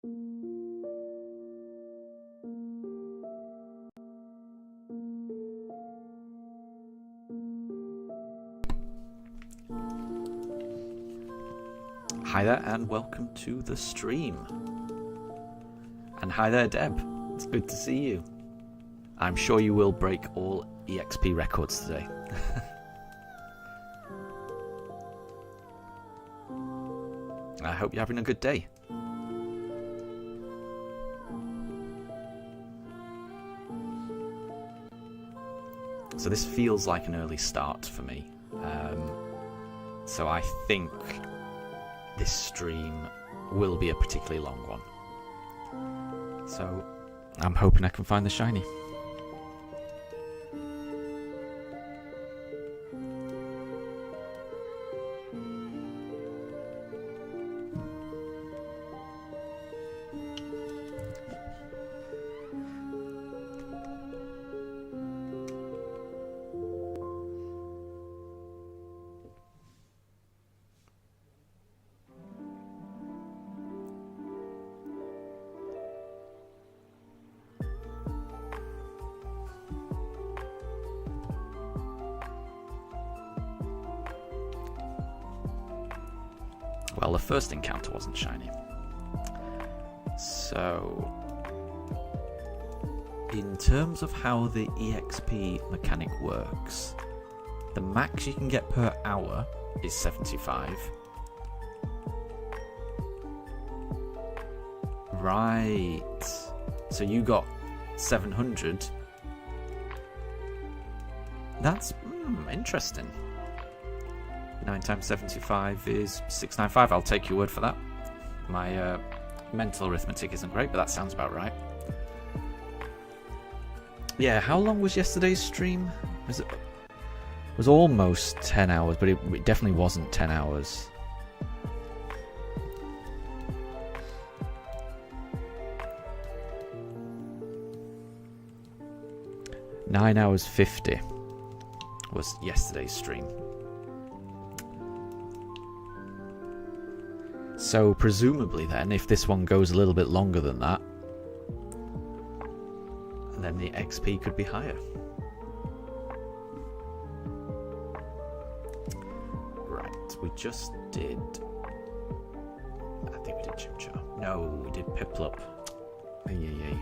Hi there and welcome to the stream. And hi there Deb, it's good to see you. I'm sure you will break all EXP records today. I hope you're having a good day. So this feels like an early start for me. So I think this stream will be a particularly long one. So I'm hoping I can find the shiny. Well, the first encounter wasn't shiny. So, in terms of how the EXP mechanic works, the max you can get per hour is 75. Right. So you got 700. That's interesting. 9 times 75 is 695. I'll take your word for that. My mental arithmetic isn't great, but that sounds about right. Yeah, how long was yesterday's stream? It was almost 10 hours, but it definitely wasn't 10 hours. Nine hours 50 was yesterday's stream. So presumably then, if this one goes a little bit longer than that, then the XP could be higher. Right, we just did... I think we did Chimchar. No, we did Piplup. Ay.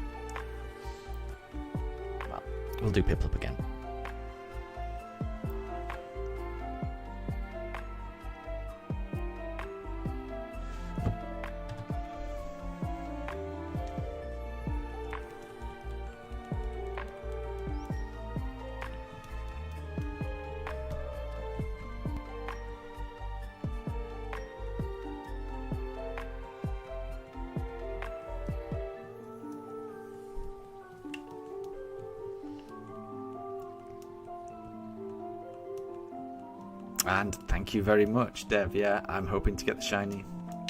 Well, we'll do Piplup again. And thank you very much, Dev. Yeah, I'm hoping to get the shiny.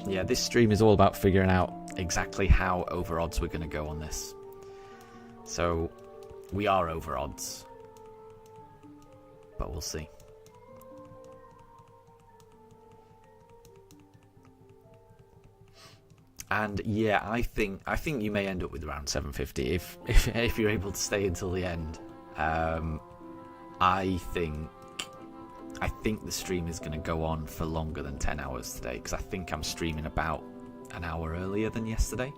Yeah, this stream is all about figuring out exactly how over odds we're going to go on this. So, we are over odds. But we'll see. And yeah, I think you may end up with around 750 if you're able to stay until the end. I think the stream is going to go on for longer than 10 hours today, because I think I'm streaming about an hour earlier than yesterday.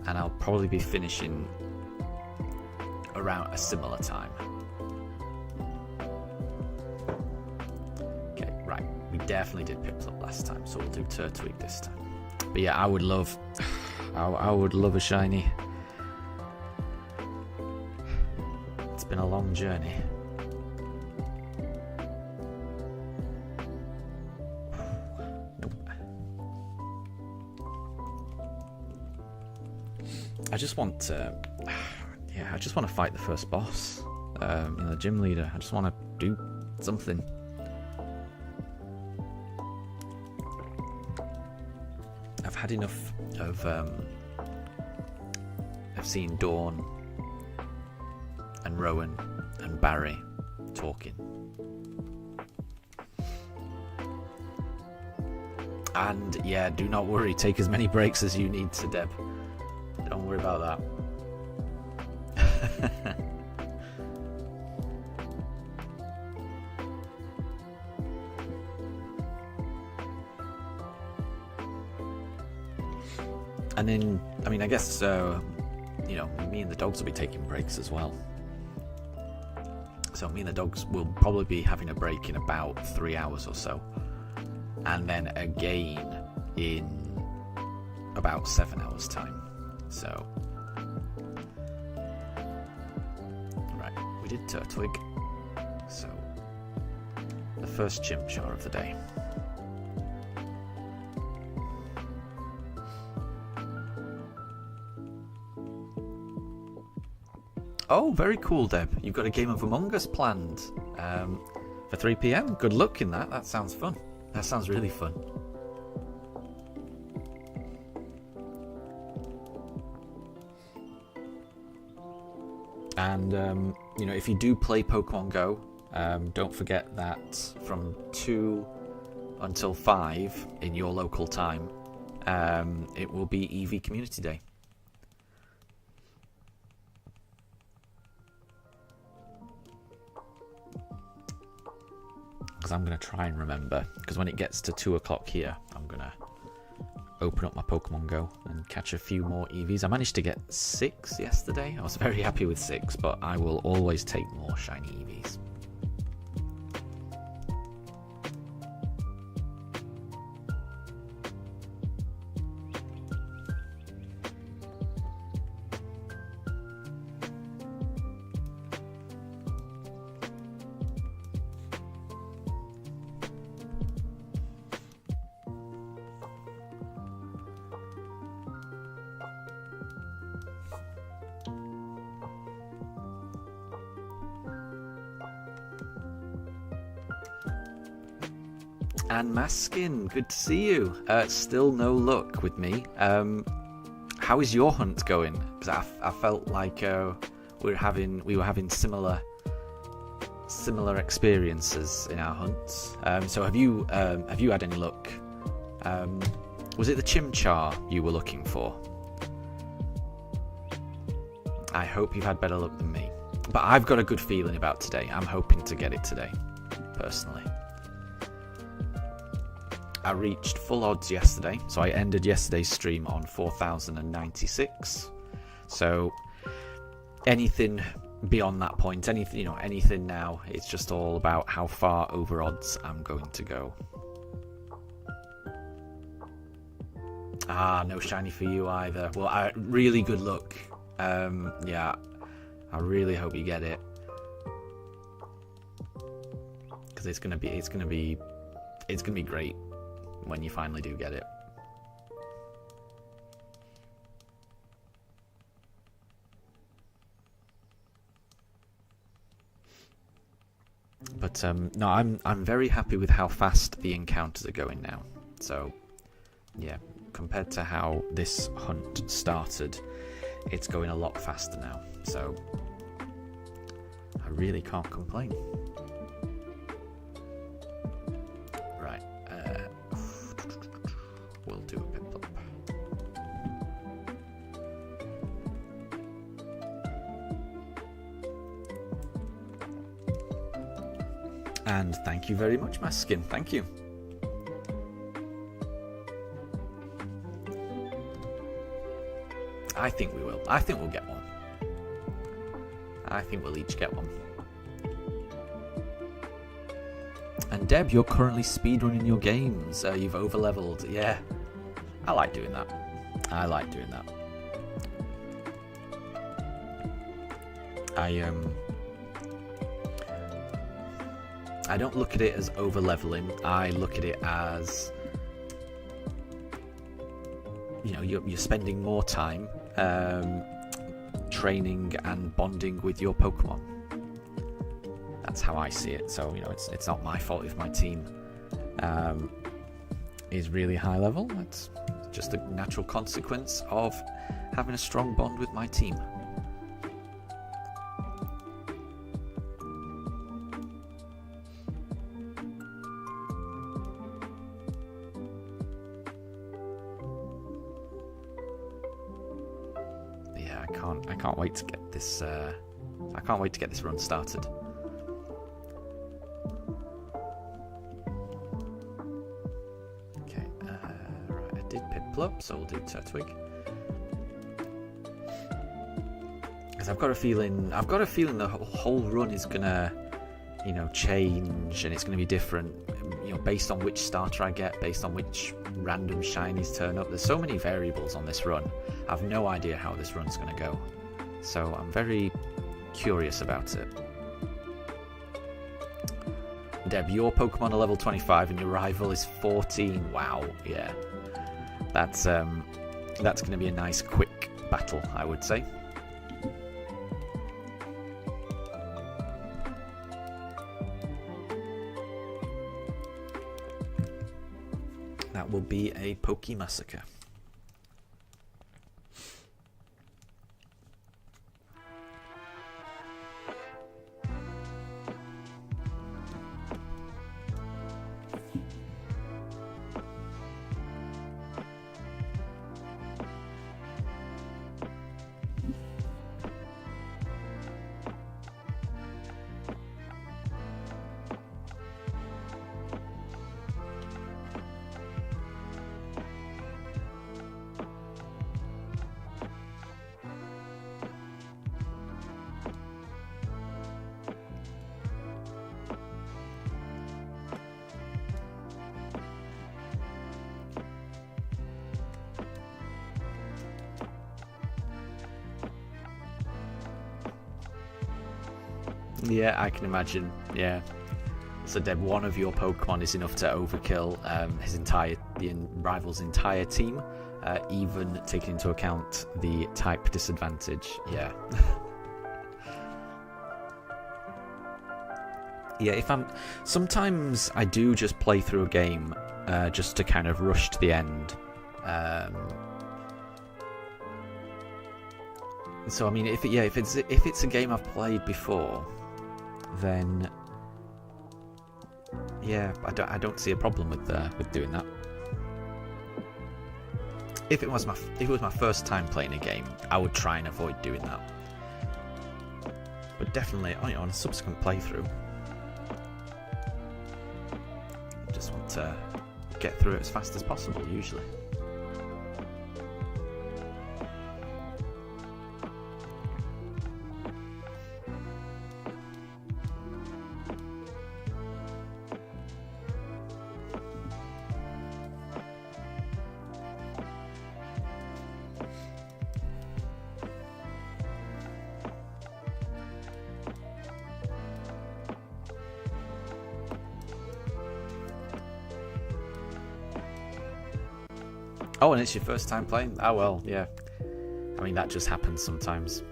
And I'll probably be finishing around a similar time. Okay, right. We definitely did Piplup last time, so we'll do Turtwig this time. But yeah, I would love a shiny. It's been a long journey. I just want to, I just want to fight the first boss, the gym leader. I just want to do something. I've had enough of seeing Dawn and Rowan and Barry talking. And yeah, do not worry. Take as many breaks as you need to, Deb. Don't worry about that. And then, I mean, I guess, you know, me and the dogs will be taking breaks as well. So me and the dogs will probably be having a break in about 3 hours or so. And then again in about 7 hours time. So, right, we did Turtwig. So, the first Chimchar of the day. Oh, very cool, Deb. You've got a game of Among Us planned for 3 PM. Good luck in that. That sounds fun. That sounds really fun. And, you know, if you do play Pokemon Go, don't forget that from 2 until 5 in your local time, it will be EV Community Day. Because I'm going to try and remember, because when it gets to 2 o'clock here, I'm going to open up my Pokemon Go and catch a few more EVs. I managed to get 6 yesterday. I was very happy with 6, but I will always take more shiny EVs. And Maskin, good to see you. Still no luck with me. How is your hunt going? Because I felt like we were having similar experiences in our hunts. So have you had any luck? Was it the Chimchar you were looking for? I hope you've had better luck than me. But I've got a good feeling about today. I'm hoping to get it today, personally. I reached full odds yesterday, so I ended yesterday's stream on 4,096. So anything beyond that point, anything now, it's just all about how far over odds I'm going to go. No shiny for you either. Well, really good luck. Yeah, I really hope you get it, because it's gonna be great when you finally do get it. But no, I'm very happy with how fast the encounters are going now. So yeah, compared to how this hunt started, it's going a lot faster now. So I really can't complain. Right. We'll do a Piplup. And thank you very much, Maskin. Thank you. I think we will. I think we'll get one. I think we'll each get one. And Deb, you're currently speedrunning your games. You've overleveled. Yeah. I like doing that. I like doing that. I don't look at it as overleveling. I look at it as, you know, you're spending more time training and bonding with your Pokemon. That's how I see it. So, you know, it's not my fault if my team is really high level. That's just a natural consequence of having a strong bond with my team. I can't wait to get this. I can't wait to get this run started. Okay, right. I did Piplup, so we'll do Turtwig. Because I've got a feeling the whole run is gonna, you know, change, and it's gonna be different, you know, based on which starter I get, based on which random shinies turn up. There's so many variables on this run. I have no idea how this run's gonna go, so I'm very curious about it. Deb, your Pokemon are level 25 and your rival is 14. Wow, yeah, that's gonna be a nice quick battle, I would say. That will be a Pokemassacre. Yeah, I can imagine. Yeah. So, Deb, one of your Pokemon is enough to overkill the rival's entire team, even taking into account the type disadvantage. Yeah. Yeah. Sometimes I do just play through a game, just to kind of rush to the end. So I mean, if it's a game I've played before, then yeah, I don't see a problem with doing that. If it was my first time playing a game, I would try and avoid doing that. But definitely on a subsequent playthrough, I just want to get through it as fast as possible usually. Oh, and it's your first time playing? Oh, well, yeah. I mean, that just happens sometimes.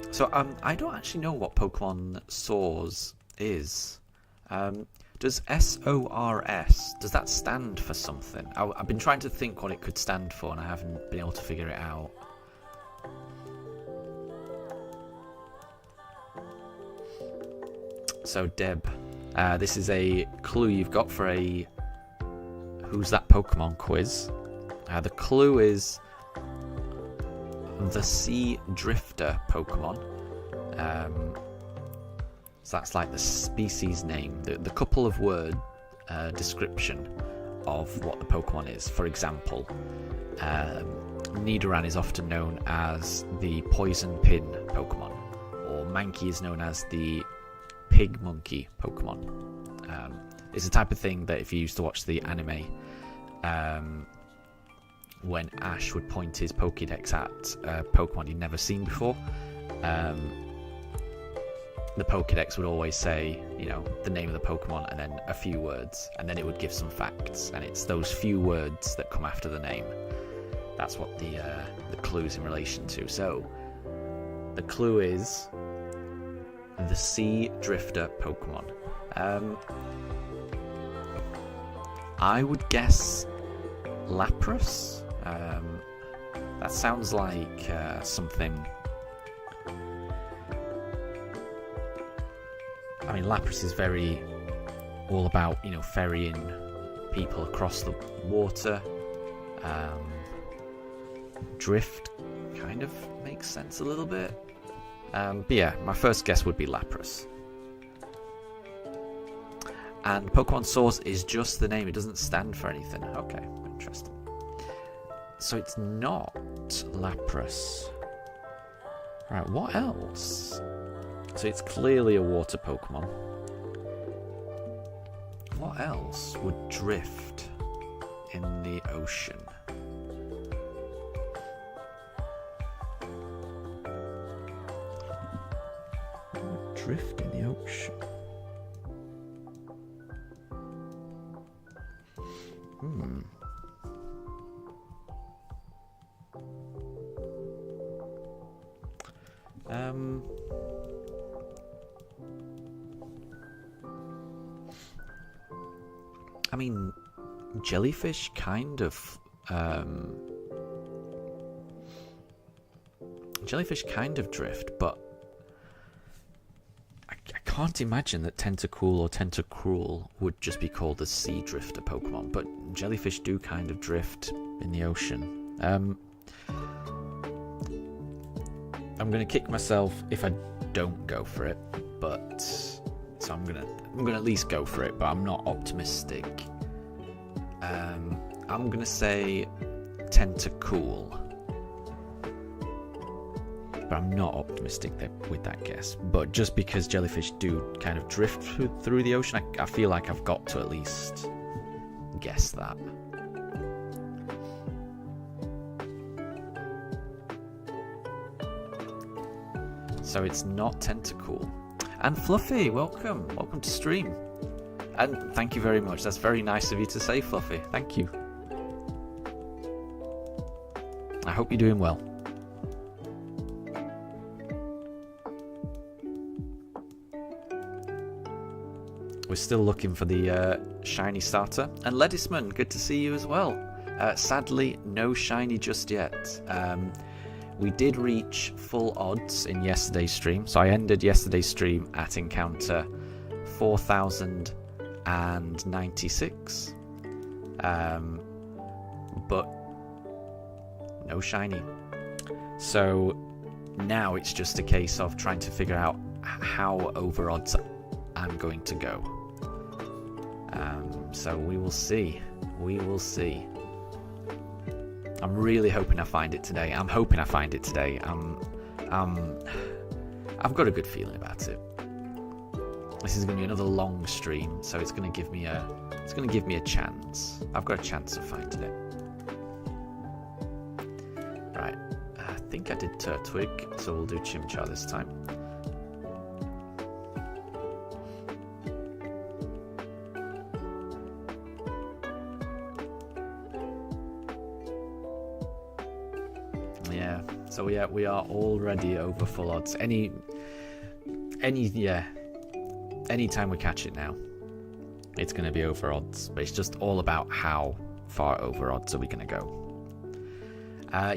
So, I don't actually know what Pokemon Soars is. Does SORS, does that stand for something? I've been trying to think what it could stand for and I haven't been able to figure it out. So Deb, this is a clue you've got for a Who's That Pokemon quiz. The clue is the Sea Drifter Pokemon. So that's like the species name, the couple of word description of what the Pokemon is. For example, Nidoran is often known as the Poison Pin Pokemon, or Mankey is known as the Pig Monkey Pokemon. It's a type of thing that if you used to watch the anime, when Ash would point his Pokédex at Pokemon he'd never seen before, the Pokédex would always say, you know, the name of the Pokemon and then a few words, and then it would give some facts, and it's those few words that come after the name. That's what the clue's in relation to. So, the clue is the Sea Drifter Pokemon. I would guess Lapras. That sounds like something. I mean, Lapras is very all about, you know, ferrying people across the water. Drift kind of makes sense a little bit. But yeah, my first guess would be Lapras. And Pokemon Source is just the name, it doesn't stand for anything. Okay, interesting. So it's not Lapras. Right, what else? So it's clearly a water Pokemon. What else would drift in the ocean? What would drift in the ocean? I mean, jellyfish kind of drift, but I can't imagine that Tentacool or Tentacruel would just be called a sea drifter Pokemon, but jellyfish do kind of drift in the ocean. I'm gonna kick myself if I don't go for it, but so I'm gonna at least go for it, but I'm not optimistic. I'm gonna say Tentacool, but I'm not optimistic with that guess. But just because jellyfish do kind of drift through the ocean, I feel like I've got to at least guess that. So it's not Tentacool. And Fluffy, welcome to stream. And thank you very much. That's very nice of you to say, Fluffy. Thank you. I hope you're doing well. We're still looking for the shiny starter. And Ledisman, good to see you as well. Sadly, no shiny just yet. We did reach full odds in yesterday's stream. So I ended yesterday's stream at encounter 4096. But no shiny. So now it's just a case of trying to figure out how over odds I'm going to go. So we will see. We will see. I'm really hoping I find it today. I've got a good feeling about it. This is going to be another long stream, so it's going to give me a chance. I've got a chance of finding it. Right. I think I did Turtwig, so we'll do Chimchar this time. Yeah. So yeah, we are already over full odds. Anytime we catch it now, it's going to be over odds. But it's just all about how far over odds are we going to go.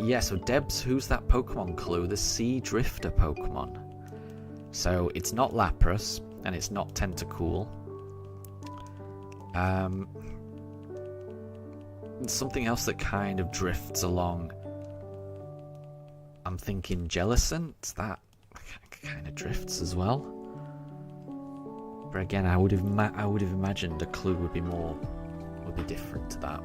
Yeah, so Debs, who's that Pokemon clue? The Sea Drifter Pokemon. So it's not Lapras, and it's not Tentacool. Something else that kind of drifts along. I'm thinking Jellicent. That kind of drifts as well. But again, I would have imagined a clue would be different to that.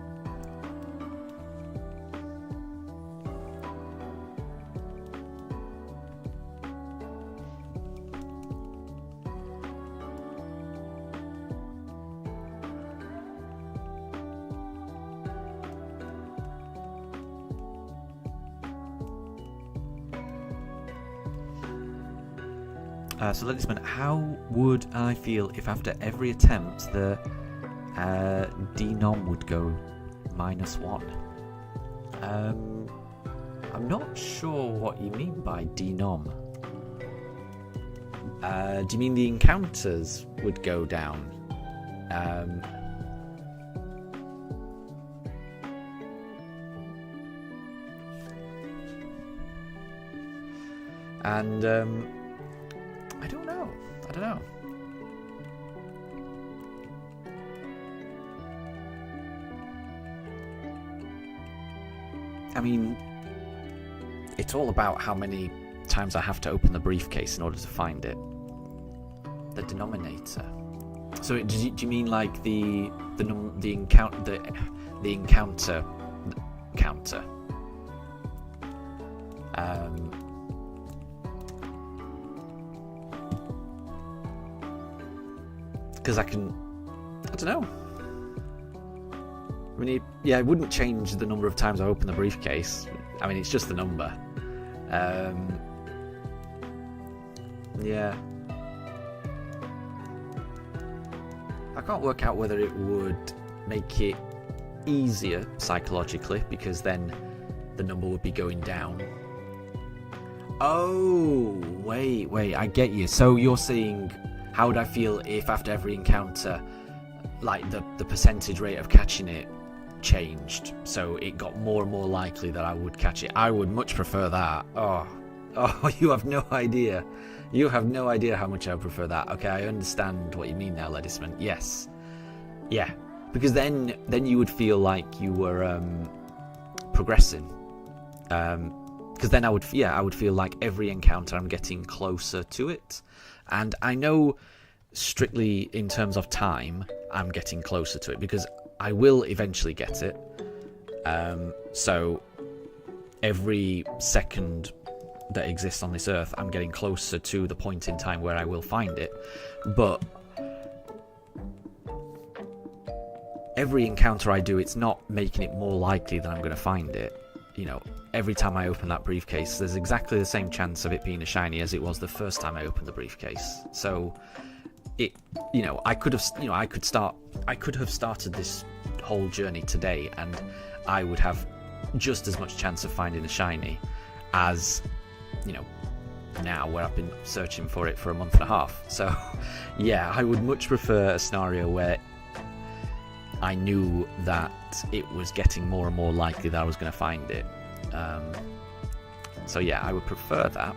So Ledisman, how would I feel if after every attempt the denom would go -1? I'm not sure what you mean by denom. Do you mean the encounters would go down? And I don't know. I mean, it's all about how many times I have to open the briefcase in order to find it. The denominator. So do you mean like the encounter counter? Because I don't know. I mean, it wouldn't change the number of times I open the briefcase. I mean, it's just the number. Yeah. I can't work out whether it would make it easier psychologically, because then the number would be going down. Oh, wait, I get you. So you're saying, how would I feel if after every encounter, like the percentage rate of catching it changed, so it got more and more likely that I would catch it? I would much prefer that. Oh, you have no idea. You have no idea how much I would prefer that. Okay, I understand what you mean now, Ledisman. Yes. Yeah. Because then you would feel like you were progressing. Because then I would feel like every encounter I'm getting closer to it. And I know strictly in terms of time, I'm getting closer to it because I will eventually get it. So every second that exists on this earth, I'm getting closer to the point in time where I will find it. But every encounter I do, it's not making it more likely that I'm going to find it. You know, every time I open that briefcase, there's exactly the same chance of it being a shiny as it was the first time I opened the briefcase. So I could have started this whole journey today and I would have just as much chance of finding a shiny as, now, where I've been searching for it for a month and a half. So yeah, I would much prefer a scenario where I knew that it was getting more and more likely that I was going to find it. So yeah, I would prefer that.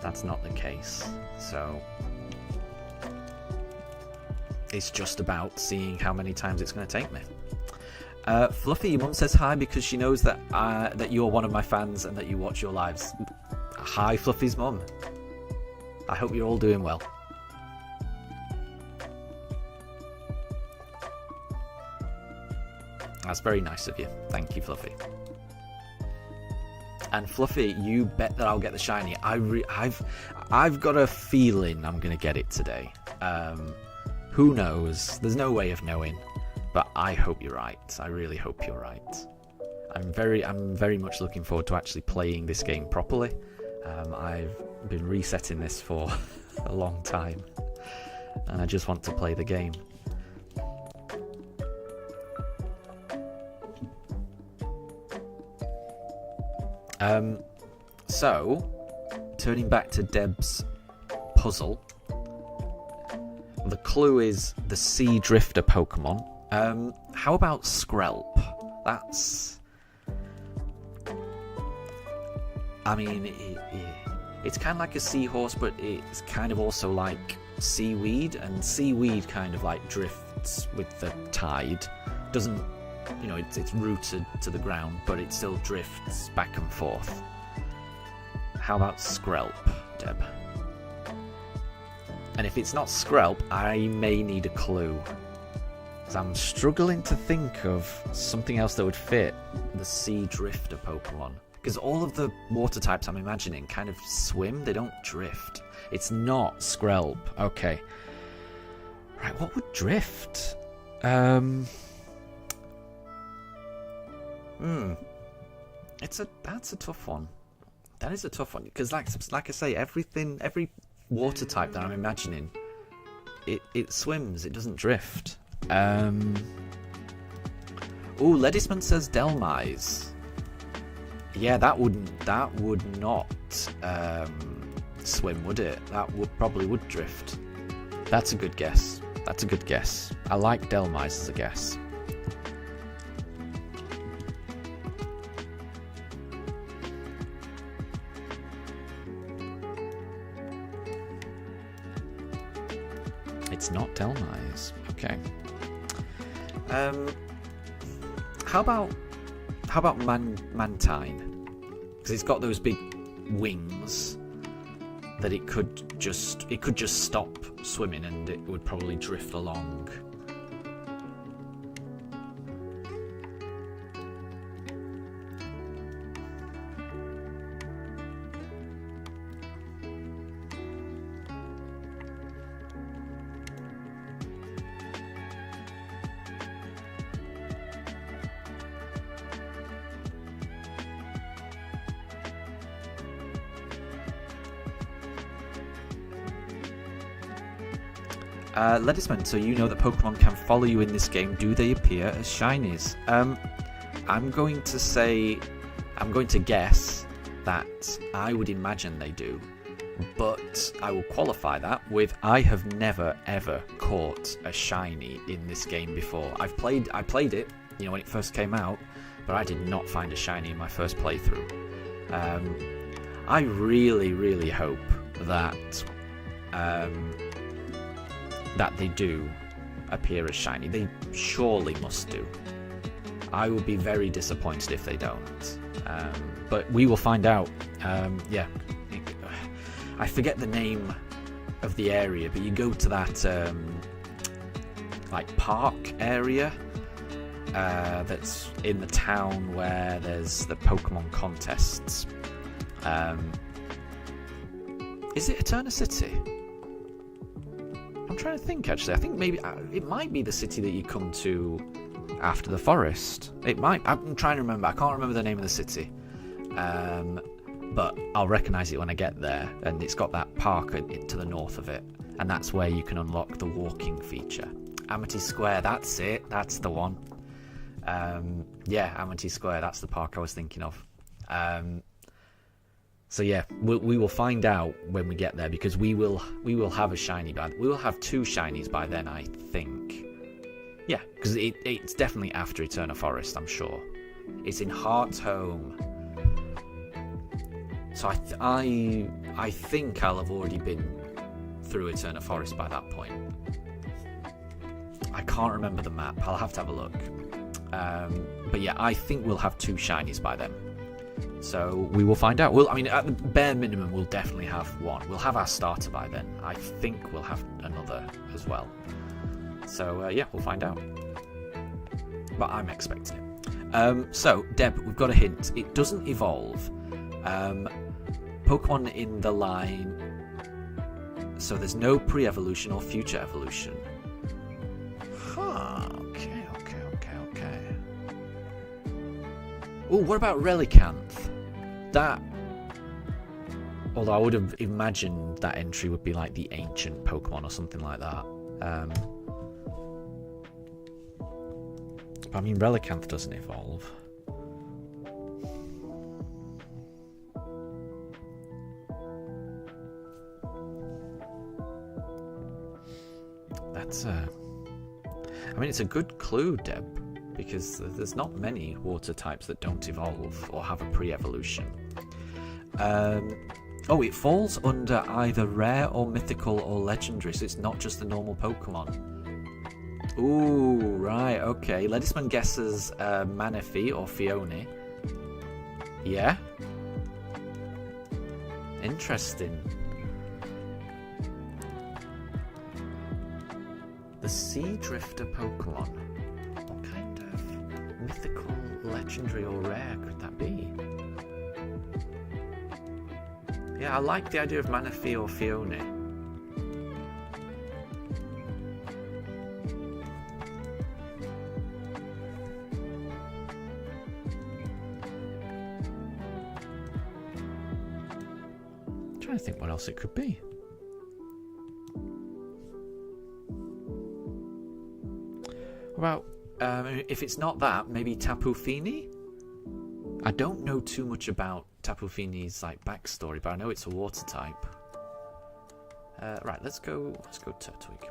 That's not the case. So it's just about seeing how many times it's going to take me. Fluffy, your mum says hi because she knows that you're one of my fans and that you watch your lives. Hi, Fluffy's mum. I hope you're all doing well. That's very nice of you. Thank you, Fluffy. And Fluffy, you bet that I'll get the shiny. I've got a feeling I'm going to get it today. Who knows? There's no way of knowing. But I hope you're right. I really hope you're right. I'm very much looking forward to actually playing this game properly. I've been resetting this for a long time. And I just want to play the game. So, turning back to Deb's puzzle, the clue is the Sea Drifter Pokemon. How about Skrelp? It's kind of like a seahorse, but it's kind of also like seaweed, and seaweed kind of like drifts with the tide. Doesn't, it's rooted to the ground, but it still drifts back and forth. How about Skrelp, Deb? And if it's not Skrelp, I may need a clue. I'm struggling to think of something else that would fit the Sea Drifter Pokemon. Because all of the water types I'm imagining kind of swim, they don't drift. It's not Skrelp. Okay. Right, what would drift? That's a tough one. That is a tough one. Because like I say, every water type that I'm imagining, it swims, it doesn't drift. Ledisman says Delmise. Yeah, that would not swim, would it? That probably would drift. That's a good guess. I like Delmise as a guess. It's not Delmise. Okay. How about Mantine? Because it's got those big wings that it could just stop swimming and it would probably drift along. Ledisman, so you know that Pokemon can follow you in this game. Do they appear as shinies? I'm going to guess that I would imagine they do, but I will qualify that with I have never ever caught a shiny in this game before. I played it, you know, when it first came out, but I did not find a shiny in my first playthrough. I really hope that that they do appear as shiny. They surely must do. I will be very disappointed if they don't. But we will find out. Yeah. I forget the name of the area, but you go to that like park area that's in the town where there's the Pokemon contests. Is it Eterna City? I'm trying to think, actually. I think maybe it might be the city that you come to after the forest. It might. I'm trying to remember. I can't remember the name of the city. But I'll recognise it when I get there. And it's got that park to the north of it. And that's where you can unlock the walking feature. Amity Square, that's it. That's the one. Yeah, Amity Square. That's the park I was thinking of. So yeah, we will find out when we get there, because we will have a shiny we will have 2 shinies by then, I think. Yeah, because it's definitely after Eterna Forest, I'm sure. It's in Heart's Home. So I think I'll have already been through Eterna Forest by that point. I can't remember the map. I'll have to have a look. But yeah, I think we'll have 2 shinies by then. So we will find out. I mean, at the bare minimum, we'll definitely have 1. We'll have our starter by then. I think we'll have another as well. So yeah, we'll find out. But I'm expecting it. So Deb, we've got a hint. It doesn't evolve. Pokemon in the line. So there's no pre-evolution or future evolution. Huh. Okay. Oh, what about Relicanth? That, although I would have imagined that entry would be like the ancient Pokemon or something like that. But I mean, Relicanth doesn't evolve. That's I mean, it's a good clue, Deb, because there's not many water types that don't evolve or have a pre-evolution. Oh, it falls under either rare or mythical or legendary, so it's not just the normal Pokemon. Ooh, right, okay. Ledisman guesses Manaphy or Fione. Yeah? Interesting. The Sea Drifter Pokemon. What kind of mythical, legendary, or rare could that be? Yeah, I like the idea of Manaphy or Fione. I'm trying to think what else it could be. Well, if it's not that, maybe Tapu Fini? I don't know too much about Tapu Fini's like backstory, but I know it's a water type. Right, let's go Turtwig.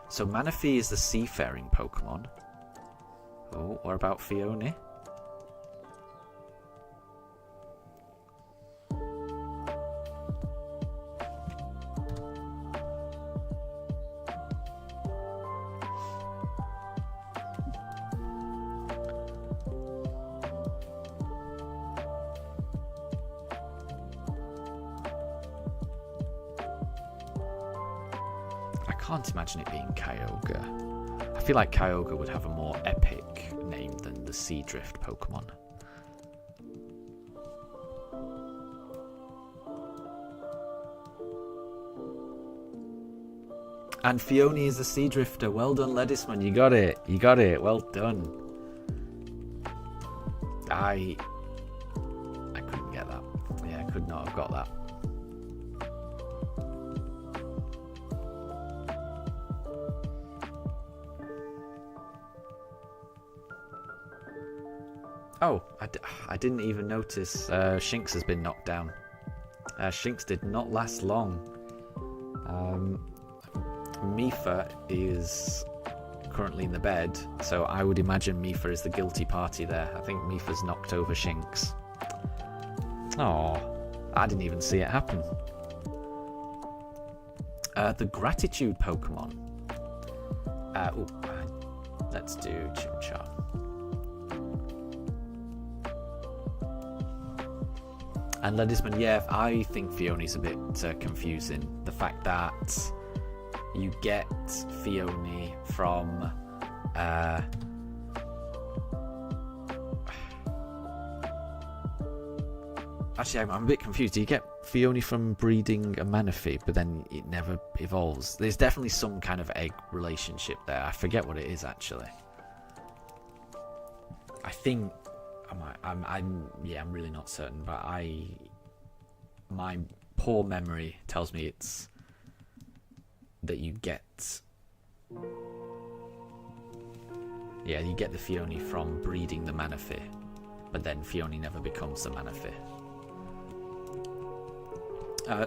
So Manaphy is the seafaring Pokemon. Oh, what about Fione? can't imagine it being Kyogre. I feel like Kyogre would have a more epic name than the Seadrift Pokemon. And Fione is a Seadrifter. Well done, Ledisman. You got it. You got it. Well done. I couldn't get that. Yeah, I could not have got that. Oh, I didn't even notice Shinx has been knocked down. Shinx did not last long. Mifa is currently in the bed, so I would imagine Mifa is the guilty party there. I think Mifa's knocked over Shinx. Oh, I didn't even see it happen. The Gratitude Pokemon. Let's do Chimchar. And Ledisman, yeah, I think Fione's a bit confusing. The fact that you get Fione from actually, I'm a bit confused. Do you get Fione from breeding a Manaphy, but then it never evolves? There's definitely some kind of egg relationship there. I forget what it is actually. I think I'm really not certain, but my poor memory tells me it's that you get the Fione from breeding the Manaphy, but then Fione never becomes the Manaphy.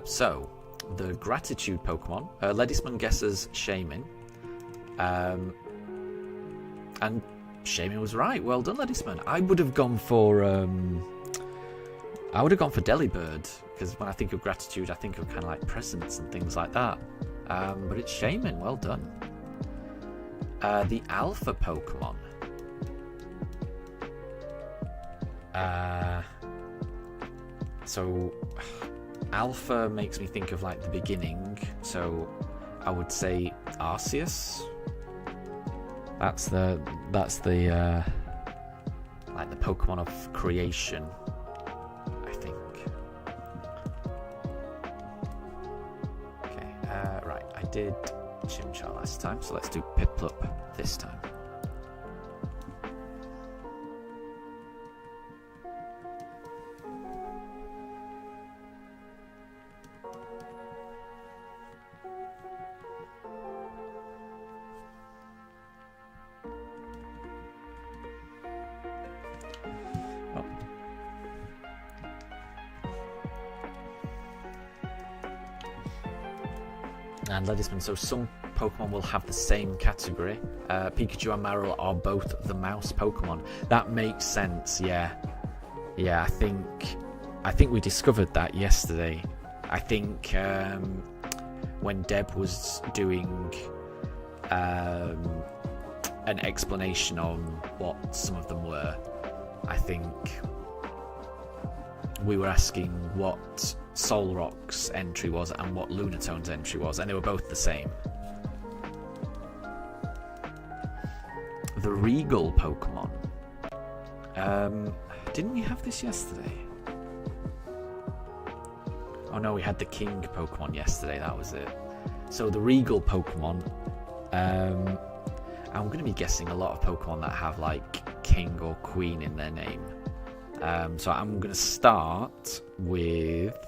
So the Gratitude Pokemon, Ledisman guesses Shaman, and Shaman was right. Well done, Ledisman. I would have gone for Delibird, because when I think of Gratitude, I think of kind of like presents and things like that. But it's Shaman. Well done. The Alpha Pokemon. So Alpha makes me think of like the beginning. So I would say Arceus. That's the like the Pokemon of creation, I think. Okay, right. I did Chimchar last time, so let's do Piplup this time. And Ledisman, so some Pokemon will have the same category. Pikachu and Marill are both the mouse Pokemon. That makes sense, yeah. Yeah, I think we discovered that yesterday. I think when Deb was doing an explanation on what some of them were, I think we were asking what Solrock's entry was and what Lunatone's entry was, and they were both the same. The Regal Pokemon. Didn't we have this yesterday? Oh no, we had the King Pokemon yesterday, that was it. So the Regal Pokemon, I'm going to be guessing a lot of Pokemon that have like King or Queen in their name. So I'm going to start with...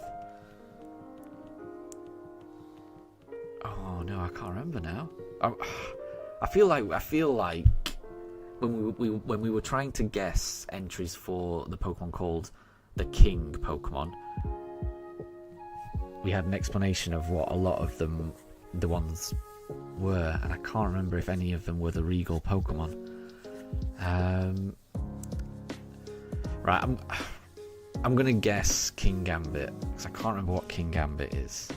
Oh no, I can't remember now. I feel like when we were trying to guess entries for the Pokemon called the King Pokemon, we had an explanation of what a lot of them, the ones were, and I can't remember if any of them were the Regal Pokemon. Right, I'm gonna guess King Gambit because I can't remember what King Gambit is.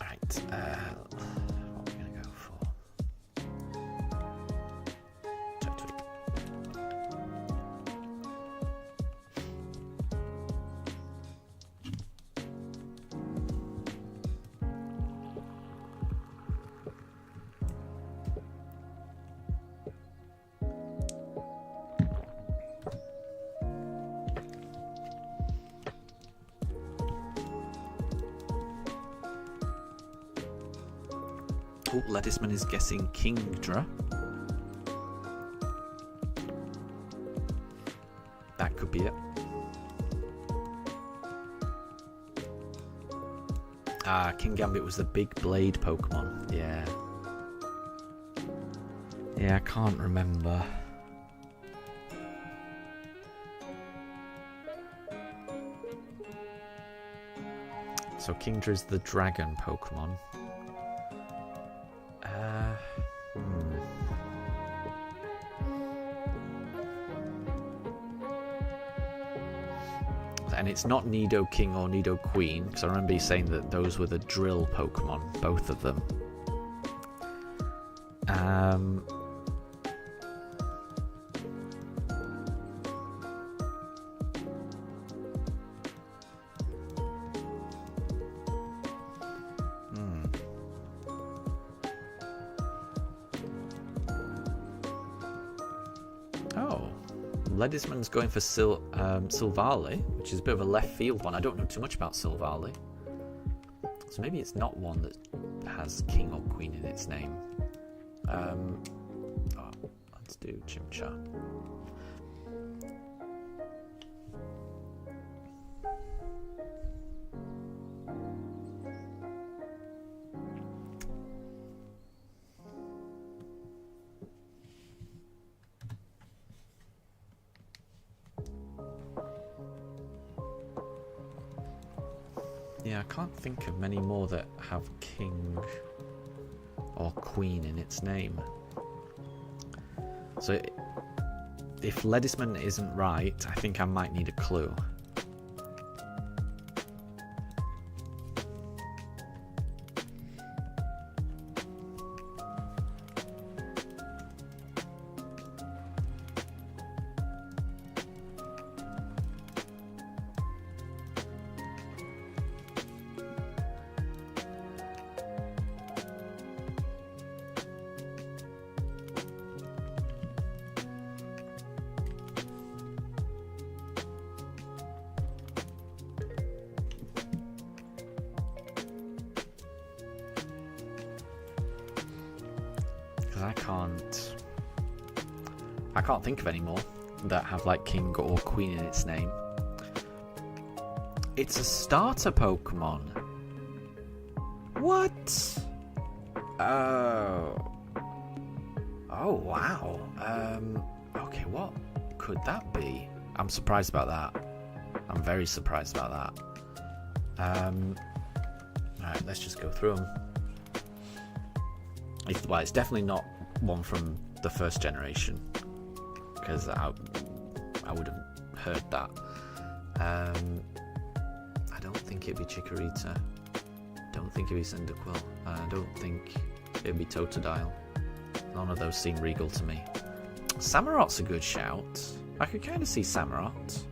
Right, what are we gonna go for? Oh, Lettuceman is guessing Kingdra. That could be it. Ah, King Gambit was the big blade Pokemon. Yeah. Yeah, I can't remember. So Kingdra is the dragon Pokemon. And it's not Nidoking or Nidoqueen, because I remember you saying that those were the drill Pokemon, both of them. Oh. Ledisman's going for Silvally, which is a bit of a left field one. I don't know too much about Silvally. So maybe it's not one that has King or Queen in its name. Let's do Chimchar. Yeah, I can't think of many more that have King or Queen in its name. So if Ledisman isn't right, I think I might need a clue. I can't think of any more that have like King or Queen in its name. It's a starter Pokemon. What? Oh wow. Okay, what could that be? I'm surprised about that. I'm very surprised about that. Alright, let's just go through them. It's definitely not one from the first generation, because I would have heard that. I don't think it'd be Chikorita. Don't think it'd be Cyndaquil. I don't think it'd be Totodile. None of those seem regal to me. Samurot's a good shout. I could kind of see Samurott.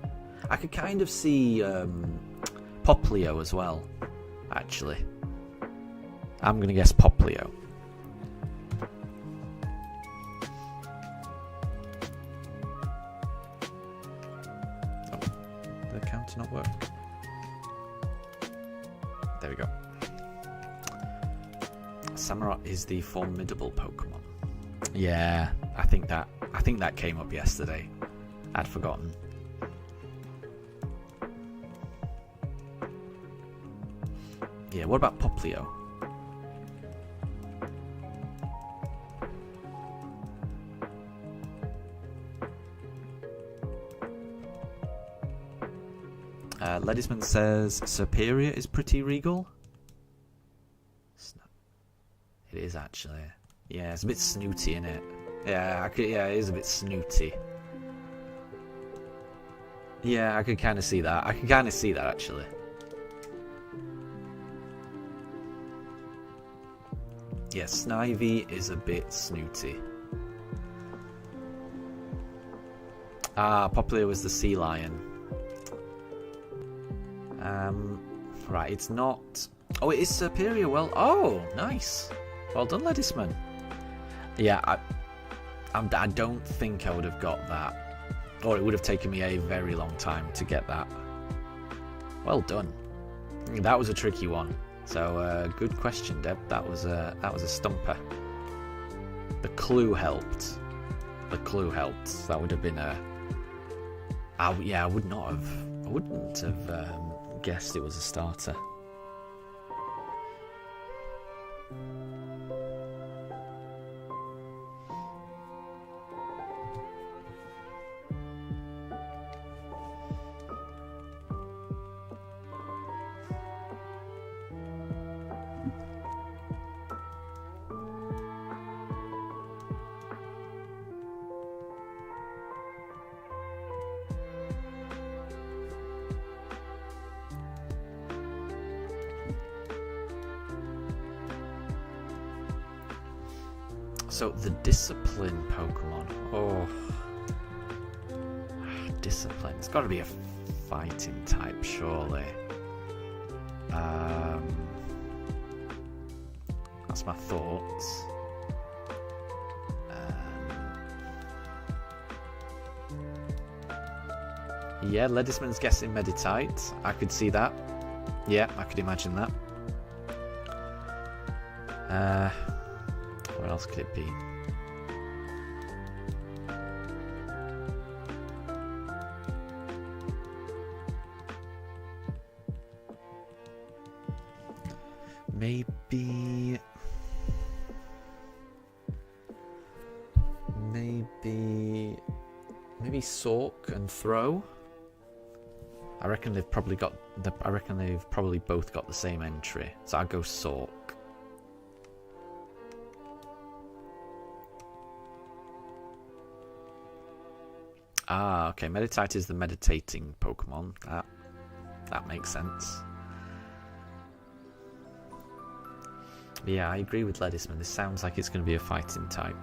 I could kind of see Poplio as well, actually. I'm going to guess Poplio. Not work. There we go. Samurott is the formidable Pokemon. Yeah, I think that came up yesterday. I'd forgotten. Yeah, what about Poplio? Ledisman says Superior is pretty regal. It is actually. Yeah, it's a bit snooty, isn't it? Yeah, it is a bit snooty. Yeah, I could kind of see that. I can kind of see that actually. Yeah, Snivy is a bit snooty. Ah, Poplio was the sea lion. Right, it's not. Oh, it is Superior. Well, oh, nice. Well done, Ledisman. Yeah, I don't think I would have got that, or it would have taken me a very long time to get that. Well done. That was a tricky one. So good question, Deb. That was a stumper. The clue helped. The clue helped. That would have been a. I wouldn't have guessed it was a starter. So the discipline Pokemon. Oh, discipline. It's got to be a fighting type, surely. That's my thoughts. Yeah, Ledisman's guessing Meditite. I could see that. Yeah, I could imagine that. What else could it be? Maybe Sork and Throw. I reckon they've probably both got the same entry. So I'll go Sork. Ah, okay. Meditite is the meditating Pokemon. That makes sense. Yeah, I agree with Ledisman. This sounds like it's going to be a fighting type.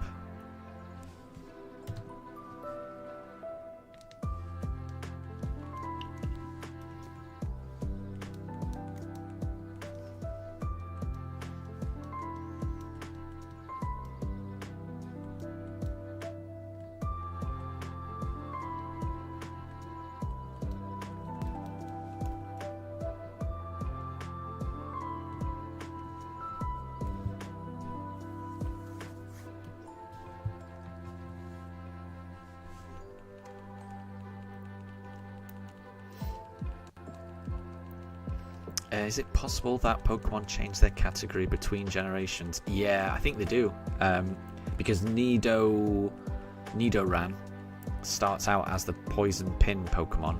Is it possible that Pokemon change their category between generations? Yeah, I think they do. Because Nidoran starts out as the Poison Pin Pokemon.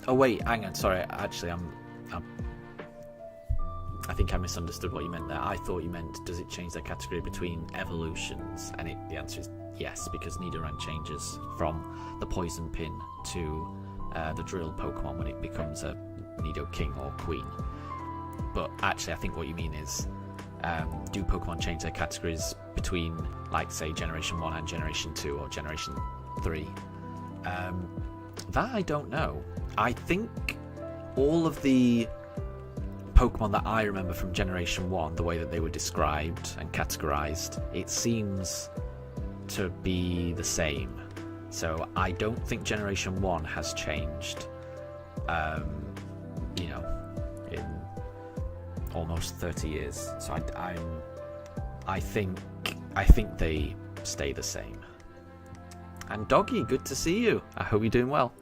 Oh wait, hang on. Sorry, actually, I think I misunderstood what you meant there. I thought you meant, does it change their category between evolutions? And the answer is yes, because Nidoran changes from the Poison Pin to the Drill Pokemon when it becomes a Nido King or Queen. But actually, I think what you mean is, do Pokemon change their categories between, like, say, Generation 1 and Generation 2 or Generation 3? That I don't know. I think all of the Pokemon that I remember from Generation 1, the way that they were described and categorized, it seems to be the same. So I don't think Generation 1 has changed. In almost 30 years. So I think they stay the same. And Doggy, good to see you. I hope you're doing well.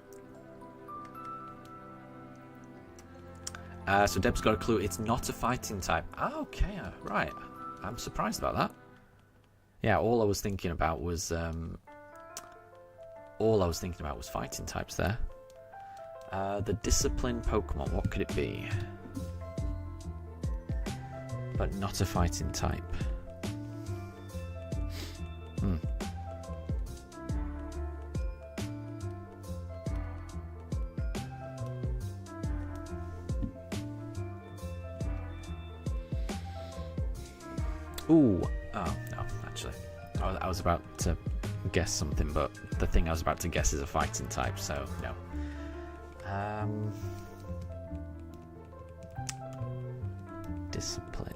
So Deb's got a clue. It's not a fighting type. Okay, right. I'm surprised about that. Yeah, all I was thinking about was fighting types there. The discipline Pokemon, what could it be? But not a fighting type. Ooh. Oh, no, actually. I was about to guess something, but the thing I was about to guess is a fighting type, so no. Discipline.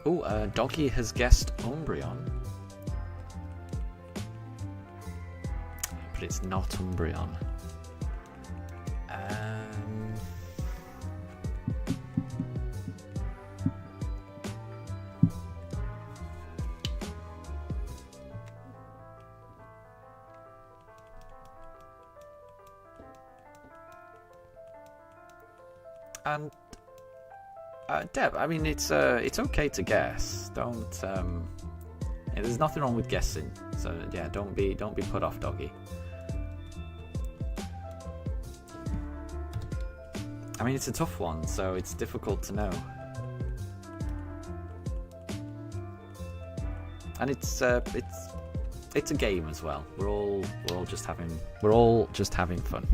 Oh, Doggy has guessed Umbreon. But it's not Umbreon. And Deb, I mean, it's okay to guess. Don't there's nothing wrong with guessing. So yeah, don't be put off, Doggy. I mean, it's a tough one, so it's difficult to know. And it's a game as well. We're all just having fun.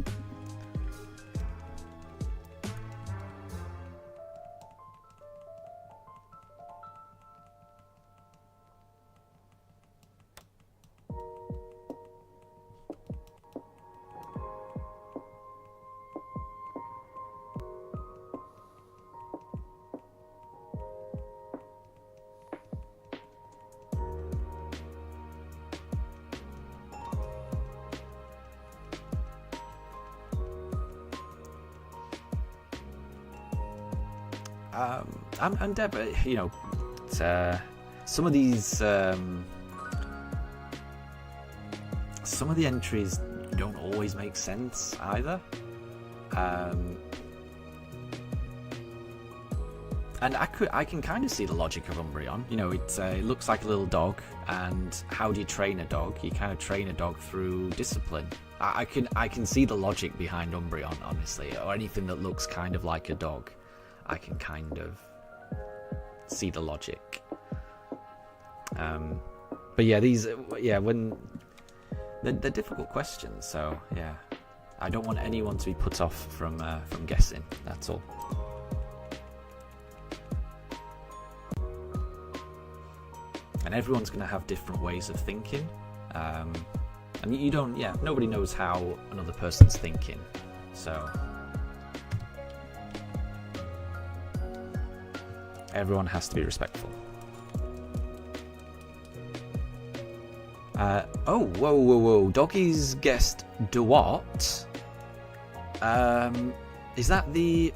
And Deb, you know, some of these, some of the entries don't always make sense either. And I can kind of see the logic of Umbreon. You know, it looks like a little dog, and how do you train a dog? You kind of train a dog through discipline. I can see the logic behind Umbreon, honestly, or anything that looks kind of like a dog. I can kind of see the logic. But yeah, when they're difficult questions, so yeah, I don't want anyone to be put off from guessing. That's all. And everyone's going to have different ways of thinking, and you don't. Yeah, nobody knows how another person's thinking, so everyone has to be respectful. Oh, whoa! Doggy's guessed Dewott. Is that the?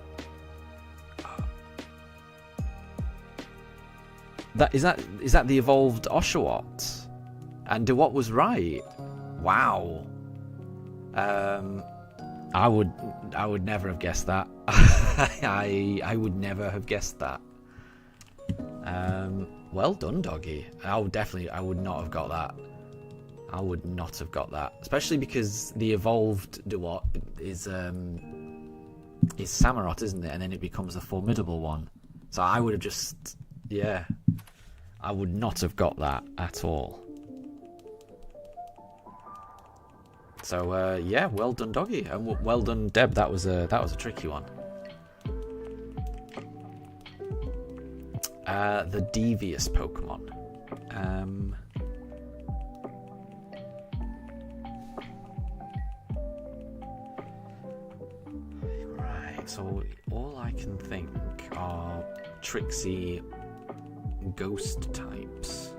Is that the evolved Oshawott? And Dewott was right. Wow. I would never have guessed that. I would never have guessed that. Well done, Doggy. I would not have got that. I would not have got that, especially because the evolved Dewott is Samurott, isn't it? And then it becomes a formidable one. So I would have just, yeah, I would not have got that at all. So yeah, well done, Doggy, and well done, Deb. That was a tricky one. The devious Pokemon. Right, so all I can think are tricksy ghost types.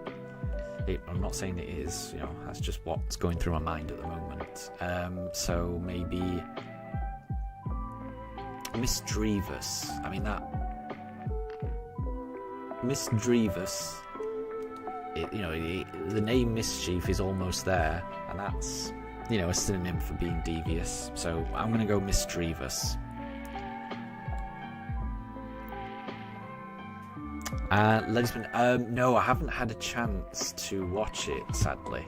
I'm not saying it is, you know, that's just what's going through my mind at the moment. So maybe Misdreavus. I mean, that Misdreavus, the name Mischief is almost there, and that's, you know, a synonym for being devious. So I'm going to go Misdreavus. Legisman, no, I haven't had a chance to watch it, sadly.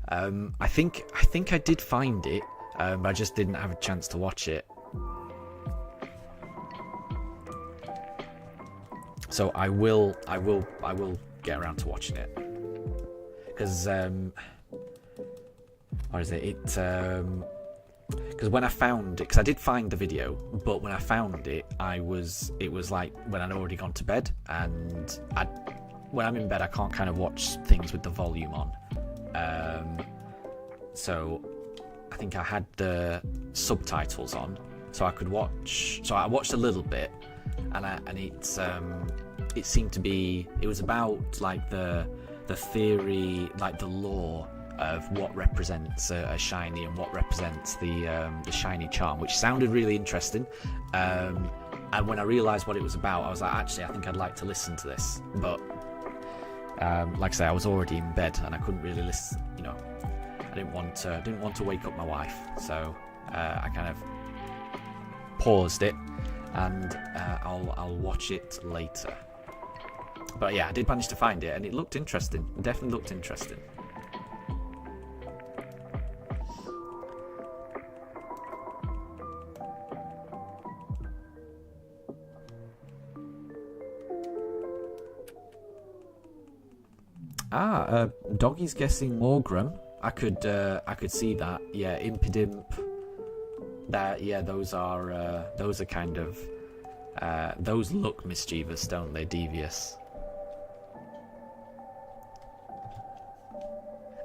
I think I did find it, but I just didn't have a chance to watch it. So I will get around to watching it, because what is it? Because when I found it, because I did find the video, but when I found it, it was like when I'd already gone to bed, and when I'm in bed, I can't kind of watch things with the volume on. So I think I had the subtitles on, so I could watch. So I watched a little bit, and it seemed to be. It was about like the theory, like the lore of what represents a shiny and what represents the shiny charm, which sounded really interesting. And when I realised what it was about, I was like, actually, I think I'd like to listen to this. But like I say, I was already in bed and I couldn't really listen. You know, I didn't want to wake up my wife, so I kind of paused it, and I'll watch it later. But yeah, I did manage to find it, and it looked interesting. It definitely looked interesting. Doggy's guessing Morgrem. I could see that. Yeah, Impidimp. That, yeah, those are kind of those look mischievous, don't they? Devious.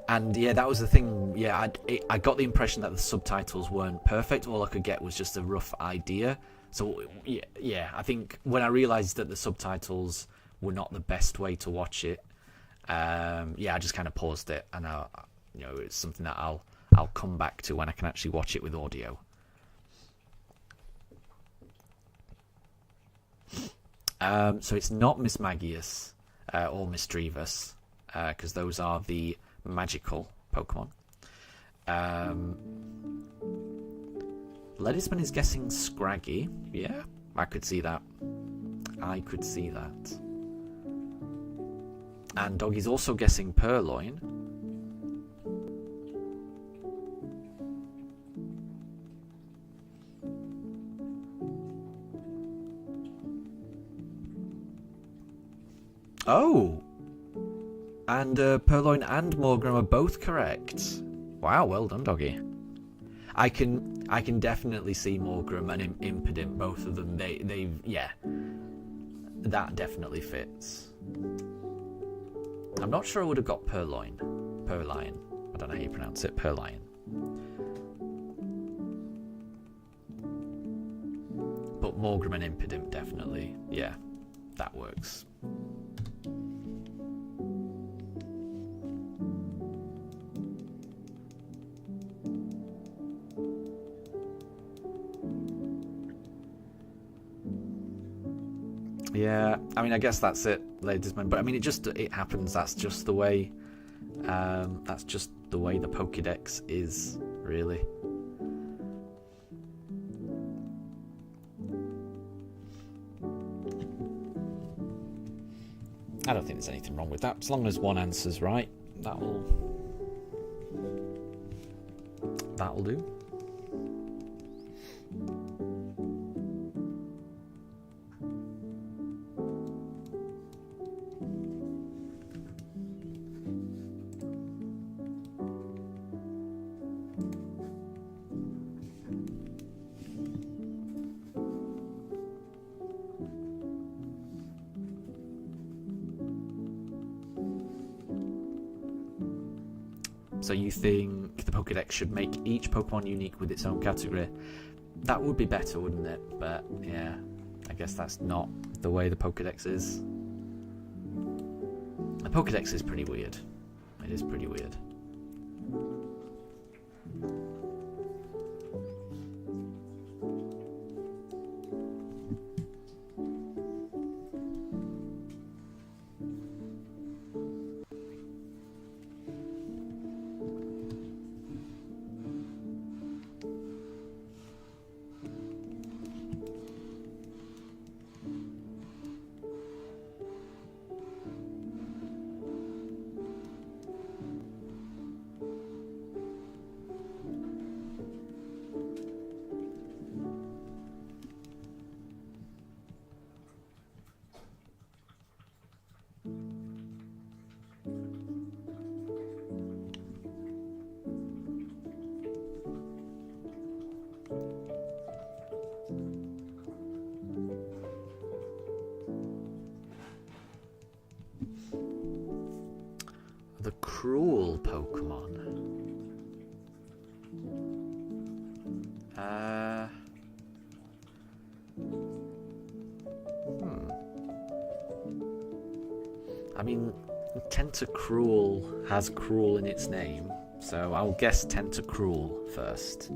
And yeah, that was the thing. Yeah, I got the impression that the subtitles weren't perfect. All I could get was just a rough idea. So yeah, I think when I realised that the subtitles were not the best way to watch it, yeah, I just kind of paused it, and it's something that I'll come back to when I can actually watch it with audio. So it's not Mismagius or Misdreavus, because those are the magical Pokemon. Ledisman is guessing Scraggy. Yeah, I could see that. And Doggy's also guessing Purloin. Oh! And Purloin and Morgrem are both correct. Wow, well done, Doggy. I can definitely see Morgrem and Impidimp, both of them. They yeah. That definitely fits. I'm not sure I would have got Purloin. Purlion. I don't know how you pronounce it. Purlion. But Morgrem and Impidimp definitely. Yeah, that works. Yeah, I mean, I guess that's it, ladies and gentlemen. But I mean, it happens. That's just the way. That's just the way the Pokédex is, really. I don't think there's anything wrong with that. As long as one answer's right, that'll do. So you think the Pokédex should make each Pokemon unique with its own category? That would be better, wouldn't it? But yeah, I guess that's not the way the Pokédex is. The Pokédex is pretty weird. It is pretty weird. The cruel Pokemon. mean, Tentacruel has cruel in its name, so I'll guess Tentacruel first.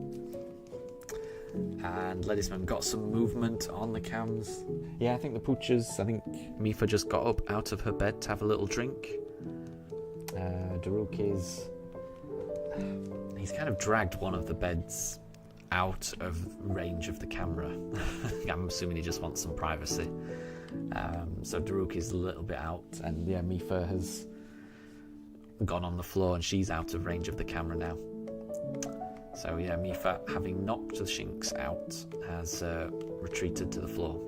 And Ledisman got some movement on the cams. Yeah, I think the poochers, I think Mifa just got up out of her bed to have a little drink. Daruk he's kind of dragged one of the beds out of range of the camera. I'm assuming he just wants some privacy. So Daruk is a little bit out, and yeah, Mifa has gone on the floor and she's out of range of the camera now. So yeah, Mifa, having knocked the Shinx out, has retreated to the floor.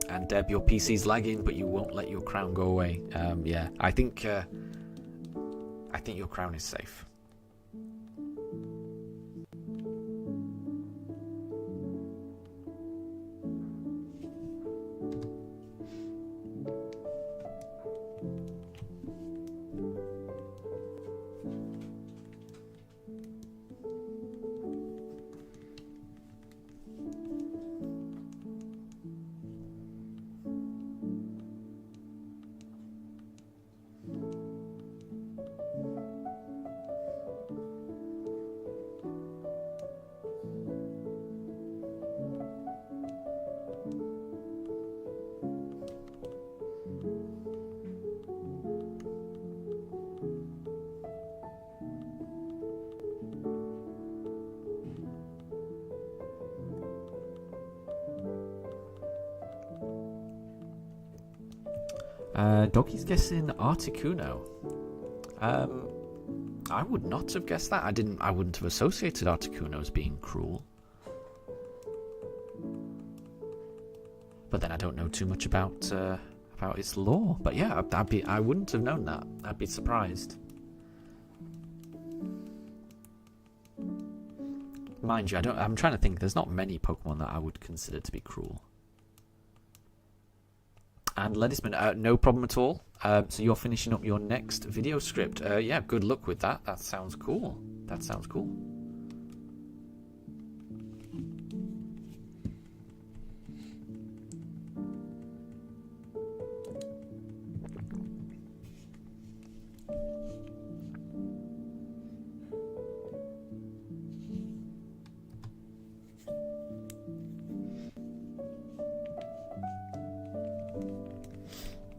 And Deb, your PC's lagging, but you won't let your crown go away. Yeah, I think your crown is safe. Doggy's guessing Articuno. I would not have guessed that. I wouldn't have associated Articuno as being cruel. But then I don't know too much about its lore. But yeah, I wouldn't have known that. I'd be surprised. Mind you, I'm trying to think. There's not many Pokemon that I would consider to be cruel. And Ledisman, no problem at all. So you're finishing up your next video script. Yeah, good luck with that. That sounds cool. That sounds cool.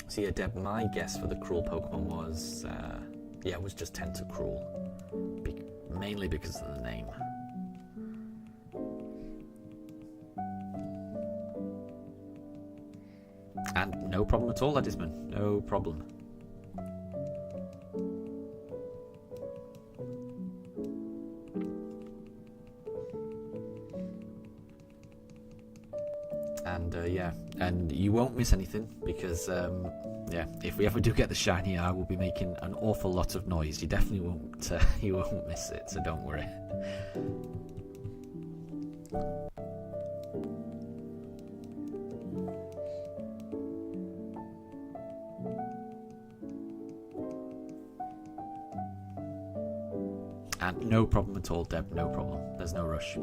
So yeah, Deb, my guess for the cruel Pokemon was, it was just Tentacruel. Mainly because of the name. And no problem at all, Ledisman. No problem. And yeah, and you won't miss anything because if we ever do get the shiny, I will be making an awful lot of noise. You definitely won't. You won't miss it, so don't worry. And no problem at all, Deb. No problem. There's no rush.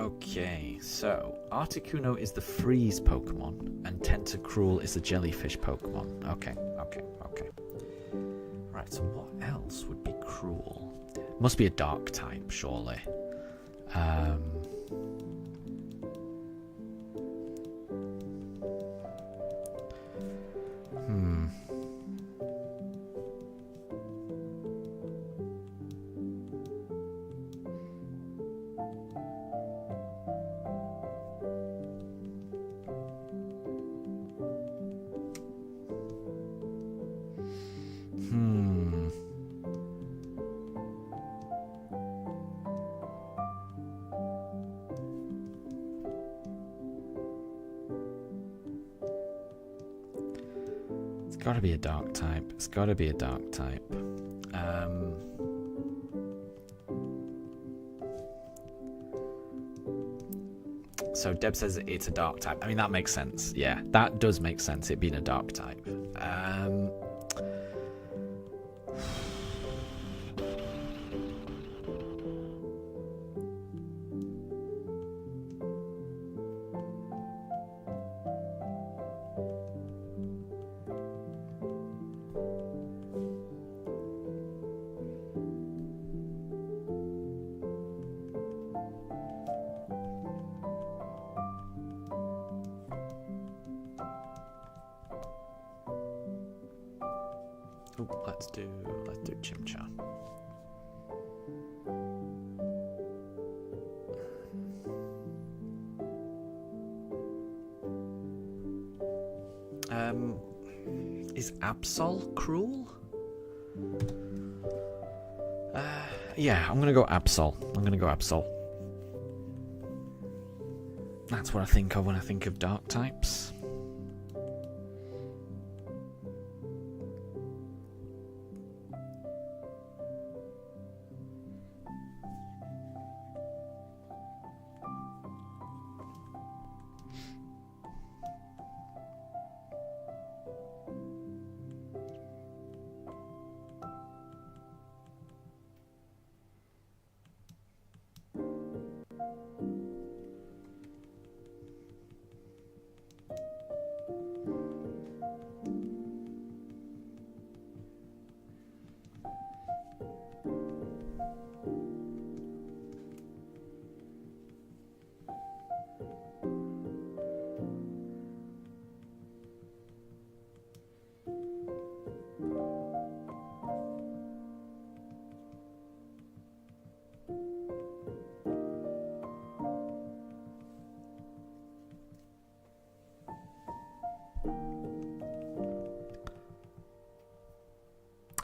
Okay, so Articuno is the freeze Pokemon, and Tentacruel is the jellyfish Pokemon. Okay. Right, so what else would be cruel? Must be a dark type, surely. It's gotta be a dark type. It's gotta be a dark type. So Deb says it's a dark type. I mean, that makes sense. Yeah, that does make sense, it being a dark type. Let's do Chimchar. Is Absol cruel? Yeah, I'm gonna go Absol. That's what I think of when I think of dark types.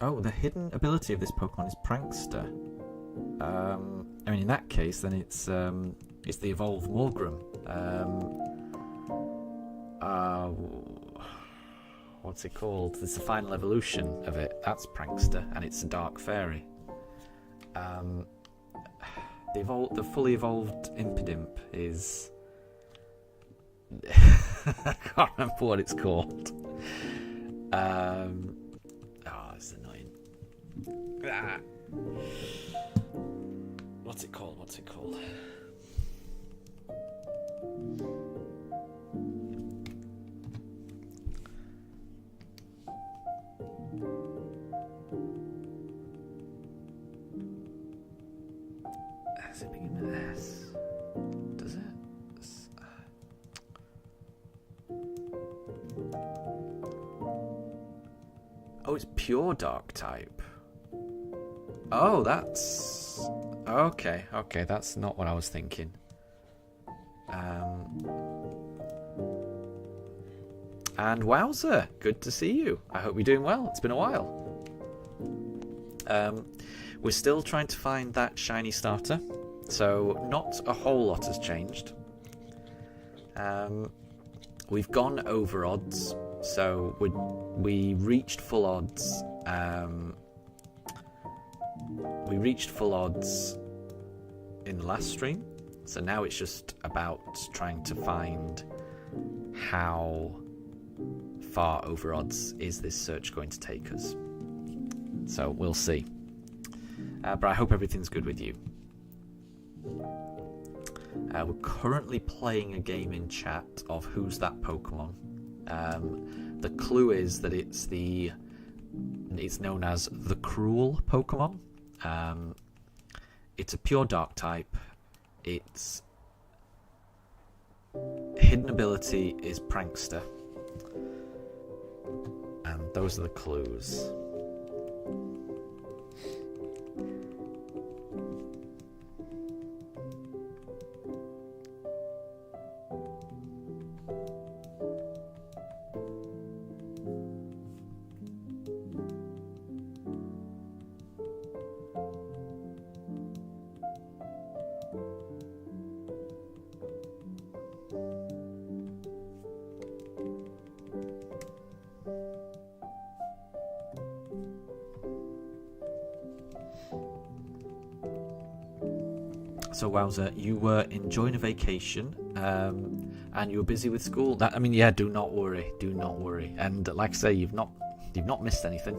Oh, the hidden ability of this Pokemon is Prankster. I mean, in that case, then it's the evolved Morgrem. What's it called? It's the final evolution of it. That's Prankster, and it's a Dark Fairy. The fully evolved Impidimp is... I can't remember what it's called. It's annoying. What's it called? Does it begin with S? Does it? Oh, it's pure dark type. Oh, that's... Okay, that's not what I was thinking. And wowzer, good to see you. I hope you're doing well. It's been a while. We're still trying to find that shiny starter, so not a whole lot has changed. We've gone over odds, so we reached full odds. We reached full odds in the last stream, so now it's just about trying to find how far over odds is this search going to take us. So we'll see. But I hope everything's good with you. We're currently playing a game in chat of Who's That Pokemon. The clue is that it's known as the Cruel Pokemon. It's a pure Dark type. Its hidden ability is Prankster. And those are the clues. So Wowzer, you were enjoying a vacation, and you were busy with school. Do not worry. And like I say, you've not missed anything.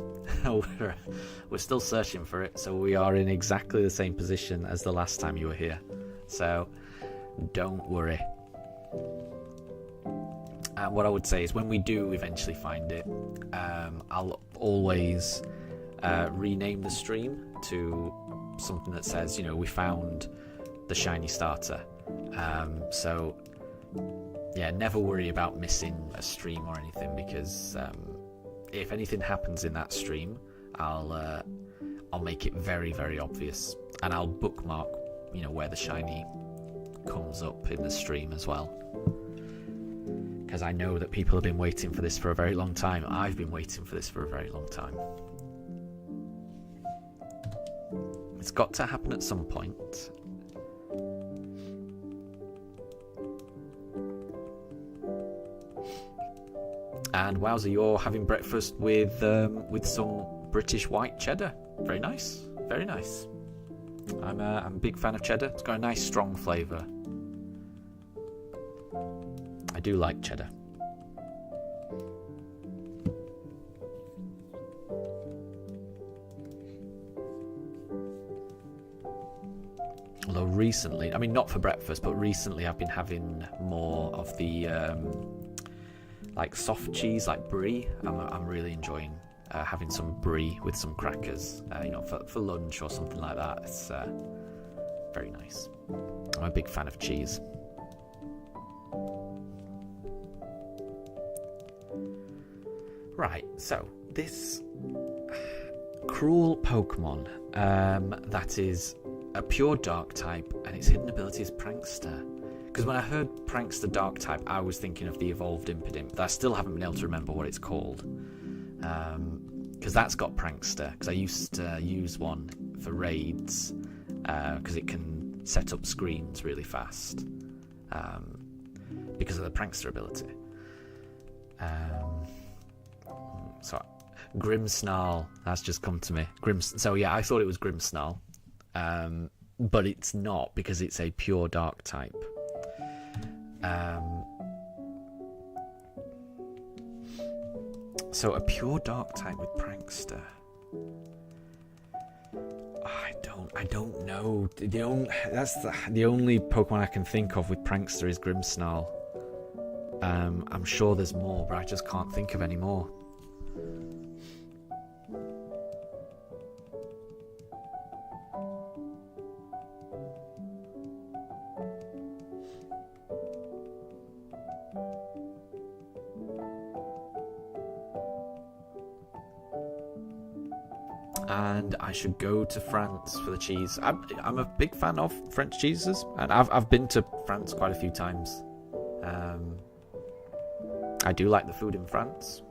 We're still searching for it, so we are in exactly the same position as the last time you were here. So don't worry. And what I would say is, when we do eventually find it, I'll always rename the stream to something that says, we found the shiny starter. So yeah, never worry about missing a stream or anything, because if anything happens in that stream, I'll make it very, very obvious, and I'll bookmark where the shiny comes up in the stream as well, because I know that people have been waiting for this for a very long time. I've been waiting for this for a very long time. It's got to happen at some point. And Wowzer, you're having breakfast with some British white cheddar. Very nice, very nice. I'm a big fan of cheddar. It's got a nice strong flavour. I do like cheddar. Although recently, not for breakfast, but recently I've been having more of the like soft cheese, like brie. I'm really enjoying having some brie with some crackers, for lunch or something like that. It's very nice. I'm a big fan of cheese. Right, so this cruel Pokemon that is a pure Dark type, and its hidden ability is Prankster. Because when I heard Prankster Dark type, I was thinking of the evolved Impidimp, but I still haven't been able to remember what it's called. Because that's got Prankster, because I used to use one for raids, because it can set up screens really fast, because of the Prankster ability. So Grimmsnarl, that's just come to me. So yeah, I thought it was Grimmsnarl, but it's not, because it's a pure Dark type. So a pure Dark type with Prankster. I don't know. The only Pokemon I can think of with Prankster is Grimmsnarl. I'm sure there's more, but I just can't think of any more. And I should go to France for the cheese. I'm a big fan of French cheeses, and I've been to France quite a few times. I do like the food in France.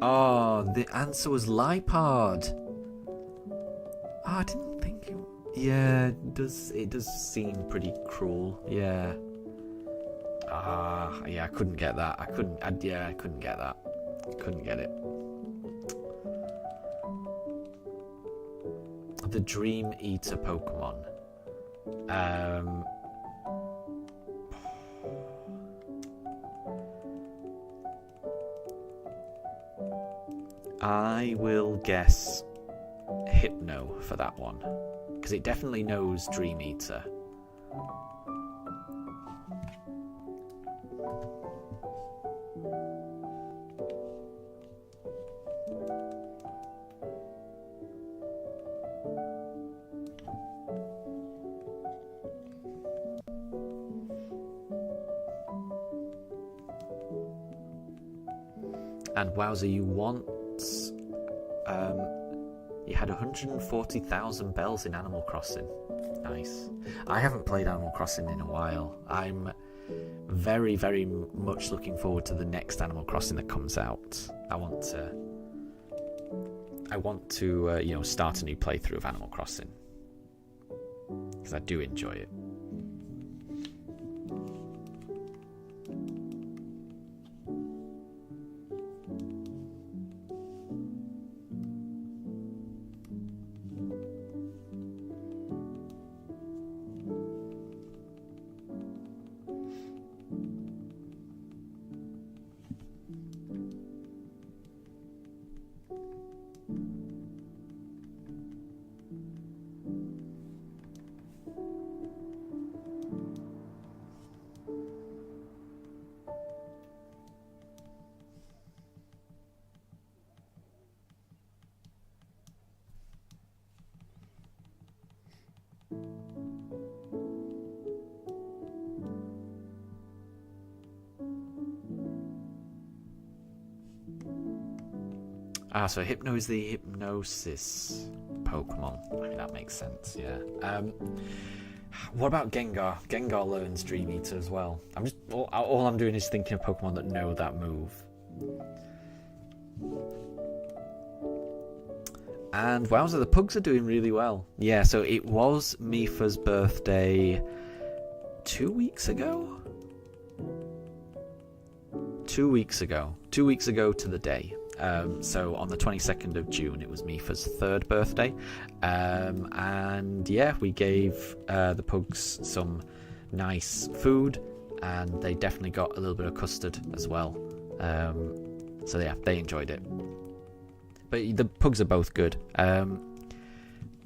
Oh, the answer was Lipard. Oh, I didn't think it... Yeah, it does seem pretty cruel. Yeah. Yeah, I couldn't get that. I couldn't get that. Couldn't get it. The Dream Eater Pokemon. I will guess Hypno for that one. because it definitely knows Dream Eater. And wowza, you had 140,000 bells in Animal Crossing. Nice. I haven't played Animal Crossing in a while. I'm very, very much looking forward to the next Animal Crossing that comes out. I want to start a new playthrough of Animal Crossing, because I do enjoy it. So Hypno is the hypnosis Pokemon. I mean, that makes sense, yeah. What about Gengar? Gengar learns Dream Eater as well. All I'm doing is thinking of Pokemon that know that move. And wowza, the Pugs are doing really well. Yeah, so it was Mifa's birthday 2 weeks ago? 2 weeks ago. 2 weeks ago to the day. So on the 22nd of June, it was Mifa's 3rd birthday. And yeah, we gave the Pugs some nice food, and they definitely got a little bit of custard as well. So yeah, they enjoyed it. But the Pugs are both good.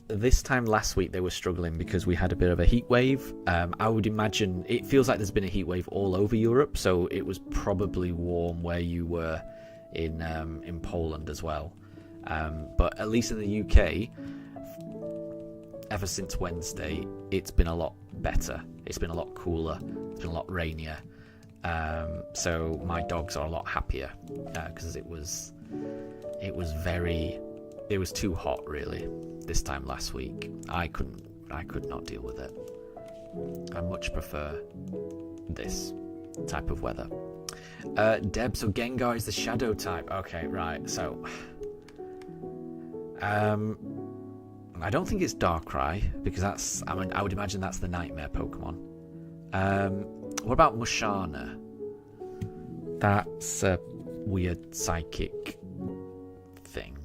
This time last week they were struggling because we had a bit of a heat wave. I would imagine it feels like there's been a heat wave all over Europe, so it was probably warm where you were in Poland as well. But at least in the UK, ever since Wednesday, it's been a lot better. It's been a lot cooler. It's been a lot rainier. So my dogs are a lot happier because it was too hot really this time last week. I could not deal with it. I much prefer this type of weather. Deb, so Gengar is the shadow type. Okay, right. So I don't think it's Darkrai, because I would imagine that's the nightmare Pokemon. What about Mushana? That's a weird psychic thing.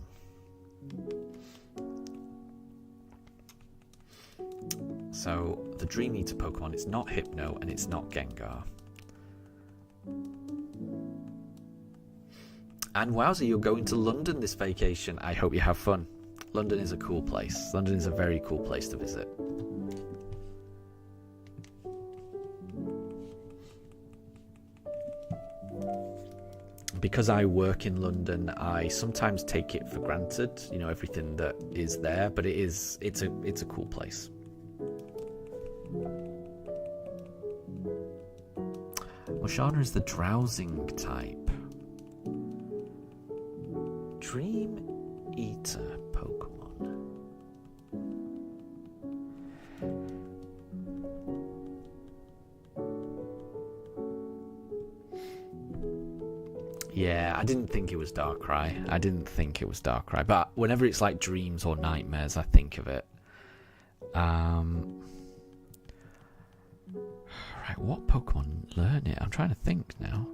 So the Dream Eater Pokemon, it's not Hypno and it's not Gengar. And wowza, you're going to London this vacation. I hope you have fun. London is a cool place. London is a very cool place to visit. Because I work in London, I sometimes take it for granted, everything that is there, but it's a cool place. Moshana is the drowsing type. Dream Eater Pokemon. Yeah, I didn't think it was Darkrai. But whenever it's like dreams or nightmares, I think of it. Right, what Pokemon learn it? I'm trying to think now.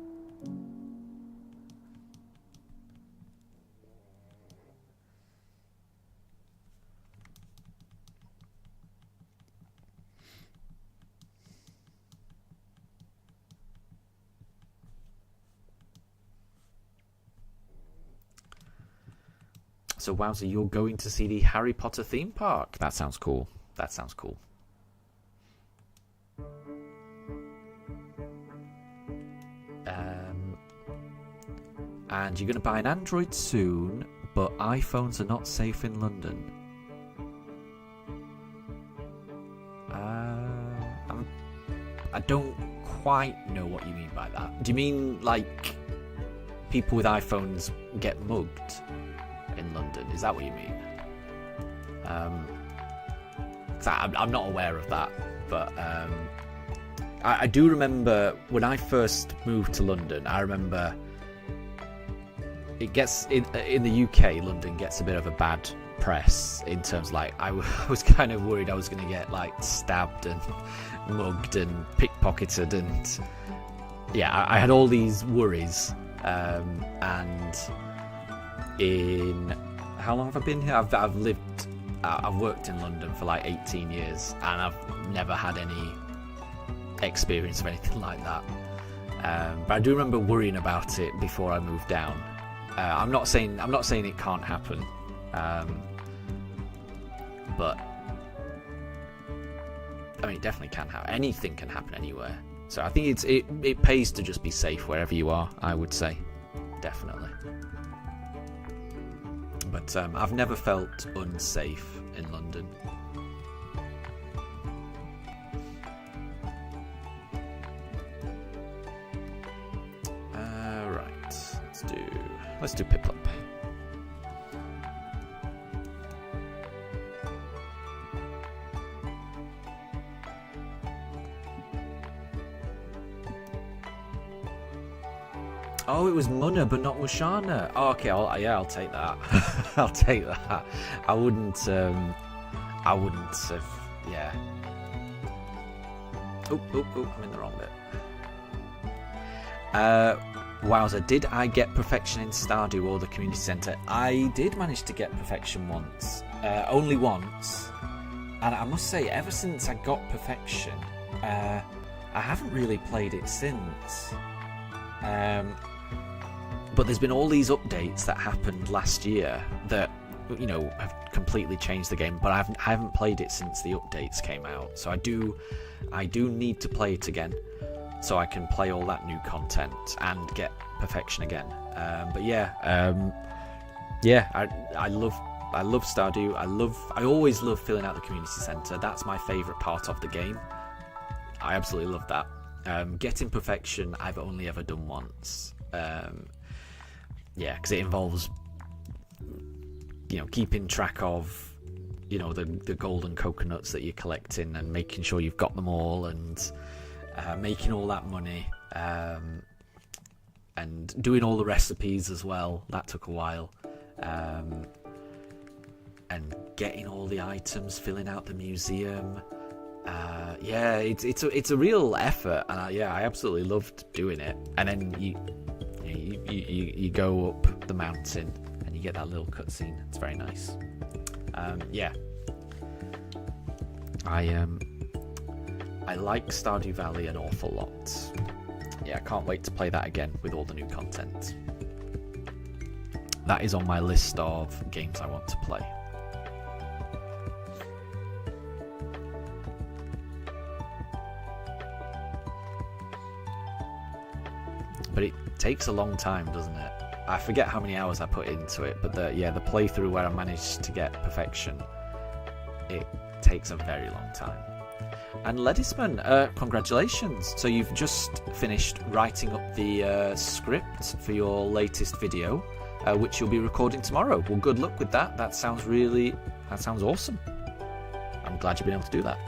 So wowza, you're going to see the Harry Potter theme park. That sounds cool. That sounds cool. And you're going to buy an Android soon, but iPhones are not safe in London. I don't quite know what you mean by that. Do you mean like people with iPhones get mugged in London? Is that what you mean? I'm not aware of that, but I do remember when I first moved to London. I remember it gets in the UK. London gets a bit of a bad press in terms like I was kind of worried I was going to get like stabbed and mugged and pickpocketed, and yeah, I had all these worries. And in how long have I been here? I've worked in London for like 18 years, and I've never had any experience of anything like that. But I do remember worrying about it before I moved down. I'm not saying it can't happen, but I mean, it definitely can happen. Anything can happen anywhere. So I think it pays to just be safe wherever you are, I would say. Definitely. But I've never felt unsafe in London. Right. Let's do Piplup. Oh, it was Munna, but not Mushana. Oh, okay, I'll take that. I'll take that. I wouldn't have. Yeah. Oh, I'm in the wrong bit. Wowza, did I get perfection in Stardew or the community centre? I did manage to get perfection once. Only once. And I must say, ever since I got perfection, I haven't really played it since. But there's been all these updates that happened last year that, you know, have completely changed the game. But I haven't played it since the updates came out. So I do need to play it again, so I can play all that new content and get perfection again. But yeah, I love Stardew. I always love filling out the community centre. That's my favourite part of the game. I absolutely love that. Getting perfection, I've only ever done once. Yeah, because it involves, you know, keeping track of, you know, the golden coconuts that you're collecting and making sure you've got them all, and making all that money, and doing all the recipes as well. That took a while. And getting all the items, filling out the museum. Yeah, it's a real effort, and I absolutely loved doing it. And then you go up the mountain and you get that little cutscene. It's very nice. Yeah, I like Stardew Valley an awful lot. Yeah, I can't wait to play that again with all the new content. That is on my list of games I want to play. But it takes a long time, doesn't it? I forget how many hours I put into it, but the playthrough where I managed to get perfection, it takes a very long time. And Ledisman, congratulations! So you've just finished writing up the script for your latest video, which you'll be recording tomorrow. Well, good luck with that. That sounds awesome. I'm glad you've been able to do that.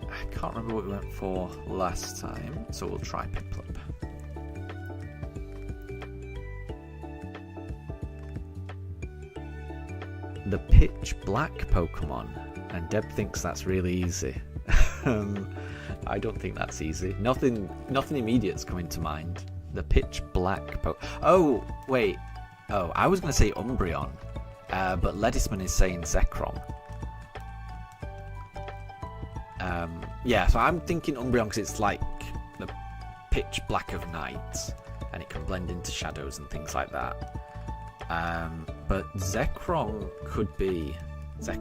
I can't remember what we went for last time, so we'll try Piplup. The pitch black Pokemon. And Deb thinks that's really easy. I don't think that's easy. Nothing immediate's coming to mind. The pitch black Oh, wait. Oh, I was going to say Umbreon. But Ledisman is saying Zekrom. Yeah, so I'm thinking Umbreon because it's like the pitch black of night. And it can blend into shadows and things like that. But Zekrom could be. I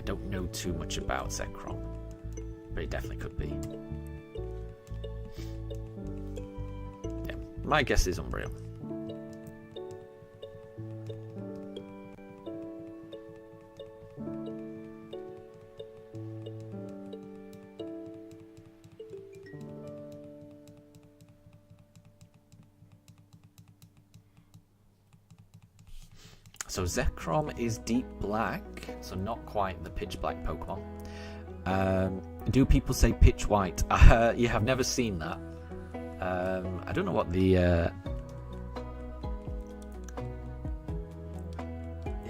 don't know too much about Zekrom, but it definitely could be. Yeah, my guess is Umbreon. So Zekrom is deep black, so not quite the pitch black Pokemon. Do people say pitch white? Yeah, I've never seen that. I don't know what the... I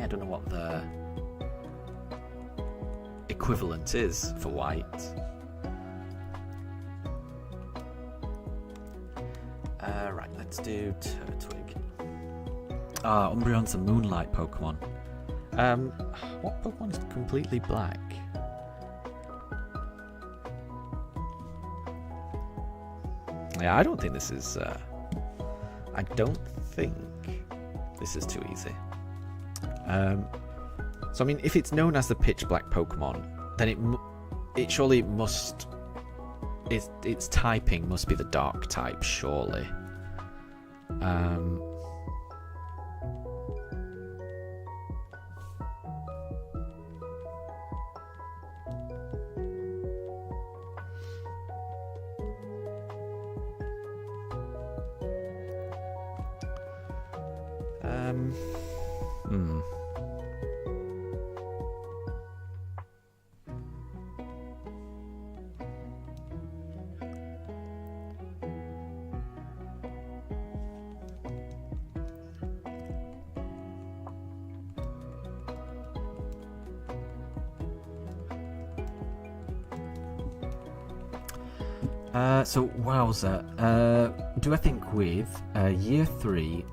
don't know what the equivalent is for white. Right, let's do Turtwig. Umbreon's a moonlight Pokemon. What Pokemon is completely black? Yeah, I don't think this is... I don't think this is too easy. So, I mean, if it's known as the pitch black Pokemon, then it surely must... Its typing must be the dark type, surely. So, wowza. Do I think with Year 3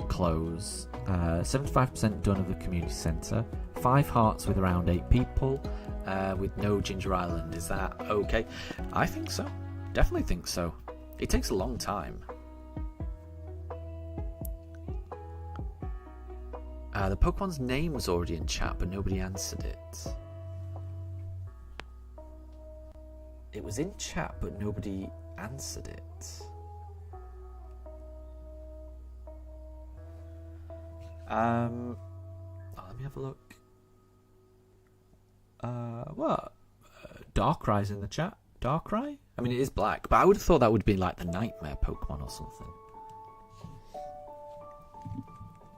close, 75% done of the community centre, 5 hearts with around 8 people, with no Ginger Island, is that okay? I think so. Definitely think so. It takes a long time. The Pokemon's name was already in chat, but nobody answered it. It was in chat, but nobody answered it. Let me have a look. What? Darkrai's in the chat. Darkrai? I mean, it is black, but I would have thought that would be like the Nightmare Pokemon or something.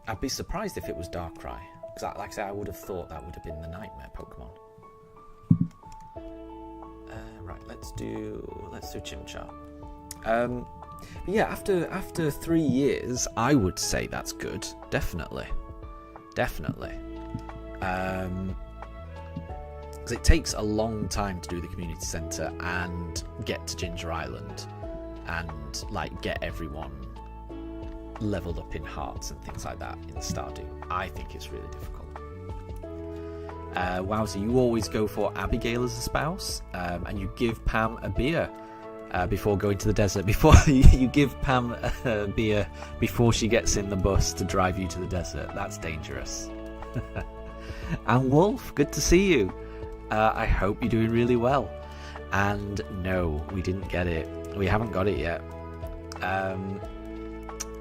I'd be surprised if it was Darkrai, because, like I said, I would have thought that would have been the Nightmare Pokemon. Right, let's do Chimchar. But yeah, after 3 years, I would say that's good. Definitely. Because it takes a long time to do the community centre and get to Ginger Island and like get everyone leveled up in hearts and things like that in Stardew. I think it's really difficult. Wowza, you always go for Abigail as a spouse, and you give Pam a beer before going to the desert. Before you give Pam a beer before she gets in the bus to drive you to the desert. That's dangerous. And Wolf, good to see you. I hope you're doing really well. And no, we didn't get it. We haven't got it yet.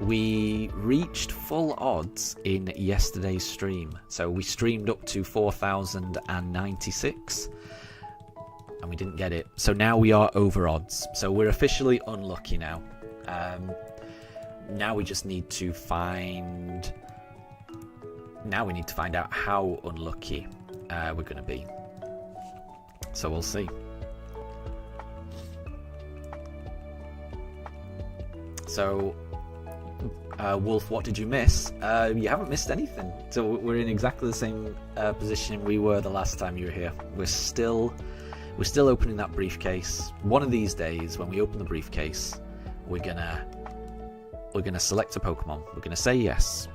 We reached full odds in yesterday's stream. So we streamed up to 4,096 and we didn't get it. So now we are over odds. So we're officially unlucky now. Now we just need to find... Now we need to find out how unlucky we're going to be. So we'll see. So... Wolf, what did you miss? You haven't missed anything. So we're in exactly the same position we were the last time you were here. We're still opening that briefcase. One of these days, when we open the briefcase, we're gonna select a Pokemon. We're gonna say yes.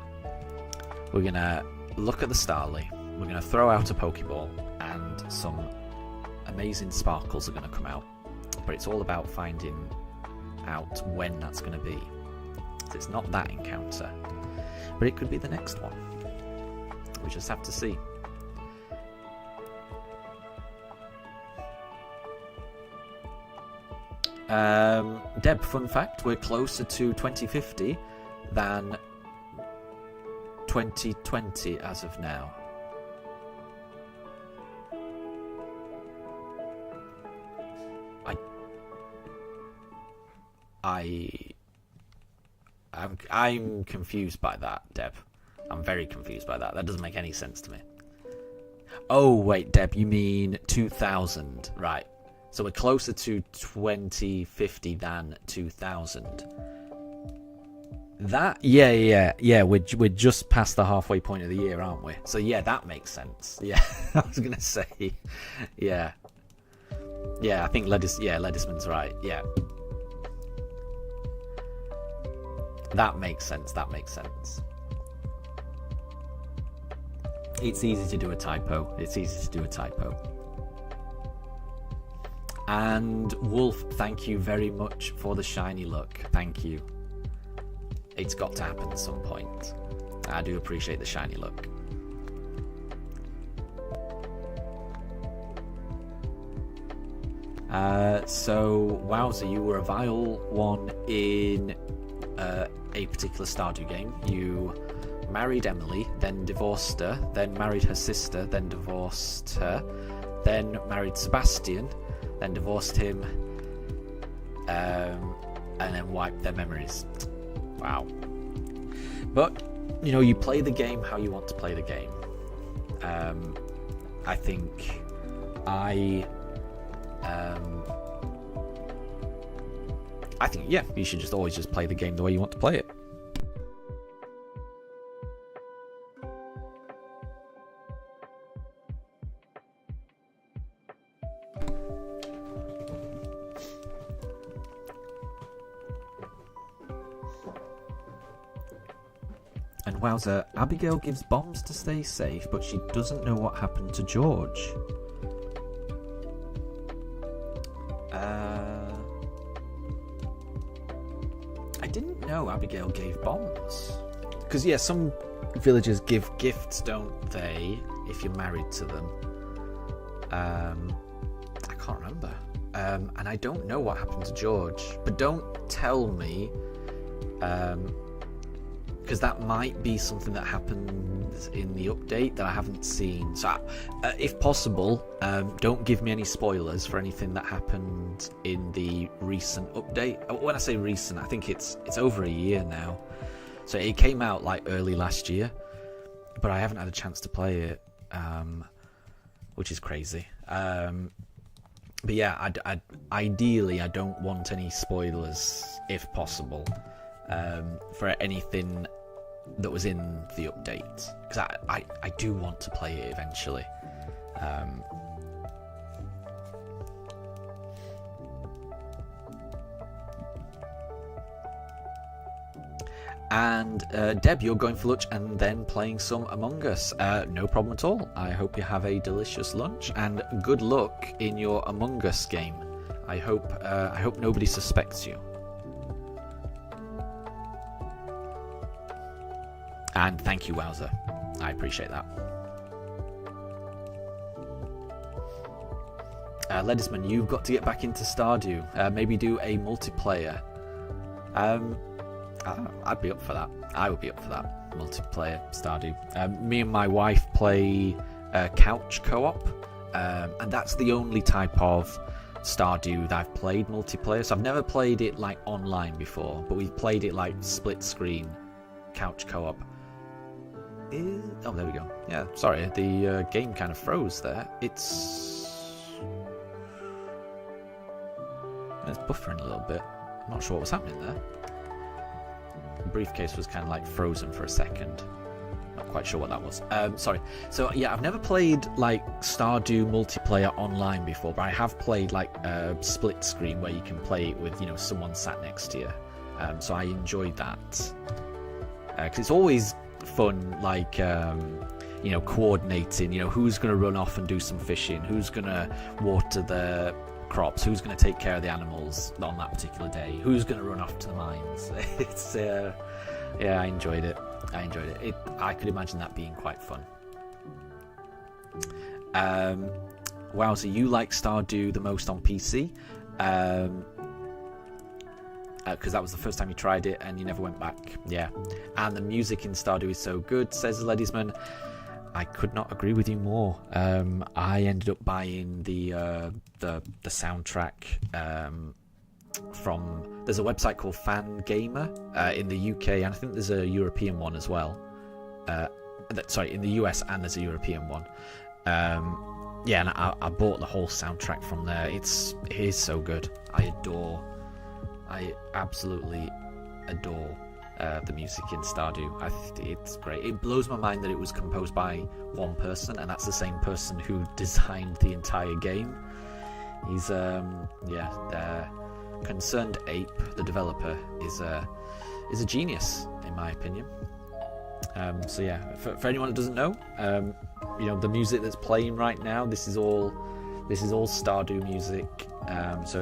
We're gonna look at the Starly. We're gonna throw out a Pokeball, and some amazing sparkles are gonna come out. But it's all about finding out when that's gonna be. So it's not that encounter, but it could be the next one. We just have to see. Deb, fun fact, we're closer to 2050 than 2020 as of now. I'm confused by that, Deb. I'm very confused by that. That doesn't make any sense to me. Oh, wait, Deb, you mean 2000. Right. So we're closer to 2050 than 2000. That, yeah. We're just past the halfway point of the year, aren't we? So yeah, that makes sense. Yeah, I was gonna say, yeah. I think Ledisman's right. Yeah. That makes sense. It's easy to do a typo. And Wolf, thank you very much for the shiny look. Thank you. It's got to happen at some point. I do appreciate the shiny look. So, wowza, you were a vile one in a particular Stardew game. You married Emily, then divorced her, then married her sister, then divorced her, then married Sebastian, then divorced him, and then wiped their memories. Wow. But, you know, you play the game how you want to play the game. I think yeah, you should just always just play the game the way you want to play it. And wowza, Abigail gives bombs to stay safe, but she doesn't know what happened to George. I didn't know Abigail gave bombs. Because, yeah, some villagers give gifts, don't they, if you're married to them. I can't remember. And I don't know what happened to George. But don't tell me, because that might be something that happens in the update that I haven't seen. So, if possible, don't give me any spoilers for anything that happened in the recent update. When I say recent, I think it's over a year now. So it came out like early last year, but I haven't had a chance to play it, which is crazy. But yeah, ideally, I don't want any spoilers, if possible, for anything that was in the update, because I do want to play it eventually. And Deb, you're going for lunch and then playing some Among Us. No problem at all. I hope you have a delicious lunch and good luck in your Among Us game. I hope nobody suspects you. And thank you, Wowzer. I appreciate that. Ledisman, you've got to get back into Stardew. Maybe do a multiplayer. I'd be up for that. I would be up for that. Multiplayer Stardew. Me and my wife play couch co-op. And that's the only type of Stardew that I've played multiplayer. So I've never played it like online before. But we've played it like split screen couch co-op. Oh, there we go. Yeah, sorry, the game kind of froze there. It's buffering a little bit. I'm not sure what was happening there. briefcase was kind of like frozen for a second. Not quite sure what that was. Sorry. So yeah, I've never played like Stardew multiplayer online before, but I have played like a split screen where you can play it with, you know, someone sat next to you. So I enjoyed that because it's always fun, like you know, coordinating. You know, who's going to run off and do some fishing, who's going to water the crops, who's going to take care of the animals on that particular day, who's going to run off to the mines. It's yeah, I enjoyed it. I could imagine that being quite fun. Wow, so you like Stardew the most on PC? Because that was the first time you tried it and you never went back. Yeah, and the music in Stardew is so good, says Ledisman. I could not agree with you more. I ended up buying the soundtrack from, there's a website called Fan Gamer in the UK, and I think there's a European one as well. Sorry, in the US, and there's a European one. Yeah, and I bought the whole soundtrack from there. It is so good. I absolutely adore the music in Stardew. It's great. It blows my mind that it was composed by one person, and that's the same person who designed the entire game. He's Concerned Ape, the developer, is a genius in my opinion. So yeah, for anyone that doesn't know, you know, the music that's playing right now, this is all Stardew music. So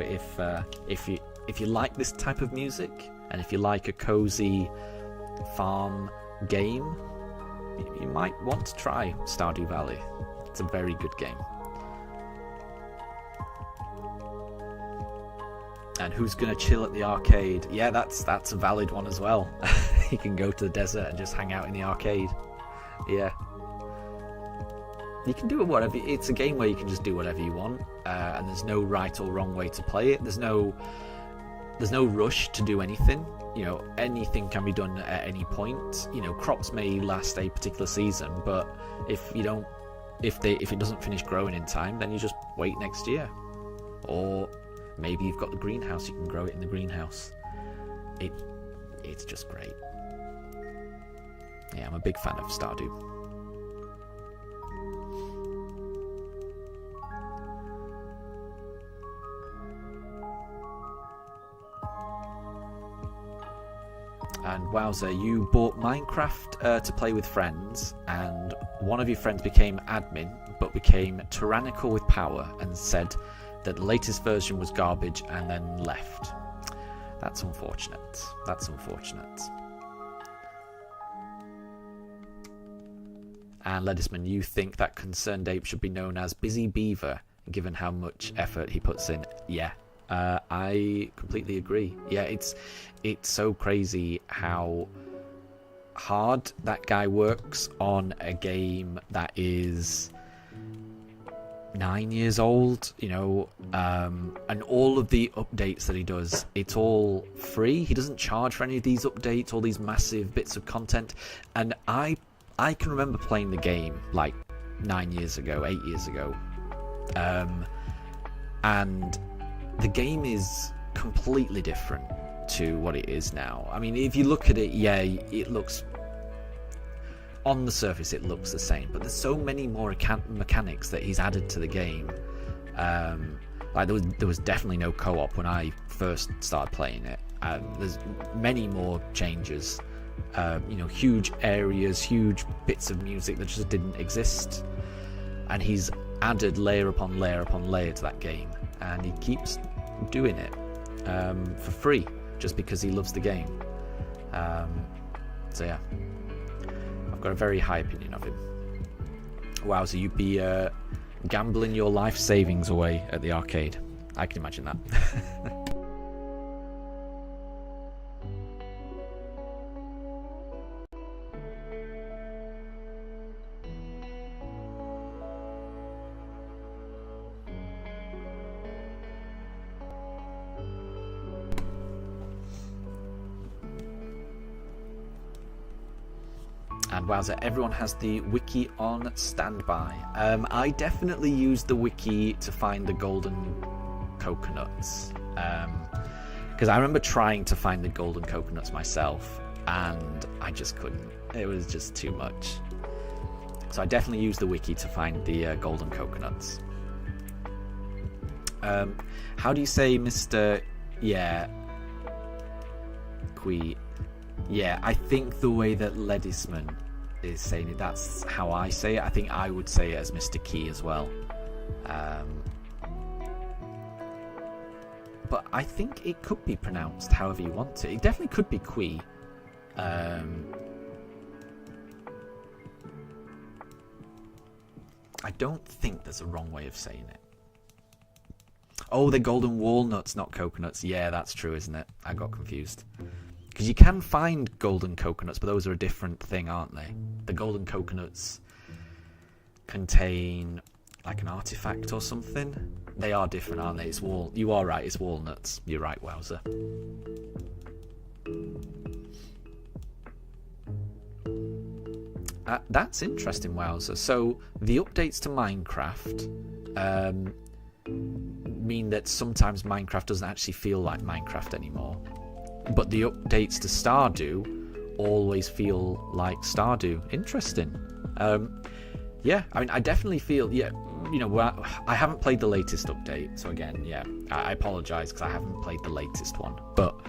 if you like this type of music, and if you like a cozy farm game, you might want to try Stardew Valley. It's a very good game. And who's gonna chill at the arcade? Yeah, that's a valid one as well. You can go to the desert and just hang out in the arcade. Yeah, you can do whatever. It's a game where you can just do whatever you want, and there's no right or wrong way to play it. There's no rush to do anything. You know, anything can be done at any point. You know, crops may last a particular season, but if it doesn't finish growing in time, then you just wait next year. Or maybe you've got the greenhouse, you can grow it in the greenhouse. It's just great. Yeah, I'm a big fan of Stardew. And wowzer, you bought Minecraft to play with friends, and one of your friends became admin, but became tyrannical with power and said that the latest version was garbage and then left. That's unfortunate. And Ledisman, you think that Concerned Ape should be known as Busy Beaver, given how much effort he puts in? Yeah, I completely agree. Yeah, it's so crazy how hard that guy works on a game that is 9 years old, you know, and all of the updates that he does, it's all free. He doesn't charge for any of these updates, all these massive bits of content. And I can remember playing the game like 8 years ago, and the game is completely different to what it is now. I mean, if you look at it, yeah, it looks, on the surface it looks the same, but there's so many more mechanics that he's added to the game. Like there was definitely no co-op when I first started playing it. There's many more changes. You know, huge areas, huge bits of music that just didn't exist, and he's added layer upon layer upon layer to that game, and he keeps doing it for free just because he loves the game. So yeah, I've got a very high opinion of him. Wow, so you'd be gambling your life savings away at the arcade. I can imagine that. And wowza, everyone has the wiki on standby. I definitely used the wiki to find the golden coconuts, because I remember trying to find the golden coconuts myself, and I just couldn't. It was just too much. So I definitely used the wiki to find the golden coconuts. How do you say Mr. Yeah. Yeah, I think the way that Ledisman is saying it, that's how I say it. I think I would say it as Mr. Key as well. But I think it could be pronounced however you want it. It definitely could be Quee. I don't think there's a wrong way of saying it. Oh, they're golden walnuts, not coconuts. Yeah, that's true, isn't it? I got confused. Because you can find golden coconuts, but those are a different thing, aren't they? The golden coconuts contain like an artifact or something. They are different, aren't they? You are right, it's walnuts. You're right, Wowzer. That's interesting, Wowzer. So the updates to Minecraft mean that sometimes Minecraft doesn't actually feel like Minecraft anymore. But the updates to Stardew always feel like Stardew. Interesting. Yeah, I mean, I definitely feel, yeah, you know, I haven't played the latest update. So again, yeah, I apologise because I haven't played the latest one. But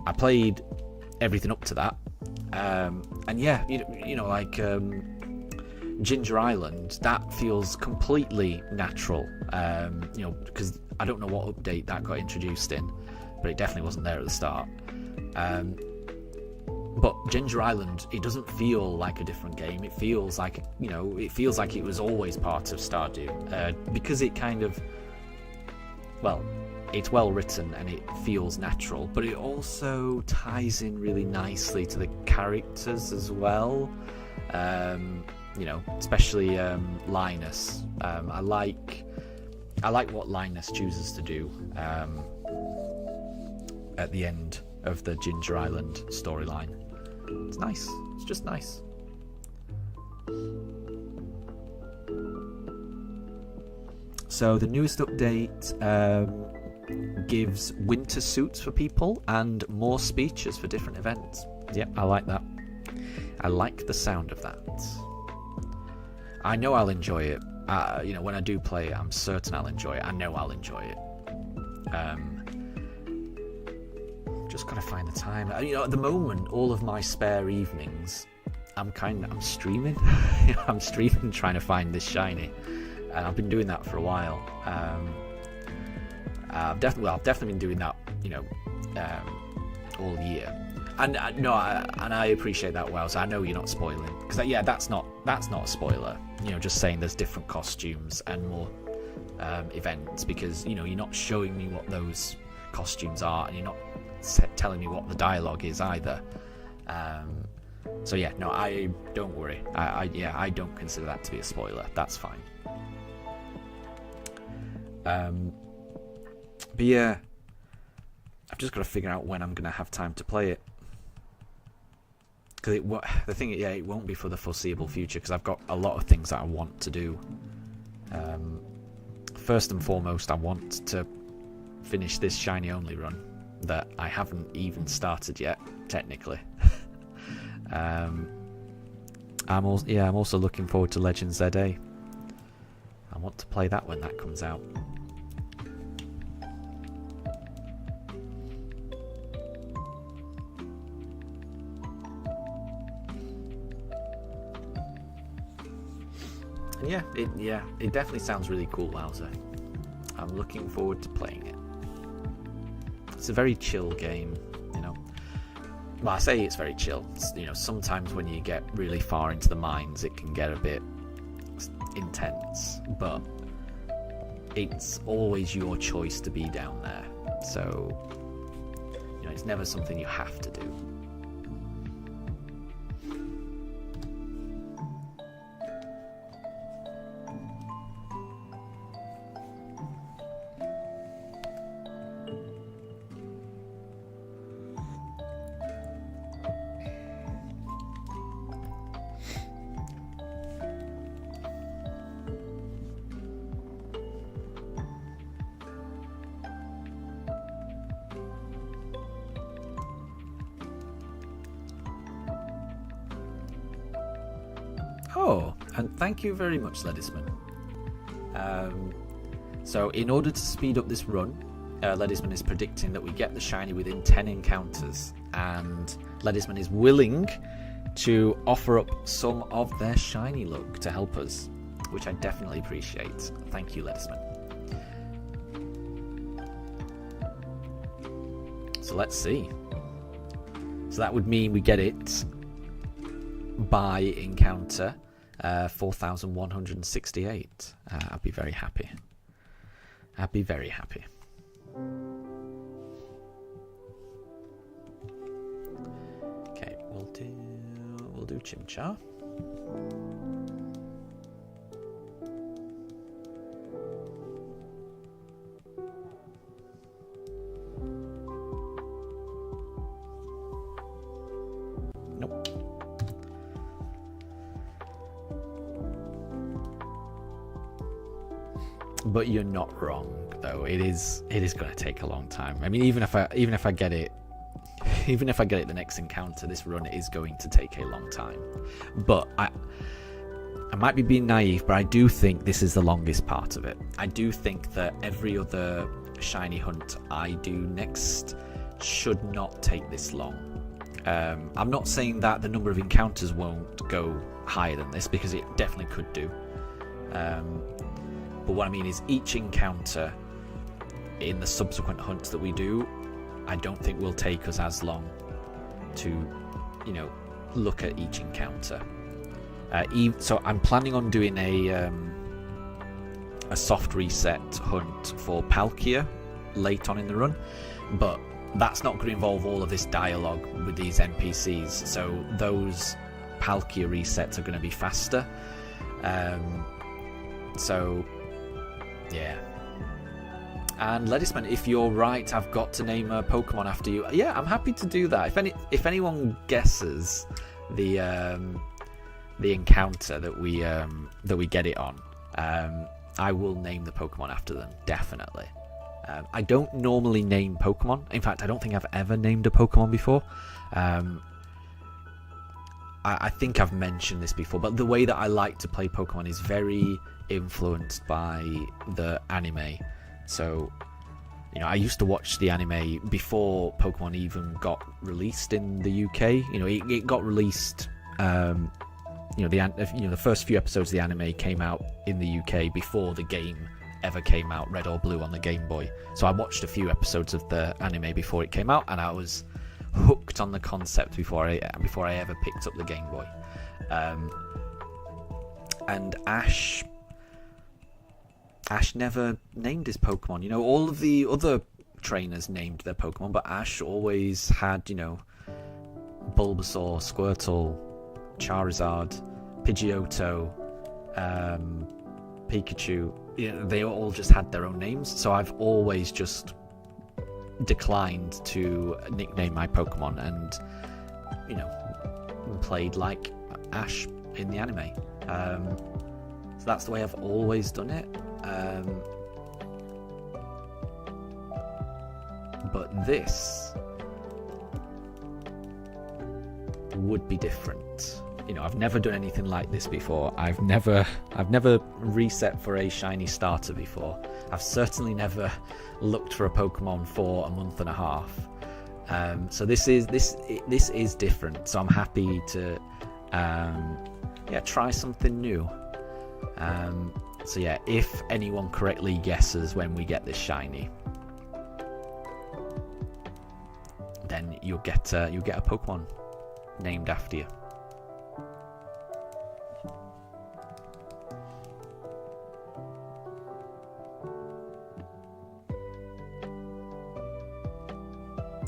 I played everything up to that. And yeah, you know, like Ginger Island, that feels completely natural. You know, because I don't know what update that got introduced in, but it definitely wasn't there at the start. But Ginger Island, it doesn't feel like a different game. It feels like, you know, it feels like it was always part of Stardew, because it kind of, well, it's well written and it feels natural, but it also ties in really nicely to the characters as well. You know, especially Linus. I like what Linus chooses to do at the end of the Ginger Island storyline. It's nice. It's just nice. So the newest update gives winter suits for people and more speeches for different events. Yeah, I like that. I like the sound of that. I know I'll enjoy it. You know, when I do play it, I'm certain I'll enjoy it. I know I'll enjoy it. Just gotta find the time. You know, at the moment, all of my spare evenings, I'm streaming. I'm streaming, trying to find this shiny, and I've been doing that for a while. I've definitely been doing that, you know, all year. And I appreciate that well. So I know you're not spoiling, because yeah, that's not a spoiler. You know, just saying there's different costumes and more events, because you know you're not showing me what those costumes are, and you're not telling me what the dialogue is either. So yeah, no, I don't worry. I don't consider that to be a spoiler. That's fine. But yeah, I've just got to figure out when I'm going to have time to play it. Because the thing, yeah, it won't be for the foreseeable future, because I've got a lot of things that I want to do. First and foremost, I want to finish this shiny only run that I haven't even started yet, technically. I'm also looking forward to Legends ZA. I want to play that when that comes out. And it definitely sounds really cool, Wowzer. I'm looking forward to playing it. It's a very chill game, you know. Well, I say it's very chill. You know, sometimes when you get really far into the mines, it can get a bit intense, but it's always your choice to be down there. So, you know, it's never something you have to do. And thank you very much, Ledisman. So in order to speed up this run, Ledisman is predicting that we get the shiny within 10 encounters, and Ledisman is willing to offer up some of their shiny luck to help us, which I definitely appreciate. Thank you, Ledisman. So let's see. So that would mean we get it by encounter 4168. I'd be very happy. I'd be very happy. Okay, we'll do Chimchar. Nope. But you're not wrong, though. It is going to take a long time. I mean, even if I get it the next encounter, this run is going to take a long time. But I might be being naive, but I do think this is the longest part of it. I do think that every other shiny hunt I do next should not take this long. I'm not saying that the number of encounters won't go higher than this, because it definitely could do. But what I mean is, each encounter in the subsequent hunts that we do, I don't think will take us as long to, look at each encounter. So I'm planning on doing a soft reset hunt for Palkia late on in the run, but that's not going to involve all of this dialogue with these NPCs. So those Palkia resets are going to be faster. So yeah. And Ledisman, if you're right, I've got to name a Pokemon after you. Yeah, I'm happy to do that. If anyone guesses the encounter that we get it on, I will name the Pokemon after them, definitely. I don't normally name Pokemon. In fact, I don't think I've ever named a Pokemon before. I think I've mentioned this before, but the way that I like to play Pokemon is very influenced by the anime. So, I used to watch the anime before Pokemon even got released in the UK. It got released. The first few episodes of the anime came out in the UK before the game ever came out, Red or Blue, on the Game Boy. So I watched a few episodes of the anime before it came out, and I was hooked on the concept before I ever picked up the Game Boy. And Ash never named his Pokemon. All of the other trainers named their Pokemon, but Ash always had, Bulbasaur, Squirtle, Charizard, Pidgeotto, Pikachu. They all just had their own names, so I've always just declined to nickname my Pokemon and, played like Ash in the anime. So that's the way I've always done it. But this would be different. I've never done anything like this before. I've never reset for a shiny starter before. I've certainly never looked for a Pokemon for a month and a half. So this is different. So I'm happy to try something new. So yeah, if anyone correctly guesses when we get this shiny, then you'll get a Pokemon named after you.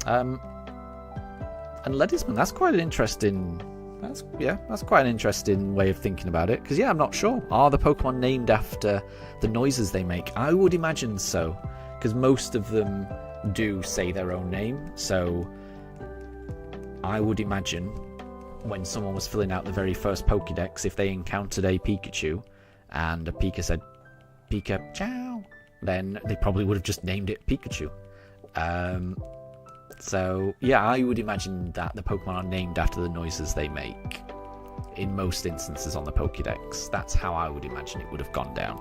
And Ledisman, that's quite an interesting. That's quite an interesting way of thinking about it. Because I'm not sure. Are the Pokemon named after the noises they make? I would imagine so, because most of them do say their own name. So I would imagine when someone was filling out the very first Pokédex, if they encountered a Pikachu and a Pika said Pika Chow, then they probably would have just named it Pikachu. So yeah, I would imagine that the Pokemon are named after the noises they make. in most instances on the Pokédex. That's how I would imagine it would have gone down.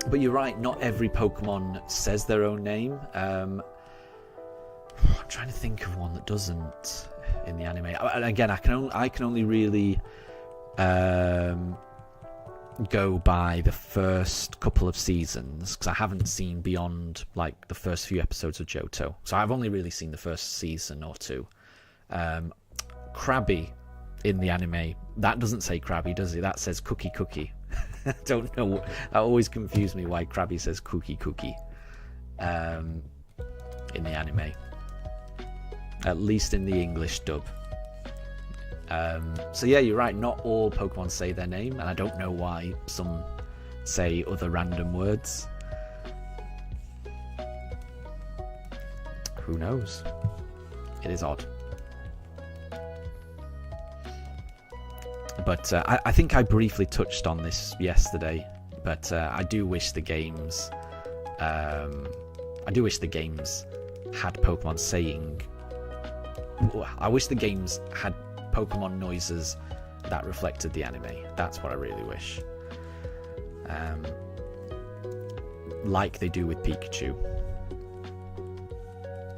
But you're right, not every Pokemon says their own name. I'm trying to think of one that doesn't in the anime. And again, I can only really go by the first couple of seasons, because I haven't seen beyond like the first few episodes of Johto. So I've only really seen the first season or two. Krabby in the anime, that doesn't say Krabby, does it? That says Cookie Cookie. I don't know. That always confused me why Krabby says Cookie Cookie in the anime. At least in the English dub. So yeah, you're right. Not all Pokemon say their name, and I don't know why some say other random words. Who knows? It is odd. But I think I briefly touched on this yesterday. But I do wish the games. I do wish the games had Pokemon saying. I wish the games had Pokemon noises that reflected the anime. That's what I really wish. Like they do with Pikachu.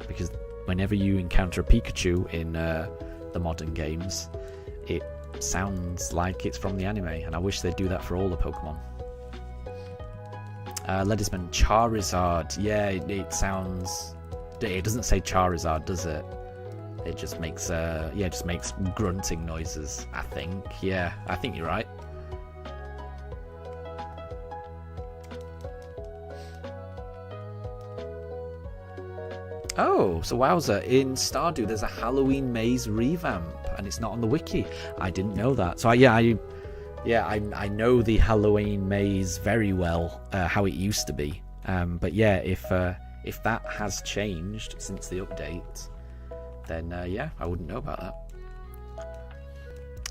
Because whenever you encounter a Pikachu in the modern games, it sounds like it's from the anime, and I wish they'd do that for all the Pokemon. Ledisman, Charizard. Yeah, it sounds... It doesn't say Charizard, does it? It just makes just makes grunting noises, I think. Yeah, I think you're right. Oh, so wowza, in Stardew there's a Halloween maze revamp and it's not on the wiki. I didn't know that. So I know the Halloween maze very well, how it used to be. But yeah, if that has changed since the update, then yeah, I wouldn't know about that.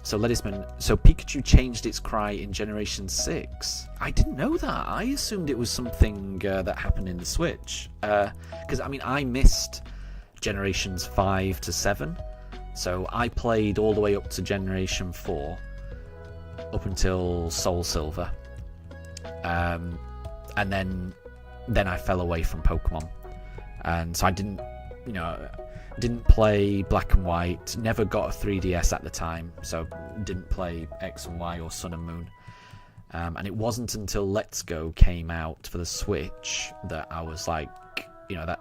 So Ledisman, so Pikachu changed its cry in Generation 6. I didn't know that. I assumed it was something that happened in the Switch. Because, I mean, I missed Generations 5 to 7. So I played all the way up to Generation 4, up until Soul Silver. And then I fell away from Pokemon. And so I didn't play Black and White, never got a 3DS at the time, so didn't play X and Y or Sun and Moon. And it wasn't until Let's Go came out for the Switch that I was like, that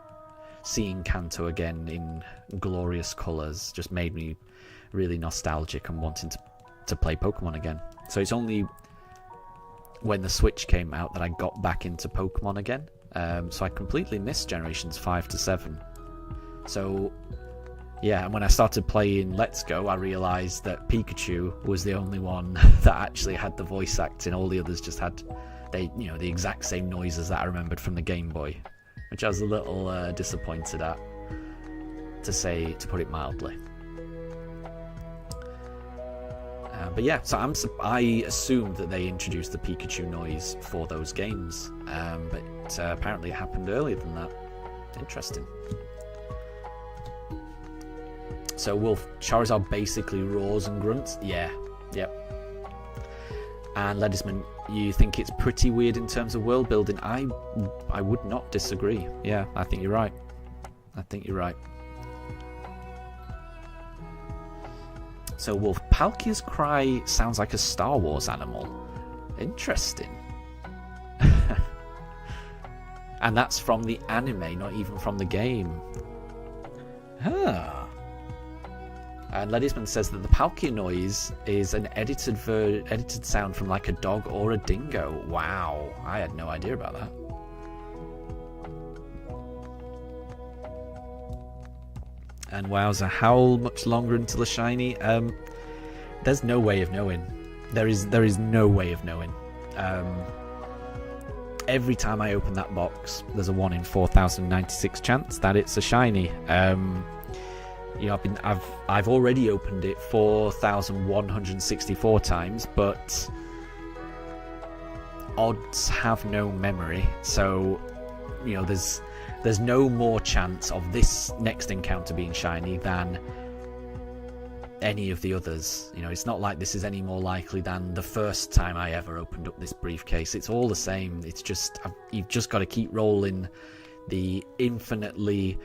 seeing Kanto again in glorious colours just made me really nostalgic and wanting to play Pokemon again. So it's only when the Switch came out that I got back into Pokemon again. So I completely missed Generations 5 to 7. So, yeah, and when I started playing Let's Go, I realised that Pikachu was the only one that actually had the voice acting. All the others just had, the exact same noises that I remembered from the Game Boy, which I was a little disappointed at, to put it mildly. But yeah, so I assumed that they introduced the Pikachu noise for those games, but apparently it happened earlier than that. Interesting. So Wolf, Charizard basically roars and grunts? Yeah, yep. And Ledisman, you think it's pretty weird in terms of world building? I would not disagree. Yeah, I think you're right. So Wolf, Palkia's cry sounds like a Star Wars animal. Interesting. And that's from the anime, not even from the game. And Ledisman says that the Palkia noise is an edited sound from like a dog or a dingo. Wow, I had no idea about that. And wowza, how much longer until the shiny? There's no way of knowing. There is no way of knowing. Every time I open that box, there's a 1 in 4,096 chance that it's a shiny. I've already opened it 4,164 times, but odds have no memory. So, there's no more chance of this next encounter being shiny than any of the others. You know, it's not like this is any more likely than the first time I ever opened up this briefcase. It's all the same. It's just, you've just got to keep rolling the infinitely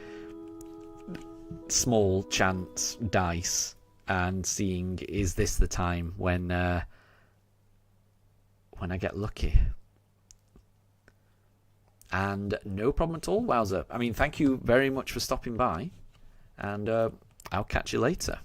small chance dice and seeing, is this the time when I get lucky? And no problem at all, Wowzer. I mean, thank you very much for stopping by, and I'll catch you later.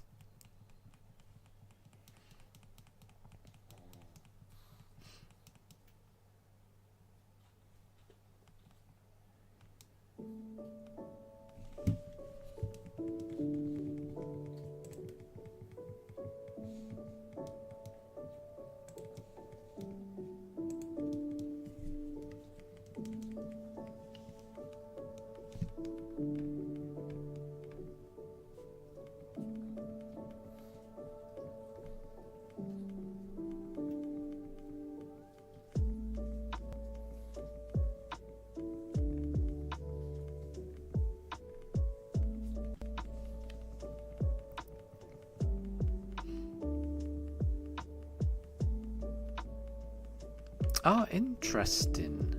Oh, interesting.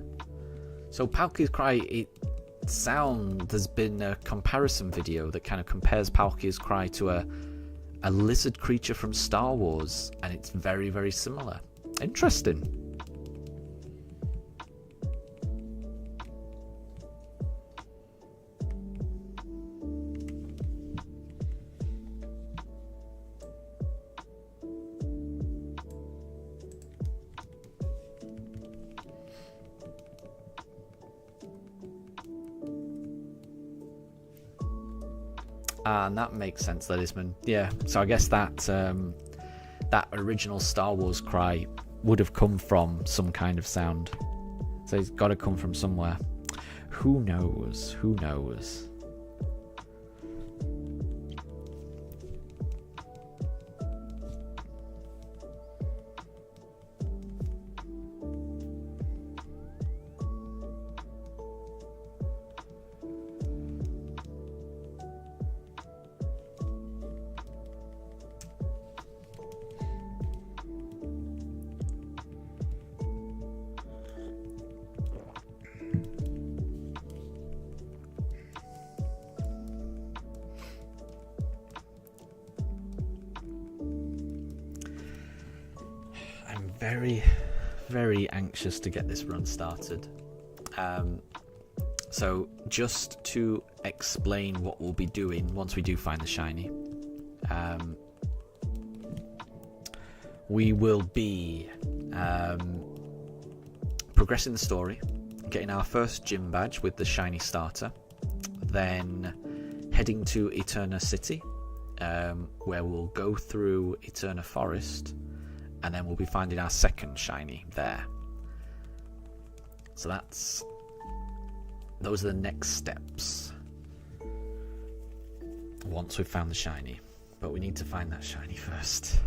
So Palkia's Cry, there's been a comparison video that kind of compares Palkia's Cry to a lizard creature from Star Wars, and it's very, very similar. Interesting. And that makes sense, Ledisman. Yeah, so I guess that that original Star Wars cry would have come from some kind of sound. So it's got to come from somewhere. Who knows? Who knows? Very, very anxious to get this run started. So just to explain what we'll be doing once we do find the shiny, we will be progressing the story, getting our first gym badge with the shiny starter, then heading to Eterna City, where we'll go through Eterna Forest, and then we'll be finding our second shiny there. So those are the next steps once we've found the shiny. But we need to find that shiny first.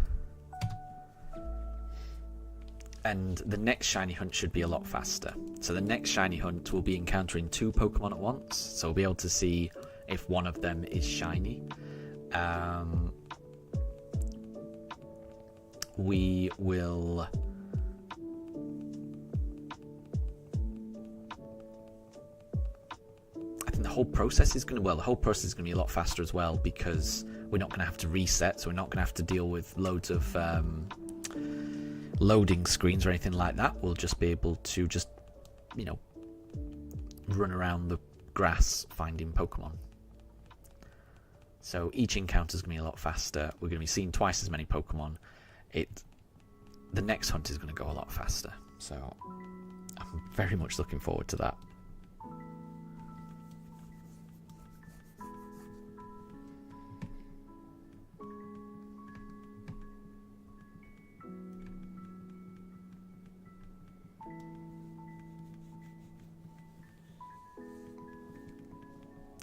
And the next shiny hunt should be a lot faster. So the next shiny hunt will be encountering 2 Pokemon at once. So we'll be able to see if one of them is shiny. We will I think the whole process is going to be a lot faster as well, because we're not going to have to reset, so we're not going to have to deal with loads of loading screens or anything like that. We'll just be able to run around the grass finding Pokemon. So each encounter is going to be a lot faster. We're going to be seeing twice as many Pokemon. The next hunt is going to go a lot faster, so I'm very much looking forward to that.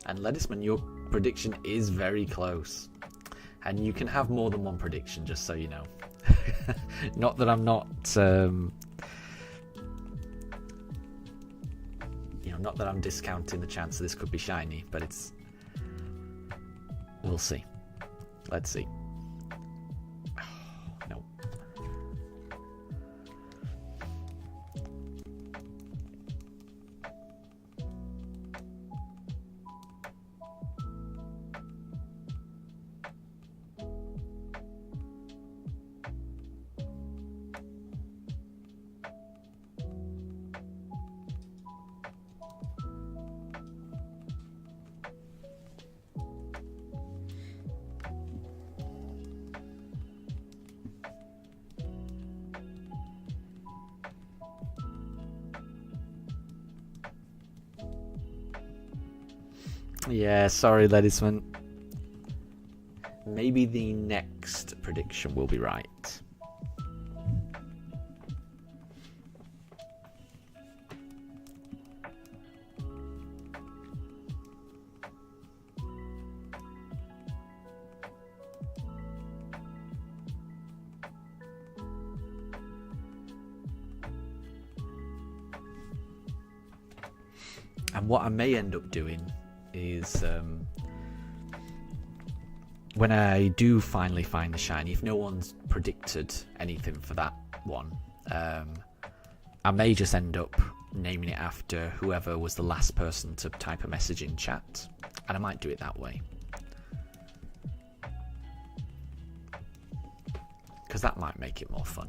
And Ledisman, your prediction is very close. And you can have more than one prediction, just so you know. Not that I'm not, not that I'm discounting the chance that this could be shiny, but we'll see. Let's see. Yeah, sorry, Ledisman. Maybe the next prediction will be right. And what I may end up doing is, when I do finally find the shiny, if no one's predicted anything for that one, I may just end up naming it after whoever was the last person to type a message in chat, and I might do it that way. Because that might make it more fun.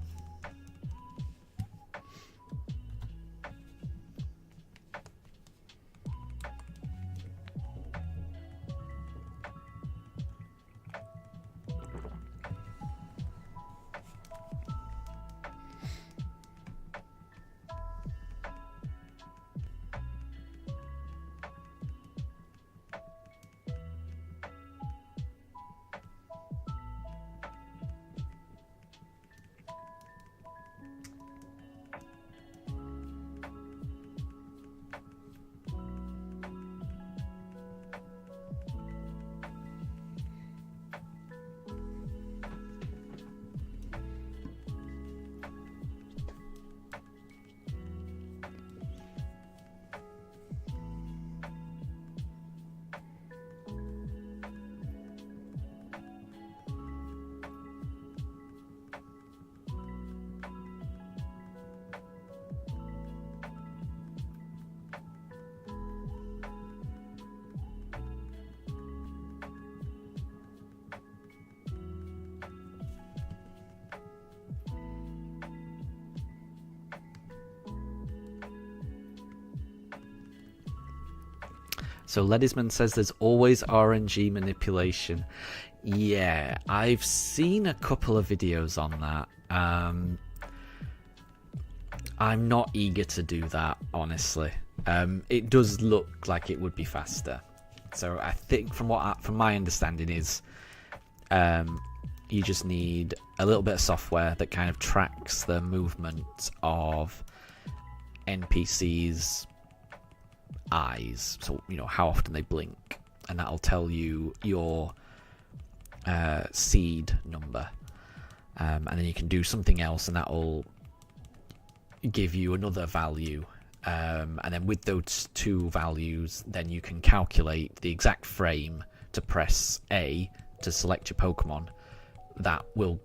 So Ledisman says there's always RNG manipulation. Yeah, I've seen a couple of videos on that. I'm not eager to do that, honestly. It does look like it would be faster. So I think from my understanding is, you just need a little bit of software that kind of tracks the movement of NPCs' eyes, so you know how often they blink, and that'll tell you your seed number, and then you can do something else and that'll give you another value, and then with those two values then you can calculate the exact frame to press A to select your Pokemon that will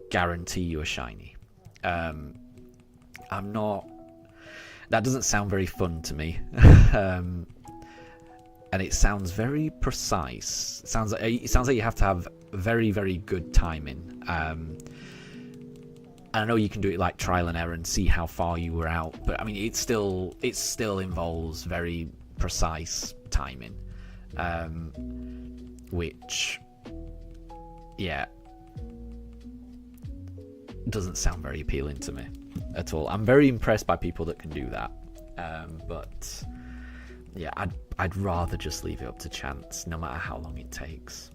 guarantee you a shiny. That doesn't sound very fun to me. And it sounds very precise. It sounds like you have to have very, very good timing. And I know you can do it like trial and error and see how far you were out, but I mean it still involves very precise timing, which, yeah, doesn't sound very appealing to me at all. I'm very impressed by people that can do that, but yeah, I'd rather just leave it up to chance, no matter how long it takes.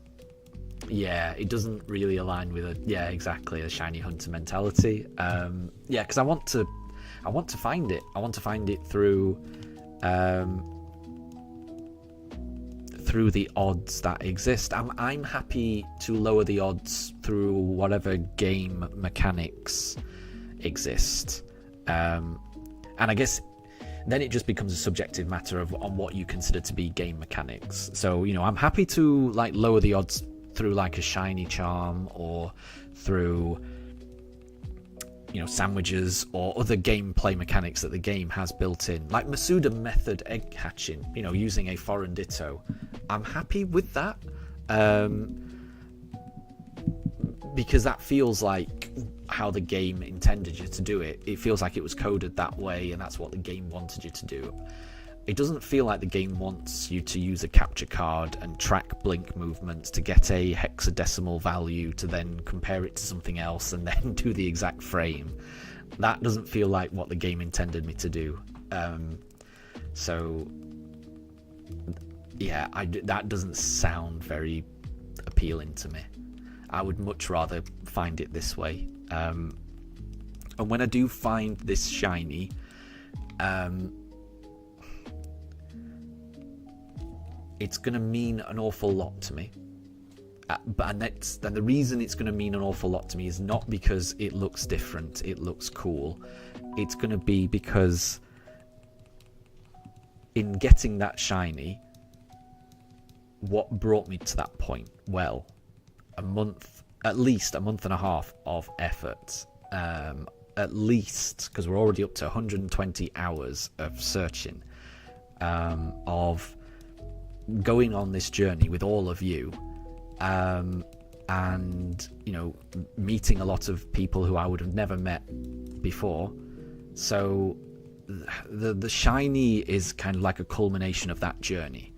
Yeah, it doesn't really align with the shiny hunter mentality. Yeah, because I want to find it. I want to find it through the odds that exist. I'm happy to lower the odds through whatever game mechanics exist, and I guess then it just becomes a subjective matter on what you consider to be game mechanics. So, you know, I'm happy to like lower the odds through like a shiny charm, or through, you know, sandwiches or other gameplay mechanics that the game has built in, like Masuda method egg hatching, you know, using a foreign ditto. I'm happy with that, because that feels like how the game intended you to do it. It feels like it was coded that way and that's what the game wanted you to do. It doesn't feel like the game wants you to use a capture card and track blink movements to get a hexadecimal value to then compare it to something else and then do the exact frame. That doesn't feel like what the game intended me to do. So yeah, that doesn't sound very appealing to me. I would much rather find it this way. And when I do find this shiny, it's going to mean an awful lot to me. And the reason it's going to mean an awful lot to me is not because it looks different, it looks cool. It's going to be because in getting that shiny, what brought me to that point? Well, at least a month and a half of effort. At least, because we're already up to 120 hours of searching, of going on this journey with all of you, and meeting a lot of people who I would have never met before. So the shiny is kind of like a culmination of that journey.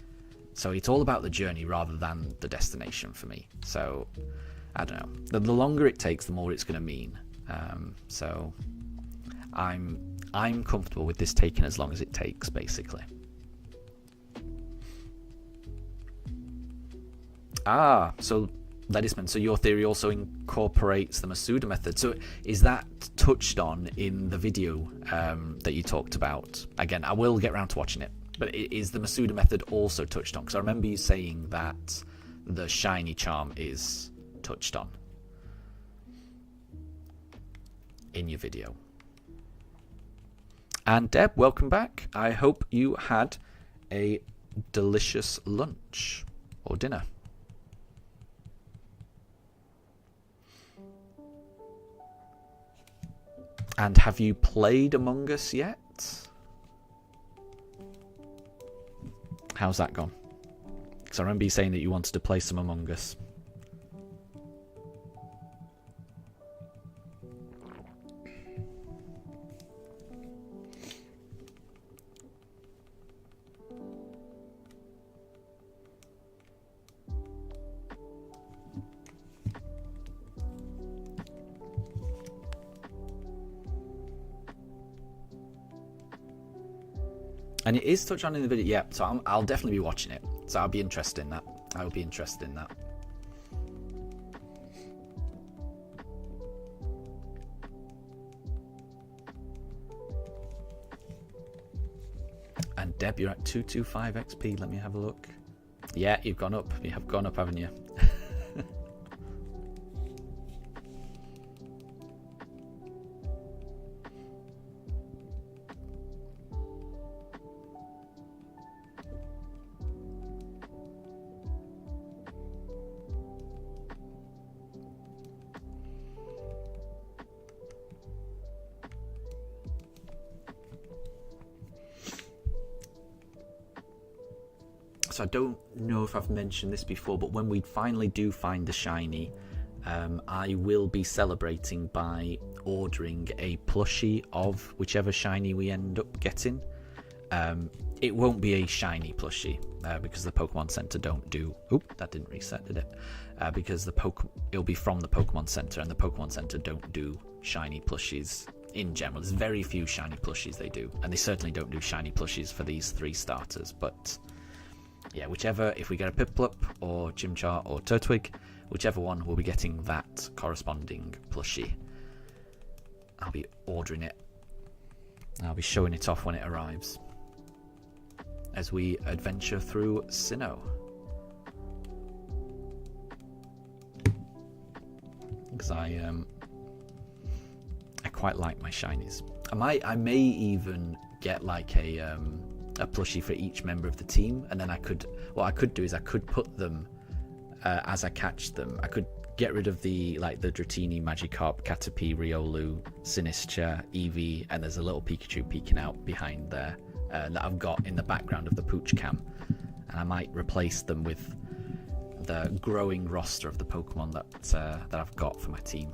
So it's all about the journey rather than the destination for me. So I don't know. The longer it takes, the more it's going to mean. So I'm comfortable with this taking as long as it takes, basically. So Ledisman, so your theory also incorporates the Masuda method. So is that touched on in the video that you talked about? Again, I will get around to watching it. But is the Masuda method also touched on? Because I remember you saying that the shiny charm is touched on in your video. And Deb, welcome back. I hope you had a delicious lunch or dinner. And have you played Among Us yet? How's that gone? Because I remember you saying that you wanted to play some Among Us. And it is touched on in the video, yeah, so I'll definitely be watching it. So I'll be interested in that. I will be interested in that. And Deb, you're at 225 XP. Let me have a look. Yeah, you've gone up. You have gone up, haven't you? So I don't know if I've mentioned this before, but when we finally do find the shiny, I will be celebrating by ordering a plushie of whichever shiny we end up getting. It won't be a shiny plushie because the Pokemon Center don't do... Oop, that didn't reset, did it? Because it'll be from the Pokemon Center, and the Pokemon Center don't do shiny plushies in general. There's very few shiny plushies they do, and they certainly don't do shiny plushies for these 3 starters, but... yeah, whichever, if we get a Piplup or Chimchar or Turtwig, whichever one, we'll be getting that corresponding plushie. I'll be ordering it. I'll be showing it off when it arrives. As we adventure through Sinnoh. Because I quite like my shinies. I may even get like a plushie for each member of the team, and then what I could do is I could put them as I catch them. I could get rid of the Dratini, Magikarp, Caterpie, Riolu, Sinistcha, Eevee, and there's a little Pikachu peeking out behind there that I've got in the background of the Pooch Cam, and I might replace them with the growing roster of the Pokemon that I've got for my team.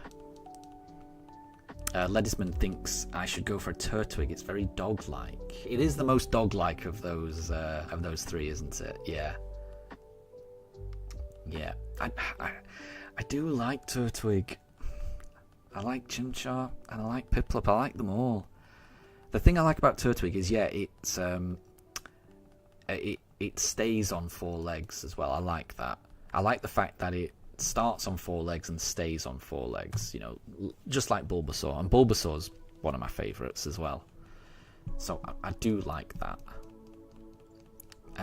Ledisman thinks I should go for a Turtwig. It's very dog-like. It is the most dog-like of those 3, isn't it? Yeah. Yeah. I do like Turtwig. I like Chimchar and I like Piplup. I like them all. The thing I like about Turtwig is, yeah, it stays on 4 legs as well. I like that. I like the fact that it starts on 4 legs and stays on 4 legs, you know, just like Bulbasaur. And Bulbasaur's one of my favourites as well. So I do like that.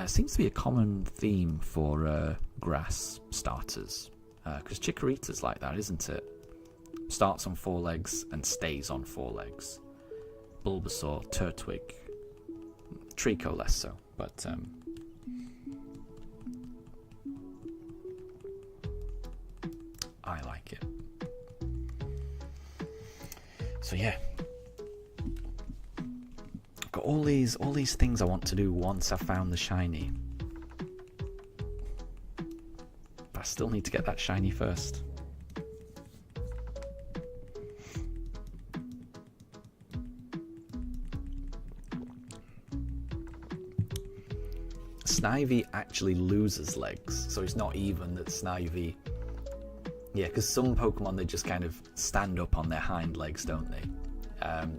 Seems to be a common theme for grass starters. Because Chikorita's like that, isn't it? Starts on 4 legs and stays on 4 legs. Bulbasaur, Turtwig, Trico less so, but I like it. So yeah, I've got all these things I want to do once I've found the shiny, but I still need to get that shiny first. Snivy actually loses legs, so it's not even that Snivy... Yeah, because some Pokemon, they just kind of stand up on their hind legs, don't they?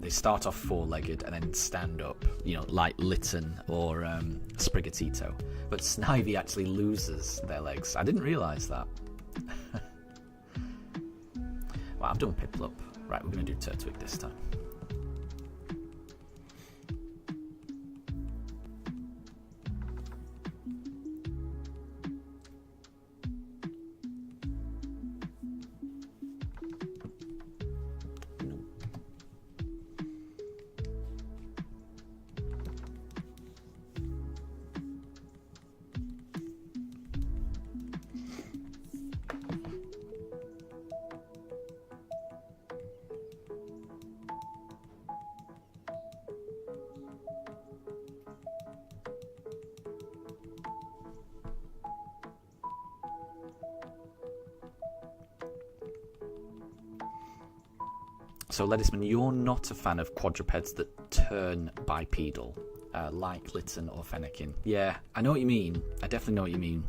They start off 4-legged and then stand up, you know, like Litten or Sprigatito. But Snivy actually loses their legs. I didn't realise that. Well, I've done Piplup. Right, we're going to do Turtwig this time. So, Ledisman, you're not a fan of quadrupeds that turn bipedal, like Litten or Fennekin. Yeah, I know what you mean. I definitely know what you mean.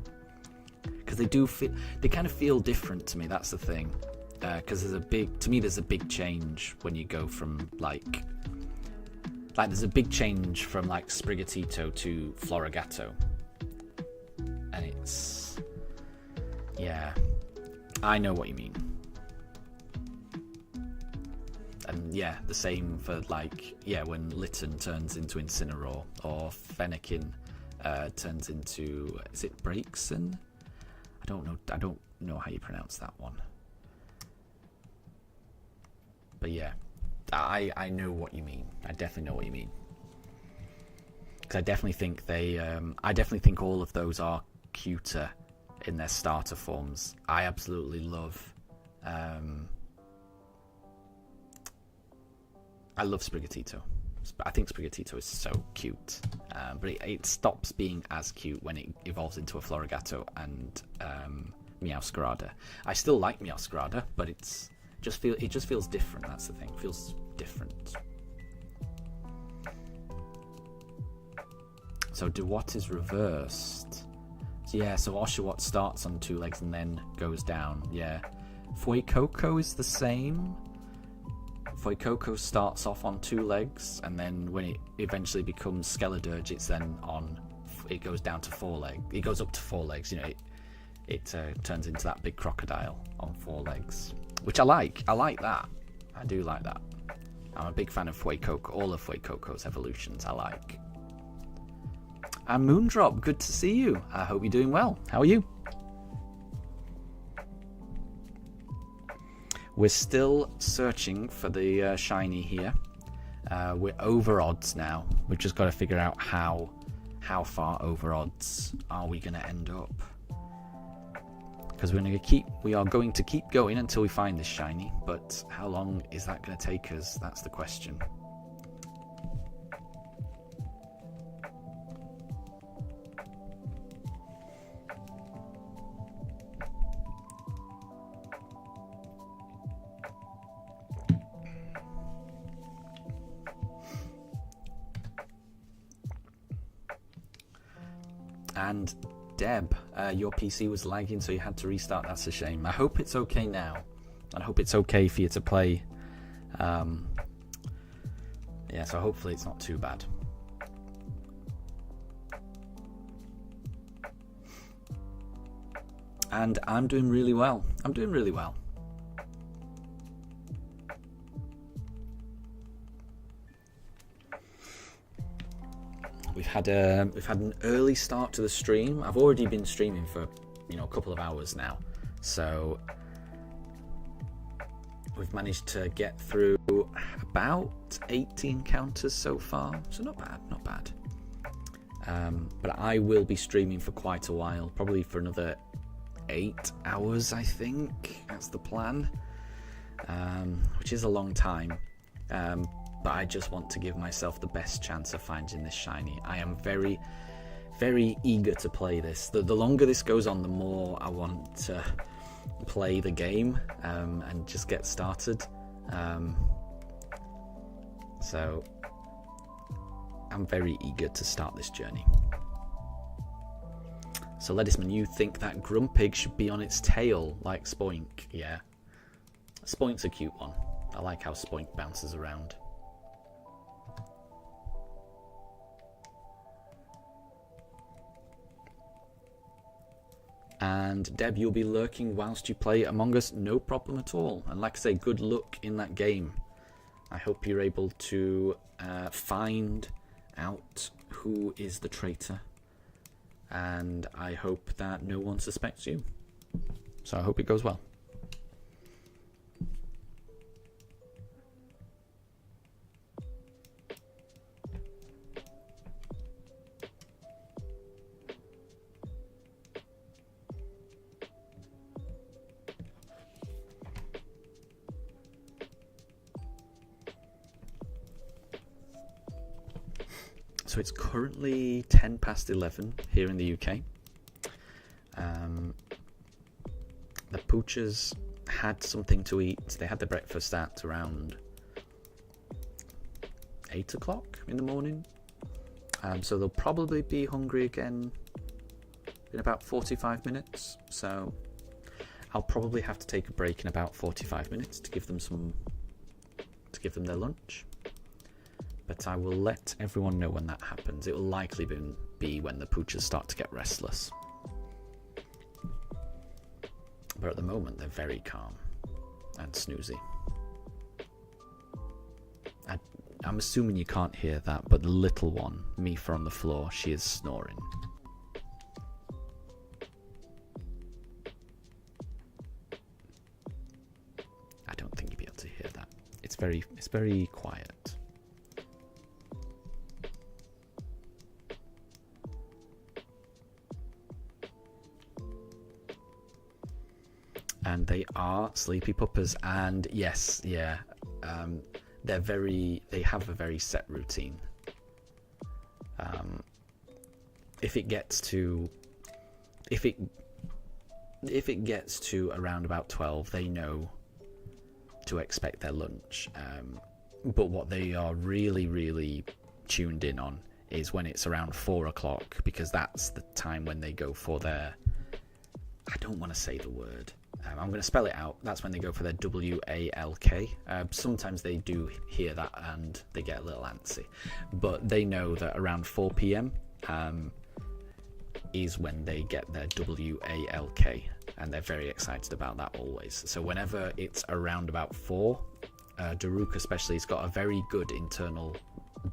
Because they kind of feel different to me, that's the thing. Because there's a big change when you go from, like there's a big change from, like, Sprigatito to Florigato. And it's... Yeah, I know what you mean. And yeah, the same for, like, yeah, when Litten turns into Incineroar, or Fennekin turns into, is it Braixen? I don't know how you pronounce that one. But yeah, I know what you mean. I definitely know what you mean. Because I definitely think all of those are cuter in their starter forms. I absolutely love I love Sprigatito. I think Sprigatito is so cute, but it stops being as cute when it evolves into a Florigato and Meowscarada. I still like Meowscarada, but it just feels different. That's the thing. It feels different. So Dewott is reversed. Yeah, so Oshawott starts on 2 legs and then goes down. Yeah, Fuecoco is the same. Fuecoco starts off on 2 legs, and then when it eventually becomes Skeledirge, it goes down to 4 legs. It goes up to 4 legs. You know, it turns into that big crocodile on 4 legs, which I like. I like that. I do like that. I'm a big fan of Fuecoco. All of Fuecoco's evolutions I like. And Moondrop, good to see you. I hope you're doing well. How are you? We're still searching for the shiny here. We're over odds now. We've just got to figure out how far over odds are we going to end up. Because we are going to keep going until we find this shiny. But how long is that going to take us? That's the question. And Deb, your PC was lagging, so you had to restart. That's a shame. I hope it's okay now. And I hope it's okay for you to play. Yeah, so hopefully it's not too bad. And I'm doing really well. I'm doing really well. We've had an early start to the stream. I've already been streaming for, you know, a couple of hours now. So we've managed to get through about 80 encounters so far. So not bad, not bad. But I will be streaming for quite a while, probably for another 8 hours, I think. That's the plan, which is a long time. But I just want to give myself the best chance of finding this shiny. I am very, very eager to play this. The longer this goes on, the more I want to play the game and just get started. So I'm very eager to start this journey. So Ledisman, you think that Grumpig should be on its tail like Spoink? Yeah. Spoink's a cute one. I like how Spoink bounces around. And Deb, you'll be lurking whilst you play Among Us, no problem at all. And like I say, good luck in that game. I hope you're able to find out who is the traitor. And I hope that no one suspects you. So I hope it goes well. So it's currently 10 past 11 here in the UK. The poochers had something to eat. They had their breakfast at around 8 o'clock in the morning. So they'll probably be hungry again in about 45 minutes. So I'll probably have to take a break in about 45 minutes to give them their lunch. But I will let everyone know when that happens. It will likely be when the poochers start to get restless. But at the moment, they're very calm and snoozy. I'm assuming you can't hear that, but the little one, Mifa on the floor, she is snoring. I don't think you'll be able to hear that. It's very quiet. And they are sleepy puppers, and yes, yeah, they have a very set routine. If it gets to around about 12, they know to expect their lunch. But what they are really, really tuned in on is when it's around 4 o'clock, because that's the time when they go for their, I don't want to say the word. I'm going to spell it out. That's when they go for their WALK. Sometimes they do hear that and they get a little antsy. But they know that around 4 p.m. Is when they get their WALK. And they're very excited about that always. So whenever it's around about 4, Daruk especially has got a very good internal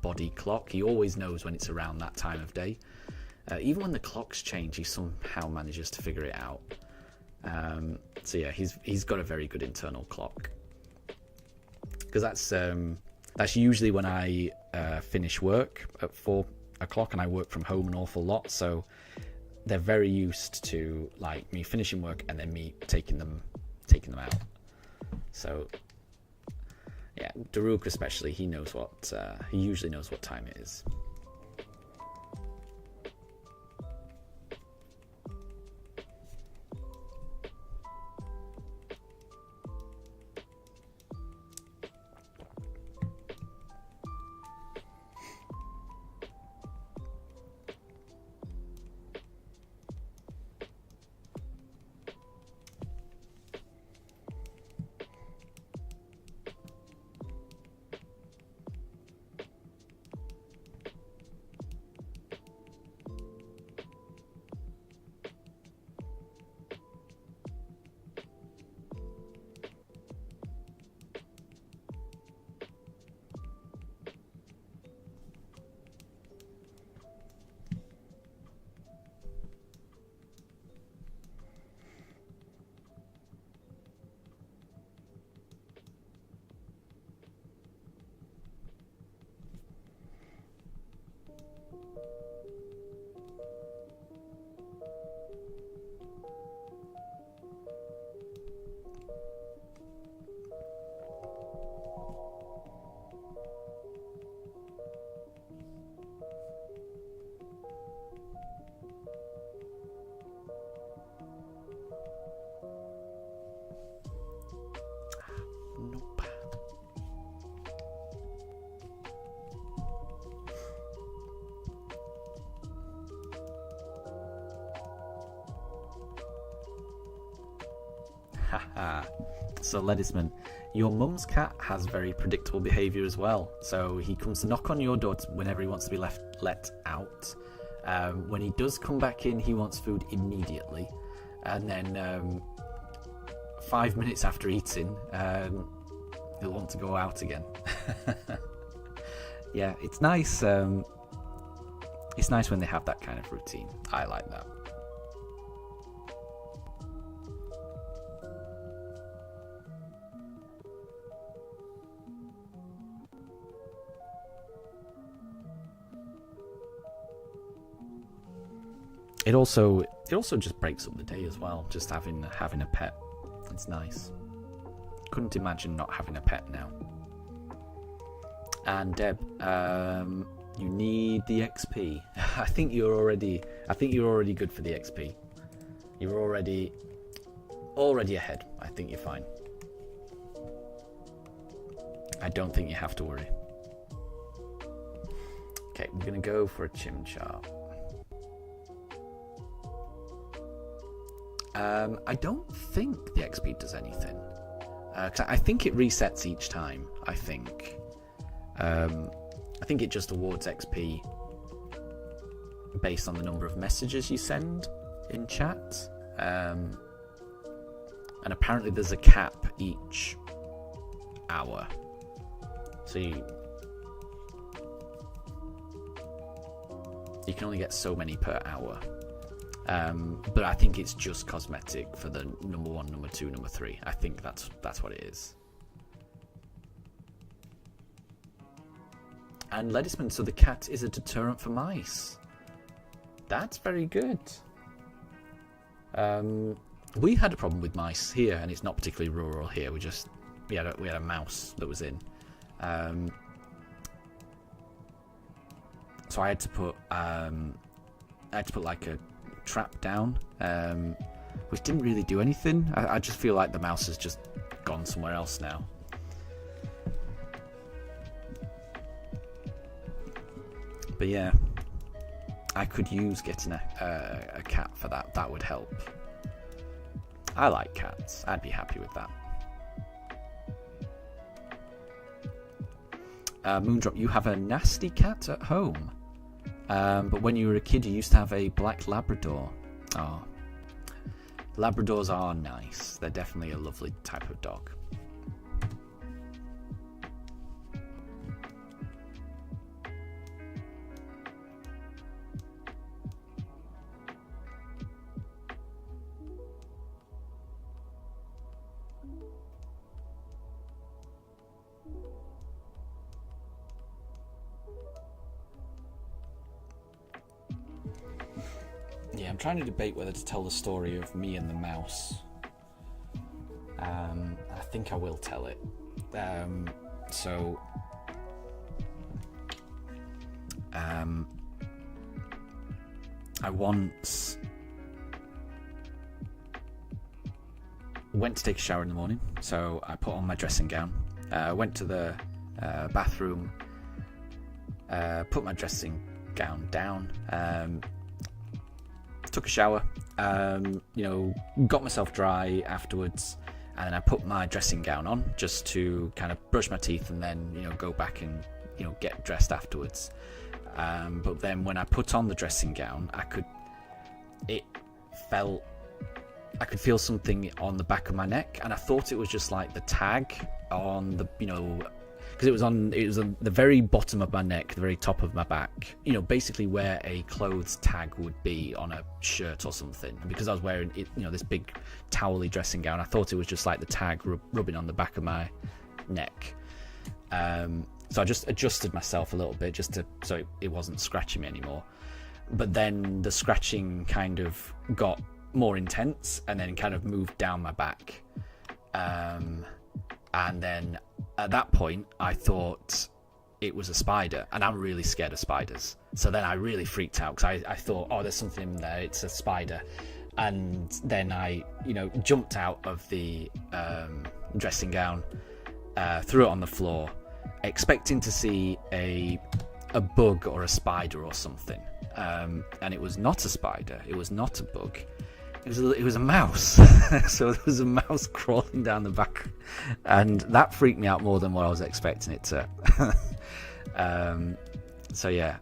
body clock. He always knows when it's around that time of day. Even when the clocks change, he somehow manages to figure it out. So yeah, he's got a very good internal clock, because that's usually when I finish work at 4 o'clock, and I work from home an awful lot, so they're very used to like me finishing work and then me taking them out. So yeah, Daruk especially, he usually knows what time it is. Haha. So, Ledisman, your mum's cat has very predictable behaviour as well. So he comes to knock on your door whenever he wants to be let out. When he does come back in, he wants food immediately. And then 5 minutes after eating, he'll want to go out again. Yeah, it's nice. It's nice when they have that kind of routine. I like that. It also just breaks up the day as well. Just having a pet, it's nice. Couldn't imagine not having a pet now. And Deb, you need the XP. I think you're already good for the XP. You're already ahead. I think you're fine. I don't think you have to worry. Okay, we're gonna go for a Chimchar. I don't think the XP does anything. 'Cause I think it resets each time. I think it just awards XP based on the number of messages you send in chat. And apparently there's a cap each hour. So you can only get so many per hour. But I think it's just cosmetic for the number 1, number 2, number 3. I think that's what it is. And Ledisman, so the cat is a deterrent for mice. That's very good. We had a problem with mice here, and it's not particularly rural here. We had a mouse that was in. So I had to put like a trap down, which didn't really do anything. I just feel like the mouse has just gone somewhere else now. But yeah, I could use getting a cat for that. That would help. I like cats. I'd be happy with that. Moondrop, you have a nasty cat at home. But when you were a kid, you used to have a black Labrador. Oh, Labradors are nice. They're definitely a lovely type of dog. Yeah, I'm trying to debate whether to tell the story of me and the mouse. I think I will tell it. I once went to take a shower in the morning, so I put on my dressing gown, went to the bathroom, put my dressing gown down, took a shower, got myself dry afterwards, and then I put my dressing gown on just to kind of brush my teeth and then, go back and, get dressed afterwards. But then when I put on the dressing gown, I could feel something on the back of my neck, and I thought it was just like the tag on the, because it was on the very bottom of my neck, the very top of my back, basically where a clothes tag would be on a shirt or something. And because I was wearing it, this big towely dressing gown, I thought it was just like the tag rubbing on the back of my neck. So I just adjusted myself a little bit so it wasn't scratching me anymore. But then the scratching kind of got more intense and then kind of moved down my back. And then at that point, I thought it was a spider, and I'm really scared of spiders. So then I really freaked out because I thought, oh, there's something in there. It's a spider. And then I, jumped out of the dressing gown, threw it on the floor, expecting to see a bug or a spider or something. And it was not a spider. It was not a bug. It was a mouse. So there was a mouse crawling down the back, and that freaked me out more than what I was expecting it to. So yeah,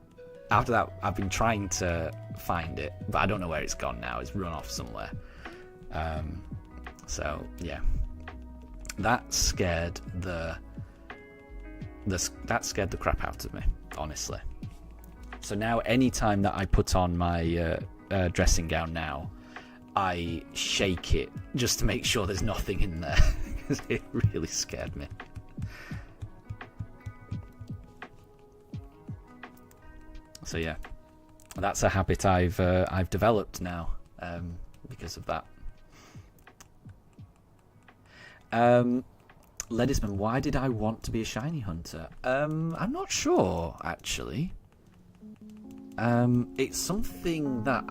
after that, I've been trying to find it, but I don't know where it's gone now. It's run off somewhere. So yeah, that scared the crap out of me, honestly. So now, anytime that I put on my dressing gown now, I shake it just to make sure there's nothing in there, because it really scared me. So yeah, that's a habit I've developed now because of that. Ledisman, why did I want to be a shiny hunter? I'm not sure, actually. It's something that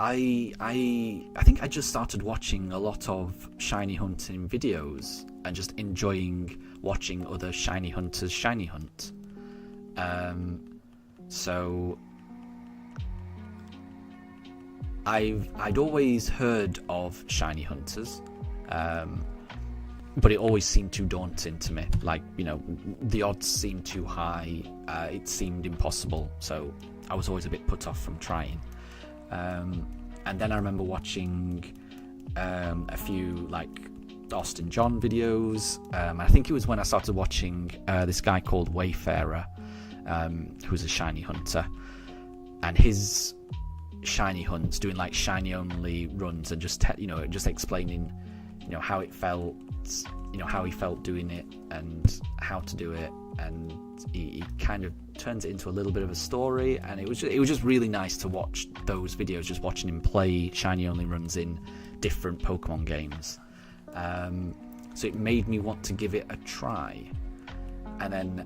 I think I just started watching a lot of shiny hunting videos and just enjoying watching other shiny hunters shiny hunt. So I'd always heard of shiny hunters, but it always seemed too daunting to me. Like, you know, the odds seemed too high. It seemed impossible. So I was always a bit put off from trying. And then I remember watching a few like Austin John videos. I think it was when I started watching this guy called Wayfarer, who's a shiny hunter, and his shiny hunts, doing like shiny only runs, and just just explaining how it felt, how he felt doing it and how to do it, and he kind of turns it into a little bit of a story, and it was just really nice to watch those videos, just watching him play shiny only runs in different Pokemon games. So it made me want to give it a try, and then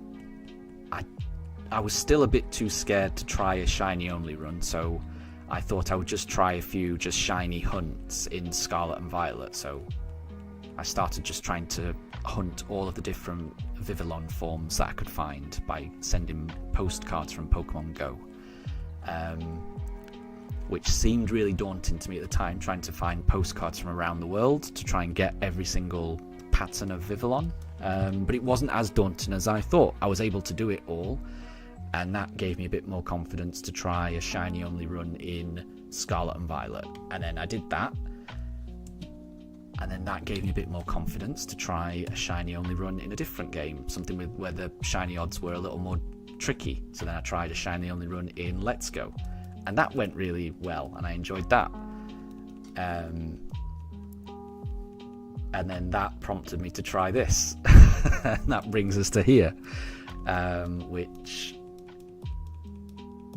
I was still a bit too scared to try a shiny only run, so I thought I would just try a few just shiny hunts in Scarlet and Violet. So I started just trying to hunt all of the different Vivillon forms that I could find by sending postcards from Pokemon Go, which seemed really daunting to me at the time, trying to find postcards from around the world to try and get every single pattern of Vivillon. But it wasn't as daunting as I thought. I was able to do it all, and that gave me a bit more confidence to try a shiny only run in Scarlet and Violet. And then I did that, and then that gave me a bit more confidence to try a shiny only run in a different game, something where the shiny odds were a little more tricky. So then I tried a shiny only run in Let's Go, and that went really well, and I enjoyed that. And then that prompted me to try this. And that brings us to here, which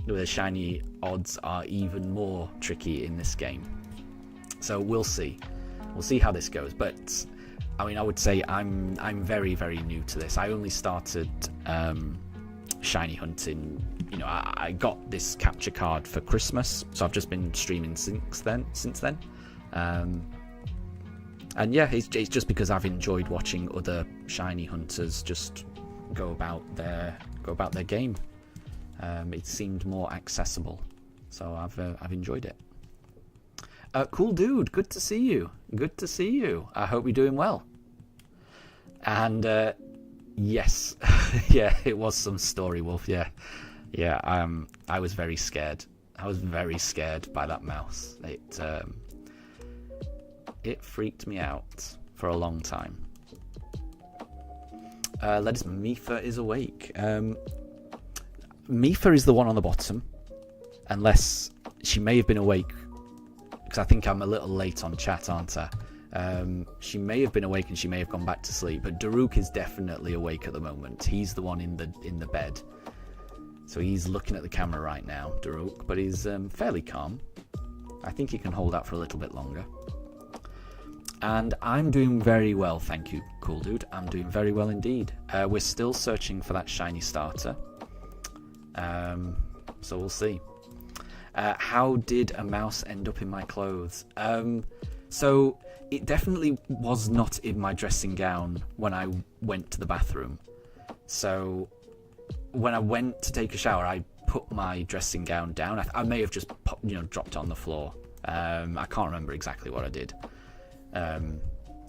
the shiny odds are even more tricky in this game. So we'll see how this goes. But I mean, I would say I'm very, very new to this. I only started shiny hunting. I got this capture card for Christmas, so I've just been streaming since then. And yeah, it's just because I've enjoyed watching other shiny hunters just go about their game. It seemed more accessible, so I've enjoyed it. Cool dude, good to see you. I hope you're doing well. And yes, yeah, it was some story wolf. Yeah. I was very scared. I was very scared by that mouse. It freaked me out for a long time. Ledis, Mifa is awake. Mifa is the one on the bottom, unless she may have been awake, because I think I'm a little late on chat, aren't I? She may have been awake and she may have gone back to sleep, but Daruk is definitely awake at the moment. He's the one in the bed, so he's looking at the camera right now, Daruk, but he's fairly calm. I think he can hold out for a little bit longer. And I'm doing very well, thank you, cool dude. I'm doing very well indeed. We're still searching for that shiny starter, so we'll see. How did a mouse end up in my clothes? So it definitely was not in my dressing gown when I went to the bathroom. So when I went to take a shower, I put my dressing gown down. I may have just dropped it on the floor. I can't remember exactly what I did. And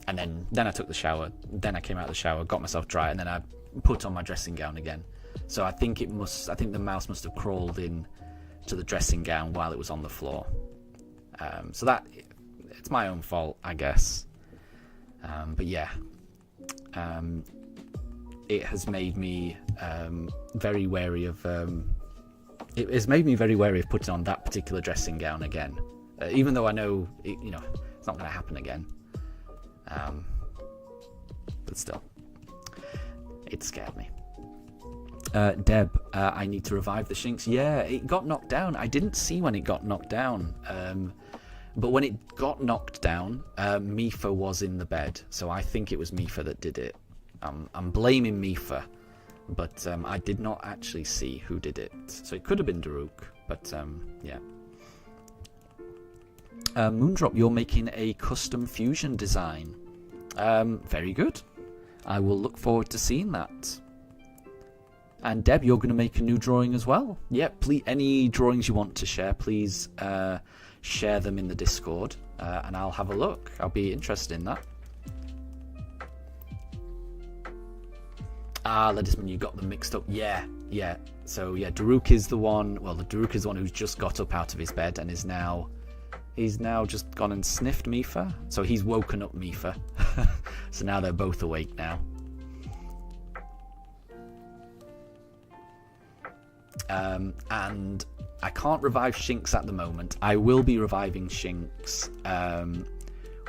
then I took the shower. Then I came out of the shower, got myself dry, and then I put on my dressing gown again. So I think the mouse must have crawled in to the dressing gown while it was on the floor. So it's my own fault, I guess. But yeah, it has made me very wary of. It has made me very wary of putting on that particular dressing gown again, even though I know it's not going to happen again. But still, it scared me. Deb, I need to revive the Shinx. Yeah, it got knocked down. I didn't see when it got knocked down. But when it got knocked down, Mifa was in the bed. So I think it was Mifa that did it. I'm blaming Mifa. But I did not actually see who did it. So it could have been Daruk. But yeah. Moondrop, you're making a custom fusion design. Very good. I will look forward to seeing that. And Deb, you're going to make a new drawing as well. Yeah, please, any drawings you want to share, please share them in the Discord, and I'll have a look. I'll be interested in that. Ledisman, you got them mixed up. Yeah. So yeah, Daruk is the one. Well, the Daruk is the one who's just got up out of his bed and he's now just gone and sniffed Mifa. So he's woken up Mifa. So now they're both awake now. And I can't revive Shinx at the moment. I will be reviving Shinx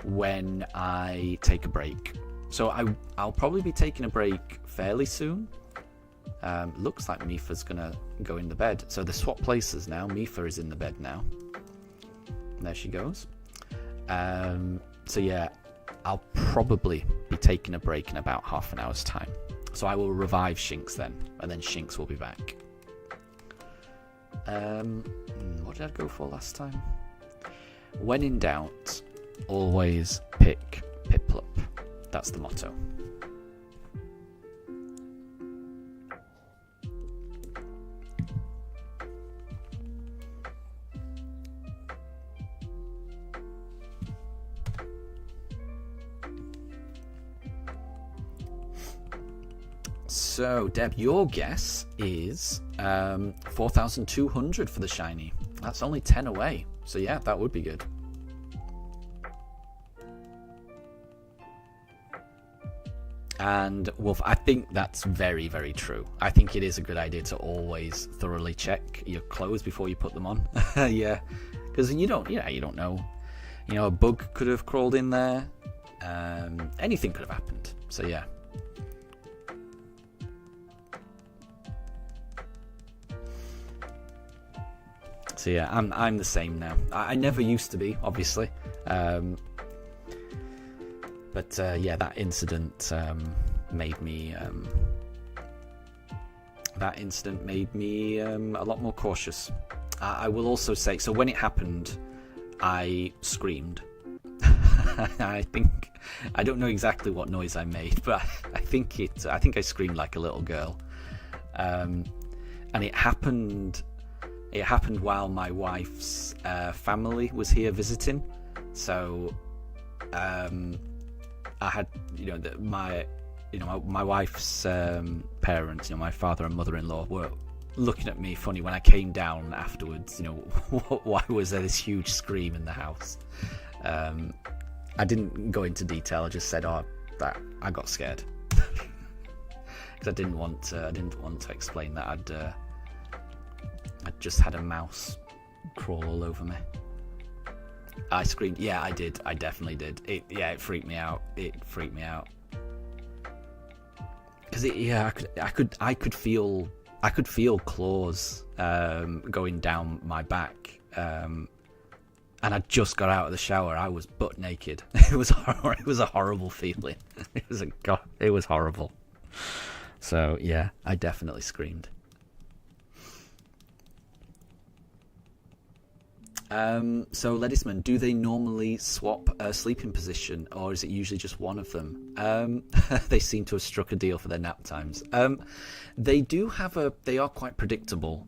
when I take a break. So I'll probably be taking a break fairly soon. Looks like Mifa's gonna go in the bed. So they swap places now. Mifa is in the bed now. There she goes. So yeah, I'll probably be taking a break in about half an hour's time. So I will revive Shinx then, and then Shinx will be back. What did I go for last time? When in doubt, always pick Piplup. That's the motto. So, Deb, your guess is 4,200 for the shiny. That's only 10 away. So yeah, that would be good. And Wolf, I think that's very, very true. I think it is a good idea to always thoroughly check your clothes before you put them on. Yeah, because you don't know. A bug could have crawled in there. Anything could have happened. So yeah. So yeah, I'm the same now. I never used to be, obviously, but yeah, that incident made me a lot more cautious. I will also say, so when it happened, I screamed. I don't know exactly what noise I made, but I think I screamed like a little girl, and it happened. It happened while my wife's family was here visiting, so I had, my wife's parents, my father and mother-in-law, were looking at me funny when I came down afterwards. Why was there this huge scream in the house? I didn't go into detail. I just said, that I got scared because I didn't want to explain that I just had a mouse crawl all over me. I screamed. Yeah, I did. I definitely did. It freaked me out. Because I could feel claws going down my back. And I just got out of the shower. I was butt naked. It was a horrible feeling. It was horrible. So yeah, I definitely screamed. So Ledisman, do they normally swap a sleeping position, or is it usually just one of them? They seem to have struck a deal for their nap times. They are quite predictable.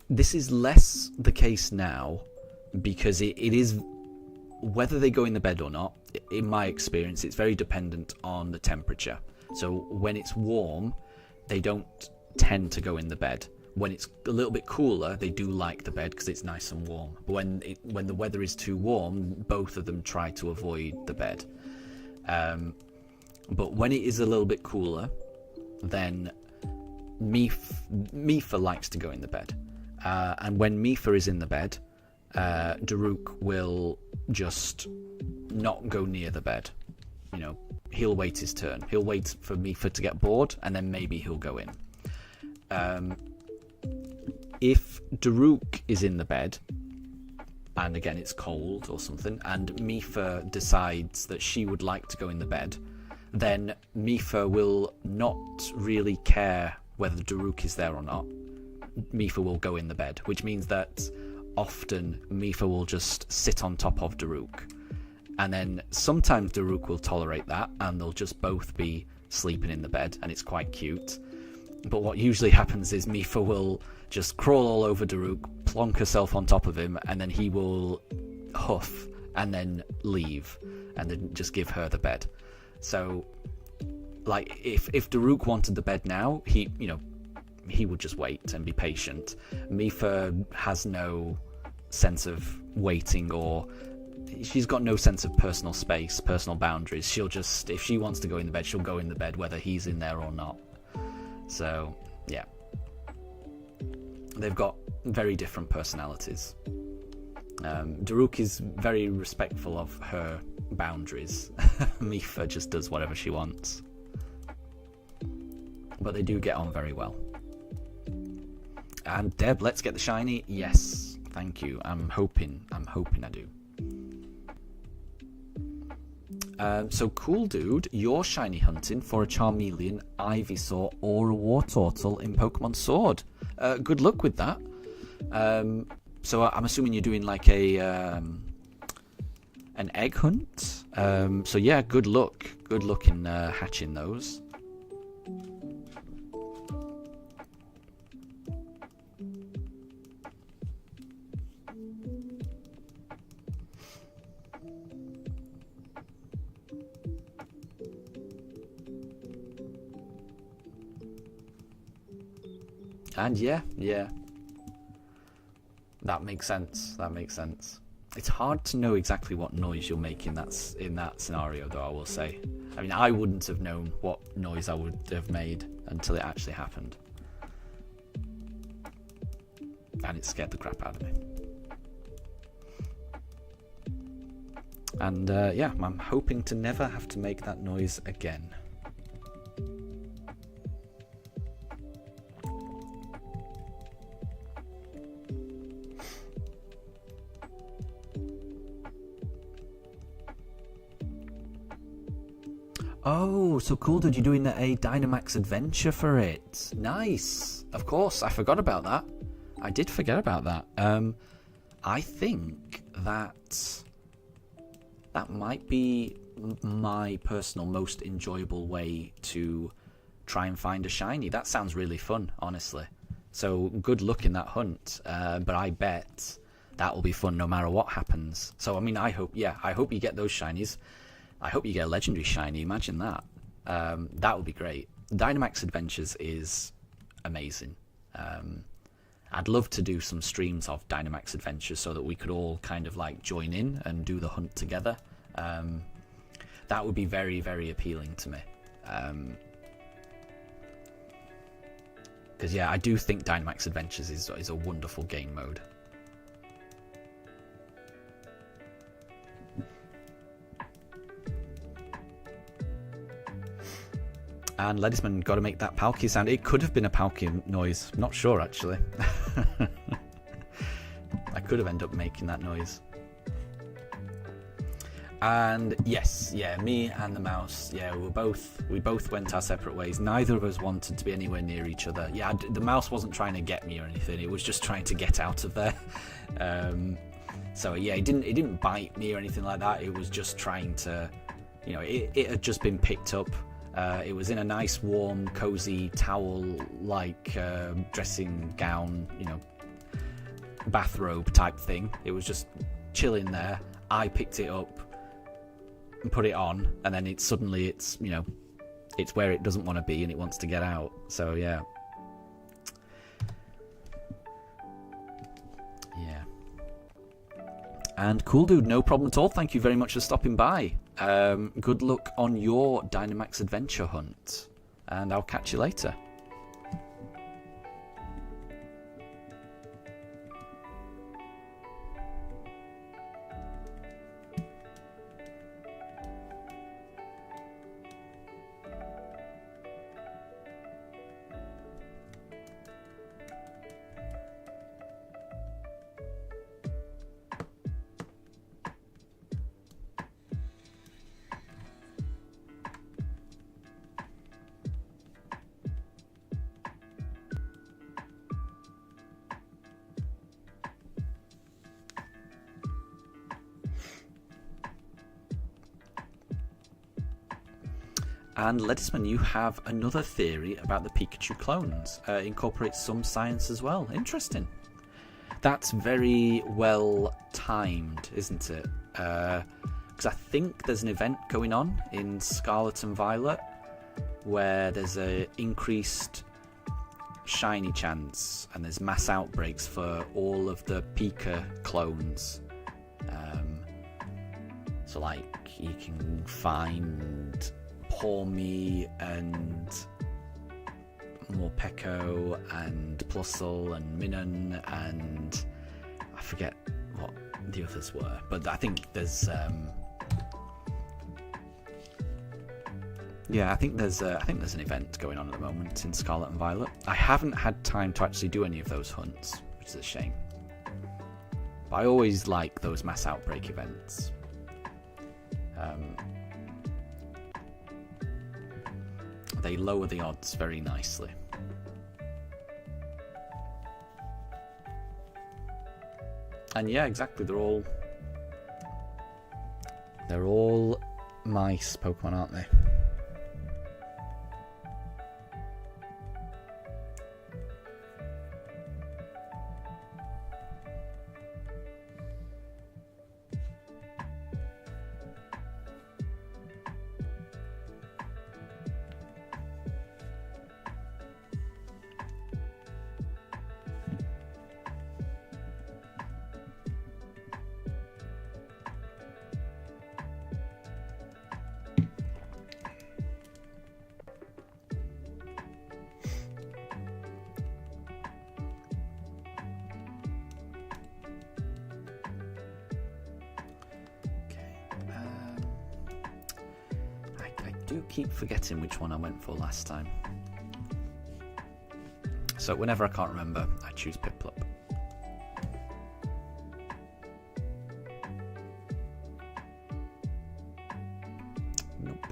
this is less the case now, because it is, whether they go in the bed or not, in my experience, it's very dependent on the temperature. So when it's warm, they don't tend to go in the bed. When it's a little bit cooler, they do like the bed because it's nice and warm. But when the weather is too warm, both of them try to avoid the bed. But when it is a little bit cooler, then Mifa likes to go in the bed. And when Mifa is in the bed, Daruk will just not go near the bed. You know, he'll wait his turn. He'll wait for Mifa to get bored, and then maybe he'll go in. If Daruk is in the bed, and again it's cold or something, and Mifa decides that she would like to go in the bed, then Mifa will not really care whether Daruk is there or not. Mifa will go in the bed, which means that often Mifa will just sit on top of Daruk. And then sometimes Daruk will tolerate that, and they'll just both be sleeping in the bed, and it's quite cute. But what usually happens is Mifa will just crawl all over Daruk, plonk herself on top of him, and then he will huff and then leave, and then just give her the bed. So, like, if Daruk wanted the bed now, he would just wait and be patient. Mifa has no sense of waiting, or she's got no sense of personal space, personal boundaries. She'll just, if she wants to go in the bed, she'll go in the bed whether he's in there or not. So, yeah. They've got very different personalities. Daruk is very respectful of her boundaries. Mifa just does whatever she wants. But they do get on very well. And Deb, let's get the shiny. Yes, thank you. I'm hoping I do. So cool dude, you're shiny hunting for a Charmeleon, Ivysaur, or a Wartortle in Pokemon Sword. Good luck with that. So I'm assuming you're doing like an egg hunt. So yeah, good luck. Good luck in hatching those. And yeah, that makes sense. It's hard to know exactly what noise you'll make in that scenario, though, I will say. I mean, I wouldn't have known what noise I would have made until it actually happened. And it scared the crap out of me. And yeah, I'm hoping to never have to make that noise again. Oh, so cool, dude. You're doing a Dynamax adventure for it. Nice. Of course, I forgot about that. I did forget about that. I think that might be my personal most enjoyable way to try and find a shiny. That sounds really fun, honestly. So good luck in that hunt. But I bet that will be fun no matter what happens. So, I mean, I hope you get those shinies. I hope you get a legendary shiny. Imagine that. That would be great. Dynamax Adventures is amazing. I'd love to do some streams of Dynamax Adventures so that we could all kind of like join in and do the hunt together. That would be very, very appealing to me. Because yeah, I do think Dynamax Adventures is a wonderful game mode. And Ledisman got to make that Palkia sound. It could have been a Palkia noise. Not sure, actually. I could have ended up making that noise. And yes, yeah, me and the mouse, yeah, we both went our separate ways. Neither of us wanted to be anywhere near each other. Yeah, the mouse wasn't trying to get me or anything. It was just trying to get out of there. So yeah, it didn't bite me or anything like that. It was just trying to, you know, it had just been picked up. It was in a nice, warm, cozy towel-like dressing gown, you know, bathrobe type thing. It was just chilling there. I picked it up and put it on, and then it's where it doesn't want to be and it wants to get out. So yeah. And cool dude, no problem at all. Thank you very much for stopping by. Good luck on your Dynamax adventure hunt, and I'll catch you later. And Ledisman, you have another theory about the Pikachu clones. Incorporates some science as well. Interesting. That's very well timed, isn't it? Because I think there's an event going on in Scarlet and Violet where there's a increased shiny chance, and there's mass outbreaks for all of the Pika clones. So like you can find Pawmi and Morpeko and Plusle and Minun, and I forget what the others were, but I think there's I think there's an event going on at the moment in Scarlet and Violet. I haven't had time to actually do any of those hunts, which is a shame. But I always like those mass outbreak events. They lower the odds very nicely. And yeah, exactly, they're all mice Pokemon, aren't they? Keep forgetting which one I went for last time. So whenever I can't remember, I choose Piplup. Nope.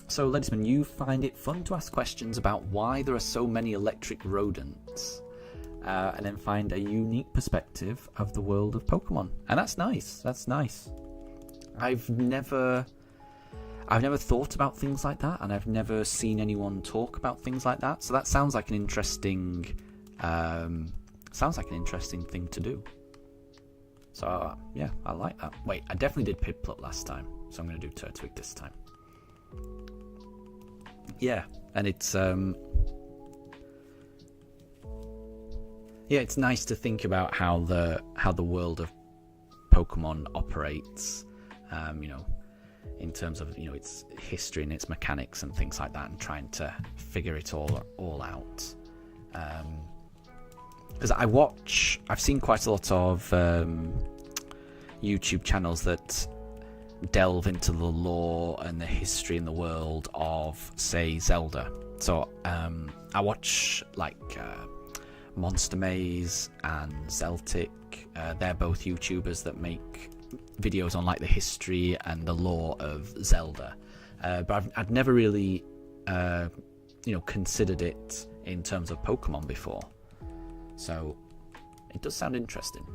So, Ledisman, you find it fun to ask questions about why there are so many electric rodents, and then find a unique perspective of the world of Pokemon, and that's nice. That's nice. I've never thought about things like that, and I've never seen anyone talk about things like that. So that sounds like an interesting, thing to do. So yeah, I like that. Wait, I definitely did Piplup last time, so I'm going to do Turtwig this time. Yeah, and it's it's nice to think about how the world of Pokemon operates. in terms of, you know, its history and its mechanics and things like that, and trying to figure it all out. Because I've seen quite a lot of YouTube channels that delve into the lore and the history and the world of, say, Zelda. So I watch like Monster Maze and Zeltic. They're both YouTubers that make videos on like the history and the lore of Zelda. But I'd never really considered it in terms of Pokemon before. So it does sound interesting.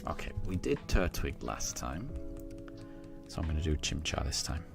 Okay, we did Turtwig last time, so I'm going to do Chimchar this time.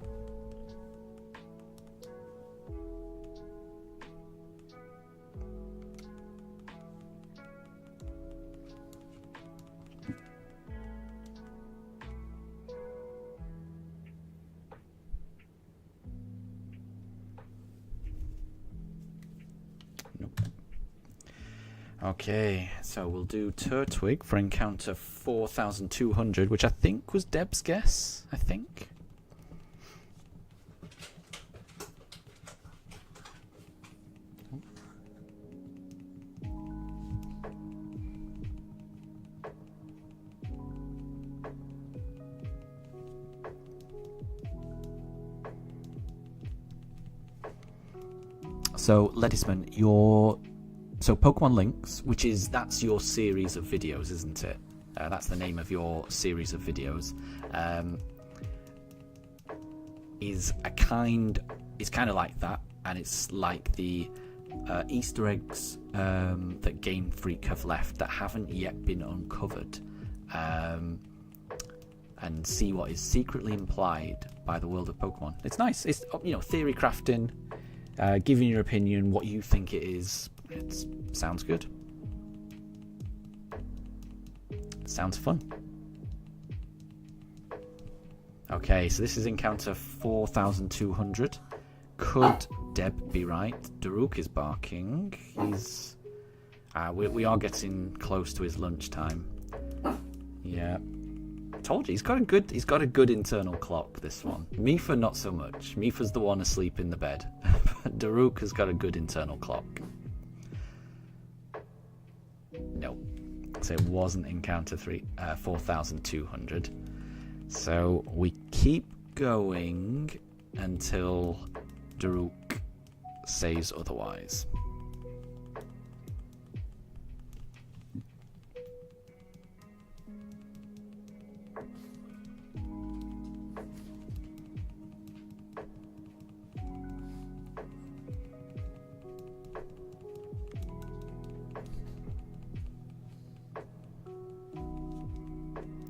Okay, so we'll do Turtwig for encounter 4200, which I think was Deb's guess, I think. So, Ledisman, So Pokemon Links, that's your series of videos, isn't it? That's the name of your series of videos. Is kind of like that, and it's like the Easter eggs that Game Freak have left that haven't yet been uncovered, and see what is secretly implied by the world of Pokemon. It's nice. It's, you know, theory crafting, giving your opinion, what you think it is. It sounds good. Sounds fun. Okay, so this is encounter 4200. Could Deb be right? Daruk is barking. He's... we are getting close to his lunchtime. Yeah. Told you, he's got a good internal clock, this one. Mifa, not so much. Mifa's the one asleep in the bed. But Daruk has got a good internal clock. No. So it wasn't encounter 4200. So we keep going until Daruk says otherwise.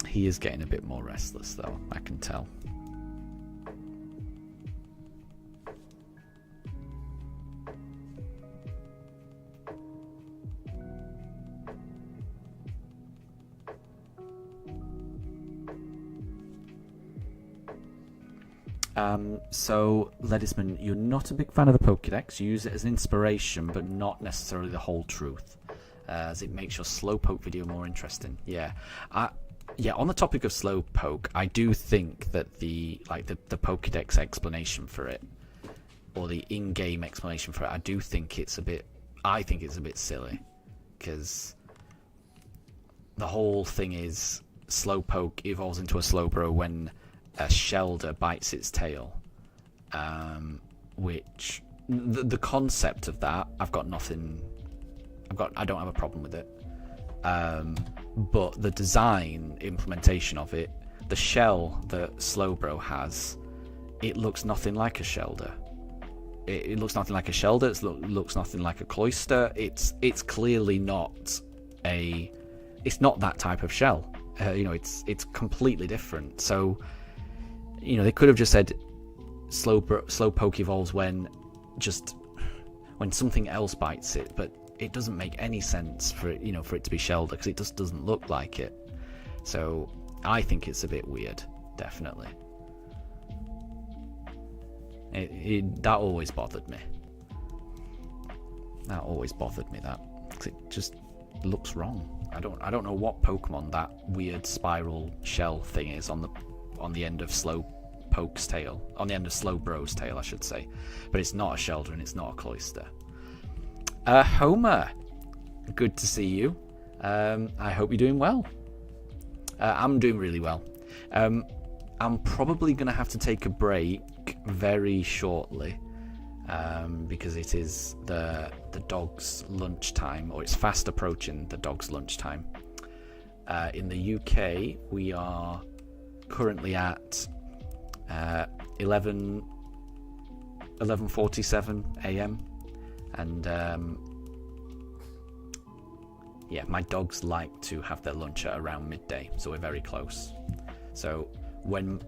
He is getting a bit more restless, though, I can tell. So, Ledisman, you're not a big fan of the Pokédex. You use it as an inspiration, but not necessarily the whole truth, as it makes your Slowpoke video more interesting. Yeah, on the topic of Slowpoke, I do think that the Pokédex explanation for it, or the in-game explanation for it, I think it's a bit silly, because the whole thing is Slowpoke evolves into a Slowbro when a Shelder bites its tail, which the concept of that, I don't have a problem with it. But the design implementation of it, the shell that Slowbro has, it looks nothing like a Shelder. It looks nothing like a Shelder. It looks nothing like a Cloyster. It's clearly not it's not that type of shell. You know, it's completely different. So, you know, they could have just said Slowpoke evolves when something else bites it, but it doesn't make any sense for it, you know, for it to be Shelder, because it just doesn't look like it. So I think it's a bit weird, definitely. That always bothered me. That always bothered me, that, because it just looks wrong. I don't know what Pokemon that weird spiral shell thing is on the end of Slowpoke's tail, on the end of Slowbro's tail, I should say. But it's not a Shelder and it's not a Cloyster. Homer, good to see you. I hope you're doing well. I'm doing really well. I'm probably going to have to take a break very shortly, because it is the dog's lunchtime, or it's fast approaching the dog's lunchtime. In the UK, we are currently at 11:47 a.m. and yeah, my dogs like to have their lunch at around midday, so we're very close. So when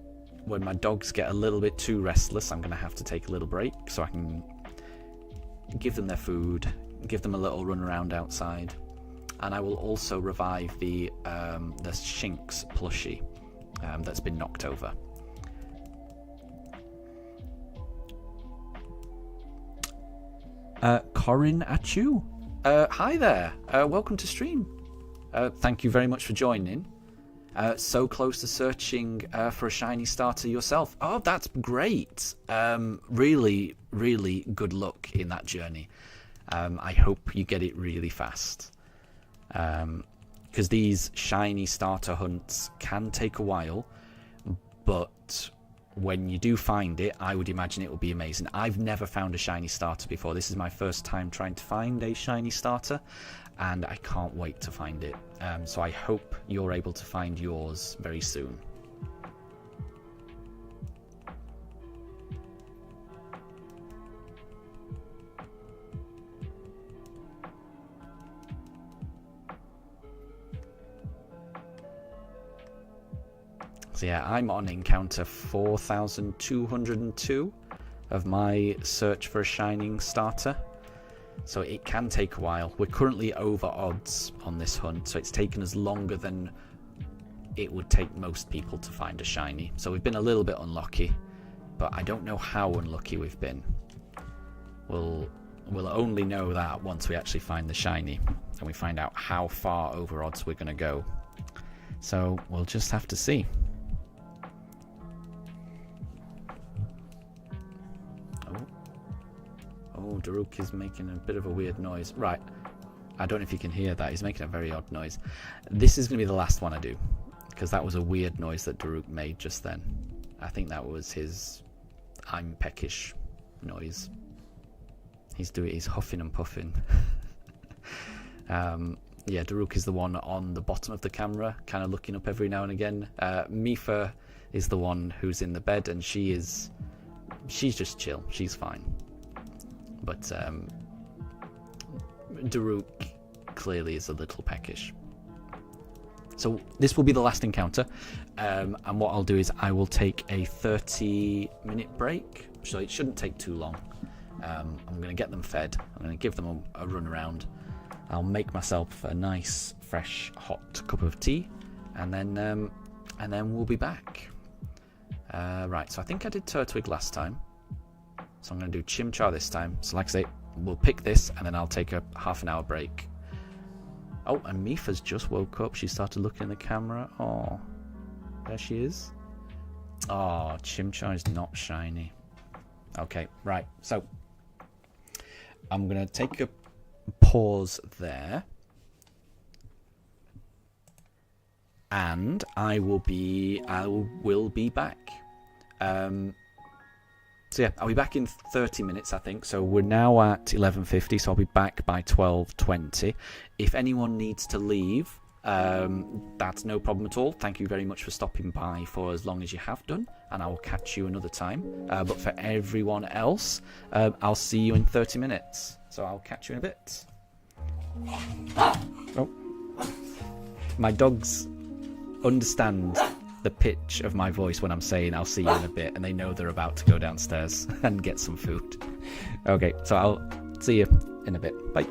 my dogs get a little bit too restless, I'm going to have to take a little break so I can give them their food, give them a little run around outside, and I will also revive the Shinx plushie that's been knocked over. Corin Achu, hi there, welcome to stream. Thank you very much for joining. So close to searching for a shiny starter yourself. Oh, that's great. Really, really good luck in that journey. I hope you get it really fast. Because these shiny starter hunts can take a while, but when you do find it, I would imagine it will be amazing. I've never found a shiny starter before. This is my first time trying to find a shiny starter, and I can't wait to find it. So I hope you're able to find yours very soon. So yeah, I'm on encounter 4202 of my search for a shining starter. So it can take a while. We're currently over odds on this hunt, so it's taken us longer than it would take most people to find a shiny. So we've been a little bit unlucky, but I don't know how unlucky we've been. We'll only know that once we actually find the shiny and we find out how far over odds we're going to go. So we'll just have to see. Oh, Daruk is making a bit of a weird noise. Right, I don't know if you can hear that. He's making a very odd noise. This is going to be the last one I do, because that was a weird noise that Daruk made just then. I think that was his I'm peckish noise. He's huffing and puffing. Yeah, Daruk is the one on the bottom of the camera, kind of looking up every now and again. Mifa is the one who's in the bed, and she's just chill. She's fine. But Daruk clearly is a little peckish. So this will be the last encounter, and what I'll do is I will take a 30-minute break, so it shouldn't take too long. I'm going to get them fed, I'm going to give them a run around, I'll make myself a nice fresh hot cup of tea, and then we'll be back. Right, so I think I did Turtwig last time. So I'm going to do Chimchar this time. So like I say, we'll pick this and then I'll take a half-an-hour break. Oh, and Mifa's just woke up. She started looking in the camera. Oh, there she is. Oh, Chimchar is not shiny. Okay, right. So I'm going to take a pause there. And I will be back. So yeah, I'll be back in 30 minutes, I think. So we're now at 11:50, so I'll be back by 12:20. If anyone needs to leave, that's no problem at all. Thank you very much for stopping by for as long as you have done, and I will catch you another time. But for everyone else, I'll see you in 30 minutes. So I'll catch you in a bit. Oh, my dog's understand the pitch of my voice when I'm saying I'll see you in a bit, and they know they're about to go downstairs and get some food. Okay, so I'll see you in a bit. Bye.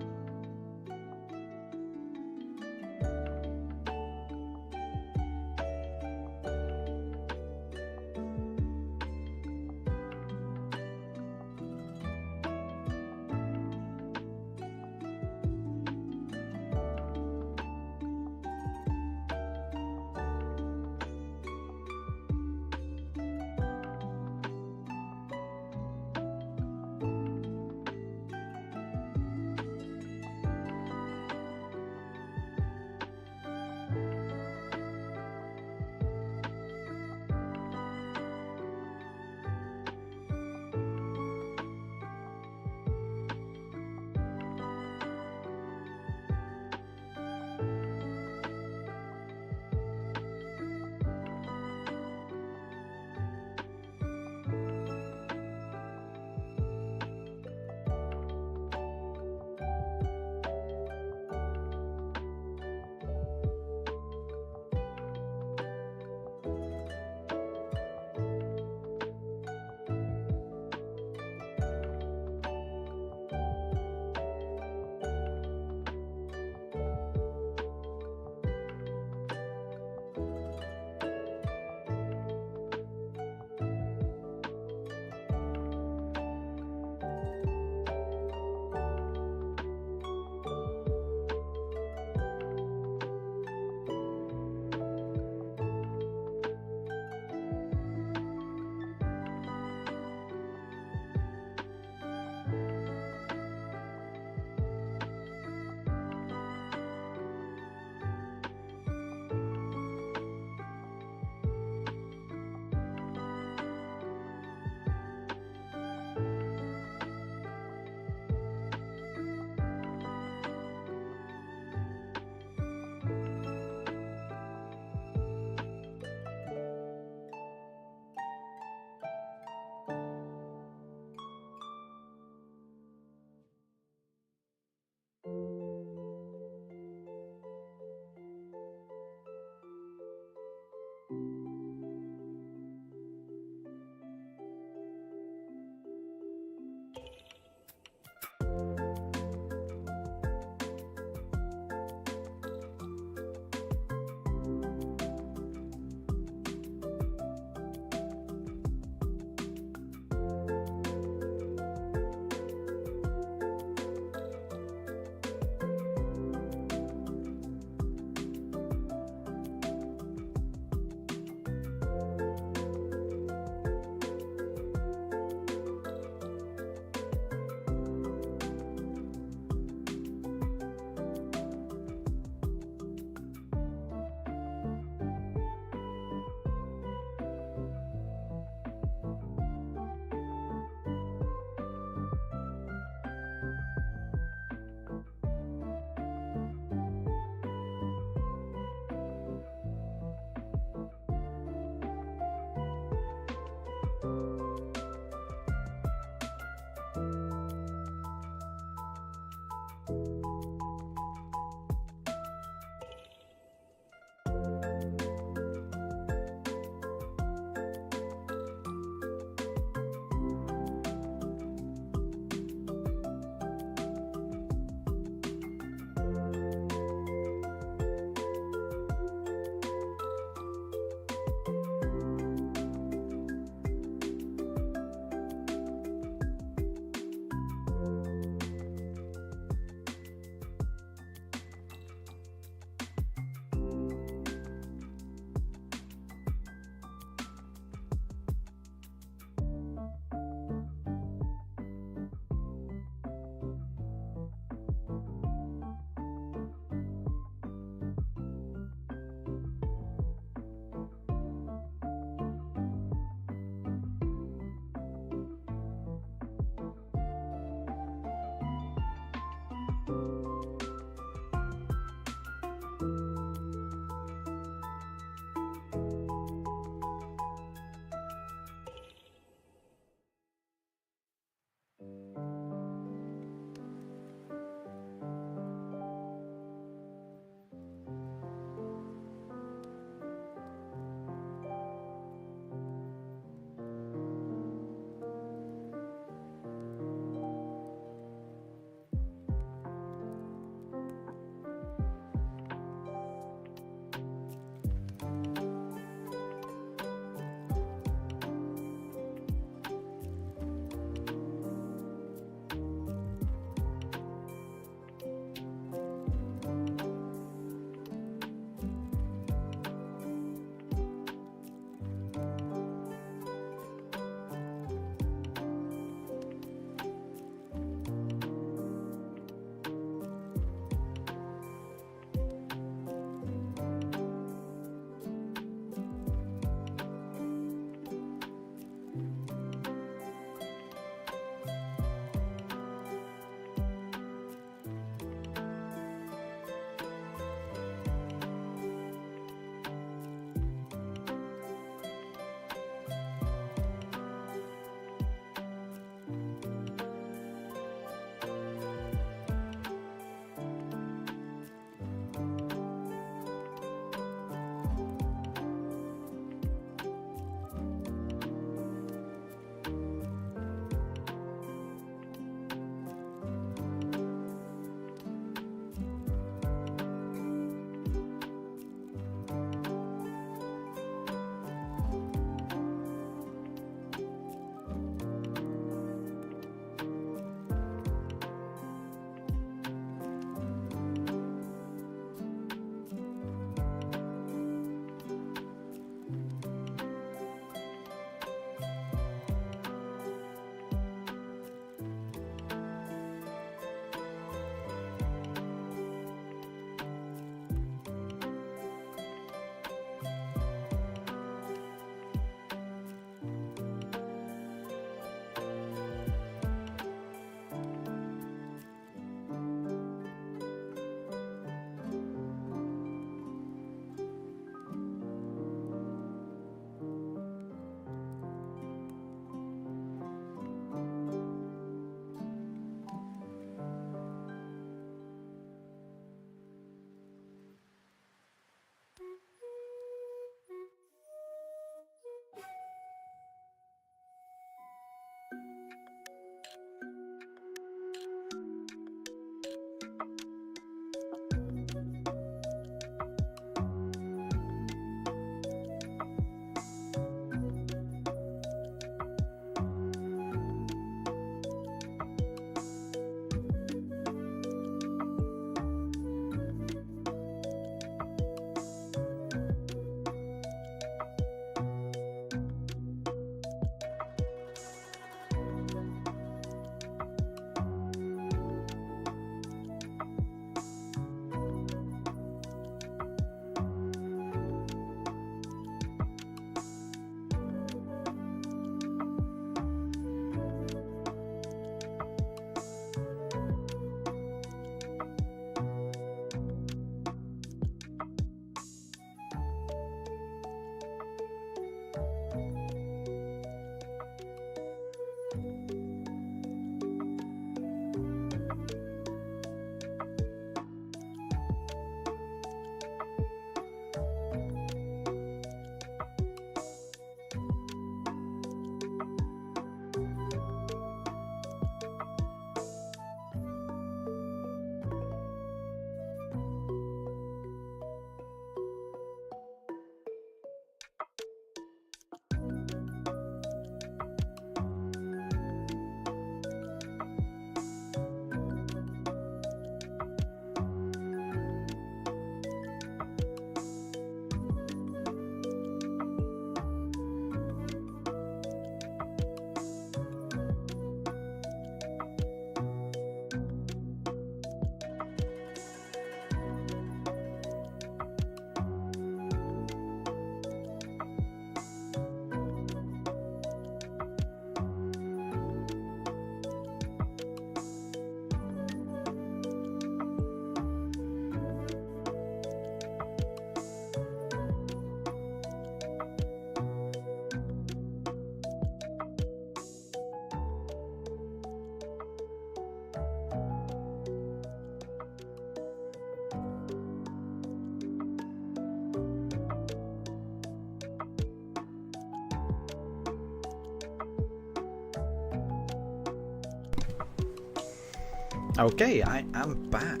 Okay, I am back.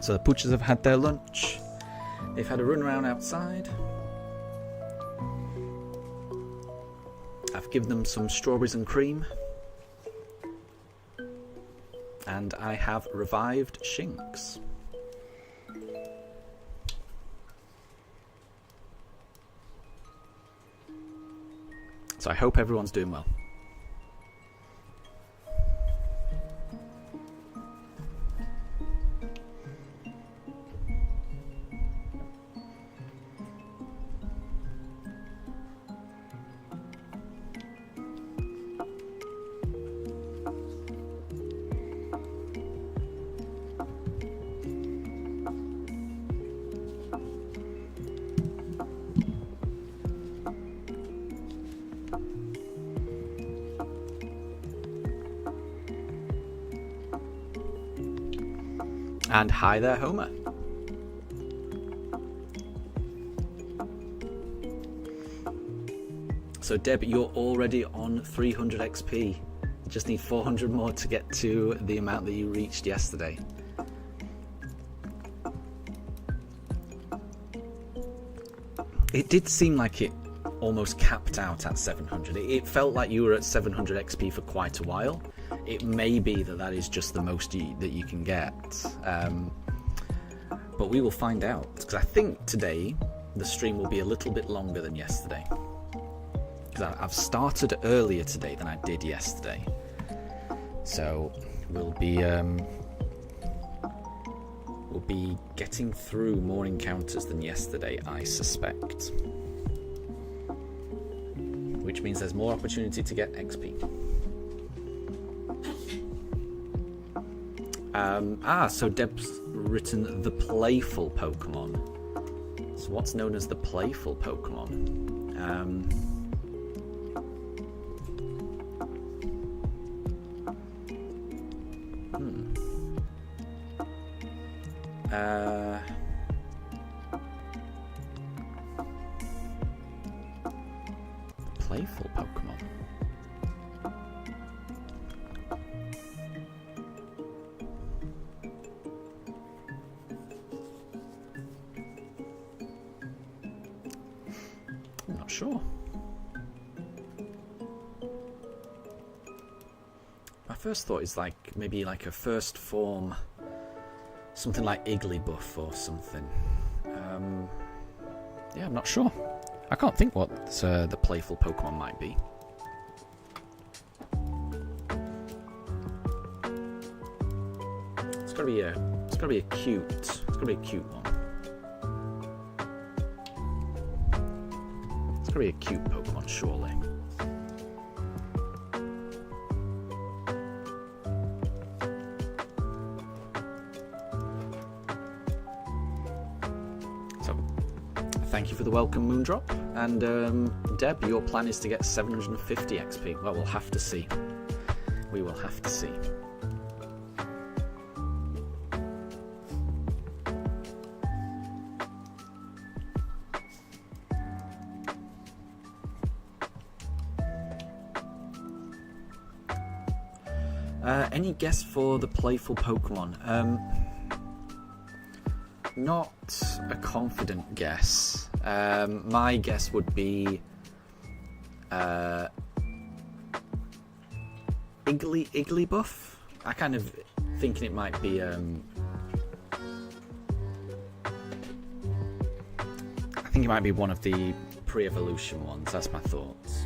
So the pooches have had their lunch. They've had a run around outside. I've given them some strawberries and cream. And I have revived Shinx. So I hope everyone's doing well. And hi there, Homer. So Deb, you're already on 300 XP. You just need 400 more to get to the amount that you reached yesterday. It did seem like it almost capped out at 700. It felt like you were at 700 XP for quite a while. It may be that is just the most that you can get. But we will find out. Because I think today the stream will be a little bit longer than yesterday. Because I've started earlier today than I did yesterday. So we'll be getting through more encounters than yesterday, I suspect. Which means there's more opportunity to get XP. So Deb's written the playful Pokemon. So what's known as the playful Pokemon? Playful Pokemon. I'm not sure. My first thought is maybe like a first form, something like Igglybuff or something. Yeah, I'm not sure. I can't think what the playful Pokemon might be. It's gotta be a cute one. It's gotta be a cute Pokemon, surely. So, thank you for the welcome, Moondrop. And Deb, your plan is to get 750 XP. Well, we'll have to see. We will have to see. Any guess for the playful Pokemon? Not a confident guess. My guess would be Igglybuff. I kind of thinking it might be I think it might be one of the pre-evolution ones. That's my thoughts.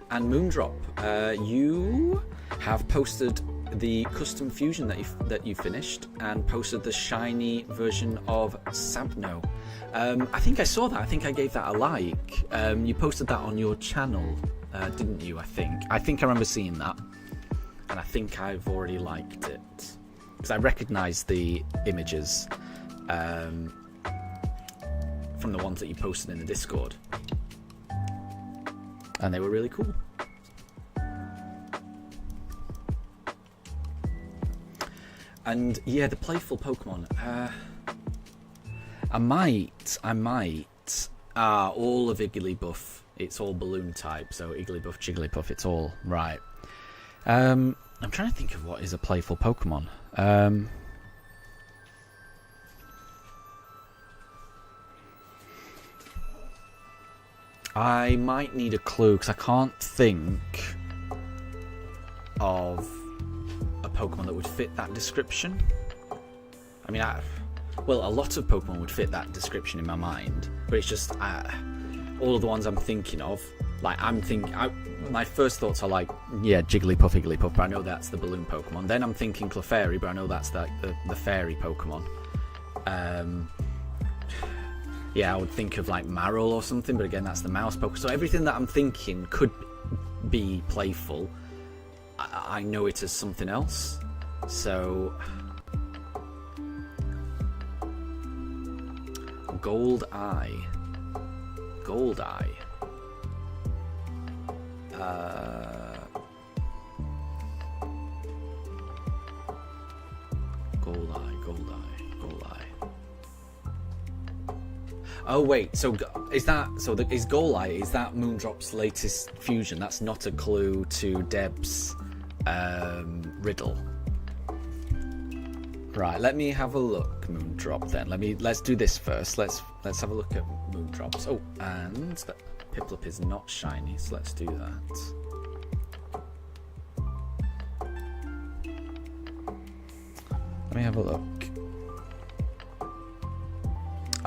And Moondrop, you have posted the custom fusion that you finished and posted the shiny version of Sabno. I think I saw that. I think I gave that a like. You posted that on your channel, didn't you? I think I remember seeing that, and I think I've already liked it because I recognise the images from the ones that you posted in the Discord, and they were really cool. And yeah, the playful Pokemon. I might. All of Igglybuff. It's all balloon type, so Igglybuff, Jigglypuff, it's all right. I'm trying to think of what is a playful Pokemon. I might need a clue because I can't think of a Pokemon that would fit that description. I mean, well, a lot of Pokemon would fit that description in my mind, but it's just all of the ones I'm thinking of. Like, my first thoughts are like, yeah, Jigglypuff, Igglypuff, but I know that's the balloon Pokemon. Then I'm thinking Clefairy, but I know that's the fairy Pokemon. Yeah, I would think of like Marill or something, but again, that's the mouse Pokemon. So everything that I'm thinking could be playful. I know it as something else. So Goldeye. Goldeye. Oh wait, so is Golai, is that Moondrop's latest fusion? That's not a clue to Deb's riddle. Right, let me have a look, Moondrop. Then let's do this first. Let's have a look at Moondrops. Oh, and Piplup is not shiny, so let's do that. Let me have a look.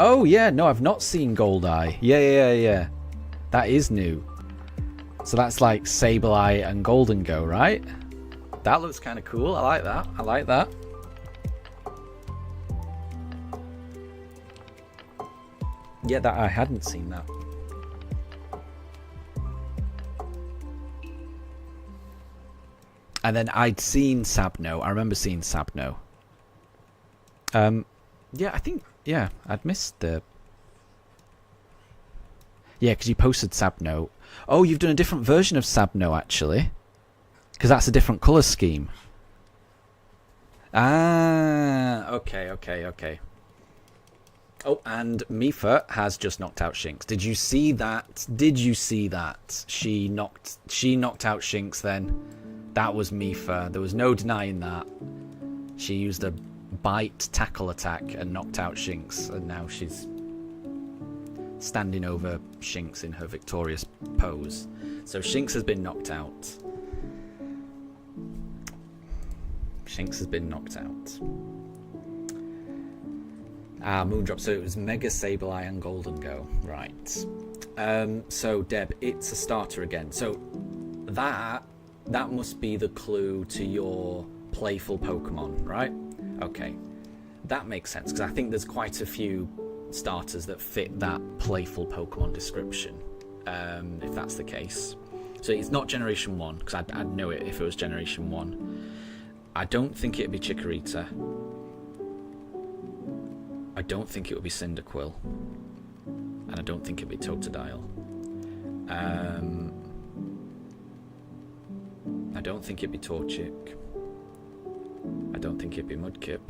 Oh yeah, no, I've not seen Goldeye. Yeah. That is new. So that's like Sableye and Golden Go, right? That looks kind of cool. I like that. Yeah, that I hadn't seen that. And then I'd seen Sabno. I remember seeing Sabno. Yeah, I think. Yeah, I'd missed the... Yeah, because you posted Sabno. Oh, you've done a different version of Sabno, actually. Because that's a different colour scheme. Ah, okay. Oh, and Mifa has just knocked out Shinx. Did you see that? She knocked out Shinx then. That was Mifa. There was no denying that. She used a bite tackle attack and knocked out Shinx, and now she's standing over Shinx in her victorious pose. So Shinx has been knocked out. Moondrop. So it was Mega Sableye and Golden Go. Right. So Deb, it's a starter again. So that must be the clue to your playful Pokemon, right? Okay, that makes sense, because I think there's quite a few starters that fit that playful Pokemon description, if that's the case. So it's not Generation 1, because I'd know it if it was Generation 1. I don't think it'd be Chikorita. I don't think it would be Cyndaquil. And I don't think it'd be Totodile. I don't think it'd be Torchic. I don't think it'd be Mudkip.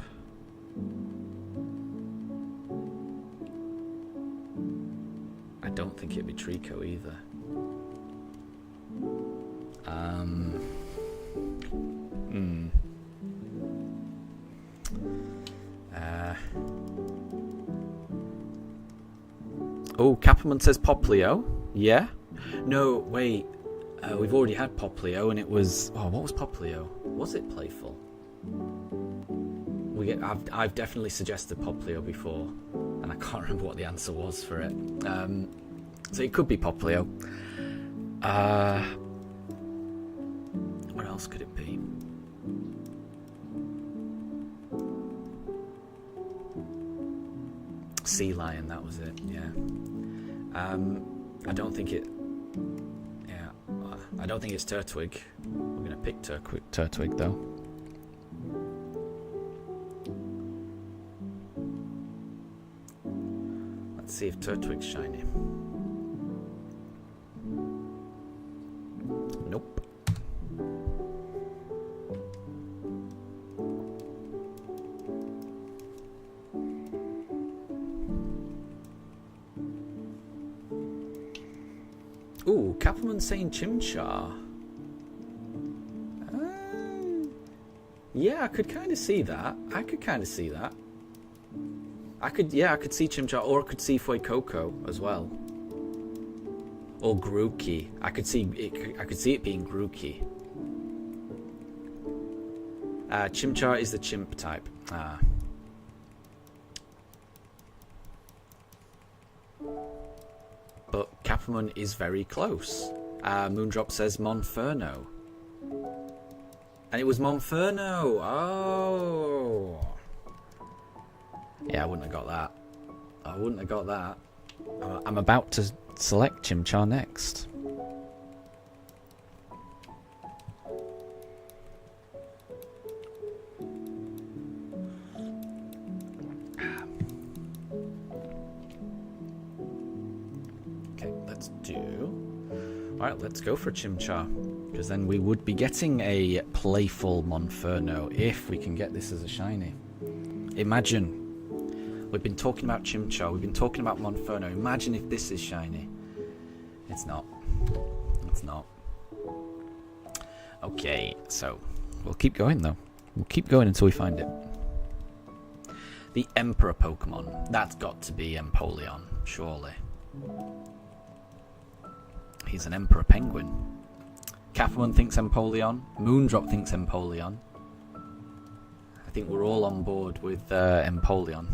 I don't think it'd be Trico either. Oh, Capperman says Poplio. Yeah? No, wait. We've already had Poplio, and it was... Oh, what was Poplio? Was it playful? I've definitely suggested Poplio before, and I can't remember what the answer was for it. So it could be Poplio. What else could it be? Sea Lion, that was it. Yeah. I don't think it. Yeah, I don't think it's Turtwig. We're gonna pick Turtwig though. Let's see if Turtwig's shiny. Nope. Ooh, Capelman saying Chimchar. Yeah, I could kind of see that. I could see Chimchar, or I could see Fuecoco as well. Or Grookey. I could see it being Grookey. Chimchar is the chimp type. But Capelman is very close. Moondrop says Monferno. And it was Monferno! Oh! Yeah, I wouldn't have got that. I'm about to select Chimchar next. Okay, let's go for Chimchar. Because then we would be getting a playful Monferno if we can get this as a shiny. Imagine. We've been talking about Chimchar, we've been talking about Monferno. Imagine if this is shiny. It's not. It's not. Okay, so we'll keep going though. We'll keep going until we find it. The Emperor Pokemon. That's got to be Empoleon, surely. He's an Emperor Penguin. Capelman thinks Empoleon. Moondrop thinks Empoleon. I think we're all on board with Empoleon.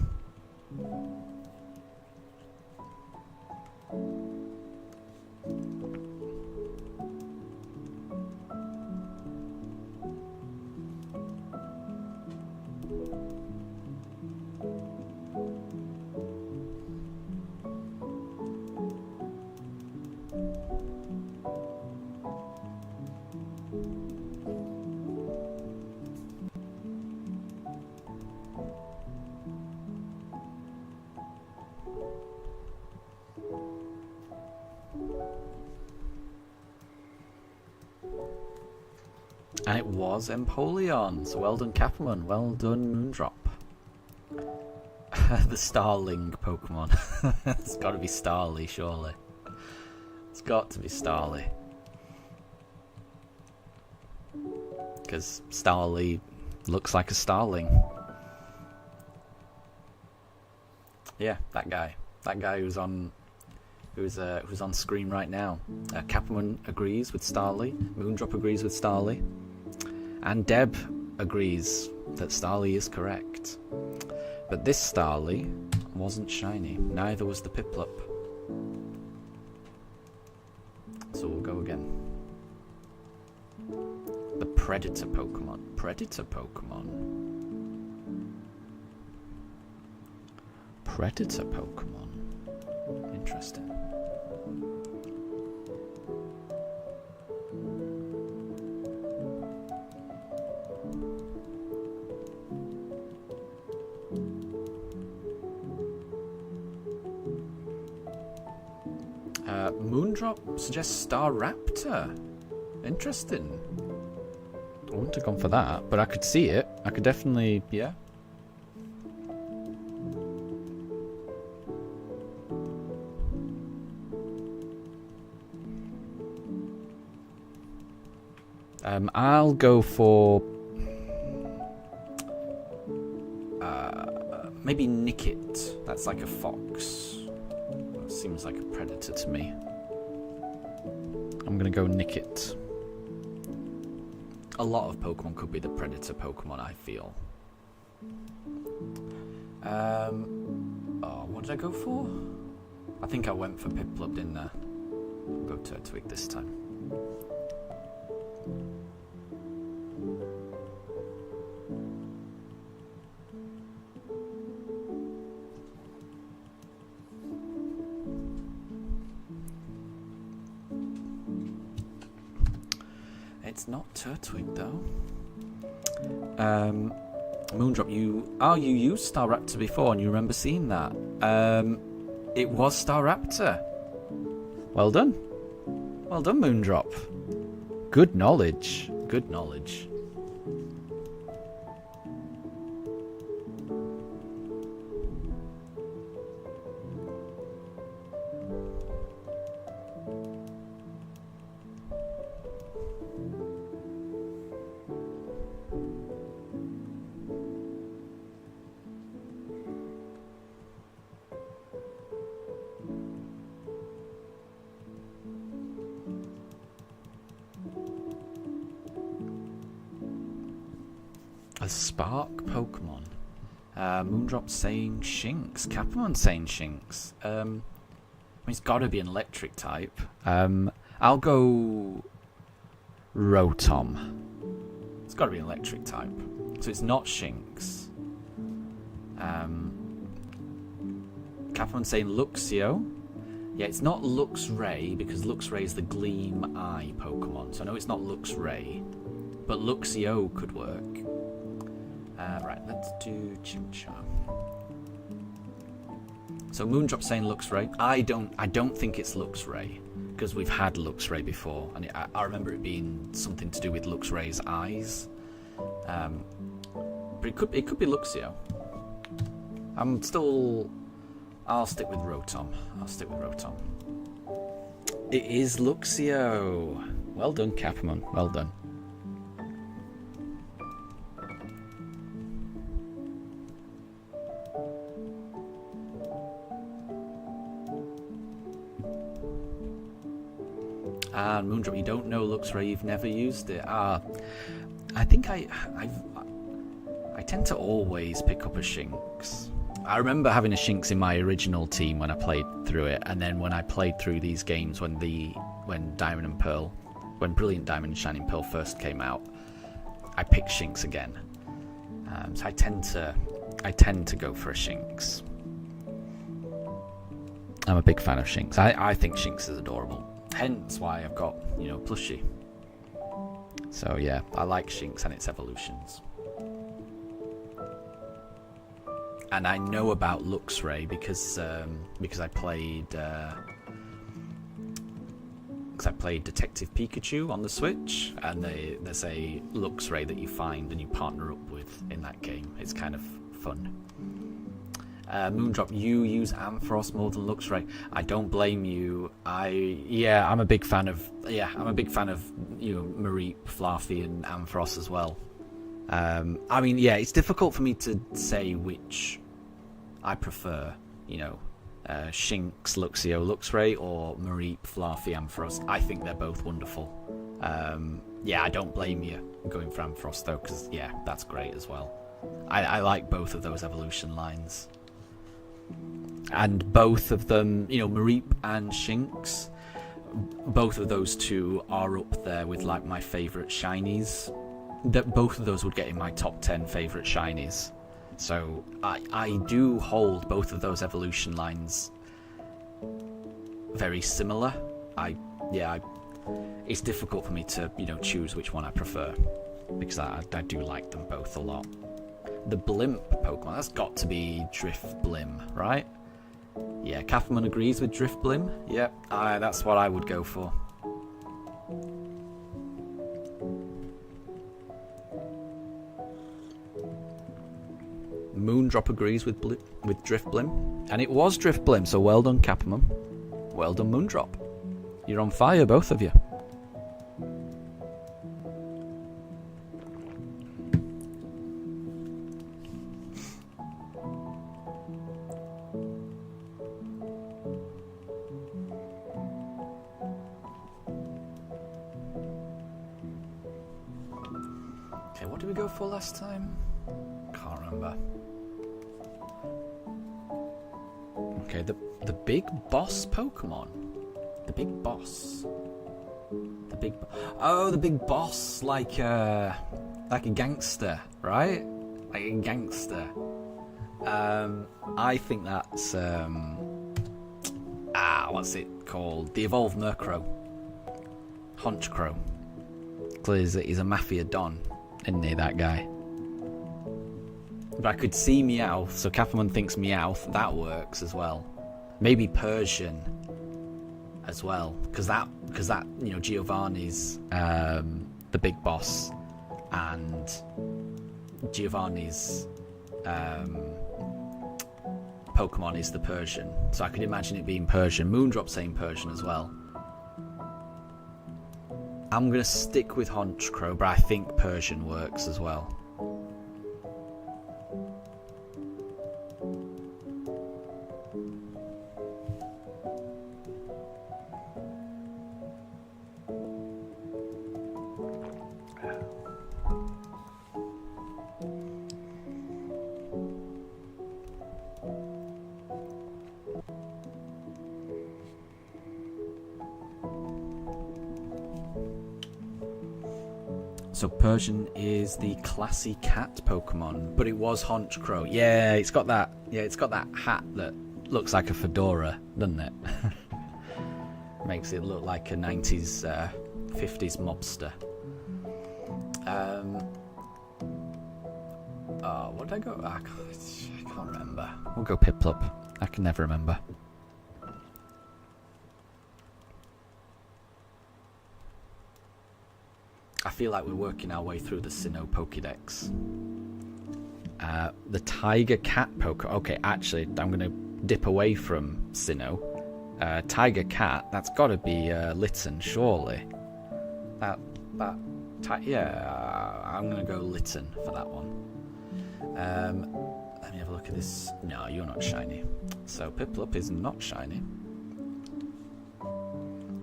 And it was Empoleon. So well done, Capelman. Well done, Moondrop. The Starling Pokemon. It's got to be Starly, surely. It's got to be Starly. Because Starly looks like a starling. Yeah, that guy. That guy who's on screen right now. Capelman agrees with Starly. Moondrop agrees with Starly. And Deb agrees that Starly is correct. But this Starly wasn't shiny. Neither was the Piplup. So we'll go again. The Predator Pokemon. Predator Pokemon. Predator Pokemon. Interesting. Moondrop suggests Staraptor. Interesting. I wouldn't have gone for that, but I could see it. I could definitely, yeah. I'll go for maybe Nickit. That's like a fox. That seems like a predator to me. I'm gonna go Nickit. A lot of Pokemon could be the predator Pokemon, I feel. Oh, what did I go for? I think I went for Piplup, didn't I? I'll go Turtwig this time. It's not Turtwig though. Moondrop, you used Staraptor before and you remember seeing that. It was Staraptor. Well done. Well done, Moondrop. Good knowledge. Good knowledge. A spark Pokemon. Moondrop saying Shinx. Capamon saying Shinx. I mean, it's got to be an electric type. I'll go Rotom. It's got to be an electric type. So it's not Shinx. Capamon saying Luxio. Yeah, it's not Luxray because Luxray is the Gleam Eye Pokemon. So I know it's not Luxray. But Luxio could work. Right, let's do Chimchar. So Moondrop saying Luxray. I don't think it's Luxray because we've had Luxray before, and I remember it being something to do with Luxray's eyes. But it could be Luxio. I'll stick with Rotom. It is Luxio. Well done, Capamon. Well done. And Moondrop, you don't know Luxray, you've never used it. I think I tend to always pick up a Shinx. I remember having a Shinx in my original team when I played through it, and then when I played through these games when Diamond and Pearl, when Brilliant Diamond and Shining Pearl first came out, I picked Shinx again. So I tend to go for a Shinx. I'm a big fan of Shinx. I think Shinx is adorable. Hence why I've got, plushie. So yeah, I like Shinx and its evolutions. And I know about Luxray because I played Detective Pikachu on the Switch, and there's a Luxray that you find and you partner up with in that game. It's kind of fun. Moondrop, you use Ampharos more than Luxray. I don't blame you. I'm a big fan of Mareep, Fluffy, and Ampharos as well. It's difficult for me to say which I prefer. Shinx, Luxio, Luxray, or Mareep, Fluffy, Ampharos. I think they're both wonderful. I don't blame you going for Ampharos though, because that's great as well. I like both of those evolution lines. And both of them, Mareep and Shinx, both of those two are up there with like my favourite shinies. That both of those would get in my top 10 favourite shinies. So I do hold both of those evolution lines very similar. It's difficult for me to choose which one I prefer because I do like them both a lot. The Blimp Pokemon, that's got to be Drifblim, right? Yeah, Capamon agrees with Drifblim. Yep, that's what I would go for. Moondrop agrees with Drifblim. And it was Drifblim, so well done, Capamon. Well done, Moondrop. You're on fire, both of you. Okay, what did we go for last time? Can't remember. Okay, the big boss Pokemon. The big boss. The big boss, like a gangster, right? Like a gangster. I think that's what's it called? The evolved Murkrow. Honchkrow. Clearly he's a mafia don, isn't he, that guy? But I could see Meowth, so Capamon thinks Meowth, that works as well. Maybe Persian as well, because that Giovanni's the big boss, and Giovanni's Pokemon is the Persian, so I could imagine it being Persian. Moondrop saying Persian as well. I'm gonna stick with Honchkrow, but I think Persian works as well. So Persian is the classy cat Pokemon, but it was Honchkrow. Yeah, it's got that. Yeah, it's got that hat that looks like a fedora, doesn't it? Makes it look like a 90s, 50s mobster. Oh, what did I go? I can't remember. We'll go Piplup. I can never remember. I feel like we're working our way through the Sinnoh Pokédex. The Tiger Cat Poké. Okay, actually, I'm going to dip away from Sinnoh. Tiger Cat, that's got to be Litten, surely. Yeah, I'm going to go Litten for that one. Let me have a look at this. No, you're not shiny. So Piplup is not shiny.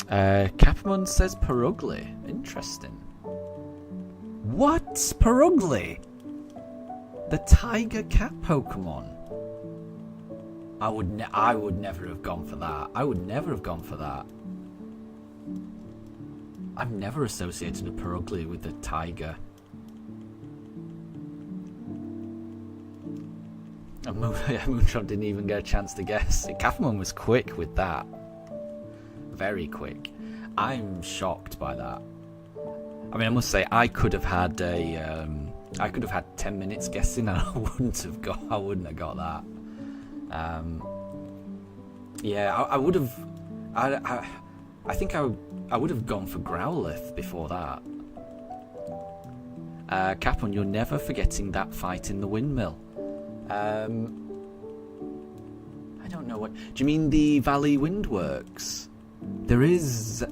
Capamon says Perugly. Interesting. What? Perugly? The Tiger Cat Pokemon? I would never have gone for that. I would never have gone for that. I've never associated a Perugly with the tiger. And Moonshot didn't even get a chance to guess. Capamon was quick with that. Very quick. I'm shocked by that. I mean, I must say, I could have had 10 minutes guessing, and I wouldn't have got that. Yeah, I would have. I think I would have gone for Growlithe before that. Capon, you're never forgetting that fight in the windmill. I don't know what. Do you mean the Valley Windworks? There is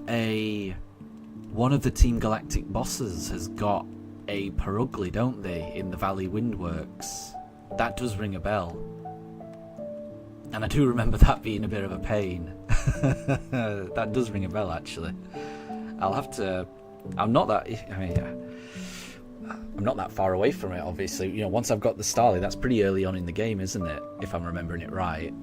one of the Team Galactic bosses has got a Perugly, don't they, in the Valley Windworks? That does ring a bell. And I do remember that being a bit of a pain. That does ring a bell, actually. I'll have to. I'm not that far away from it, obviously. You know, once I've got the Starly, that's pretty early on in the game, isn't it? If I'm remembering it right.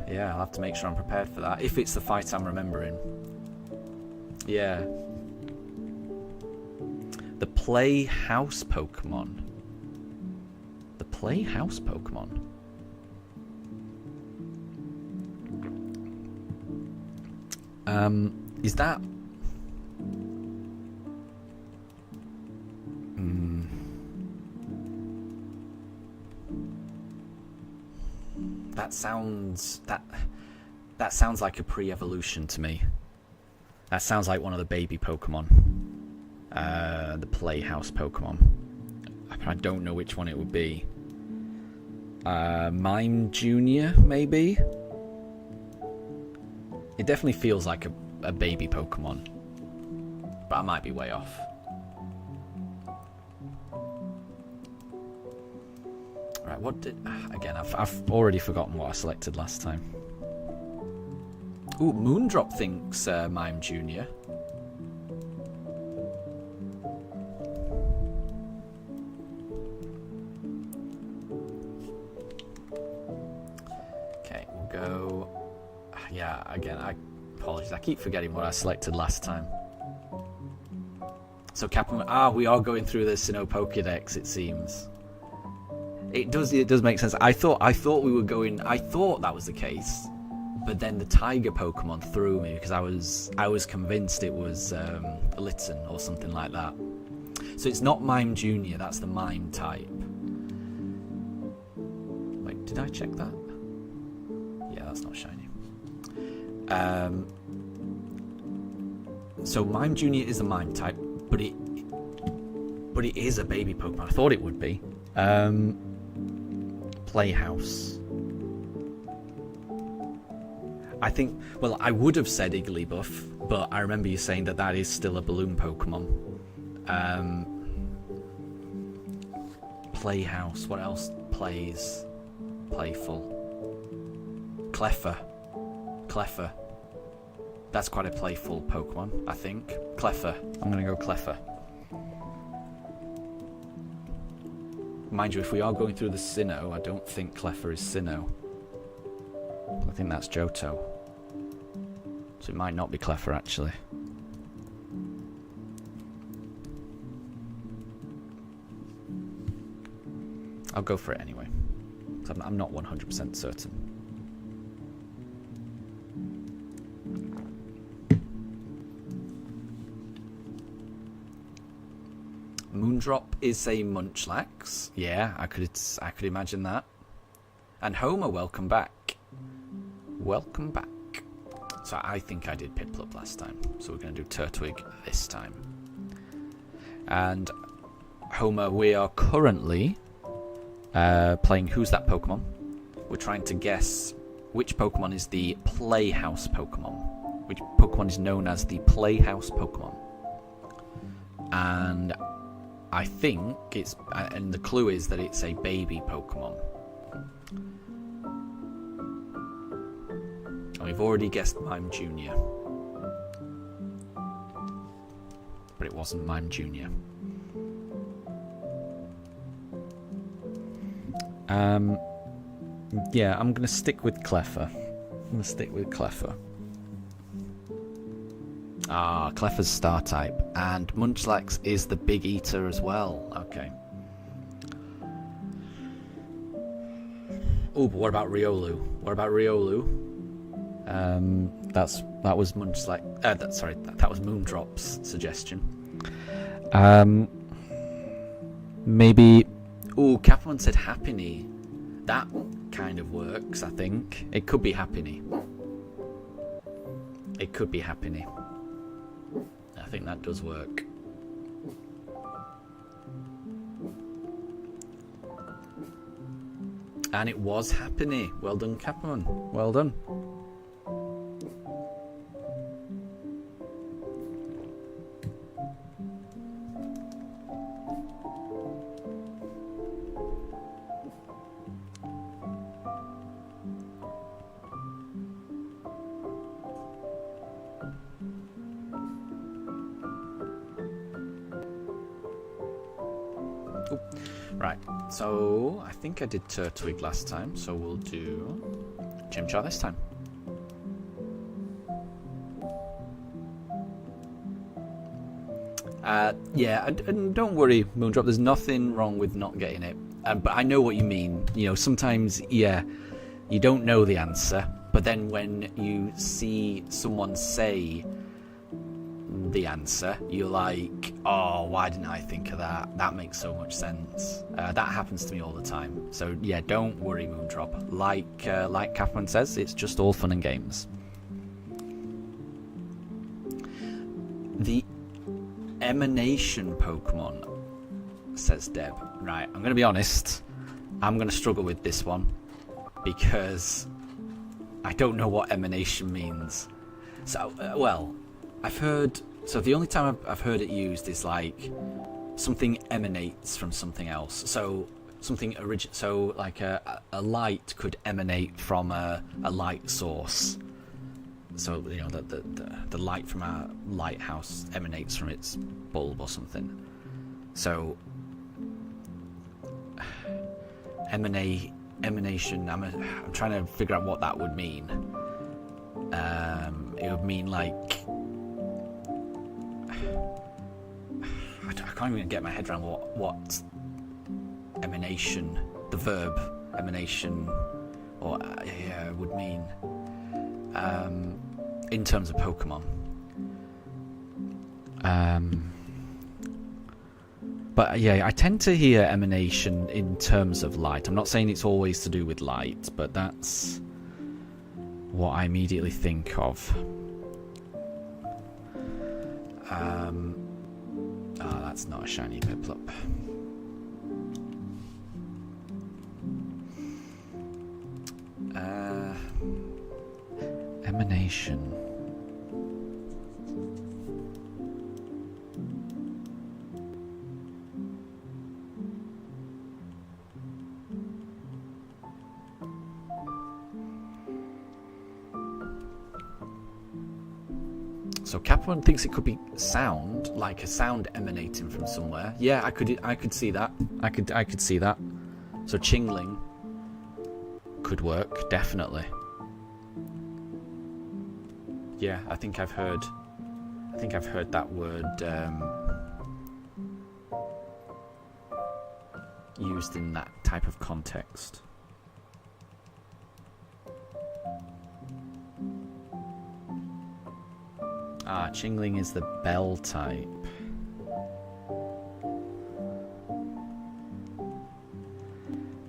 Yeah, I'll have to make sure I'm prepared for that. If it's the fight I'm remembering. Yeah. The Playhouse Pokemon. The Playhouse Pokemon. Is that... That sounds like a pre-evolution to me. That sounds like one of the baby Pokemon. The Playhouse Pokemon. I don't know which one it would be. Mime Junior, maybe? It definitely feels like a baby Pokemon. But I might be way off. Right, what did... Again, I've already forgotten what I selected last time. Ooh, Moondrop thinks Mime Junior. Okay, we'll go... Yeah, again, apologies. I keep forgetting what I selected last time. So Captain... we are going through the Sinnoh Pokédex, it seems. It does make sense. I thought we were going... I thought that was the case. But then the Tiger Pokemon threw me because I was convinced it was Litten or something like that. So it's not Mime Junior, that's the Mime type. Wait, did I check that? Yeah, that's not shiny. So Mime Junior is a Mime type, but it is a baby Pokemon. I thought it would be. Playhouse. I think, well, I would have said Igglybuff, but I remember you saying that is still a balloon Pokemon. Playhouse. What else plays? Playful. Cleffa. That's quite a playful Pokemon, I think. Cleffa. I'm going to go Cleffa. Mind you, if we are going through the Sinnoh, I don't think Cleffa is Sinnoh. I think that's Johto. So it might not be Cleffa, actually. I'll go for it anyway. I'm not 100% certain. Moondrop is a Munchlax. Yeah, I could imagine that. And Homer, welcome back. Welcome back. So I think I did Piplup last time. So we're going to do Turtwig this time. And Homer, we are currently playing Who's That Pokemon? We're trying to guess which Pokemon is the Playhouse Pokemon. Which Pokemon is known as the Playhouse Pokemon. And I think it's... And the clue is that it's a baby Pokemon. And we've already guessed Mime Jr. But it wasn't Mime Jr. Yeah, I'm going to stick with Cleffa. Ah, Cleffa's Star type. And Munchlax is the Big Eater as well. Okay. Oh, but what about Riolu? That was Munchlax. That was Moondrop's suggestion. Maybe... Oh, Capone said Happiny. That kind of works, I think. It could be Happiny. I think that does work. And it was Happiny. Well done, Capone. Well done. Right, so I think I did Turtwig last time, so we'll do Chimchar this time. Yeah, and don't worry, Moondrop, there's nothing wrong with not getting it. But I know what you mean. You know, sometimes, yeah, you don't know the answer, but then when you see someone say the answer, you're like, oh, why didn't I think of that? That makes so much sense. That happens to me all the time. So yeah, don't worry, Moondrop. Like Catherine says, it's just all fun and games. The Emanation Pokemon, says Deb. Right, I'm going to be honest. I'm going to struggle with this one because I don't know what emanation means. So, well, I've heard... So the only time I've heard it used is like something emanates from something else. So something so like a light could emanate from a light source. So you know the light from a lighthouse emanates from its bulb or something. So emanation. I'm trying to figure out what that would mean. It would mean like... I can't even get my head around what emanation, the verb emanation, or would mean in terms of Pokemon. But yeah, I tend to hear emanation in terms of light. I'm not saying it's always to do with light, but that's what I immediately think of. That's not a shiny Piplup. Emanation. So Capone thinks it could be sound, like a sound emanating from somewhere. Yeah, I could see that. I could see that. So Chingling could work, definitely. Yeah, I think I've heard that word used in that type of context. Ah, Chingling is the bell type.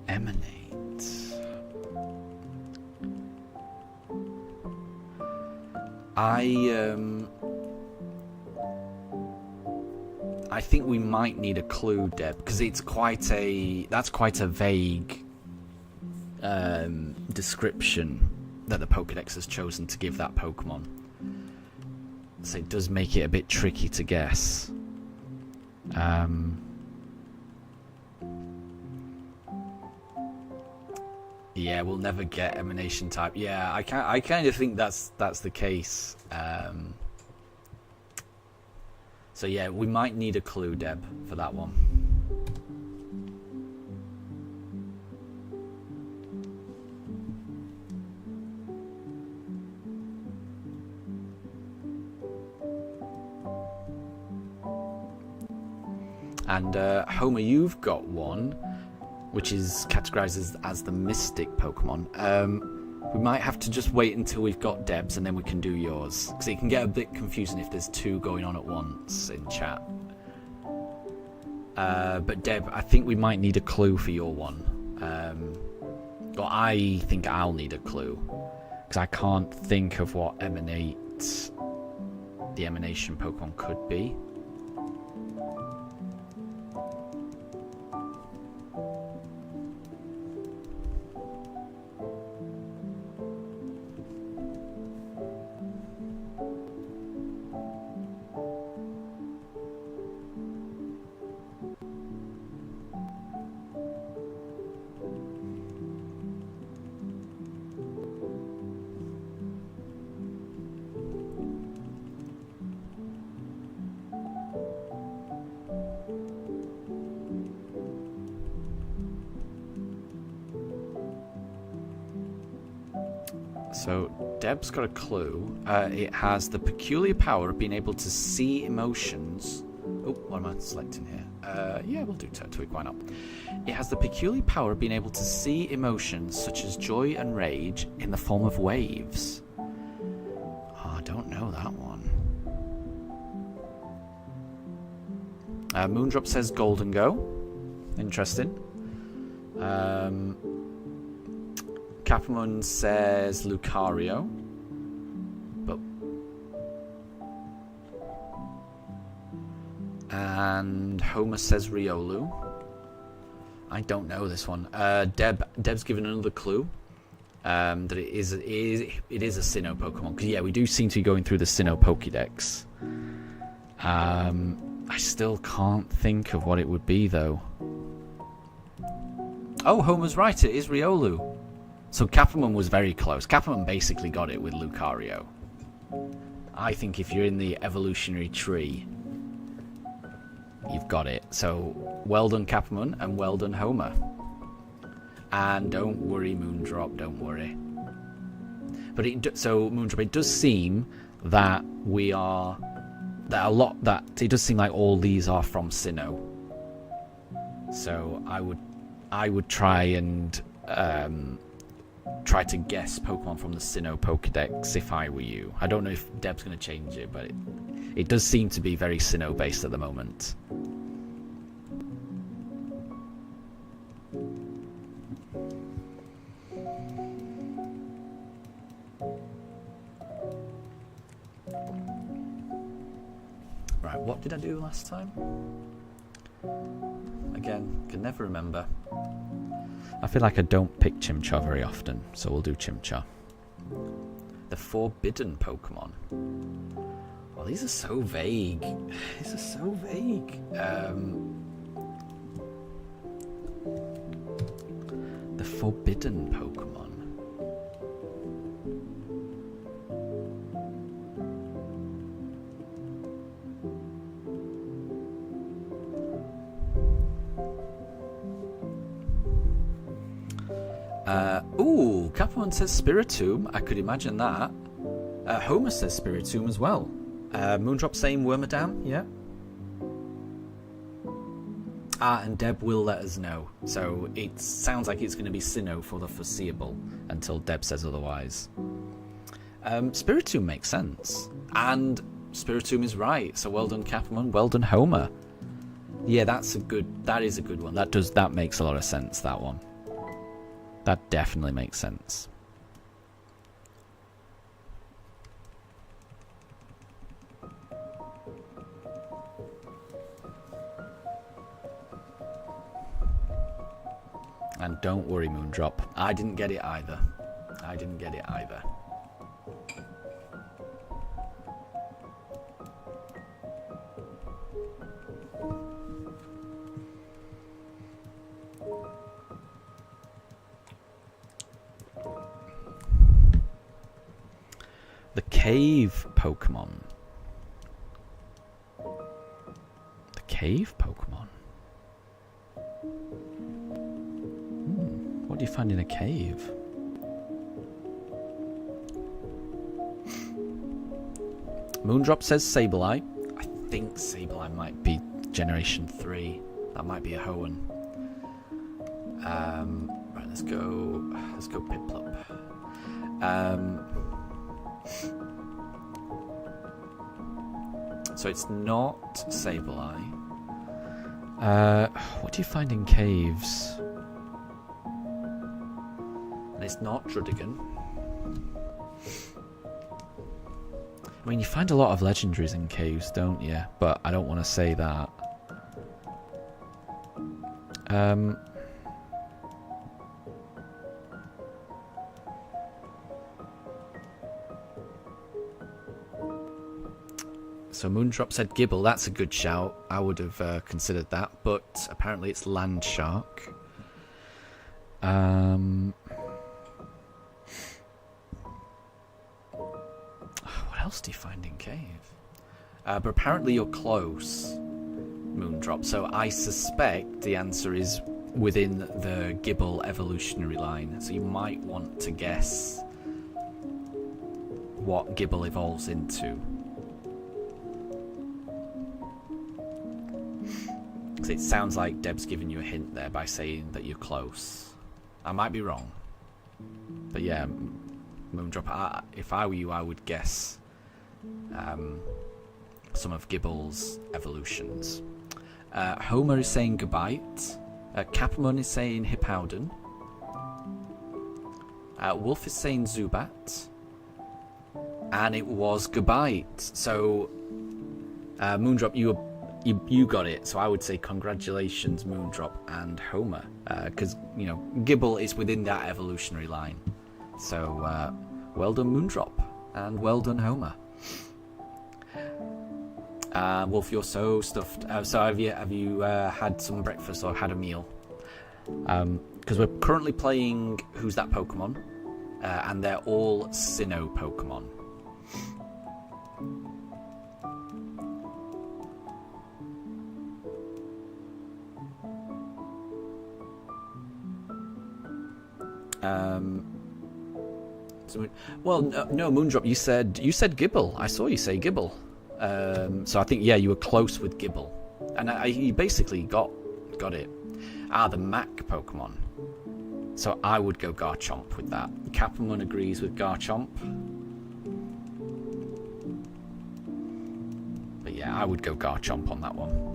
Emanate. I think we might need a clue, Deb, because it's quite a vague description that the Pokédex has chosen to give that Pokemon. So it does make it a bit tricky to guess. Yeah, we'll never get emanation type. Yeah, I kind of think that's the case. So yeah, we might need a clue, Deb, for that one. And Homer, you've got one, which is categorized as the Mystic Pokemon. We might have to just wait until we've got Deb's and then we can do yours. Because it can get a bit confusing if there's two going on at once in chat. But Deb, I think we might need a clue for your one. Or I think I'll need a clue. Because I can't think of what the emanation Pokemon could be. So, Deb's got a clue. It has the peculiar power of being able to see emotions. Oh, what am I selecting here? Yeah, we'll do Turtwig, why not? It has the peculiar power of being able to see emotions such as joy and rage in the form of waves. Oh, I don't know that one. Moondrop says Golden Go. Interesting. Capamon says Lucario. But and Homer says Riolu. I don't know this one. Deb's given another clue. That it is a Sinnoh Pokemon. Because yeah, we do seem to be going through the Sinnoh Pokédex. I still can't think of what it would be though. Oh, Homer's right, it is Riolu. So Capamon was very close. Capamon basically got it with Lucario. I think if you're in the evolutionary tree, you've got it. So well done, Capamon, and well done, Homer. And don't worry, Moondrop, don't worry. But Moondrop, it does seem that it does seem like all these are from Sinnoh. So I would try and try to guess Pokemon from the Sinnoh Pokédex if I were you. I don't know if Deb's going to change it, but it does seem to be very Sinnoh based at the moment. Right, what did I do last time? Again, can never remember. I feel like I don't pick Chimchar very often, so we'll do Chimchar. The Forbidden Pokemon. Oh, these are so vague. These are so vague. The Forbidden Pokemon. Ooh, Capamon says Spiritomb. I could imagine that. Homer says Spiritomb as well. Moondrop saying Wormadam, yeah. And Deb will let us know. So it sounds like it's going to be Sinnoh for the foreseeable until Deb says otherwise. Spiritomb makes sense. And Spiritomb is right. So well done, Capamon. Well done, Homer. Yeah, that is a good one. That makes a lot of sense, that one. That definitely makes sense. And don't worry, Moondrop. I didn't get it either. The cave Pokemon. The cave Pokemon. What do you find in a cave? Moondrop says Sableye. I think Sableye might be Generation 3. That might be a Hoenn. Right, let's go Piplup. So it's not Sableye. What do you find in caves? And it's not Drudigan. I mean, you find a lot of legendaries in caves, don't you? But I don't want to say that. So Moondrop said Gibble. That's a good shout. I would have considered that, but apparently it's Land Shark. What else do you find in cave? But apparently you're close, Moondrop. So I suspect the answer is within the Gibble evolutionary line. So you might want to guess what Gibble evolves into. Because it sounds like Deb's giving you a hint there by saying that you're close. I might be wrong. But yeah, Moondrop, if I were you, I would guess some of Gibble's evolutions. Homer is saying Gabite. Capamon is saying Hippowdon. Wolf is saying Zubat. And it was Gabite. So, Moondrop, you got it. So I would say congratulations, Moondrop and Homer. Because, you know, Gibble is within that evolutionary line. So, well done, Moondrop. And well done, Homer. Wolf, you're so stuffed. So have you had some breakfast or had a meal? Because we're currently playing Who's That Pokemon? And they're all Sinnoh Pokemon. Well, no, Moondrop, you said Gibble. I saw you say Gibble. So I think, yeah, you were close with Gibble. And you basically got it. The Mac Pokemon. So I would go Garchomp with that. Capamon agrees with Garchomp. But yeah, I would go Garchomp on that one.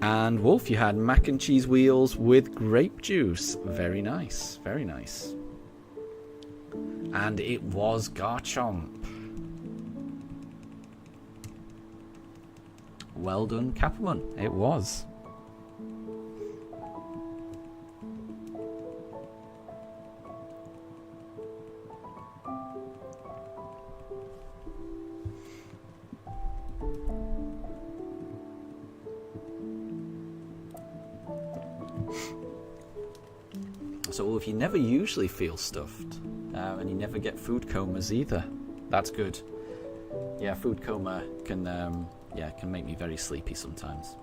And Wolf, you had mac and cheese wheels with grape juice. Very nice, very nice. And it was Garchomp. Well done, Capamon. It was. So if you never usually feel stuffed, and you never get food comas either, that's good. Yeah, food coma can make me very sleepy sometimes.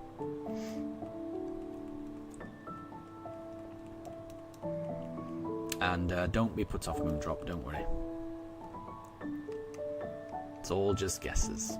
And don't be put off, Moondrop, don't worry. It's all just guesses.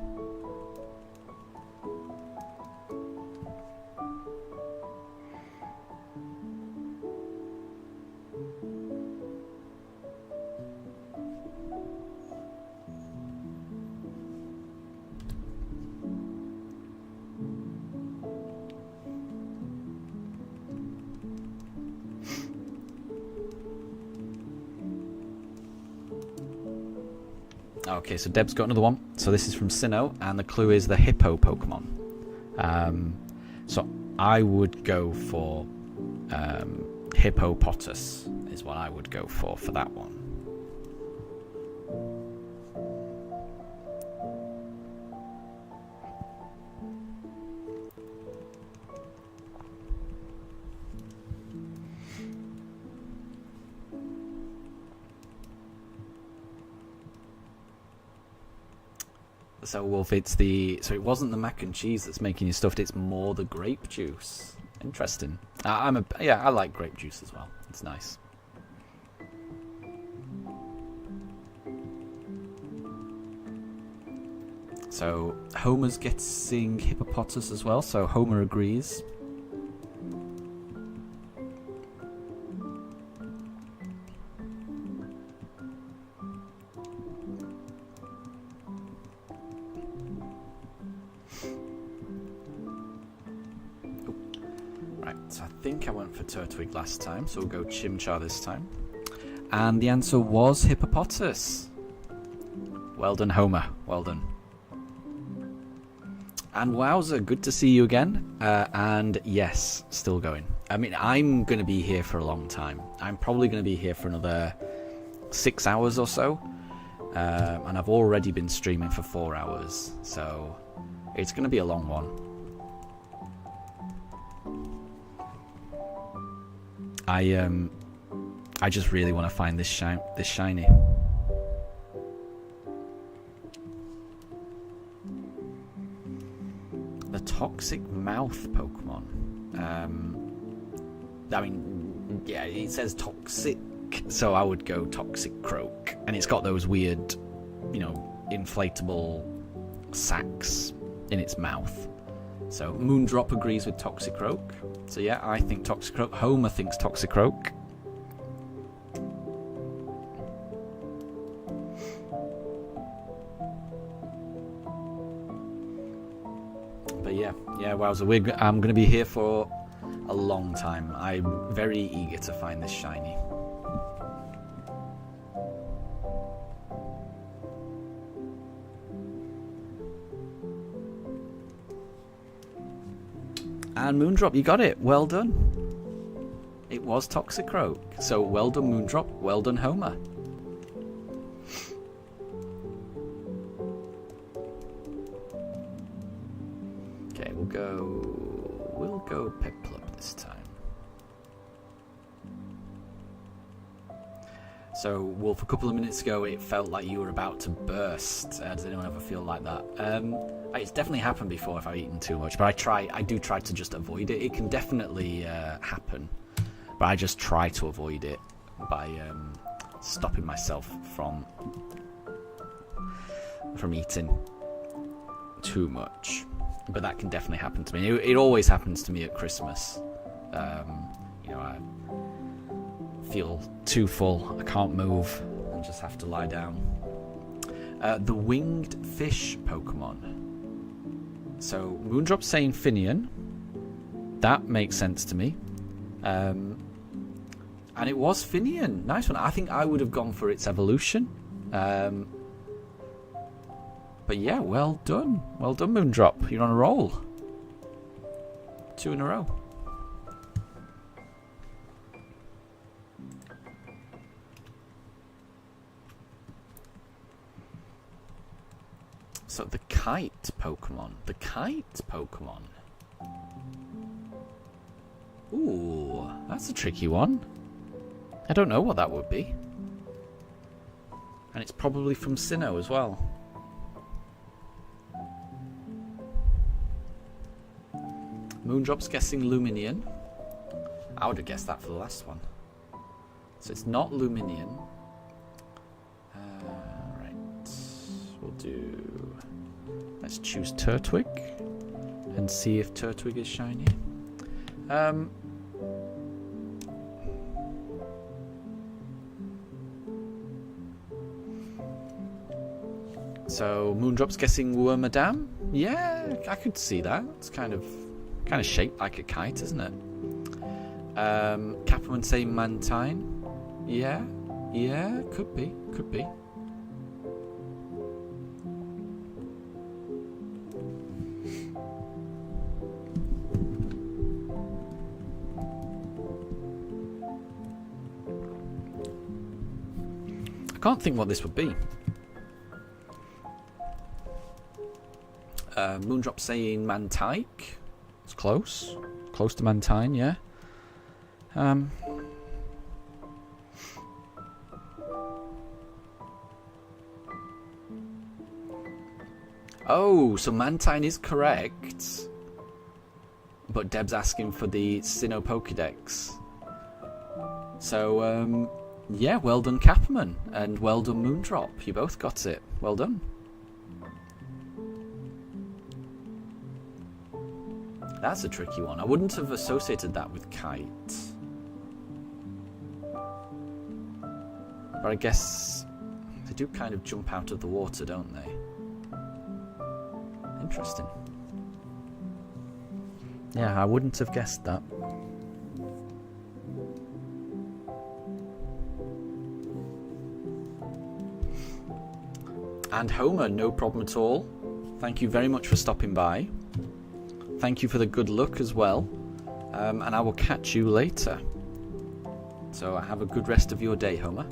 Okay, so Deb's got another one. So this is from Sinnoh, and the clue is the hippo Pokemon. So I would go for Hippopotas is what I would go for that one. So Wolf, it wasn't the mac and cheese that's making you stuffed. It's more the grape juice. Interesting. I like grape juice as well. It's nice. So Homer's guessing hippopotas as well. So Homer agrees. So I think I went for Turtwig last time, so we'll go Chimchar this time. And the answer was hippopotas. Well done, Homer. Well done. And wowza, good to see you again. And yes, still going. I mean, I'm going to be here for a long time. I'm probably going to be here for another 6 hours or so. And I've already been streaming for 4 hours. So it's going to be a long one. I just really want to find this shiny. The toxic mouth Pokemon. I mean, yeah, it says toxic, so I would go Toxic Croak, and it's got those weird, inflatable sacs in its mouth. So Moondrop agrees with Toxicroak. So yeah, I think Toxicroak. Homer thinks Toxicroak. But yeah, wowza. I'm going to be here for a long time. I'm very eager to find this shiny. And Moondrop, you got it. Well done. It was Toxicroak. So well done, Moondrop. Well done, Homer. Okay, we'll go Piplup this time. So, Wolf, a couple of minutes ago, it felt like you were about to burst. Does anyone ever feel like that? It's definitely happened before if I've eaten too much, but I do try to just avoid it. It can definitely happen, but I just try to avoid it by stopping myself from eating too much. But that can definitely happen to me. It always happens to me at Christmas. I feel too full, I can't move, and just have to lie down. The winged fish Pokemon. So Moondrop's saying Finian. That makes sense to me. And it was Finian. Nice one. I think I would have gone for its evolution. But yeah, well done. Well done, Moondrop. You're on a roll. 2 in a row. So the kite Pokemon. The kite Pokemon. Ooh, that's a tricky one. I don't know what that would be. And it's probably from Sinnoh as well. Moondrop's guessing Luminian. I would have guessed that for the last one. So it's not Luminian. Right. we'll do... Let's choose Turtwig and see if Turtwig is shiny. So Moondrop's guessing Wormadam. Yeah, I could see that. It's kind of shaped like a kite, isn't it? Capman saying Mantine. Yeah, could be. I can't think what this would be. Moondrop saying Mantike. It's close. Close to Mantine, yeah. Oh, so Mantine is correct. But Deb's asking for the Sinnoh Pokédex. So, yeah, well done, Capman. And well done, Moondrop. You both got it. Well done. That's a tricky one. I wouldn't have associated that with kite. But I guess they do kind of jump out of the water, don't they? Interesting. Yeah, I wouldn't have guessed that. And Homer, no problem at all. Thank you very much for stopping by. Thank you for the good luck as well. And I will catch you later. So have a good rest of your day, Homer.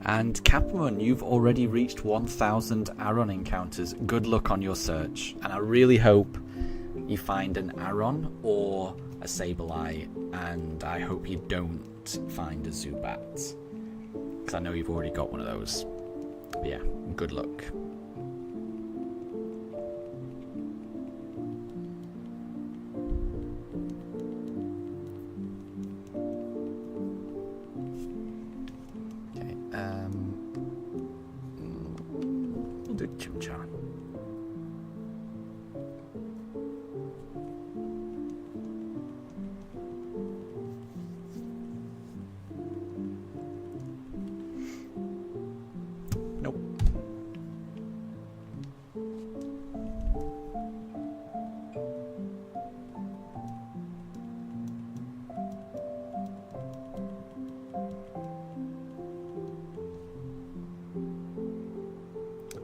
And Capman, you've already reached 1,000 Aron encounters. Good luck on your search. And I really hope you find an Aron or a Sableye. And I hope you don't find a Zubat. Because I know you've already got one of those. But yeah, good luck.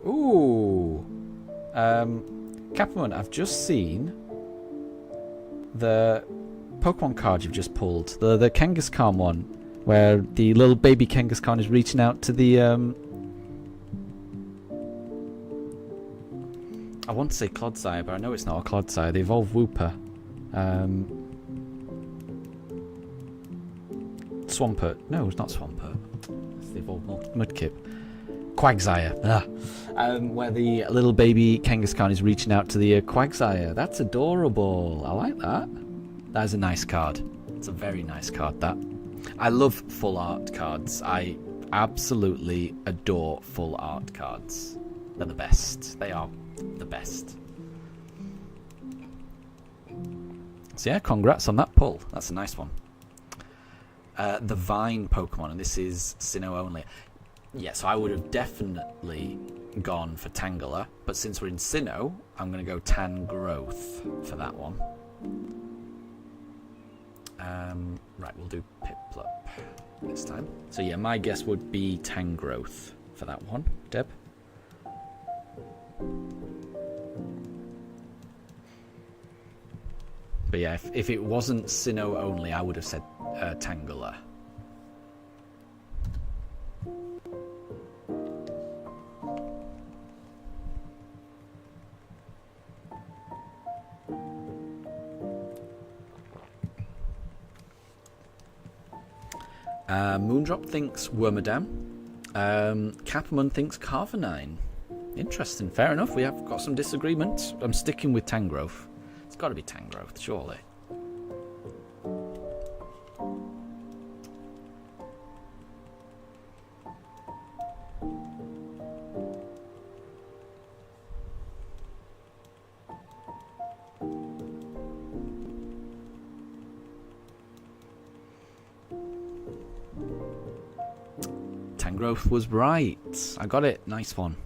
Ooh. Capman, I've just seen the Pokemon card you've just pulled. The Kangaskhan one, where the little baby Kangaskhan is reaching out to the... I want to say Clodsire, but I know it's not a Clodsire. The evolved Wooper. Swampert. No, it's not Swampert. It's the evolved Mudkip. Quagsire. Where the little baby Kangaskhan is reaching out to the Quagsire. That's adorable. I like that. That is a nice card. It's a very nice card, that. I love full art cards. I absolutely adore full art cards. They're the best. They are the best. So yeah, congrats on that pull. That's a nice one. The Vine Pokemon, and this is Sinnoh only. Yeah, so I would have definitely gone for Tangela, but since we're in Sinnoh, I'm going to go Tangrowth for that one. Right, we'll do Piplup this time. So yeah, my guess would be Tangrowth for that one. Deb? But yeah, if it wasn't Sinnoh only, I would have said Tangela. Moondrop thinks Wormadam. Capamon thinks Carvanine. Interesting. Fair enough. We have got some disagreements. I'm sticking with Tangrowth. It's got to be Tangrowth, surely. Tangrowth was right. I got it. Nice one.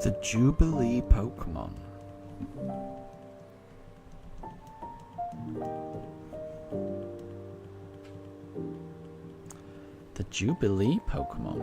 The Jubilee Pokemon. The Jubilee Pokemon.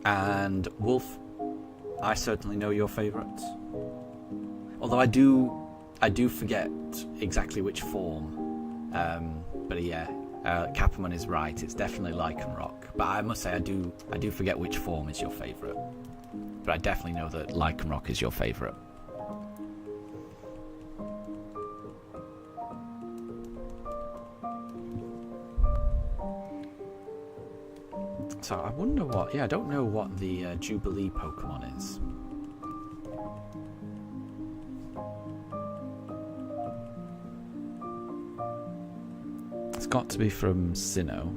And Wolf, I certainly know your favourites. Although I do forget exactly which form. But yeah, Capamon is right. It's definitely Lycanroc. But I must say I do forget which form is your favourite. But I definitely know that Lycanroc is your favourite. So I wonder what... Yeah, I don't know what the Jubilee Pokemon is. It's got to be from Sinnoh.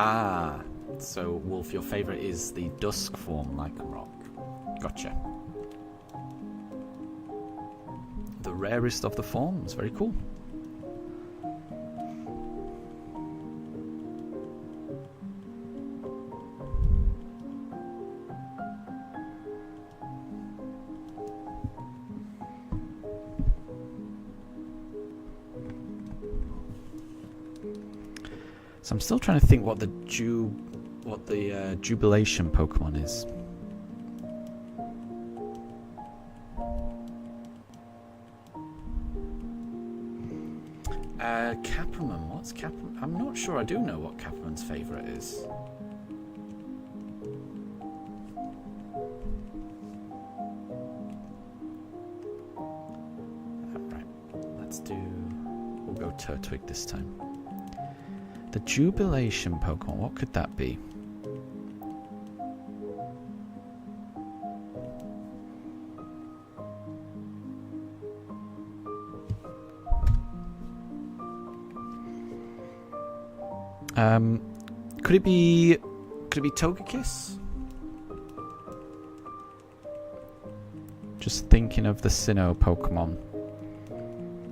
Ah, so Wolf, your favourite is the Dusk form, Lycanroc. Gotcha. The rarest of the forms. Very cool. So I'm still trying to think what the Jubilation Pokemon is. Capamon. What's Capamon? I'm not sure I do know what Capamon's favourite is. Alright, we'll go Turtwig this time. The Jubilation Pokemon, what could that be? Could it be Togekiss? Just thinking of the Sinnoh Pokemon.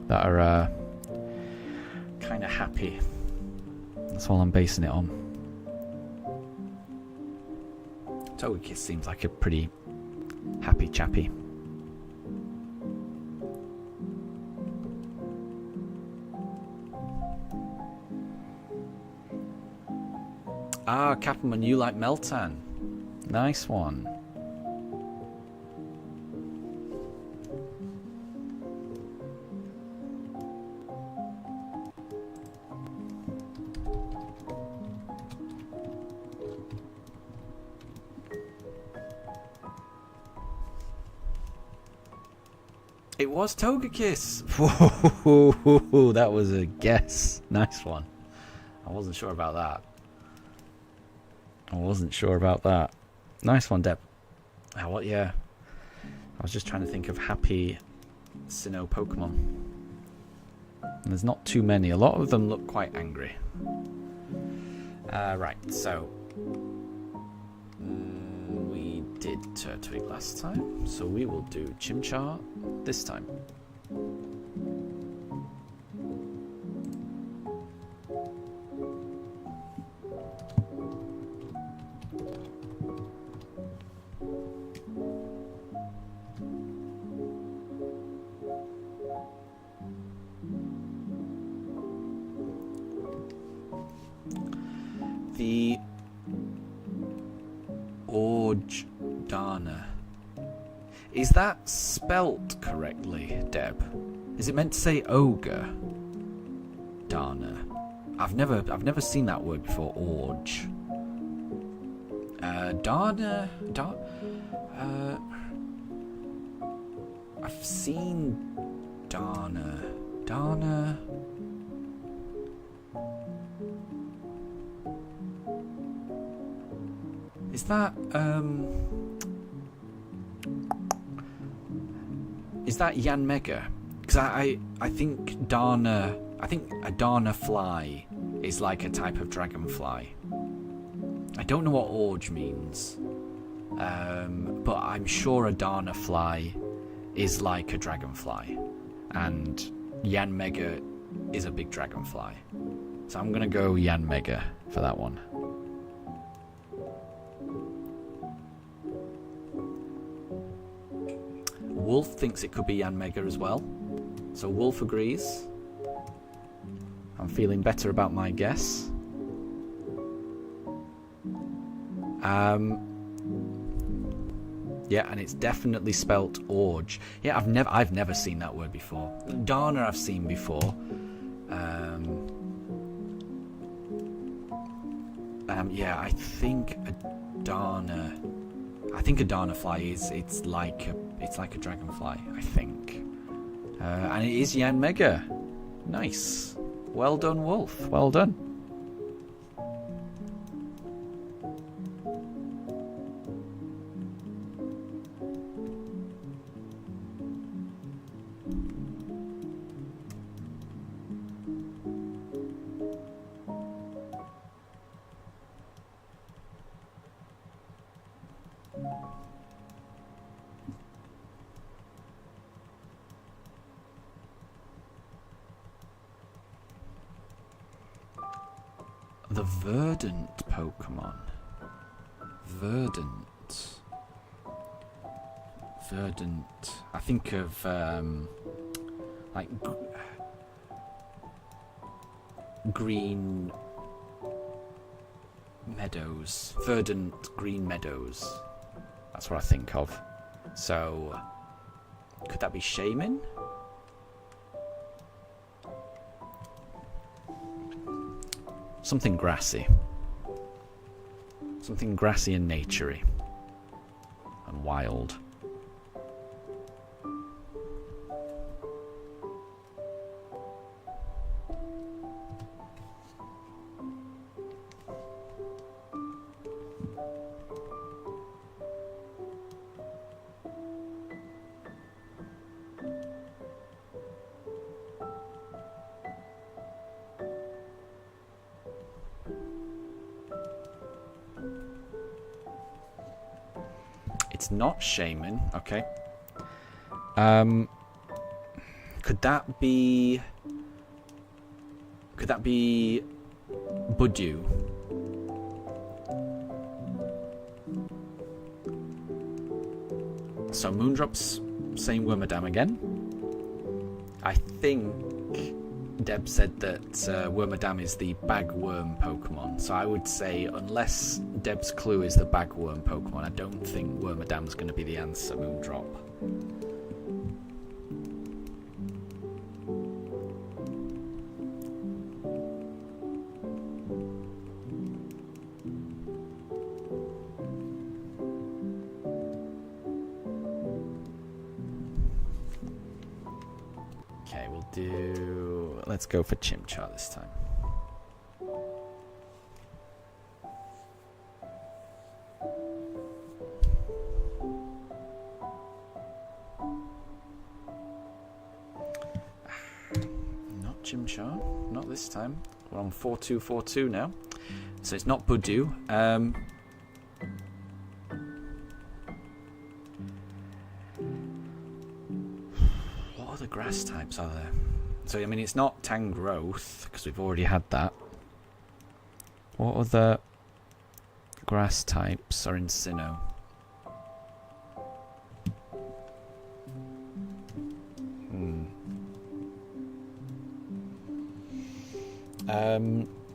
that are kind of happy. That's all I'm basing it on. Togekiss seems like a pretty happy chappy. Ah, Cappelman, you like Meltan. Nice one. It was Togekiss. Whoa, that was a guess. Nice one. I wasn't sure about that. Nice one, Deb. Oh, what? Yeah. I was just trying to think of happy Sinnoh Pokemon. And there's not too many. A lot of them look quite angry. Right, so we did Turtwig last time, so we will do Chimchar this time. The Orgdana. Is that spelt correctly, Deb? Is it meant to say ogre? Dana. I've never seen that word before. Orge. Dana. I've seen Dana. Dana. Is that Yanmega? Because I think Dana, I think a Dana fly is like a type of dragonfly. I don't know what Orge means, but I'm sure a Dana fly is like a dragonfly, and Yanmega is a big dragonfly. So I'm gonna go Yanmega for that one. Wolf thinks it could be Yanmega as well. So Wolf agrees. I'm feeling better about my guess. Yeah, and it's definitely spelt Orge. Yeah, I've never seen that word before. Dana I've seen before. Yeah, I think a Dana fly it's like a dragonfly, I think. And it is Yanmega. Nice. Well done, Wolf. Well done. The verdant Pokemon. Verdant. I think of like green meadows. Verdant green meadows. That's what I think of. So, could that be Shaman? Something grassy. Something grassy and naturey. And wild. It's not Shaman, okay. Could that be Budew? So Moondrop's saying Wormadam again. I think Deb said that Wormadam is the bagworm Pokemon. So I would say, unless Deb's clue is the bagworm Pokemon, I don't think Wormadam's going to be the answer, Moondrop. Okay, we'll do... Let's go for Chimchar this time. Not Chimchar. Not this time. We're on 4-2-4-2 now. So it's not Budew. Other grass types are there? So I mean, it's not Tangrowth because we've already had that. What other grass types are in Sinnoh?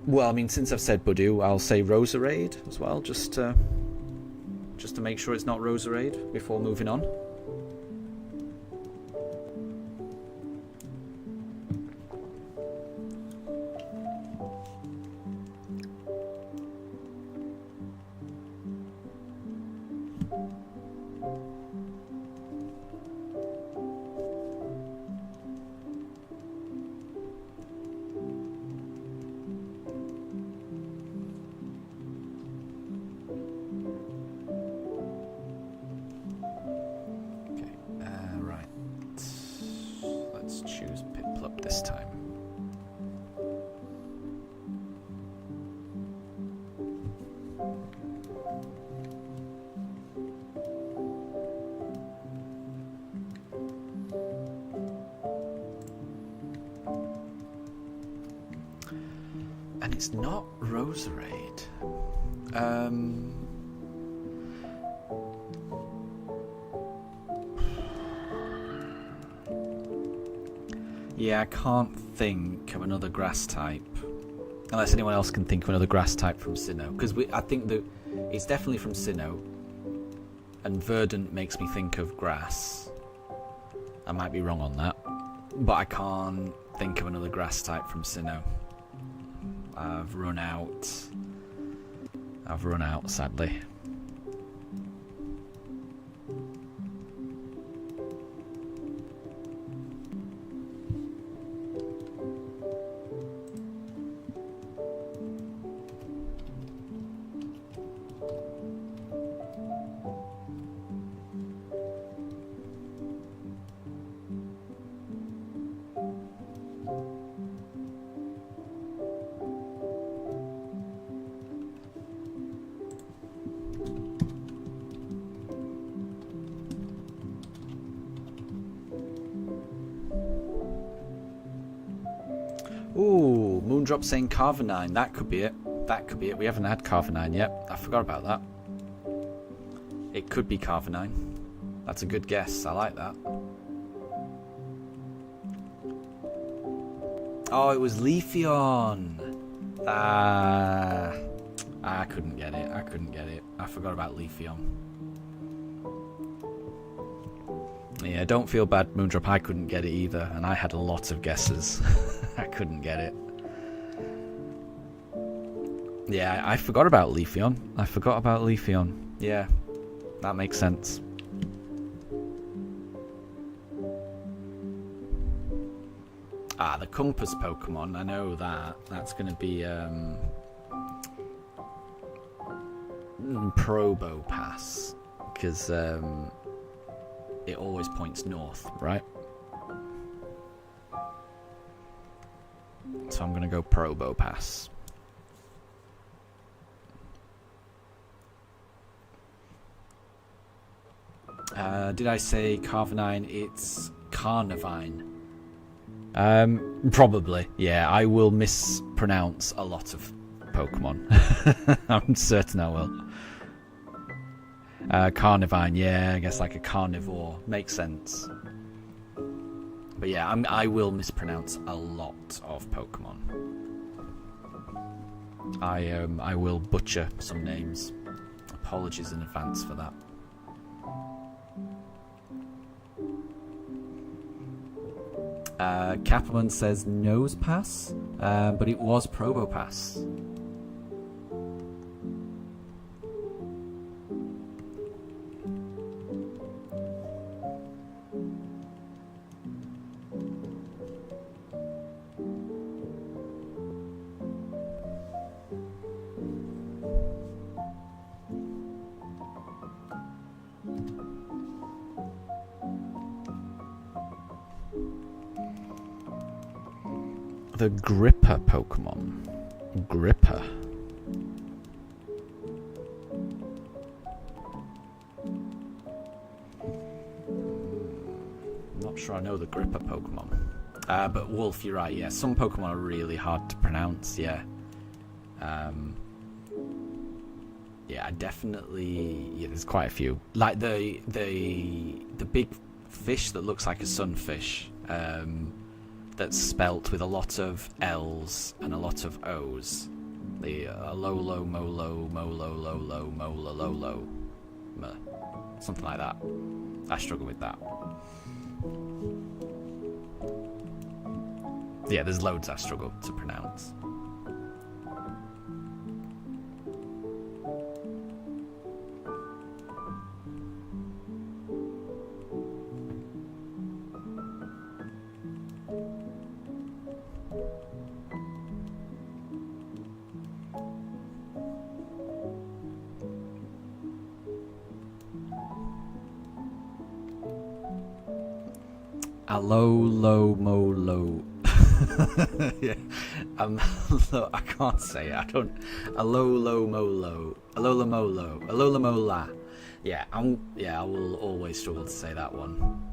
Well, I mean, since I've said Budew, I'll say Roserade as well, just to make sure it's not Roserade before moving on. This time. And it's not Roserade. Yeah, I can't think of another grass type. Unless anyone else can think of another grass type from Sinnoh. Because I think that it's definitely from Sinnoh. And Verdant makes me think of grass. I might be wrong on that. But I can't think of another grass type from Sinnoh. I've run out, sadly. Ooh, Moondrop saying Carvanine. That could be it. That could be it. We haven't had Carvanine yet. I forgot about that. It could be Carvanine. That's a good guess. I like that. Oh, it was Leafeon. I couldn't get it. I couldn't get it. I forgot about Leafeon. Yeah, don't feel bad, Moondrop. I couldn't get it either, and I had a lot of guesses. I couldn't get it. Yeah, I forgot about Leafeon. I forgot about Leafeon. Yeah, that makes sense. Ah, the Compass Pokemon. I know that. That's going to be Probopass, because it always points north, right? So I'm going to go Probopass. Did I say Carvanine? It's Carnivine. Probably, yeah. I will mispronounce a lot of Pokemon. I'm certain I will. Carnivine, yeah, I guess like a carnivore. Makes sense. But yeah, I will mispronounce a lot of Pokemon. I will butcher some names. Apologies in advance for that. Capman says Nose Pass, but it was Probopass. The Gripper Pokemon. Gripper. Not sure I know the Gripper Pokemon. But Wolf, you're right, yeah. Some Pokemon are really hard to pronounce, yeah. Yeah, I definitely... Yeah, there's quite a few. Like the big fish that looks like a sunfish. That's spelt with a lot of L's and a lot of O's. The Lolo, Molo, Molo, Lolo, Mola, Lolo. Something like that. I struggle with that. Yeah, there's loads I struggle to pronounce. Alolomolo. Yeah, I can't say it. I don't. Alolomolo. Alolomolo. Alolomola. Yeah, I will always struggle to say that one.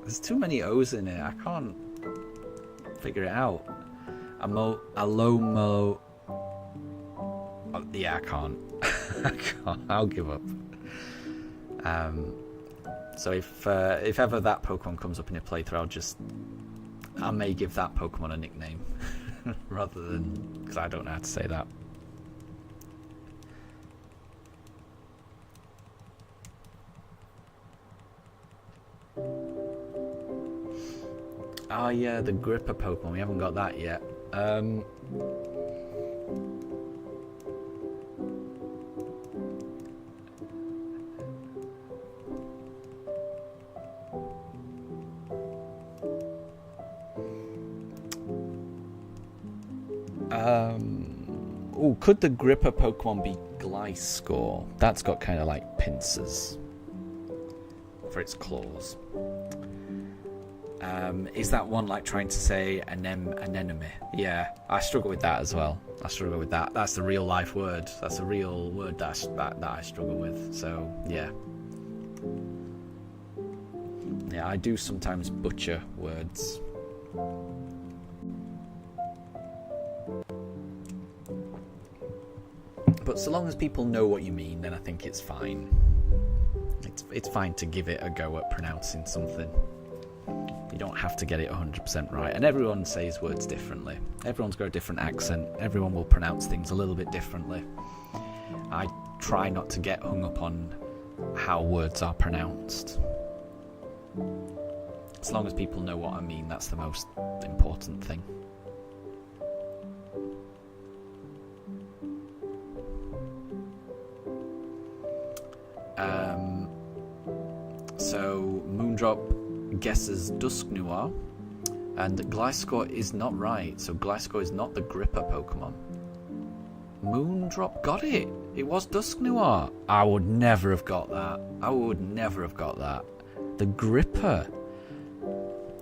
There's too many O's in it. I can't figure it out. Alomo. Yeah, I can't. I can't. I'll give up. So if ever that Pokemon comes up in a playthrough, I may give that Pokemon a nickname rather than, because I don't know how to say that. Oh yeah, the Gripper Pokemon. We haven't got that yet. Could the Gripper Pokemon be Gliscor? That's got kind of like pincers for its claws. Is that one like trying to say anemone? Yeah, I struggle with that as well. I struggle with that. That's the real life word. That's a real word that I struggle with. So yeah. Yeah, I do sometimes butcher words. But so long as people know what you mean, then I think it's fine. It's fine to give it a go at pronouncing something. You don't have to get it 100% right. And everyone says words differently. Everyone's got a different accent. Everyone will pronounce things a little bit differently. I try not to get hung up on how words are pronounced. As long as people know what I mean, that's the most important thing. So Moondrop guesses Dusknoir, and Gliscor is not right. So Gliscor is not the Gripper Pokemon. Moondrop got it. It was Dusknoir. I would never have got that. The Gripper.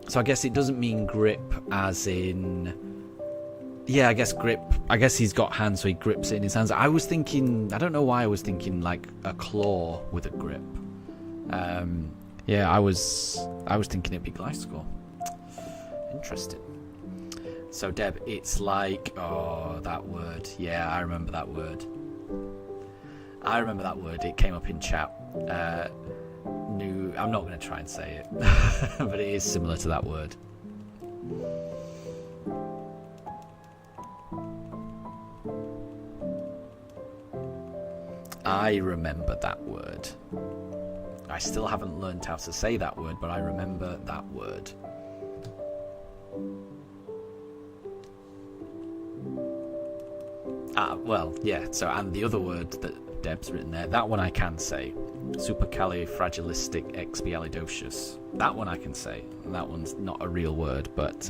So I guess it doesn't mean grip as in... Yeah, I guess grip. I guess he's got hands, so he grips it in his hands. I was thinking... I don't know why I was thinking like a claw with a grip. Yeah, I was thinking it'd be Gliscor. Interesting. So, Deb, it's like... Oh, that word. Yeah, I remember that word. It came up in chat. I'm not going to try and say it. But it is similar to that word. I remember that word. I still haven't learned how to say that word, but I remember that word. Well, yeah, so, and the other word that Deb's written there, that one I can say. Supercalifragilisticexpialidocious. That one I can say. And that one's not a real word, but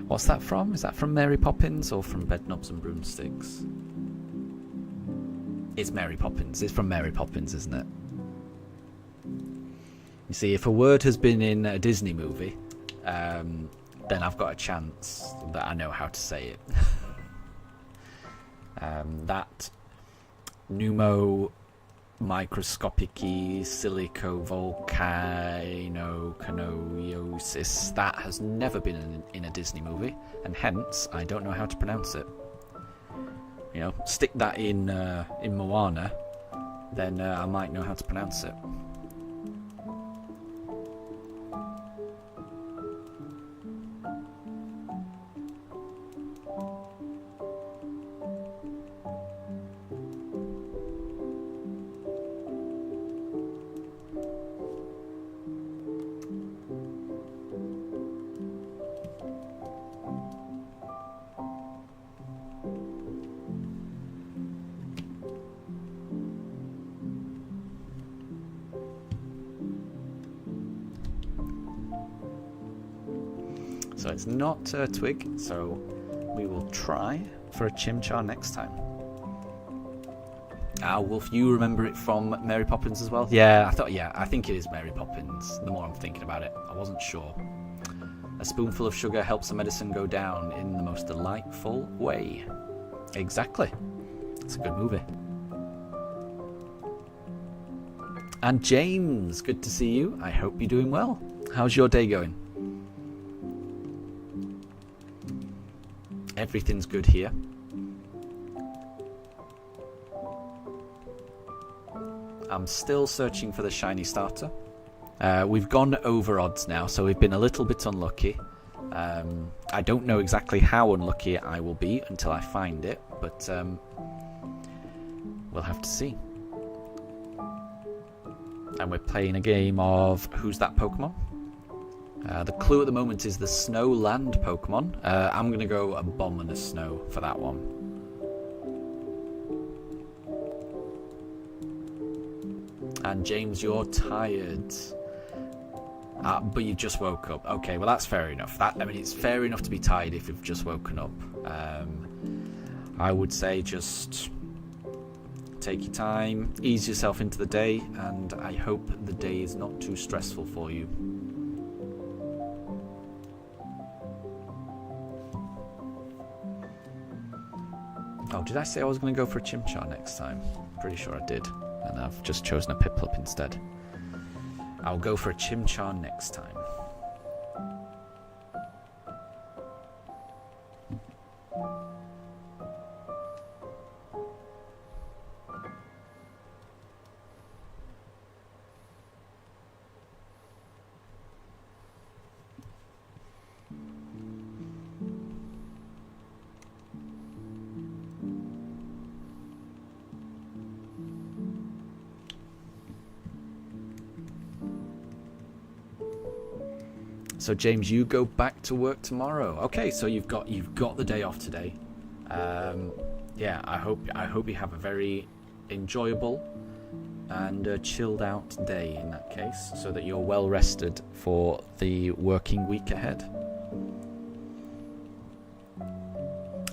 what's that from? Is that from Mary Poppins or from Bedknobs and Broomsticks? It's Mary Poppins. It's from Mary Poppins, isn't it? You see, if a word has been in a Disney movie, then I've got a chance that I know how to say it. That pneumo microscopic silicovolcanoconiosis, that has never been in a Disney movie, and hence I don't know how to pronounce it. You know, stick that in Moana, then I might know how to pronounce it. So it's not a twig, so we will try for a Chimchar next time. Wolf, you remember it from Mary Poppins as well? Yeah, I think it is Mary Poppins, the more I'm thinking about it. I wasn't sure. A spoonful of sugar helps the medicine go down in the most delightful way. Exactly. It's a good movie. And James, good to see you. I hope you're doing well. How's your day going? Everything's good here. I'm still searching for the shiny starter. We've gone over odds now, so we've been a little bit unlucky. I don't know exactly how unlucky I will be until I find it, but we'll have to see. And we're playing a game of Who's That Pokemon? The clue at the moment is the Snow Land Pokemon. I'm going to go Abominous Snow for that one. And James, you're tired. But you just woke up. Okay, well that's fair enough. It's fair enough to be tired if you've just woken up. I would say just take your time, ease yourself into the day, and I hope the day is not too stressful for you. Oh, did I say I was going to go for a Chimchar next time? Pretty sure I did. And I've just chosen a Piplup instead. I'll go for a Chimchar next time. So James, you go back to work tomorrow. Okay, so you've got the day off today. Yeah, I hope you have a very enjoyable and chilled out day in that case, so that you're well rested for the working week ahead.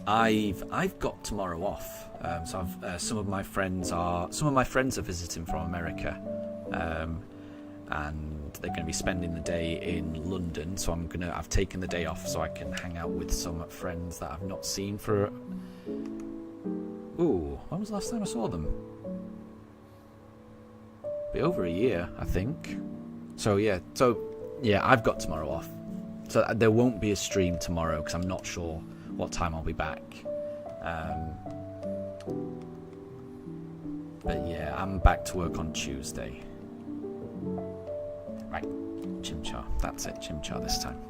I've got tomorrow off. So some of my friends are visiting from America. And they're going to be spending the day in London, so I've taken the day off so I can hang out with some friends that I've not seen for... Ooh, when was the last time I saw them? Be over a year, I think. So yeah, I've got tomorrow off. So there won't be a stream tomorrow because I'm not sure what time I'll be back. But yeah, I'm back to work on Tuesday. Right, Chimchar. That's it, Chimchar this time.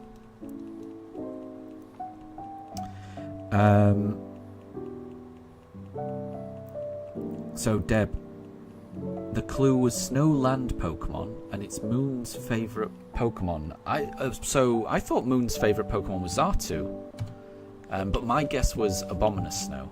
So Deb, the clue was Snowland Pokemon, and it's Moon's favourite Pokemon. So I thought Moon's favourite Pokemon was Xatu, but my guess was Abominous Snow.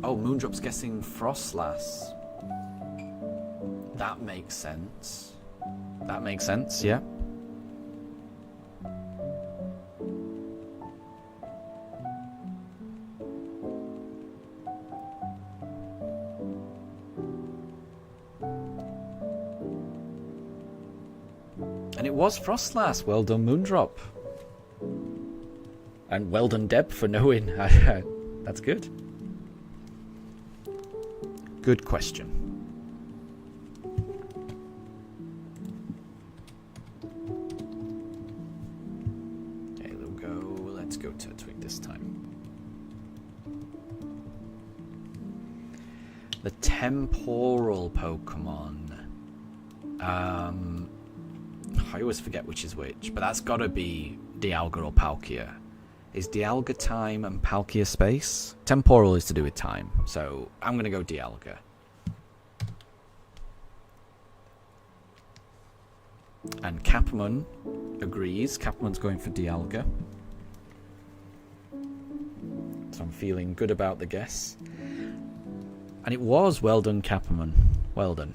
Oh, Moondrop's guessing Frostlass. That makes sense. That makes sense, yeah. And it was Frostlass. Well done, Moondrop. And well done, Deb, for knowing. That's good. Good question. Okay, let's go Turtwig this time. The temporal Pokemon. I always forget which is which, but that's gotta be Dialga or Palkia. Is Dialga time and Palkia space? Temporal is to do with time, so I'm going to go Dialga. And Capman agrees. Capman's going for Dialga. So I'm feeling good about the guess. And it was well done, Capman. Well done.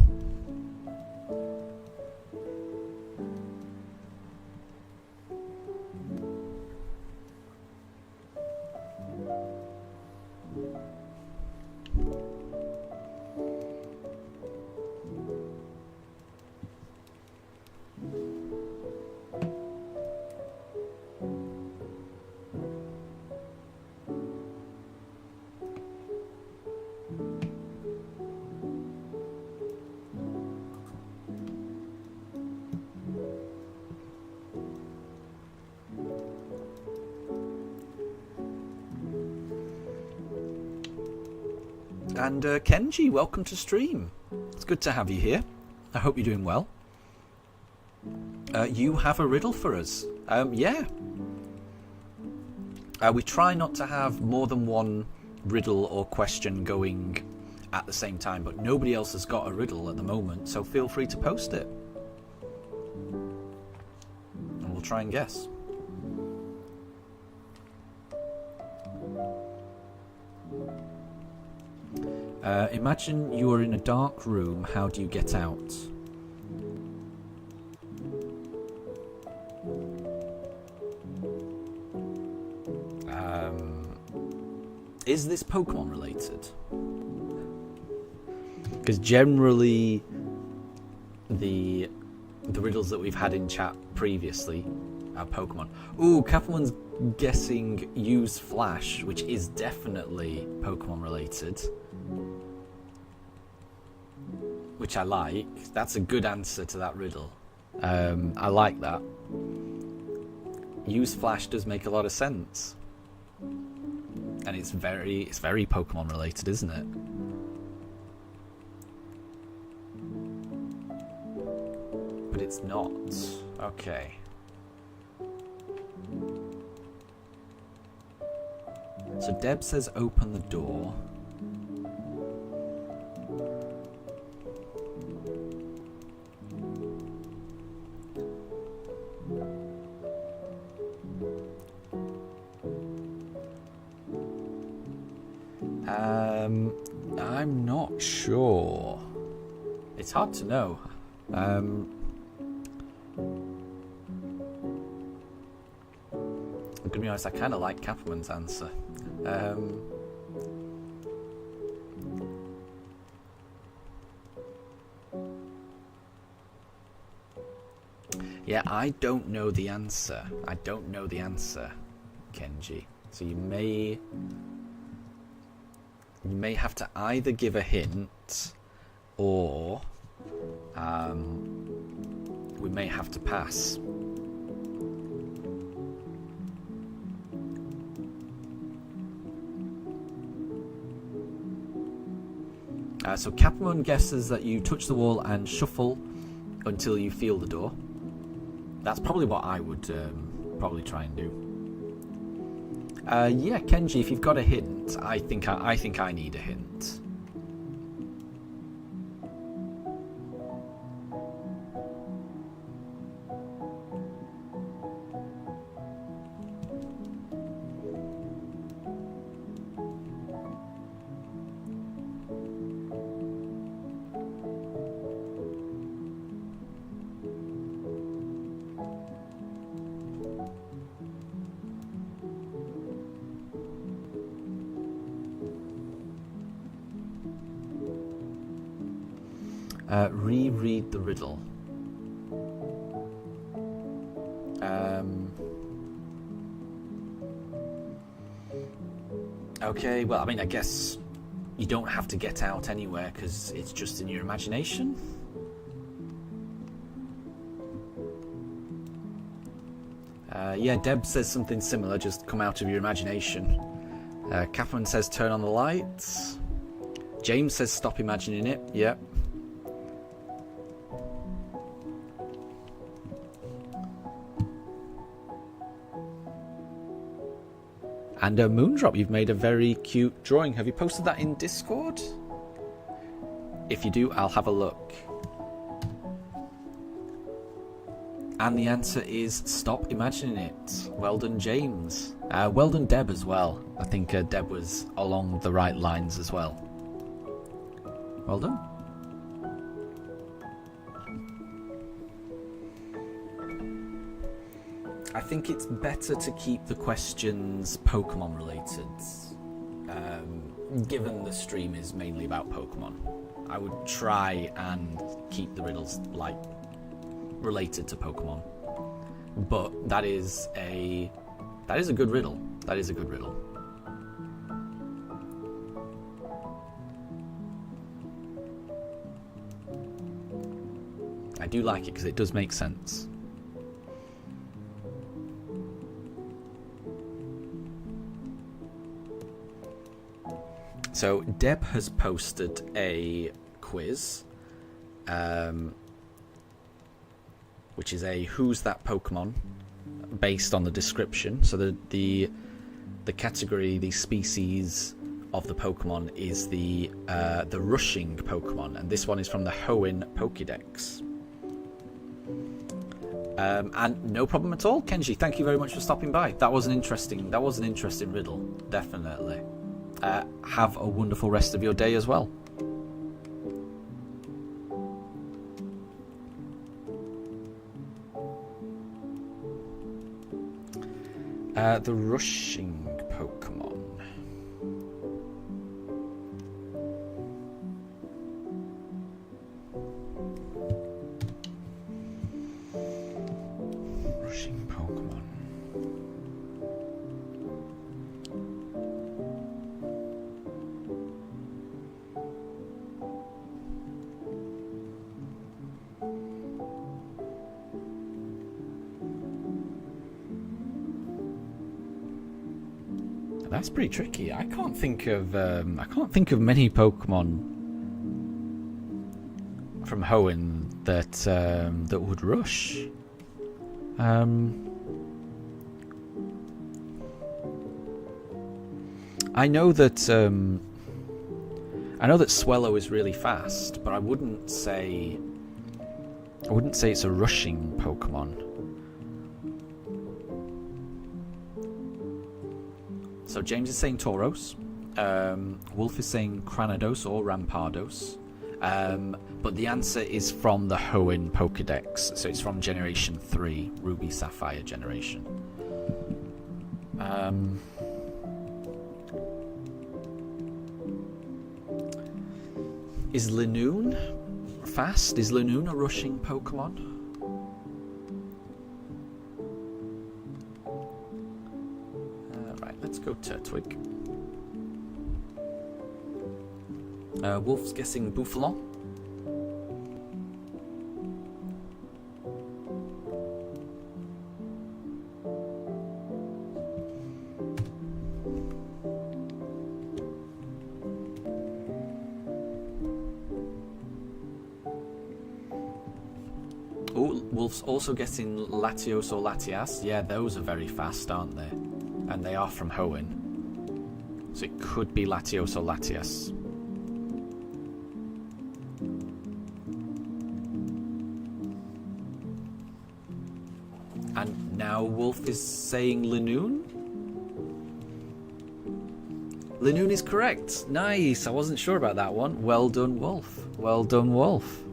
And Kenji, welcome to stream. It's good to have you here. I hope you're doing well. You have a riddle for us. Yeah. We try not to have more than one riddle or question going at the same time, but nobody else has got a riddle at the moment, so feel free to post it. And we'll try and guess. Imagine you are in a dark room. How do you get out? Is this Pokemon related? Because generally, the riddles that we've had in chat previously are Pokemon. Ooh, Capman's guessing use Flash, which is definitely Pokemon related. Which I like. That's a good answer to that riddle. I like that. Use Flash does make a lot of sense. And it's very Pokemon related, isn't it? But it's not. Okay. So Deb says open the door. I'm not sure. It's hard to know. I'm gonna be honest, I kind of like Capman's answer. Yeah, I don't know the answer. I don't know the answer, Kenji. So you may have to either give a hint, or we may have to pass. So Capman guesses that you touch the wall and shuffle until you feel the door. That's probably what I would probably try and do. Yeah, Kenji, if you've got a hint, I think I need a hint. Reread the riddle. Okay, well, I mean, I guess you don't have to get out anywhere because it's just in your imagination. Yeah, Deb says something similar, just come out of your imagination. Catherine says turn on the lights. James says stop imagining it. Yep. And Moondrop, you've made a very cute drawing. Have you posted that in Discord? If you do, I'll have a look. And the answer is stop imagining it. Well done, James. Well done, Deb, as well. I think Deb was along the right lines as well. Well done. I think it's better to keep the questions Pokemon related, given the stream is mainly about Pokemon. I would try and keep the riddles like related to Pokemon, but that is a good riddle. That is a good riddle. I do like it because it does make sense. So Deb has posted a quiz, which is a who's that Pokemon, based on the description. So the category, the species of the Pokemon is the rushing Pokemon, and this one is from the Hoenn Pokédex. And no problem at all, Kenji. Thank you very much for stopping by. That was an interesting riddle, definitely. Have a wonderful rest of your day as well. The rushing Pokemon. Rushing Pokemon. That's pretty tricky. I can't think of many Pokemon from Hoenn that would rush. I know that Swellow is really fast, but I wouldn't say it's a rushing Pokemon. So James is saying Tauros. Wolf is saying Cranados or Rampardos. But the answer is from the Hoenn Pokédex. So it's from Generation 3, Ruby Sapphire generation. Is Linoon fast? Is Linoon a rushing Pokemon? Right, let's go Turtwig. Wolf's guessing Bouffalon. Wolf's also getting Latios or Latias. Yeah, those are very fast, aren't they? And they are from Hoenn. So it could be Latios or Latias. And now Wolf is saying Linoon? Linoon is correct. Nice. I wasn't sure about that one. Well done, Wolf. Well done, Wolf.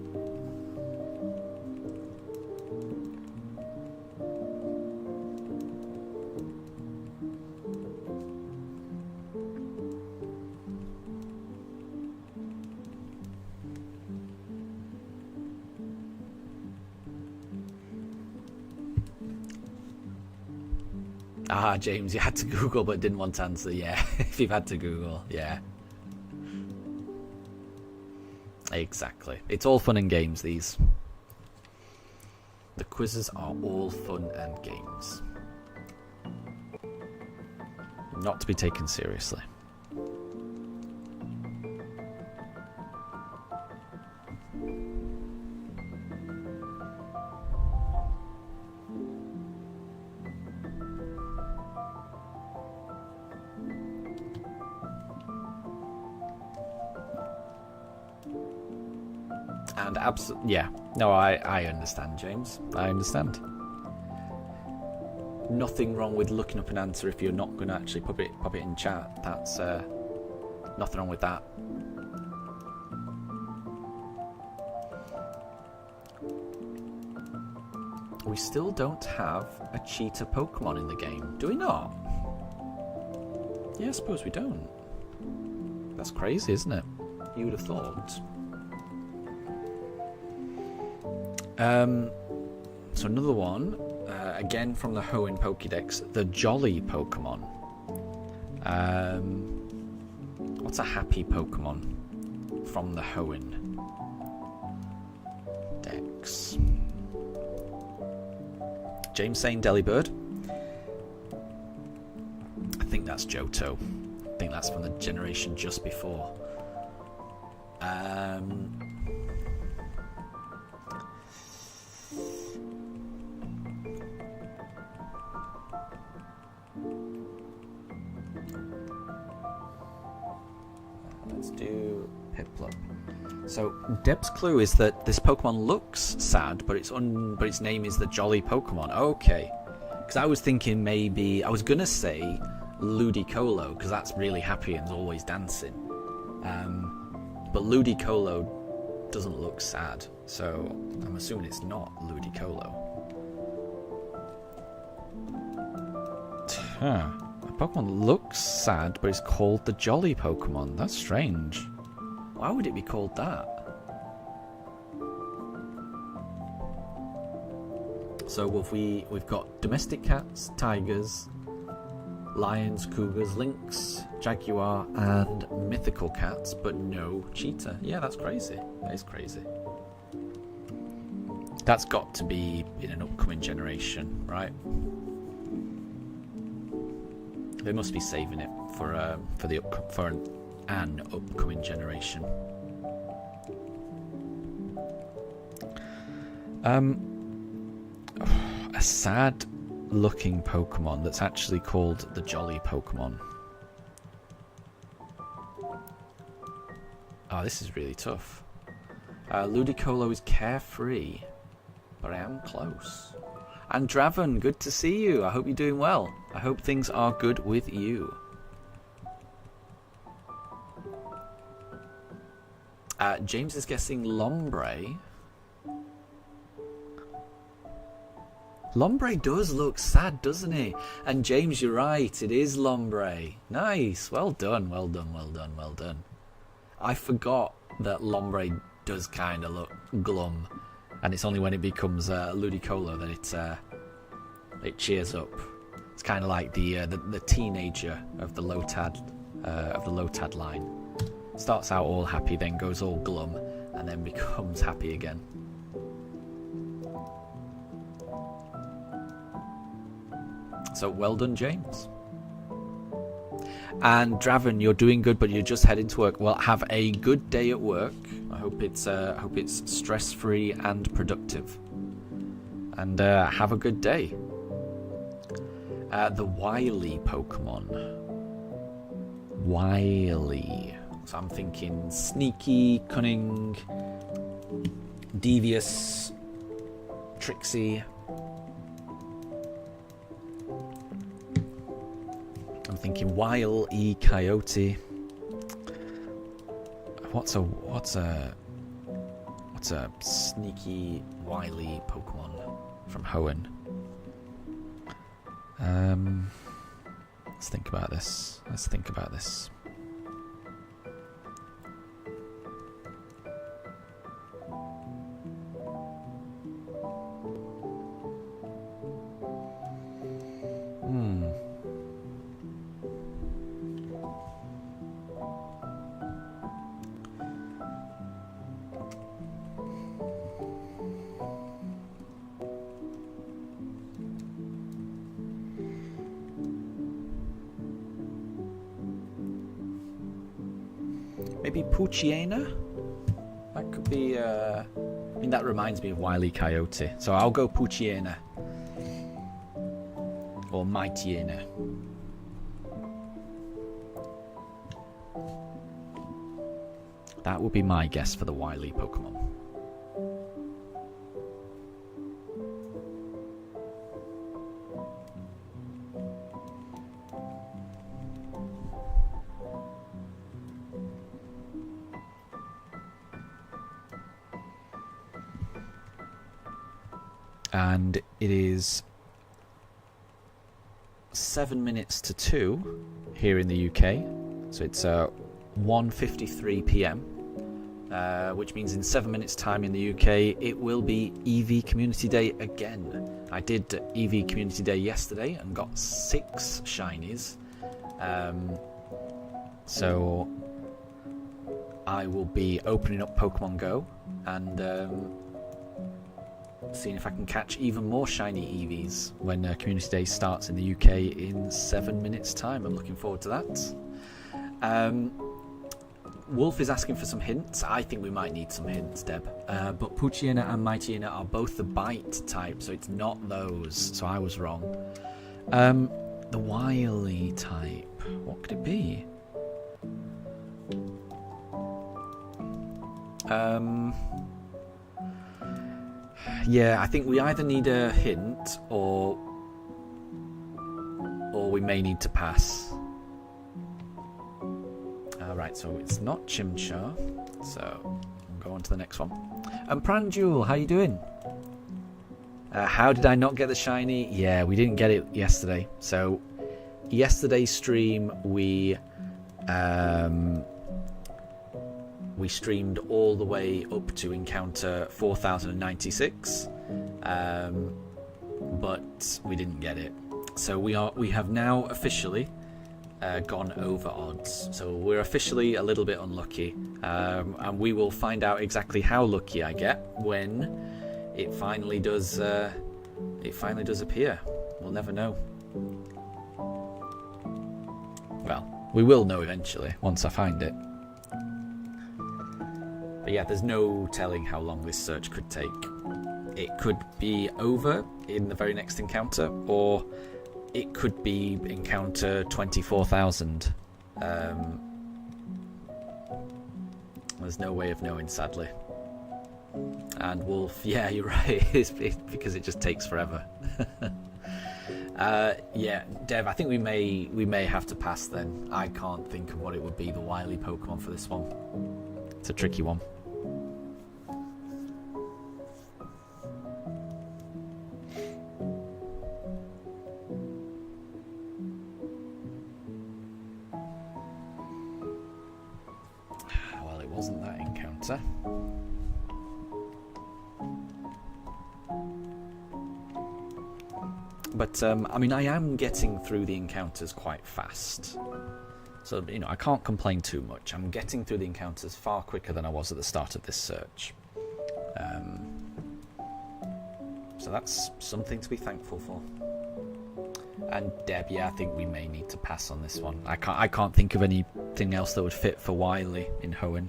Ah, James, you had to Google but didn't want to answer. Yeah, if you've had to Google, yeah. Exactly. It's all fun and games, these. The quizzes are all fun and games. Not to be taken seriously. And yeah, no, I understand, James. I understand. Nothing wrong with looking up an answer if you're not going to actually pop it in chat. That's nothing wrong with that. We still don't have a cheetah Pokemon in the game, do we not? Yeah, I suppose we don't. That's crazy, isn't it? You would have thought. So another one, again from the Hoenn Pokédex, the Jolly Pokemon. What's a happy Pokemon from the Hoenn Dex? James saying Delibird. I think that's Johto. I think that's from the generation just before. Let's do Piplup. So Deb's clue is that this Pokemon looks sad, but its name is the Jolly Pokemon. Okay, because I was thinking maybe I was gonna say Ludicolo because that's really happy and is always dancing. But Ludicolo doesn't look sad, so I'm assuming it's not Ludicolo. Huh. A Pokemon looks sad, but it's called the Jolly Pokemon. That's strange. Why would it be called that? So we've got domestic cats, tigers, lions, cougars, lynx, jaguar, and mythical cats, but no cheetah. Yeah, that's crazy. That is crazy. That's got to be in an upcoming generation, right? They must be saving it for an upcoming generation. A sad looking Pokemon that's actually called the Jolly Pokemon. Oh, this is really tough. Ludicolo is carefree, but I am close. And Draven, good to see you. I hope you're doing well. I hope things are good with you. James is guessing Lombre. Lombre does look sad, doesn't he? And James, you're right, it is Lombre. Nice, well done, well done, well done, well done. I forgot that Lombre does kind of look glum, and it's only when it becomes Ludicolo that it cheers up. It's kind of like the teenager of the Lotad line. Starts out all happy, then goes all glum, and then becomes happy again. So well done, James. And Draven, you're doing good, but you're just heading to work. Well, have a good day at work. I hope it's stress-free and productive. And have a good day. The wily Pokemon. Wily. So I'm thinking sneaky, cunning, devious, tricksy. I'm thinking Wile E Coyote. What's a sneaky, wily Pokemon from Hoenn? Let's think about this. Maybe Poochyena? That could be, I mean, that reminds me of Wile E Coyote. So I'll go Poochyena. Or Mightyena. That would be my guess for the wily Pokemon. And it is 7 minutes to 2 here in the UK. So it's 1:53 p.m. Which means in 7 minutes time in the UK it will be EV Community Day again. I did EV Community Day yesterday and got 6 shinies. So I will be opening up Pokemon Go and seeing if I can catch even more shiny EVs when Community Day starts in the UK in 7 minutes time. I'm looking forward to that. Wolf is asking for some hints. I think we might need some hints, Deb. But Poochyena and Mightyena are both the bite type, so it's not those. So I was wrong. The wily type. What could it be? Yeah, I think we either need a hint or we may need to pass. Right, so it's not Chimchar, so I'll go on to the next one. And Pranjul, how you doing? How did I not get the shiny? Yeah, we didn't get it yesterday. So yesterday's stream we streamed all the way up to encounter 4096, but we didn't get it. So we have now officially gone over odds. So we're officially a little bit unlucky, and we will find out exactly how lucky I get when it finally does. It finally does appear. We'll never know. Well, we will know eventually once I find it. But yeah, there's no telling how long this search could take. It could be over in the very next encounter, or it could be encounter 24,000. There's no way of knowing, sadly. And Wolf, yeah, you're right. It's because it just takes forever. Yeah, Dev, I think we may have to pass then. I can't think of what it would be, the wily Pokemon for this one. It's a tricky one. encounter. But, I mean, I am getting through the encounters quite fast. So, you know, I can't complain too much. I'm getting through the encounters far quicker than I was at the start of this search. So that's something to be thankful for. And Deb, yeah, I think we may need to pass on this one. I can't think of anything else that would fit for Wily in Hoenn.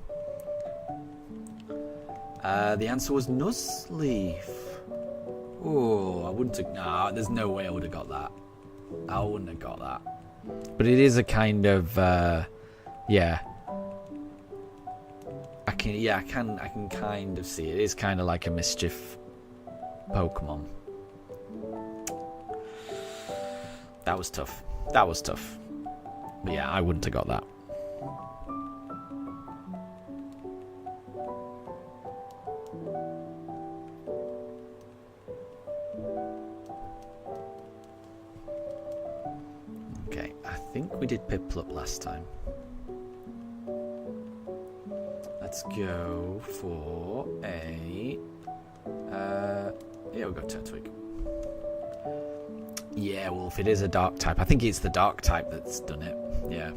The answer was Nuzleaf. Oh, I wouldn't have... Nah, there's no way I would have got that. I wouldn't have got that. But it is a kind of... yeah. I can kind of see it. It is kind of like a mischief Pokemon. That was tough. That was tough. But yeah, I wouldn't have got that. Okay, I think we did Piplup last time. Let's go for a... yeah, we'll go Turtwig. Yeah, Wolf, it is a dark type. I think it's the dark type that's done it. Yeah.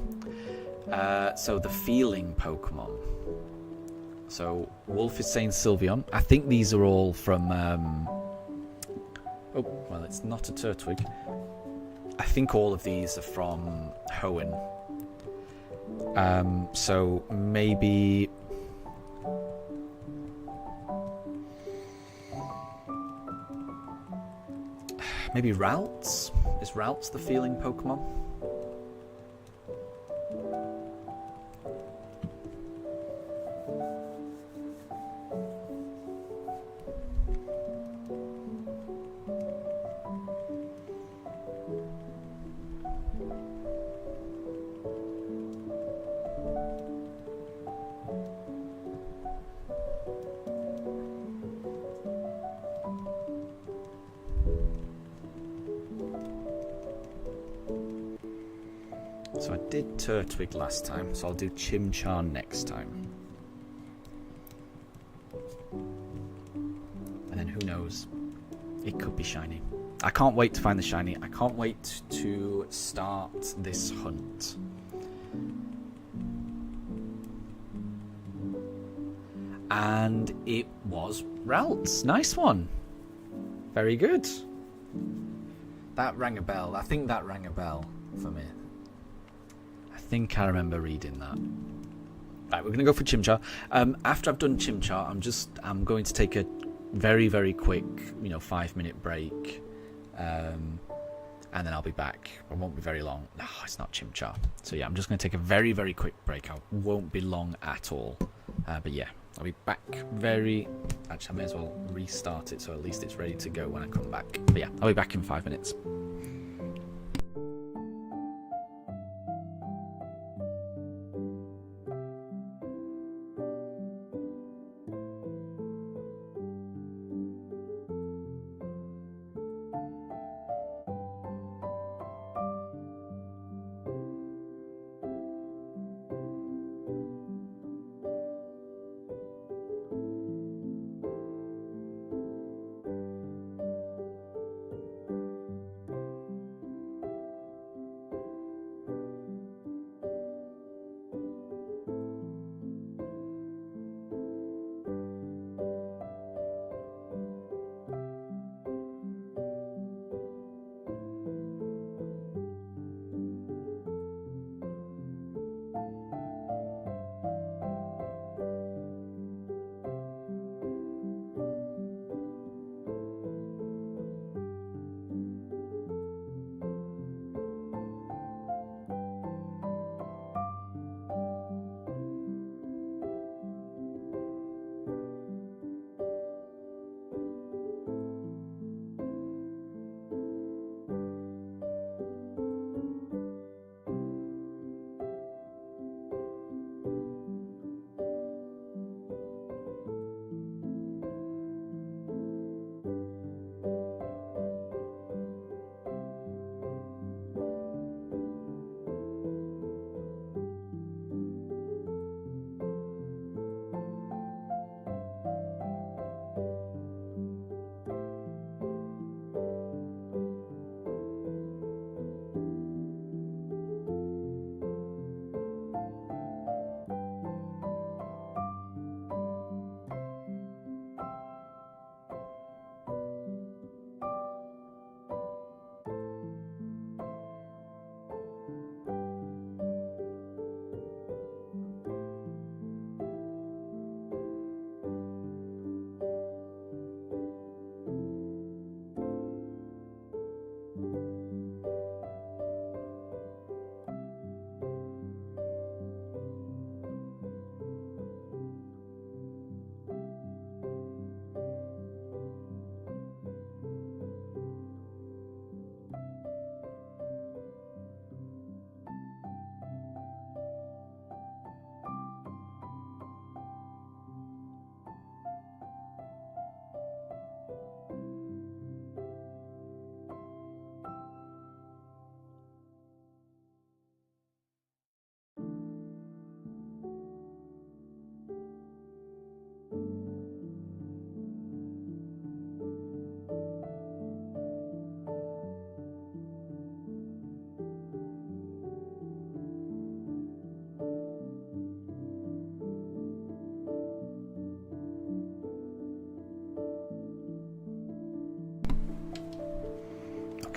So the feeling Pokemon. So Wolf is saying Sylveon. I think these are all from... oh, well, it's not a Turtwig. I think all of these are from Hoenn. So maybe... Maybe Ralts? Is Ralts the feeling Pokemon? So I did Turtwig last time, so I'll do Chimchar next time. And then who knows? It could be shiny. I can't wait to find the shiny. I can't wait to start this hunt. And it was Ralts. Nice one. Very good. That rang a bell. I think that rang a bell for me. I think I remember reading that. Right, we're going to go for Chimchar. After I've done Chimchar, I'm going to take a very, very quick, 5-minute break. And then I'll be back. It won't be very long. No, it's not Chimchar. So yeah, I'm just going to take a very, very quick break. I won't be long at all. But yeah, I'll be back very... Actually, I may as well restart it so at least it's ready to go when I come back. But yeah, I'll be back in 5 minutes.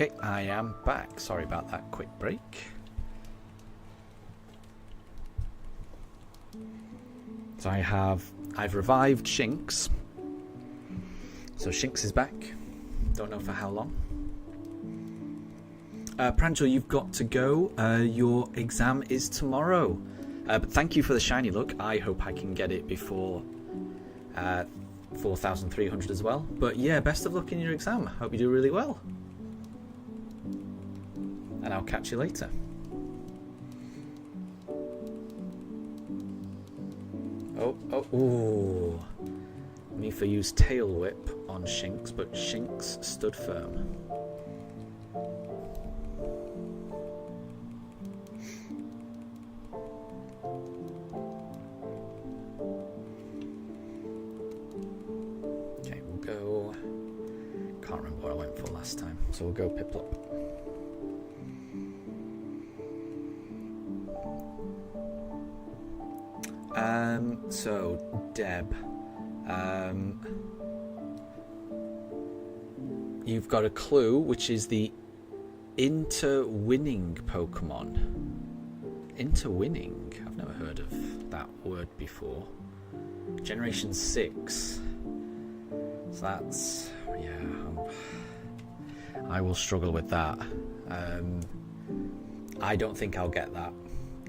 Okay, I am back. Sorry about that quick break. So I've revived Shinx. So Shinx is back. Don't know for how long. Pranjal, you've got to go. Your exam is tomorrow. But thank you for the shiny look. I hope I can get it before 4,300 as well. But yeah, best of luck in your exam. Hope you do really well. And I'll catch you later. Oh. Mifa used Tail Whip on Shinx, but Shinx stood firm. Okay, we'll go... Can't remember what I went for last time, so we'll go Piplup. So, Deb, you've got a clue, which is the interwinning Pokemon. Interwinning? I've never heard of that word before. Generation 6. So that's... yeah, I will struggle with that. I don't think I'll get that.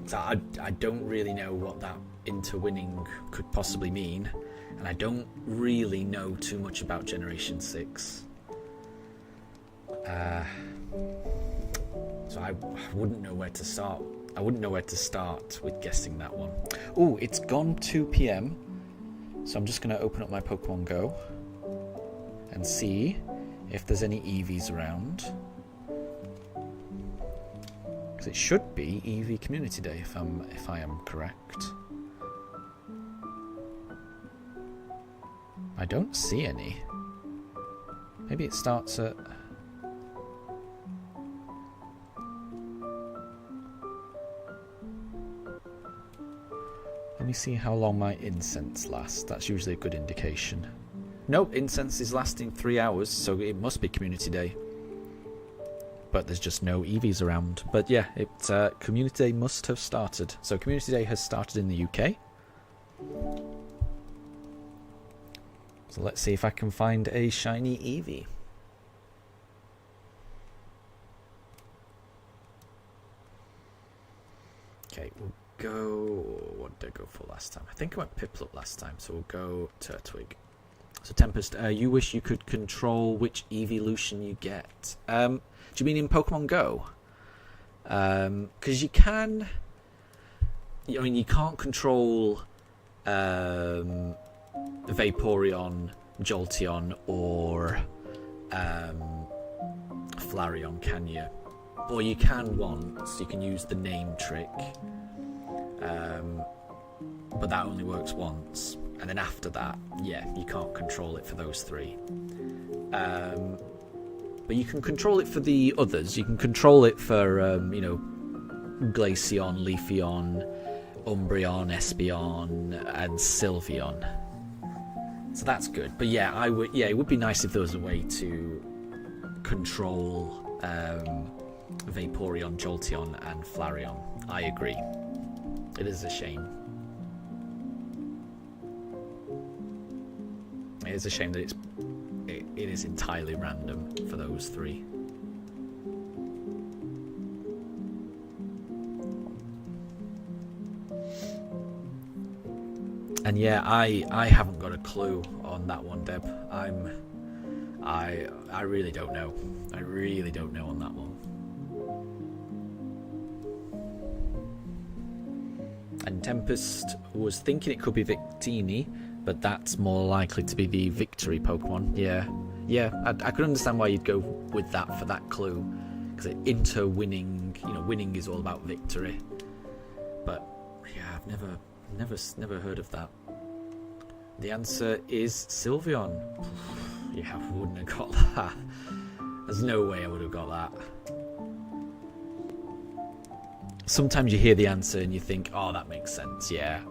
So I don't really know what that interwinning could possibly mean, and I don't really know too much about Generation 6. So I wouldn't know where to start. I wouldn't know where to start with guessing that one. Oh, it's gone 2 PM, so I'm just going to open up my Pokemon Go and see if there's any EVs around. Because it should be EV Community Day if I am correct. I don't see any. Maybe it starts at... Let me see how long my incense lasts. That's usually a good indication. Nope, incense is lasting 3 hours, so it must be Community Day. But there's just no EVs around. But yeah, Community Day must have started. So Community Day has started in the UK. So let's see if I can find a shiny Eevee. Okay, we'll go... What did I go for last time? I think I went Piplup last time, so we'll go Turtwig. So Tempest, you wish you could control which evolution you get. Do you mean in Pokemon Go? Because you can... I mean, you can't control... Vaporeon, Jolteon, or Flareon, can you? Or you can once, you can use the name trick, but that only works once, and then after that, yeah, you can't control it for those 3. But you can control it for the others. You can control it for, you know, Glaceon, Leafeon, Umbreon, Espeon, and Sylveon. So that's good. But yeah, it would be nice if there was a way to control Vaporeon, Jolteon, and Flareon. I agree. It is a shame. It is a shame that it is entirely random for those 3. And yeah, I haven't got a clue on that one, Deb. I really don't know. I really don't know on that one. And Tempest was thinking it could be Victini, but that's more likely to be the victory Pokemon. Yeah, I could understand why you'd go with that for that clue, because interwinning, you know, winning is all about victory. But yeah, I've never heard of that. The answer is Sylveon. Yeah, I wouldn't have got that. There's no way I would have got that. Sometimes you hear the answer and you think, oh, that makes sense, yeah.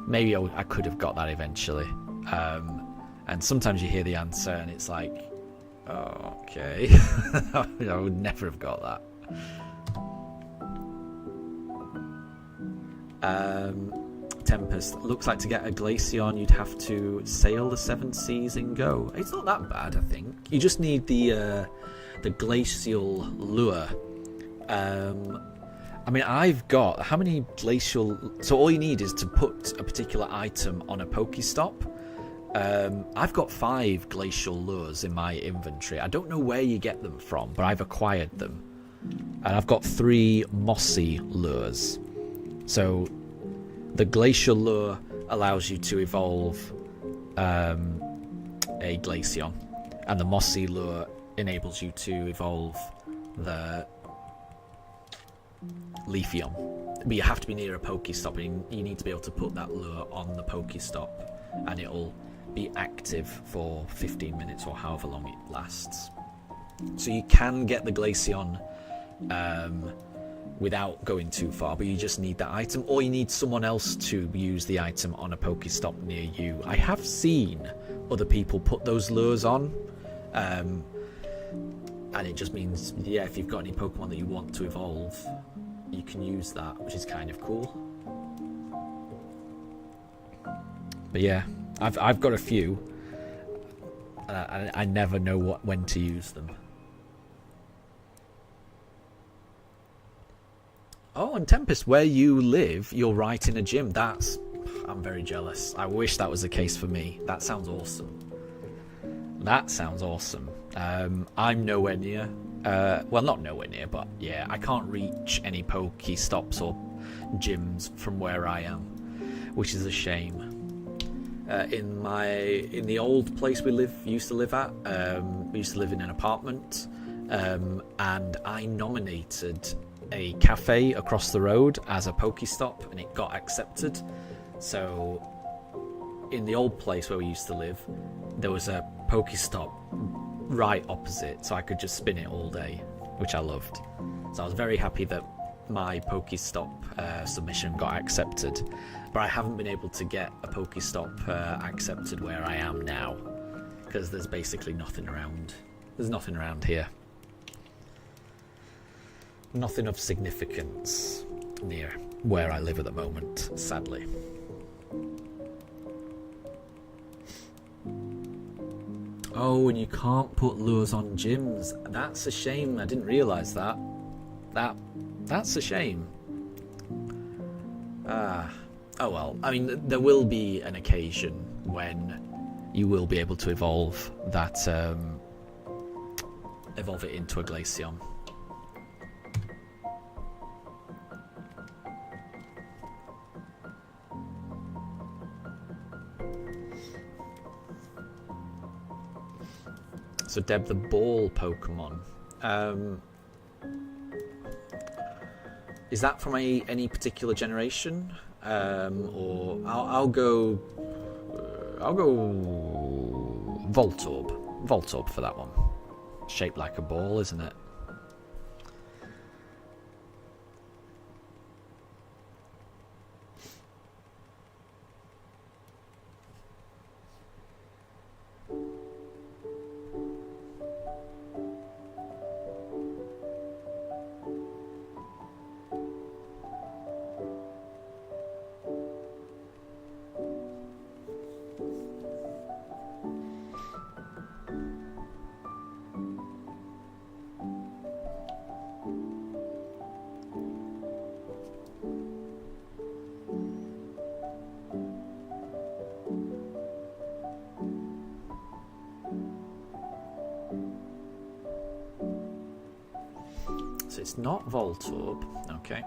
Maybe I could have got that eventually. And sometimes you hear the answer and it's like, Okay. I would never have got that. Tempest. Looks like to get a Glaceon you'd have to sail the 7 seas in Go. It's not that bad, I think. You just need the glacial lure. I mean, I've got... How many glacial... So all you need is to put a particular item on a Pokestop. I've got 5 glacial lures in my inventory. I don't know where you get them from, but I've acquired them. And I've got 3 mossy lures. So the glacial lure allows you to evolve a Glaceon, and the mossy lure enables you to evolve the Leafeon. But you have to be near a Pokestop, and you need to be able to put that lure on the Pokestop, and it'll be active for 15 minutes or however long it lasts. So you can get the Glaceon without going too far, but you just need that item, or you need someone else to use the item on a Pokestop near you. I have seen other people put those lures on, and it just means, yeah, if you've got any Pokemon that you want to evolve, you can use that, which is kind of cool. But yeah, I've got a few, and I never know when to use them. Oh, and Tempest, where you live, you're right in a gym. I'm very jealous. I wish that was the case for me. That sounds awesome. That sounds awesome. I'm nowhere near. Well, not nowhere near, but yeah, I can't reach any Pokestops or gyms from where I am, which is a shame. In the old place we used to live at, we used to live in an apartment, and I nominated a cafe across the road as a Pokestop, and it got accepted. So in the old place where we used to live, there was a Pokestop right opposite, so I could just spin it all day, which I loved. So I was very happy that my Pokestop submission got accepted, but I haven't been able to get a Pokestop accepted where I am now, because there's basically nothing around. There's nothing around here. Nothing of significance near where I live at the moment, sadly. Oh, and you can't put lures on gyms. That's a shame. I didn't realise that. That's a shame. Oh well. I mean, there will be an occasion when you will be able to evolve that, evolve it into a Glaceon. So Deb, the ball Pokemon. Is that from any particular generation? Or I'll go Voltorb. Voltorb for that one. Shaped like a ball, isn't it? So it's not Voltorb. Okay.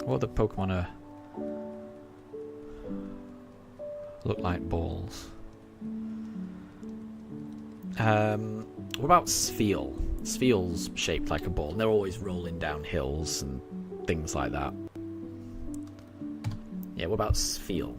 What other Pokemon look like balls? What about Spheal? Spheal's shaped like a ball, and they're always rolling down hills and things like that. Yeah, what about Spheal?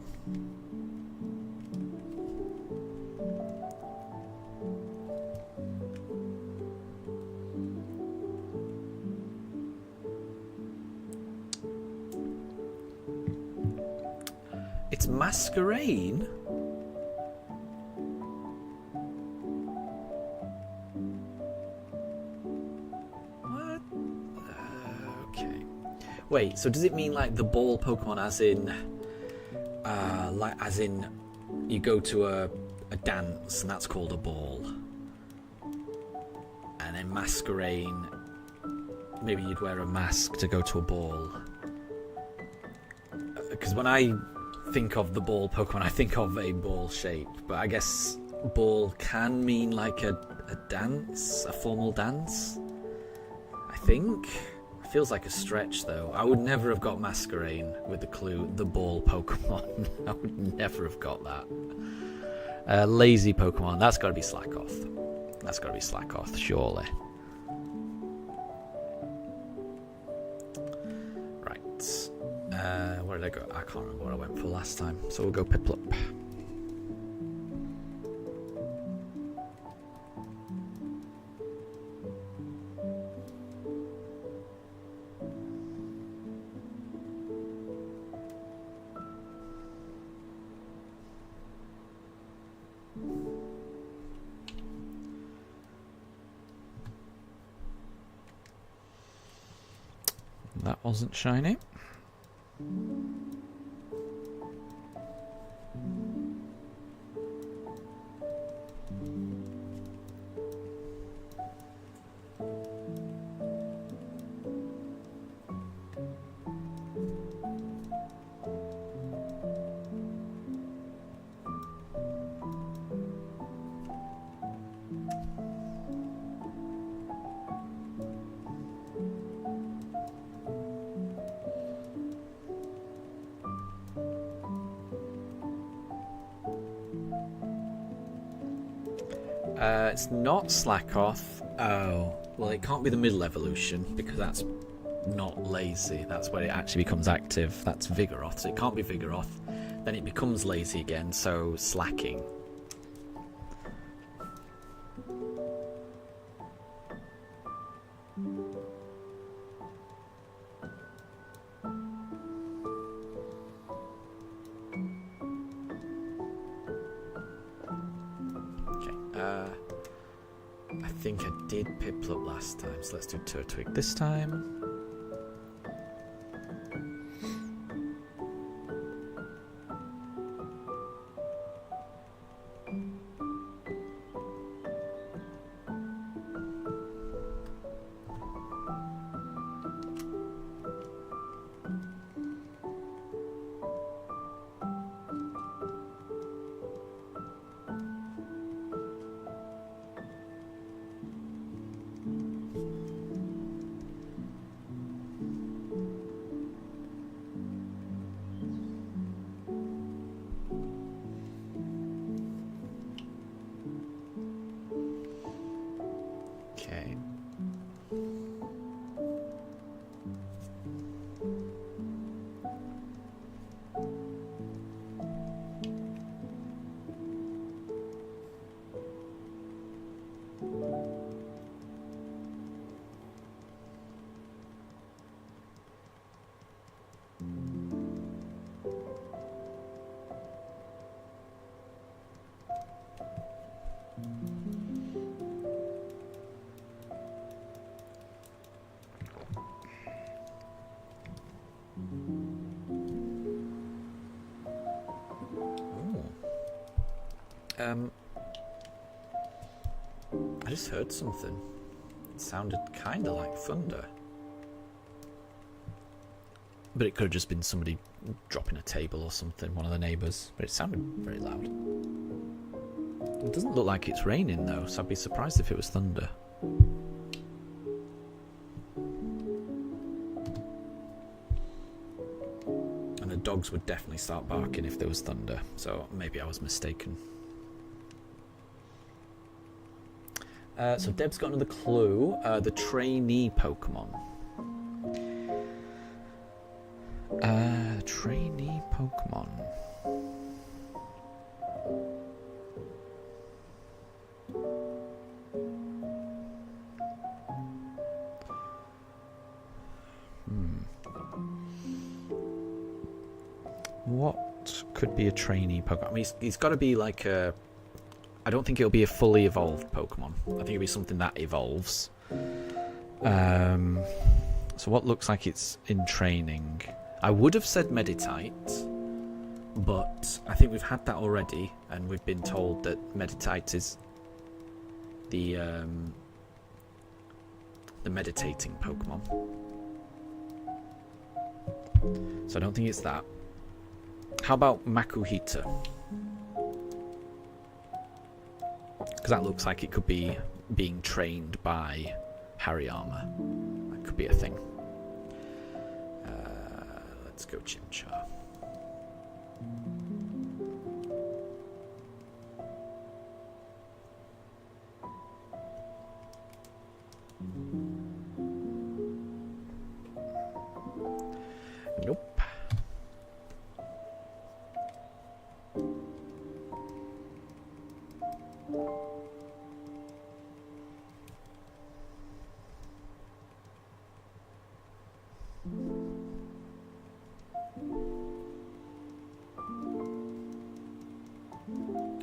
It's Masquerain? Wait, so does it mean like the ball Pokemon as in you go to a dance and that's called a ball? And then Masquerain, maybe you'd wear a mask to go to a ball. Because when I think of the ball Pokemon, I think of a ball shape. But I guess ball can mean like a dance, a formal dance, I think. Feels like a stretch though. I would never have got Masquerain with the clue, the ball Pokemon. I would never have got that. Lazy Pokemon, that's got to be Slackoth. That's got to be Slackoth, surely. Right. Where did I go? I can't remember what I went for last time. So we'll go Piplup. That wasn't shiny. It's not Slackoth. Oh, well, it can't be the middle evolution because that's not lazy. That's where it actually becomes active. That's Vigoroth, so it can't be Vigoroth. Then it becomes lazy again, so slacking. I think I did Piplup last time, so let's do Turtwig this time. Okay. I just heard something. It sounded kind of like thunder. But it could have just been somebody dropping a table or something, one of the neighbours. But it sounded very loud. It doesn't look like it's raining though, so I'd be surprised if it was thunder. And the dogs would definitely start barking if there was thunder, so maybe I was mistaken. So Deb's got another clue. The trainee Pokemon. Trainee Pokemon. What could be a trainee Pokemon? I mean, he's got to be like a... I don't think it'll be a fully evolved Pokemon. I think it'll be something that evolves. So what looks like it's in training? I would have said Meditite, but I think we've had that already, and we've been told that Meditite is the meditating Pokemon. So I don't think it's that. How about Makuhita? Because that looks like it could be being trained by Hariyama. That could be a thing. Let's go Chimchar. Nope.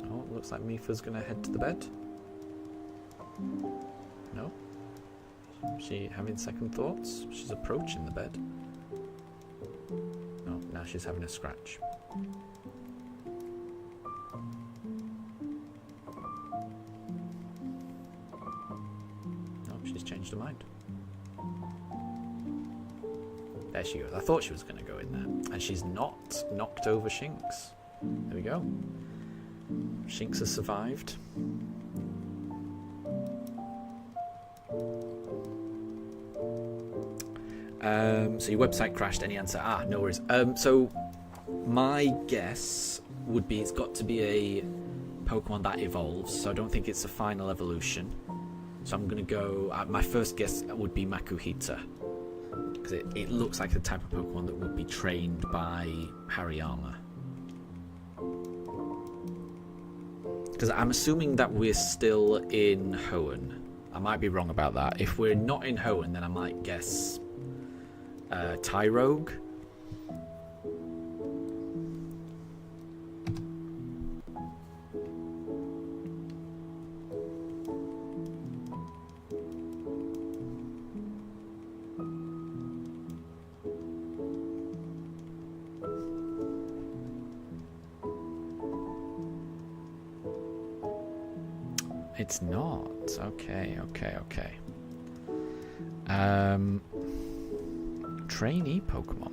Oh, looks like Mifa's gonna head to the bed. No? Is she having second thoughts? She's approaching the bed. Oh, now she's having a scratch. Oh, she's changed her mind. There she goes. I thought she was going to go in there. And she's not knocked over Shinx. There we go. Shinx has survived. So your website crashed. Any answer? Ah, no worries. So my guess would be it's got to be a Pokemon that evolves. So I don't think it's a final evolution. So I'm going to go... my first guess would be Makuhita. Because it looks like the type of Pokemon that would be trained by Hariyama. Because I'm assuming that we're still in Hoenn. I might be wrong about that. If we're not in Hoenn, then I might guess Tyrogue. It's not. Okay. Trainee Pokemon.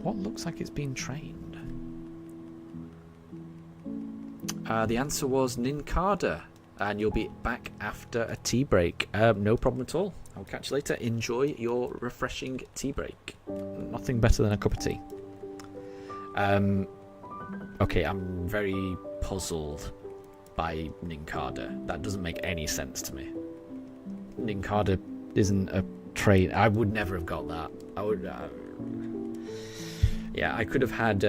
What looks like it's being trained? The answer was Nincada. And you'll be back after a tea break. No problem at all. I'll catch you later. Enjoy your refreshing tea break. Nothing better than a cup of tea. Okay, I'm very puzzled by Nincada. That doesn't make any sense to me. Nincada isn't a train. I would never have got that. I would. Yeah, I could have had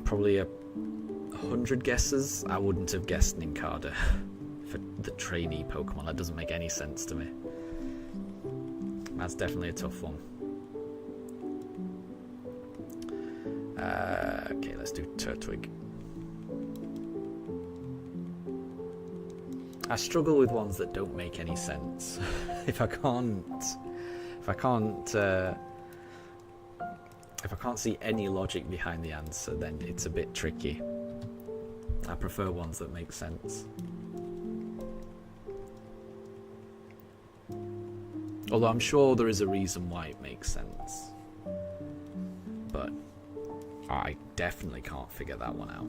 probably 100 guesses. I wouldn't have guessed Nincada for the trainee Pokemon. That doesn't make any sense to me. That's definitely a tough one. Okay, let's do Turtwig. I struggle with ones that don't make any sense. If I can't see any logic behind the answer, then it's a bit tricky. I prefer ones that make sense. Although I'm sure there is a reason why it makes sense. But I definitely can't figure that one out.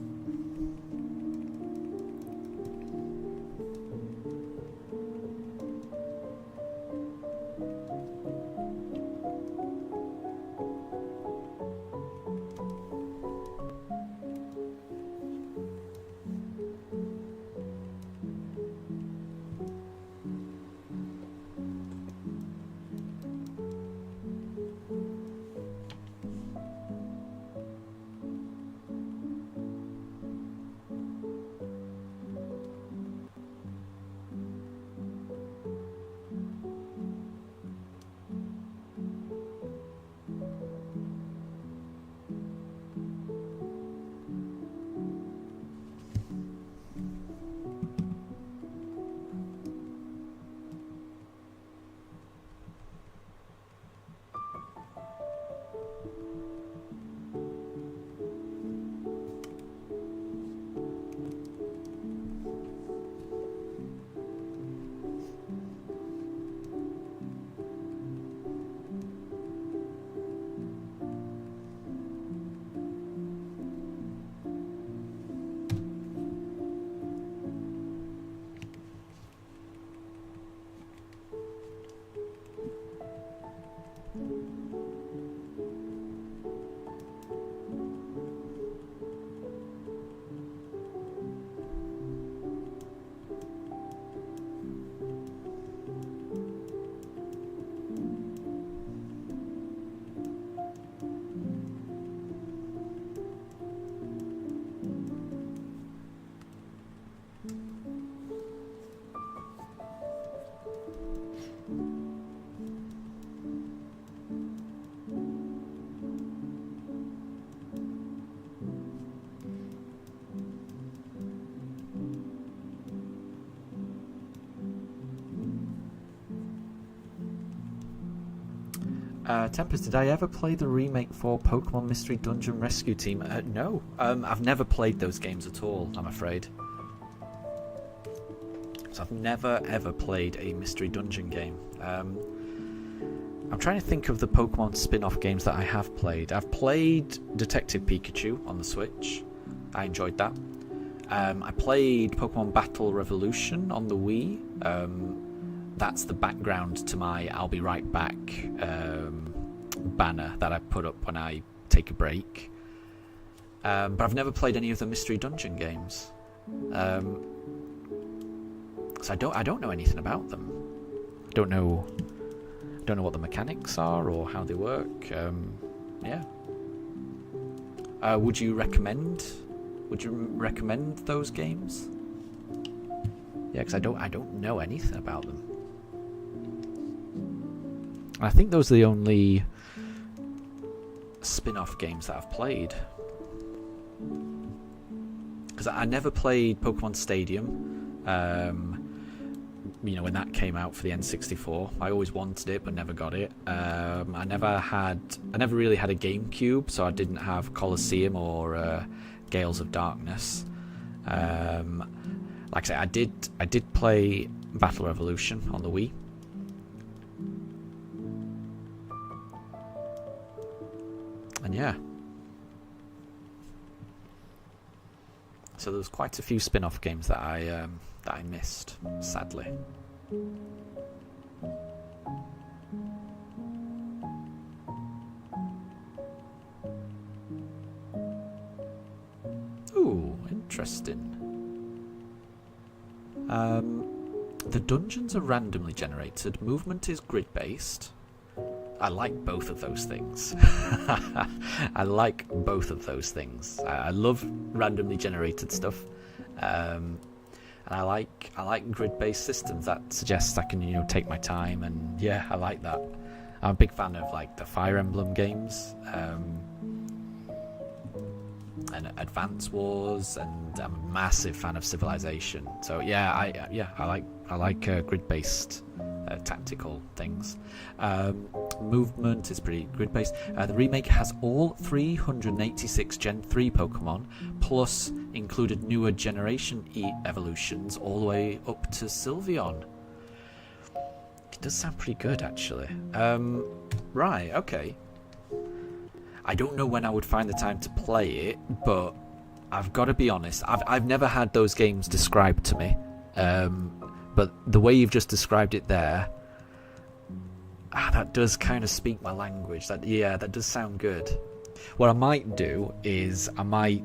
Tempest, did I ever play the remake for Pokemon Mystery Dungeon Rescue Team? No. I've never played those games at all, I'm afraid. So I've never ever played a Mystery Dungeon game. I'm trying to think of the Pokemon spin-off games that I have played. I've played Detective Pikachu on the Switch. I enjoyed that. I played Pokemon Battle Revolution on the Wii. That's the background to my I'll be right back banner that I put up when I take a break. But I've never played any of the Mystery Dungeon games. So I don't know anything about them. I don't know what the mechanics are or how they work. Yeah. Would you recommend those games? Yeah, because I don't know anything about them. I think those are the only spin-off games that I've played. Because I never played Pokemon Stadium. When that came out for the N64, I always wanted it but never got it. I never really had a GameCube, so I didn't have Colosseum or Gales of Darkness. Like I say, I did play Battle Revolution on the Wii. And yeah. So there was quite a few spin-off games that I missed, sadly. Ooh, interesting. The dungeons are randomly generated. Movement is grid-based. I like both of those things. I like both of those things. I love randomly generated stuff. And I like grid-based systems that suggests I can, take my time, and yeah, I like that. I'm a big fan of like the Fire Emblem games, and Advance Wars, and I'm a massive fan of Civilization. So yeah, I like grid-based tactical things. Movement is pretty grid-based. The remake has all 386 Gen 3 Pokemon, plus included newer generation evolutions all the way up to Sylveon. It does sound pretty good, actually. Right, okay. I don't know when I would find the time to play it, but I've got to be honest, I've never had those games described to me. But the way you've just described it there, that does kind of speak my language. That does sound good. What I might do is I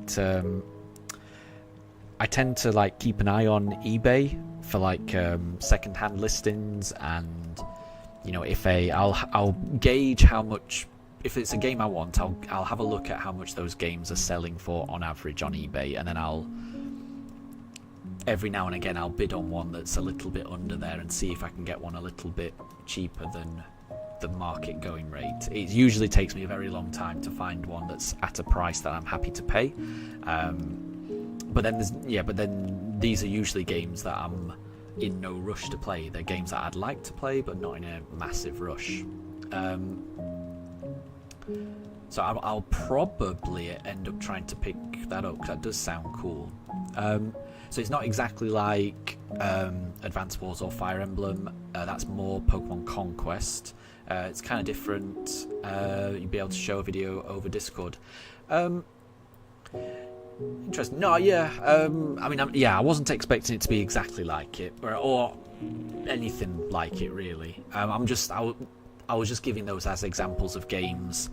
tend to like keep an eye on eBay for like second-hand listings, and I'll gauge how much. If it's a game I want, I'll have a look at how much those games are selling for on average on eBay, and then every now and again I'll bid on one that's a little bit under there and see if I can get one a little bit cheaper than the market going rate. It usually takes me a very long time to find one that's at a price that I'm happy to pay. But then these are usually games that I'm in no rush to play. They're games that I'd like to play, but not in a massive rush. So I'll probably end up trying to pick that up, because that does sound cool. So it's not exactly like Advance Wars or Fire Emblem. That's more Pokemon Conquest. It's kind of different. You'll be able to show a video over Discord. Interesting. No, yeah. I wasn't expecting it to be exactly like it, or anything like it, really. I was just giving those as examples of games.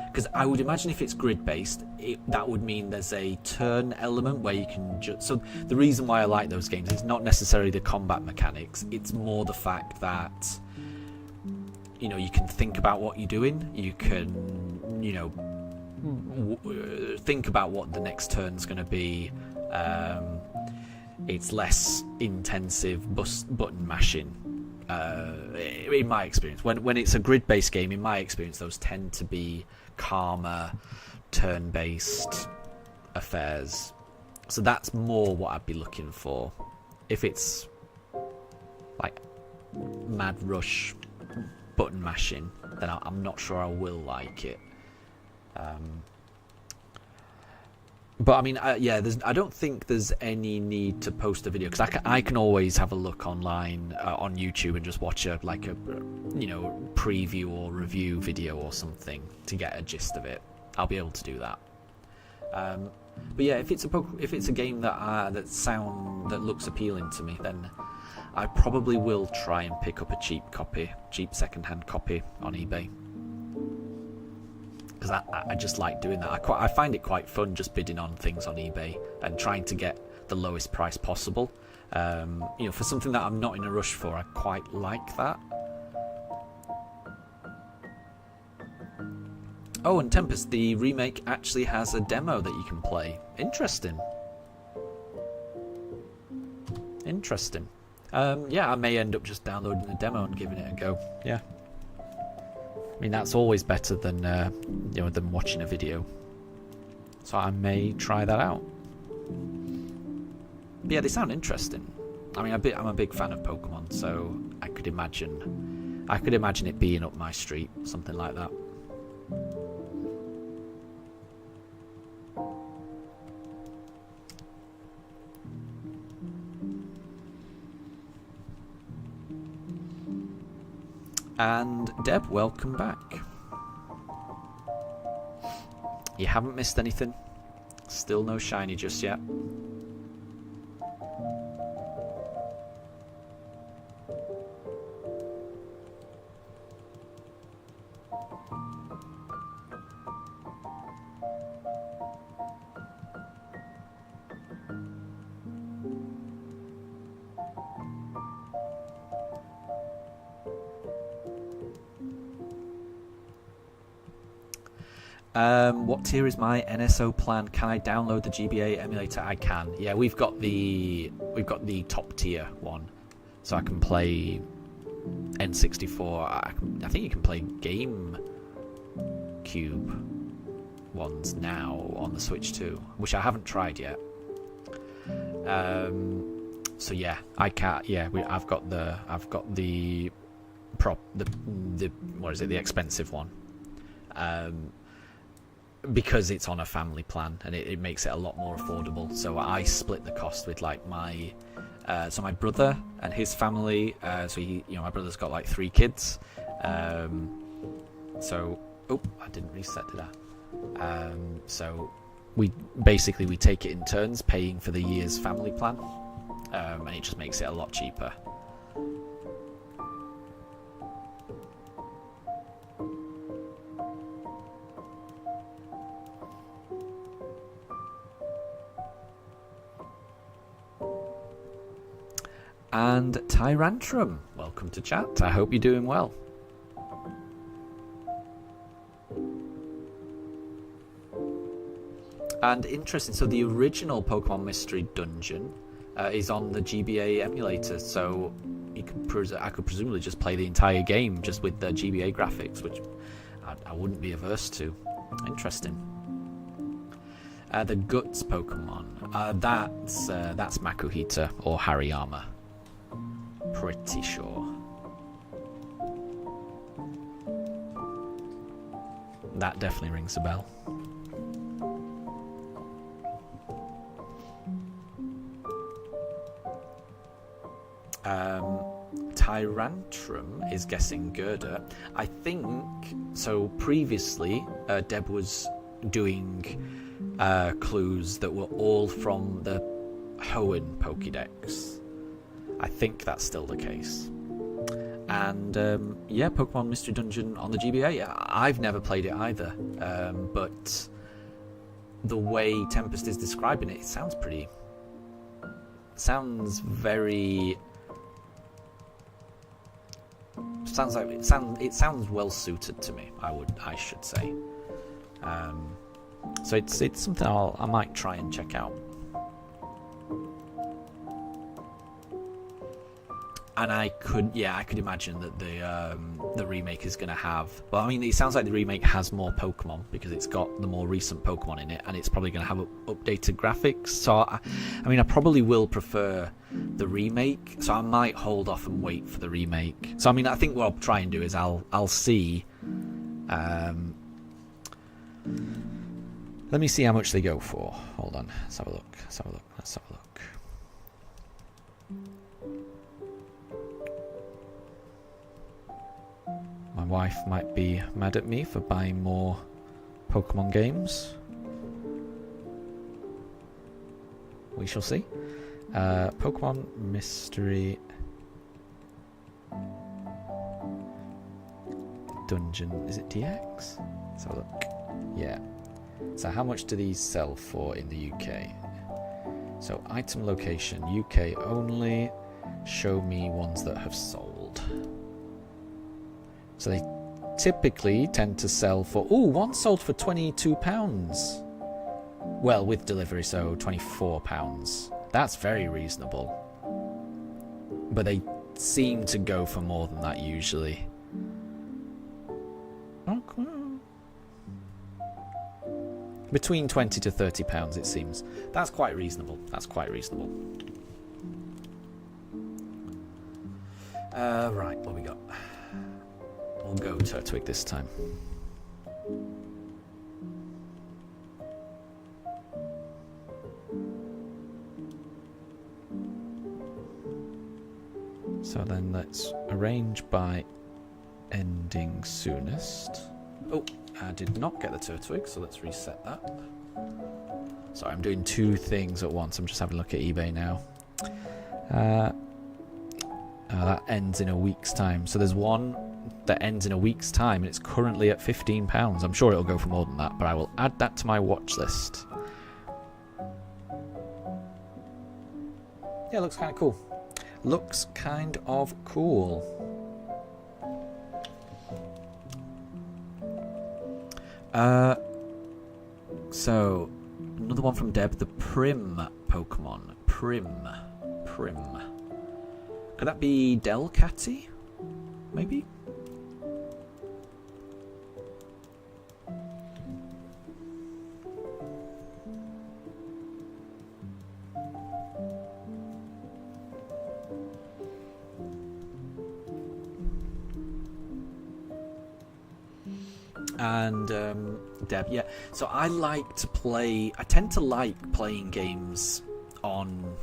Because I would imagine if it's grid-based, that would mean there's a turn element where you can so the reason why I like those games is not necessarily the combat mechanics, it's more the fact that, you can think about what you're doing, you can, think about what the next turn's going to be. It's less intensive button mashing. In my experience, when it's a grid-based game, in my experience, those tend to be calmer, turn-based affairs. So that's more what I'd be looking for. If it's like Mad Rush button mashing, then I'm not sure I will like it. But I mean, yeah, I don't think there's any need to post a video, because I can always have a look online on YouTube and just watch a preview or review video or something to get a gist of it. I'll be able to do that. But yeah, if it's a game that looks appealing to me, then I probably will try and pick up a cheap second-hand copy on eBay. Because I just like doing that. I find it quite fun just bidding on things on eBay and trying to get the lowest price possible. For something that I'm not in a rush for, I quite like that. Oh, and Tempest, the remake actually has a demo that you can play. Interesting. Yeah, I may end up just downloading the demo and giving it a go. Yeah. I mean, that's always better than than watching a video. So I may try that out. But yeah, they sound interesting. I mean, I'm a big fan of Pokemon, so I could imagine it being up my street, something like that. And Deb, welcome back. You haven't missed anything? Still no shiny just yet? What tier is my NSO plan? Can I download the GBA emulator? I can. Yeah, we've got the top tier one, so I can play N64. I think you can play GameCube ones now on the Switch too, which I haven't tried yet. So yeah, I can't. Yeah, I've got the what is it? The expensive one. Because it's on a family plan and it makes it a lot more affordable. So I split the cost with like my brother and his family. So my brother's got like 3 kids. So I didn't reset, did I? So we take it in turns, paying for the year's family plan, and it just makes it a lot cheaper. And Tyrantrum, welcome to chat. I hope you're doing well. And interesting, so the original Pokemon Mystery Dungeon is on the GBA emulator, so I could presumably just play the entire game just with the GBA graphics, which I wouldn't be averse to. Interesting. The Guts Pokemon, that's Makuhita or Hariyama. Pretty sure. That definitely rings a bell. Tyrantrum is guessing Gerda. I think so. Previously, Deb was doing clues that were all from the Hoenn Pokédex. I think that's still the case. And yeah, Pokemon Mystery Dungeon on the GBA. I've never played it either, but the way Tempest is describing it, it sounds well suited to me. I should say. So it's something I might try and check out. And I could imagine that the remake is going to have. Well, I mean, it sounds like the remake has more Pokemon because it's got the more recent Pokemon in it, and it's probably going to have updated graphics. So, I mean, I probably will prefer the remake. So I might hold off and wait for the remake. So I mean, I think what I'll try and do is I'll see. Let me see how much they go for. Hold on, let's have a look. Let's have a look. My wife might be mad at me for buying more Pokemon games. We shall see. Pokemon Mystery Dungeon. Is it DX? Let's have a look. Yeah. So how much do these sell for in the UK? So item location, UK only. Show me ones that have sold. So they typically tend to sell for... Ooh, one sold for £22. Well, with delivery, so £24. That's very reasonable. But they seem to go for more than that usually. Okay. Between £20 to £30, it seems. That's quite reasonable. Right, what we got? We'll go Turtwig this time. So then let's arrange by ending soonest. Oh, I did not get the Turtwig, so let's reset that. Sorry, I'm doing two things at once. I'm just having a look at eBay now. That ends in a week's time. So there's one that ends in a week's time, and it's currently at £15. I'm sure it'll go for more than that, but I will add that to my watch list. Yeah, looks kind of cool. Looks kind of cool. So another one from Deb, the Prim Pokemon. Prim. Could that be Delcatty? Maybe? And Deb, yeah. So I tend to like playing games on...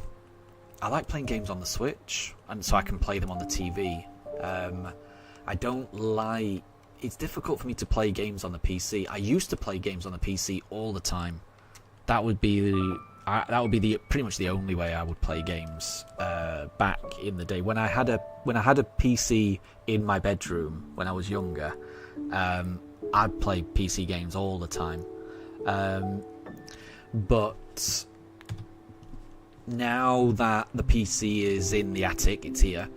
I like playing games on the Switch, and so I can play them on the TV. I don't like... It's difficult for me to play games on the PC. I used to play games on the PC all the time. That would be pretty much the only way I would play games back in the day. When I had a PC in my bedroom when I was younger, I'd play PC games all the time. But now that the PC is in the attic, it's here.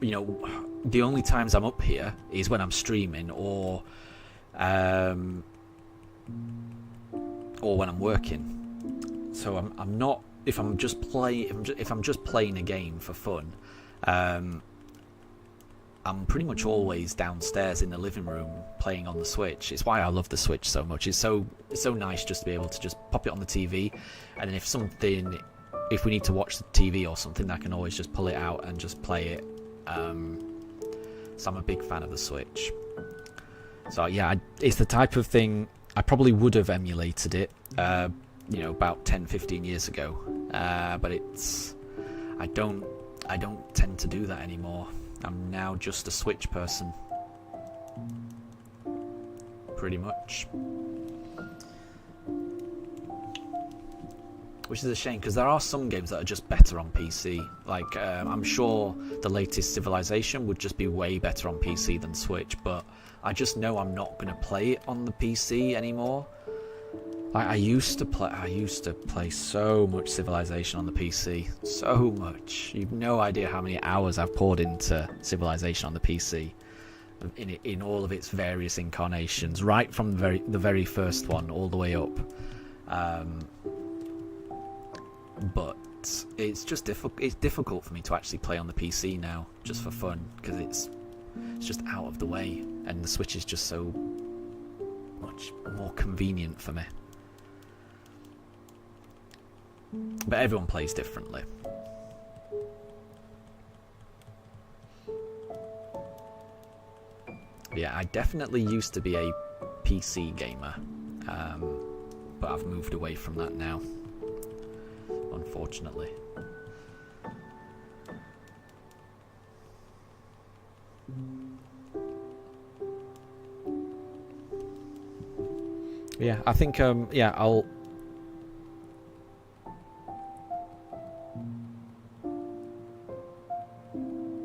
You know, the only times I'm up here is when I'm streaming or when I'm working. So I'm not. If I'm just playing a game for fun, I'm pretty much always downstairs in the living room playing on the Switch. It's why I love the Switch so much. It's so nice just to be able to just pop it on the TV, and then if we need to watch the TV or something, I can always just pull it out and just play it. So I'm a big fan of the Switch. So yeah, it's the type of thing I probably would have emulated it, about 10-15 years ago. But I don't tend to do that anymore. I'm now just a Switch person. Pretty much. Which is a shame, because there are some games that are just better on PC. Like, I'm sure the latest Civilization would just be way better on PC than Switch, but I just know I'm not going to play it on the PC anymore. Like, I used to play so much Civilization on the PC. So much. You've no idea how many hours I've poured into Civilization on the PC. In all of its various incarnations. Right from the very first one all the way up. But it's just difficult. It's difficult for me to actually play on the PC now, just for fun, because it's just out of the way, and the Switch is just so much more convenient for me. But everyone plays differently. Yeah, I definitely used to be a PC gamer, but I've moved away from that now, unfortunately. Yeah, I think yeah, I'll.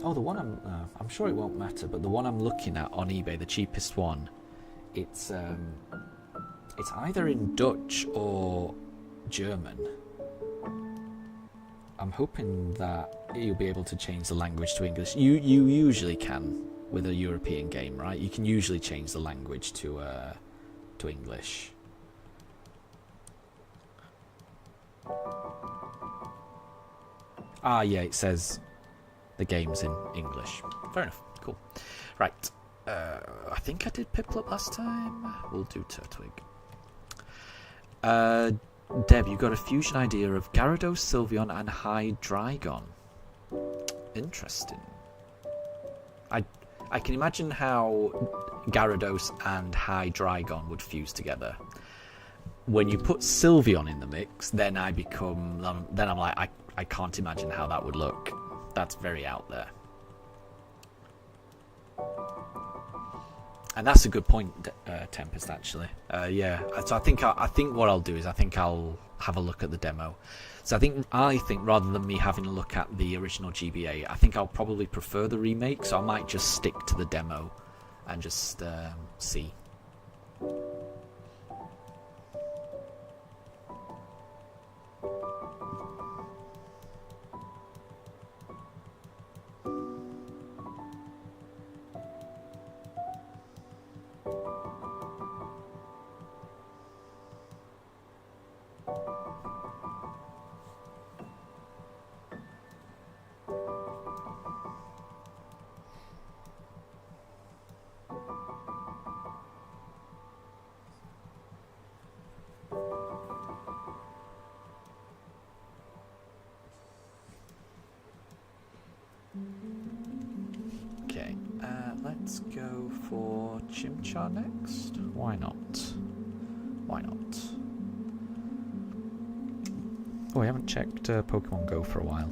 Oh, the one I'm sure it won't matter, but the one I'm looking at on eBay, the cheapest one, it's either in Dutch or German. I'm hoping that you'll be able to change the language to English. You usually can with a European game, right? You can usually change the language to English. Ah, yeah, it says the game's in English. Fair enough. Cool. Right. I think I did Piplup last time. We'll do Turtwig. Deb, you got a fusion idea of Gyarados, Sylveon, and Hydreigon. Interesting. I can imagine how Gyarados and Hydreigon would fuse together. When you put Sylveon in the mix, then I'm like, I can't imagine how that would look. That's very out there. And that's a good point, Tempest, actually. Yeah, so I think what I'll do is I'll have a look at the demo. So I think rather than me having a look at the original GBA, I think I'll probably prefer the remake, so I might just stick to the demo and just see. Okay, let's go for Chimchar next. Why not? Why not? Oh, I haven't checked Pokemon Go for a while.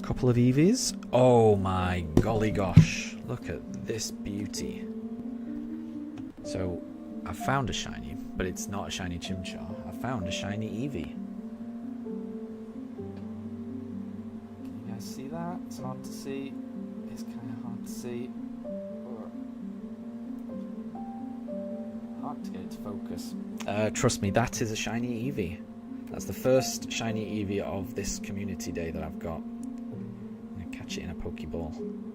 Couple of Eevees. Oh my golly gosh. Look at this beauty. So, I found a shiny, but it's not a shiny Chimchar. I found a shiny Eevee. Can you guys see that? It's hard to see. It's kind of hard to see. Hard to get it to focus. Trust me, that is a shiny Eevee. That's the first shiny Eevee of this community day that I've got. I'm going to catch it in a Pokeball,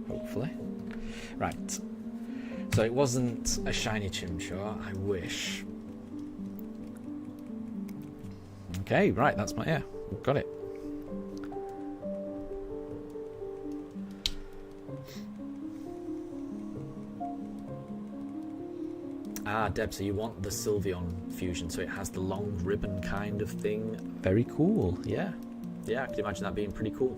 hopefully. Right. So it wasn't a shiny Chimchar, I wish. Okay, right, that's my... yeah, got it. Ah, Deb, so you want the Sylveon fusion, so it has the long ribbon kind of thing. Very cool, yeah. Yeah, I can imagine that being pretty cool.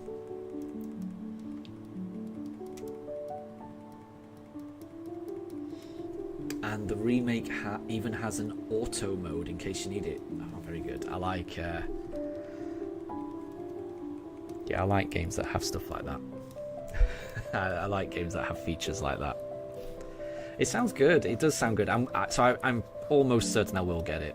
And the remake even has an auto mode in case you need it. Oh, very good. I like... yeah, I like games that have stuff like that. I like games that have features like that. It sounds good. It does sound good. I'm almost certain I will get it.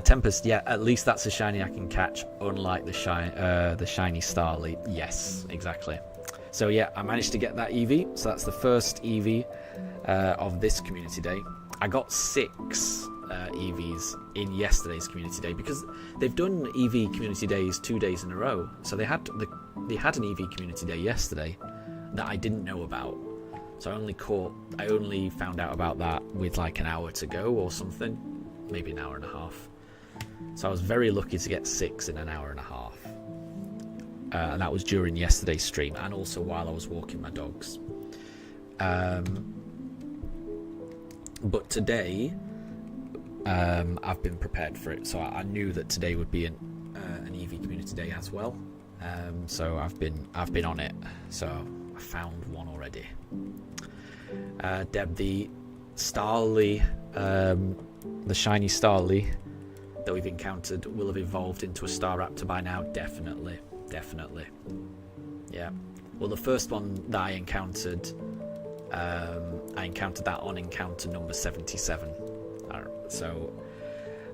Tempest, yeah, at least that's a shiny I can catch, unlike the shiny Starly. Yes, exactly. So yeah, I managed to get that Eevee. So that's the first Eevee of this community day. I got 6 Eevees in yesterday's community day because they've done Eevee community days 2 days in a row. So they had an Eevee community day yesterday that I didn't know about. So I only found out about that with like an hour to go or something, maybe an hour and a half. So I was very lucky to get 6 in an hour and a half. And that was during yesterday's stream, and also while I was walking my dogs. But today, I've been prepared for it, so I knew that today would be an EV community day as well. So I've been on it. So I found one already. Deb, the Starly, the shiny Starly that we've encountered will have evolved into a Staraptor by now. Definitely. Yeah. Well, the first one that I encountered that on encounter number 77. So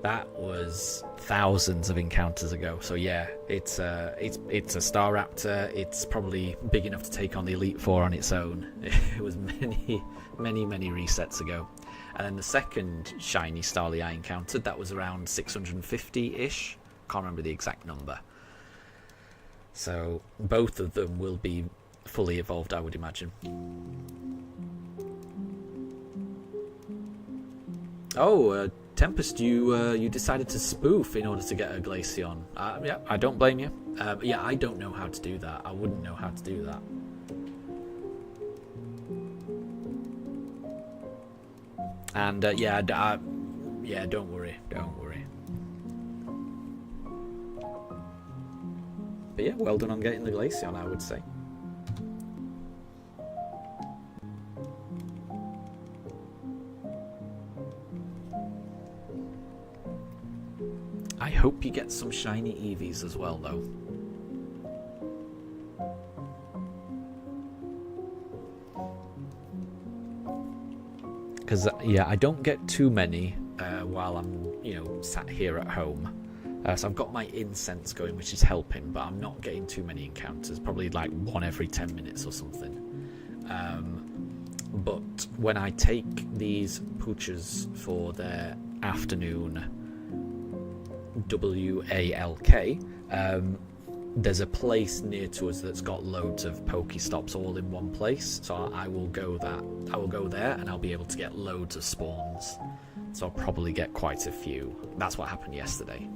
that was thousands of encounters ago. So yeah, it's a Staraptor. It's probably big enough to take on the Elite Four on its own. It was many resets ago. And then the second shiny Starly I encountered, that was around 650-ish. Can't remember the exact number. So both of them will be fully evolved, I would imagine. Oh, Tempest, you decided to spoof in order to get a Glaceon. Yeah, I don't blame you. Yeah, I don't know how to do that. I wouldn't know how to do that. And yeah, don't worry. But yeah, well done on getting the Glaceon, I would say. I hope you get some shiny Eevees as well, though. Because, yeah, I don't get too many while I'm, sat here at home. So I've got my incense going, which is helping, but I'm not getting too many encounters. Probably like one every 10 minutes or something. But when I take these pooches for their afternoon WALK, there's a place near to us that's got loads of Pokestops all in one place. So I will go there, and I'll be able to get loads of spawns. So I'll probably get quite a few. That's what happened yesterday.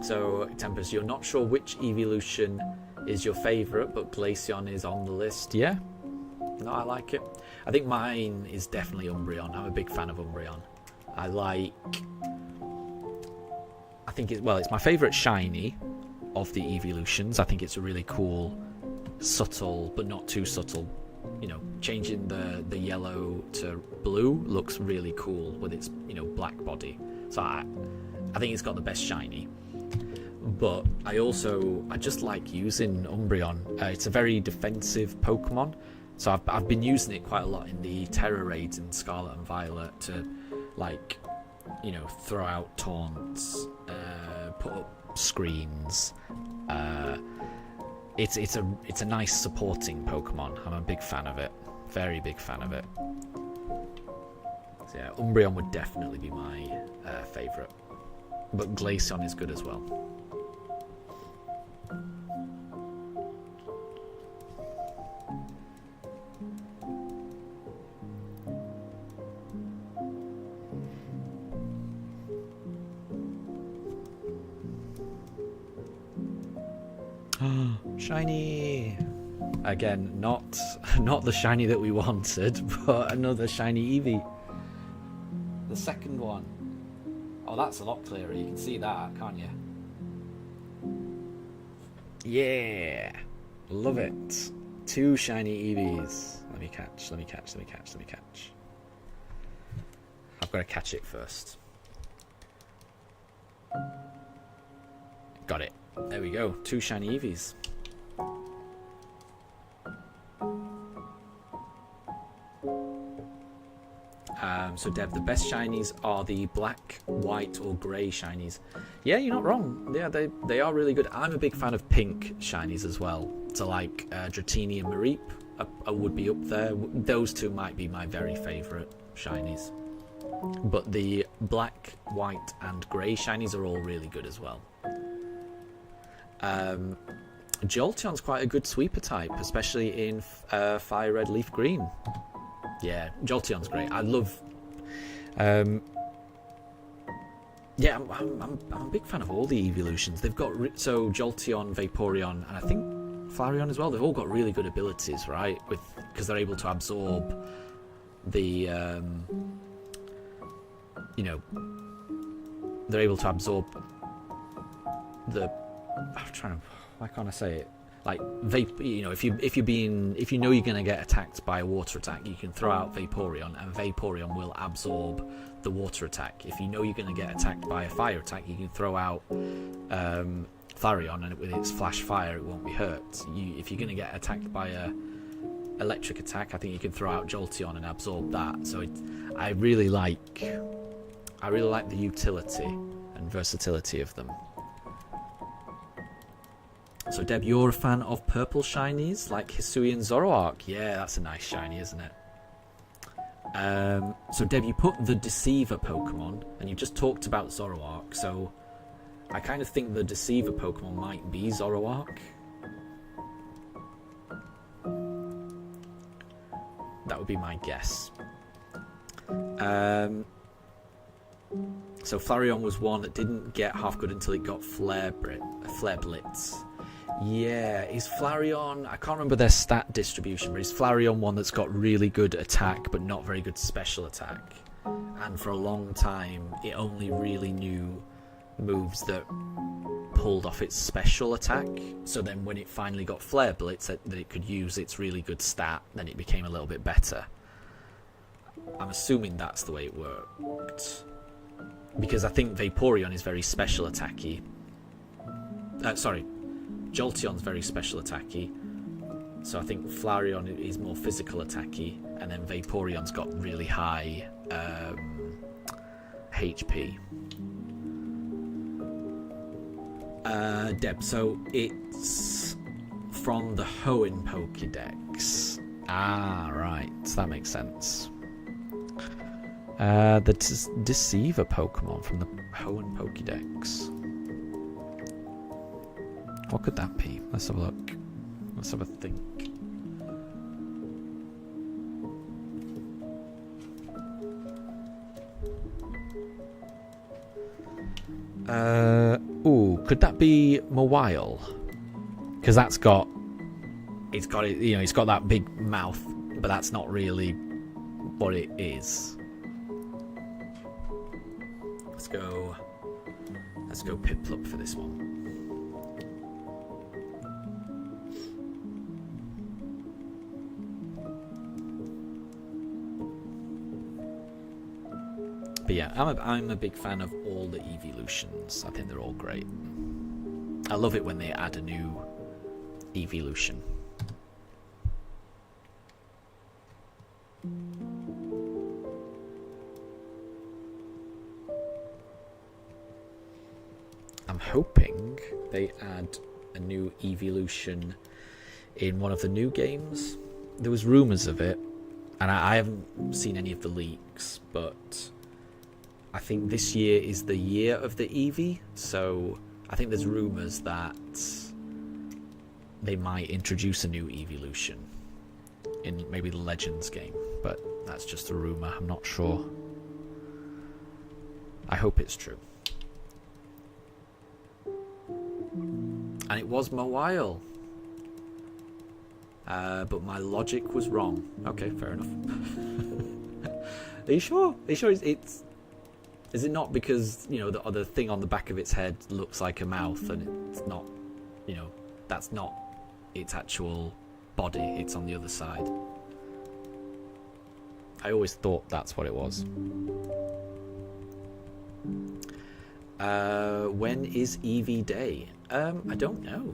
So, Tempest, you're not sure which evolution is your favourite, but Glaceon is on the list. Yeah? No, I like it. I think mine is definitely Umbreon. I'm a big fan of Umbreon. It's my favourite shiny of the evolutions. I think it's a really cool, subtle, but not too subtle. Changing the yellow to blue looks really cool with its, black body. So I think it's got the best shiny. But I just like using Umbreon. It's a very defensive Pokemon, so I've been using it quite a lot in the Terror Raids in Scarlet and Violet to, throw out taunts, put up screens. It's a nice supporting Pokemon. I'm a big fan of it, very big fan of it. So yeah, Umbreon would definitely be my favourite, but Glaceon is good as well. Shiny! Again, not the shiny that we wanted, but another shiny Eevee. The second one. Oh, that's a lot clearer. You can see that, can't you? Yeah! Love it. 2 shiny Eevees. Let me catch. I've got to catch it first. Got it. There we go. 2 shiny Eevees. So Dev, the best shinies are the black, white, or grey shinies. Yeah, you're not wrong. Yeah, they are really good. I'm a big fan of pink shinies as well. So like Dratini and Mareep would be up there. Those 2 might be my very favourite shinies. But the black, white, and grey shinies are all really good as well. Jolteon's quite a good sweeper type, especially in Fire Red, Leaf Green. Yeah, Jolteon's great. I love... yeah, I'm a big fan of all the evolutions. They've got... so, Jolteon, Vaporeon, and I think Flareon as well. They've all got really good abilities, right? Because they're able to absorb the... you know... They're able to absorb the... I'm trying to... Why can't I say it? Like, you know, if you know you're going to get attacked by a water attack, you can throw out Vaporeon, and Vaporeon will absorb the water attack. If you know you're going to get attacked by a fire attack, you can throw out Flareon, and with its flash fire, it won't be hurt. If you're going to get attacked by a electric attack, I think you can throw out Jolteon and absorb that. So I really like the utility and versatility of them. So Deb, you're a fan of purple shinies like Hisui and Zoroark? Yeah, that's a nice shiny, isn't it? So Deb, you put the Deceiver Pokemon, and you just talked about Zoroark, so I kind of think the Deceiver Pokemon might be Zoroark. That would be my guess. So Flareon was one that didn't get half good until it got Flare Blitz. Yeah, is Flareon... I can't remember their stat distribution, but is Flareon one that's got really good attack but not very good special attack? And for a long time, it only really knew moves that pulled off its special attack. So then when it finally got Flare Blitz, that it could use its really good stat, then it became a little bit better. I'm assuming that's the way it worked. Because I think Vaporeon is very special attacky. Jolteon's very special attacky, so I think Flareon is more physical attacky, and then Vaporeon's got really high HP. Deb, so it's from the Hoenn Pokédex. Ah, right, that makes sense. The Deceiver Pokemon from the Hoenn Pokédex. What could that be? Let's have a look. Let's have a think. Could that be Mawile? Because it's got that big mouth, but that's not really what it is. Let's go Piplup for this one. But yeah, I'm a big fan of all the evolutions. I think they're all great. I love it when they add a new evolution. I'm hoping they add a new evolution in one of the new games. There was rumours of it, and I haven't seen any of the leaks, but I think this year is the year of the Eevee, so I think there's rumours that they might introduce a new evolution in maybe the Legends game, but that's just a rumour, I'm not sure. I hope it's true. And it was Mawile. But my logic was wrong. Okay, fair enough. Are you sure? Are you sure it's... Is it not because, the other thing on the back of its head looks like a mouth and it's not, that's not its actual body, it's on the other side? I always thought that's what it was. When is Eevee Day? I don't know.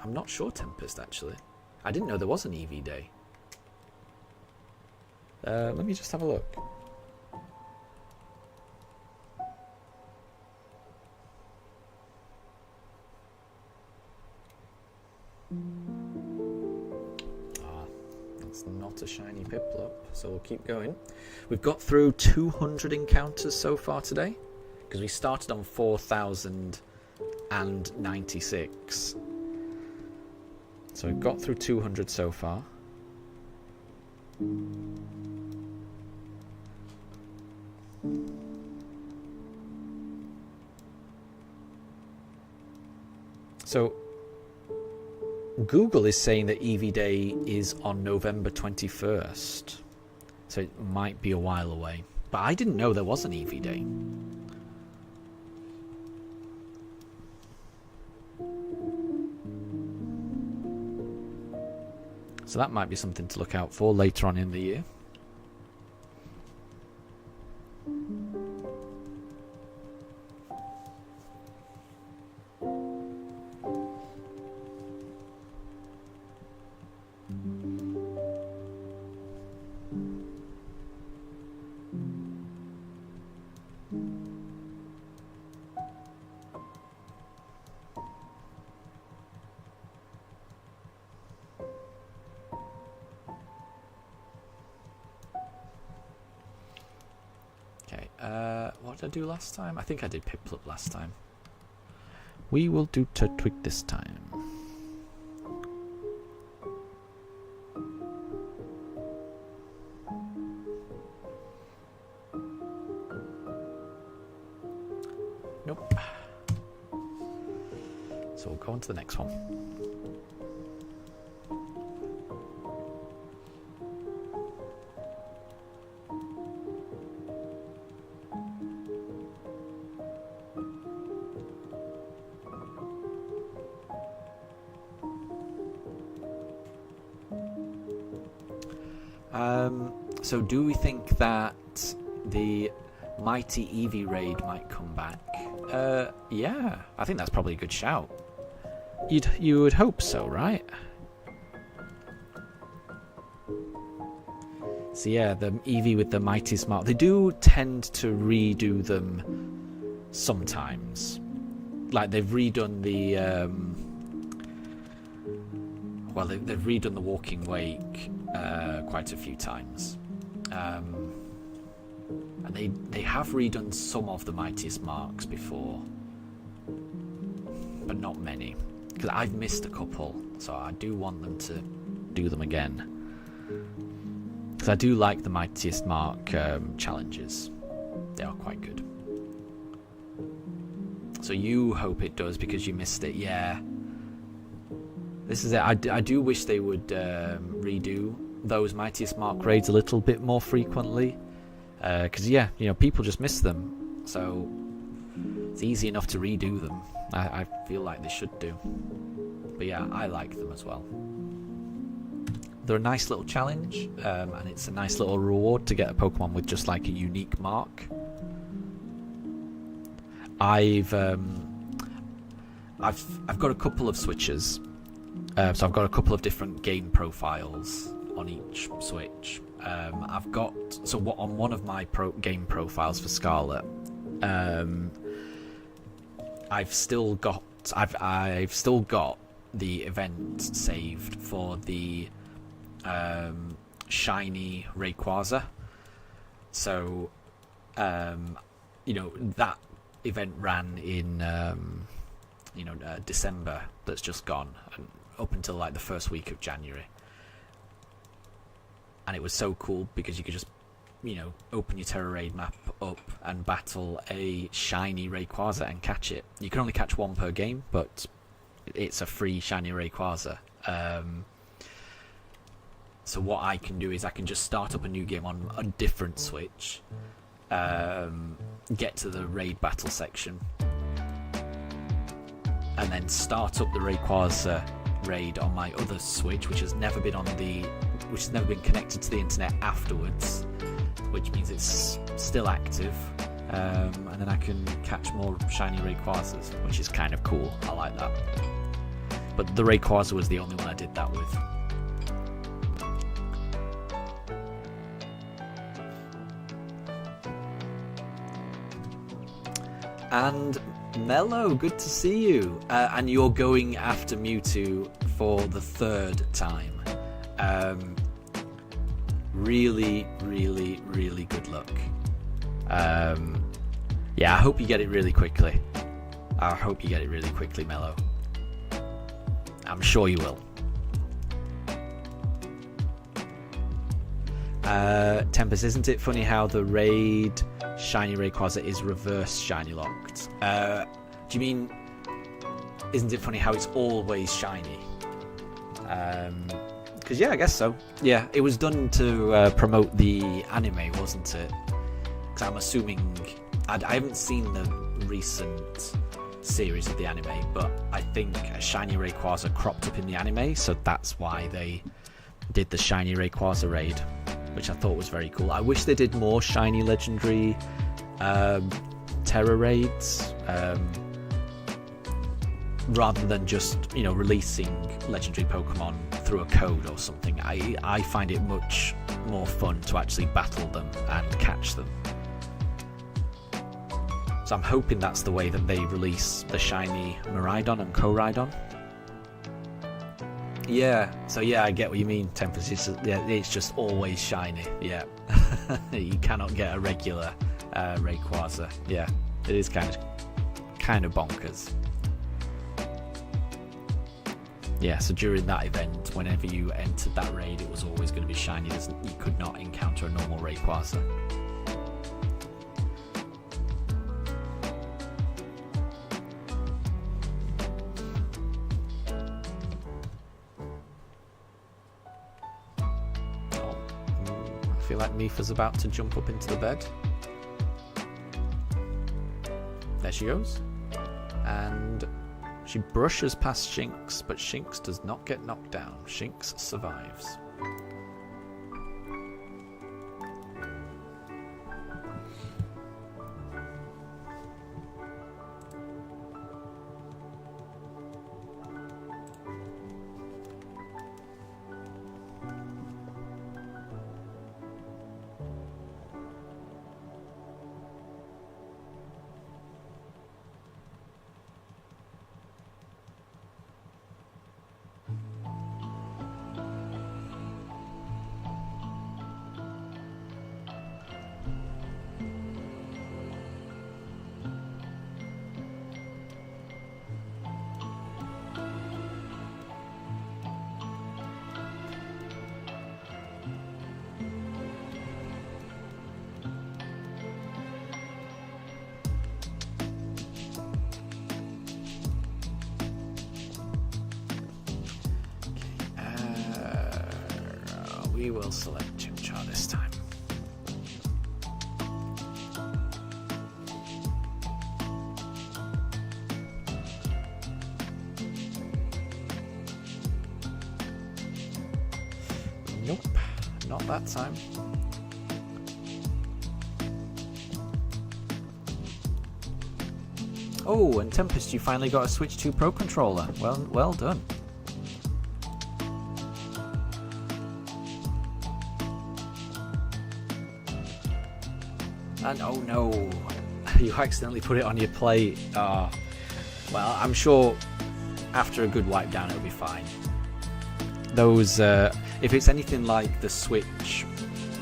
I'm not sure, Tempest, actually. I didn't know there was an Eevee Day. Let me just have a look. That's not a shiny Piplup, so we'll keep going. We've got through 200 encounters so far today, because we started on 4,096. So we've got through 200 so far. So Google is saying that Eevee Day is on November 21st. So it might be a while away. But I didn't know there was an Eevee Day. So that might be something to look out for later on in the year. What did I do last time? I think I did Piplup last time. We will do Turtwig this time. Nope. So we'll go on to the next one. So do we think that the Mighty Eevee raid might come back? Yeah, I think that's probably a good shout. You would hope so, right? So yeah, the Eevee with the Mighty Smart, they do tend to redo them sometimes. Like they've redone the they've redone the Walking Wake quite a few times. And they have redone some of the Mightiest Marks before, but not many, because I've missed a couple, so I do want them to do them again, because I do like the Mightiest Mark challenges. They are quite good. So you hope it does because you missed it. Yeah, this is it. I do wish they would redo those Mightiest Mark raids a little bit more frequently, because people just miss them, so it's easy enough to redo them. I feel like they should do, but yeah, I like them as well. They're a nice little challenge, and it's a nice little reward to get a Pokemon with just like a unique mark. I've got a couple of switches, so I've got a couple of different game profiles on each Switch. On one of my game profiles for Scarlet, I've still got the event saved for the shiny Rayquaza. So that event ran in December, that's just gone, and up until like the first week of January. And it was so cool because you could just, open your Terra Raid map up and battle a shiny Rayquaza and catch it. You can only catch one per game, but it's a free shiny Rayquaza. So what I can do is I can just start up a new game on a different Switch, get to the raid battle section, and then start up the Rayquaza raid on my other Switch, which has never been connected to the internet afterwards, which means it's still active, and then I can catch more shiny Rayquazas, which is kind of cool. I like that. But the Rayquaza was the only one I did that with. And Mello, good to see you. And you're going after Mewtwo for the third time. Really, really, really good luck. Yeah, I hope you get it really quickly. Mello. I'm sure you will. Tempest, isn't it funny how the raid shiny Rayquaza is reverse shiny locked? Do you mean, isn't it funny how it's always shiny? Because yeah, I guess so. Yeah, it was done to promote the anime, wasn't it? Because I'm assuming, I haven't seen the recent series of the anime, but I think a shiny Rayquaza cropped up in the anime, so that's why they did the shiny Rayquaza raid, which I thought was very cool. I wish they did more shiny legendary Terra raids, rather than just, you know, releasing legendary Pokemon through a code or something. I find it much more fun to actually battle them and catch them. So I'm hoping that's the way that they release the shiny Miraidon and Koraidon. Yeah, so yeah, I get what you mean, Tempest. It's just always shiny. Yeah, you cannot get a regular Rayquaza. Yeah, it is kind of bonkers. Yeah, so during that event, whenever you entered that raid, it was always going to be shiny. You could not encounter a normal Rayquaza. I feel like Mifa's about to jump up into the bed. There she goes. And she brushes past Shinx, but Shinx does not get knocked down. Shinx survives. We will select Chimchar this time. Nope, not that time. Oh, and Tempest, you finally got a Switch 2 Pro controller. Well done. And oh no, you accidentally put it on your plate. Well, I'm sure after a good wipe down it'll be fine. Those, if it's anything like the Switch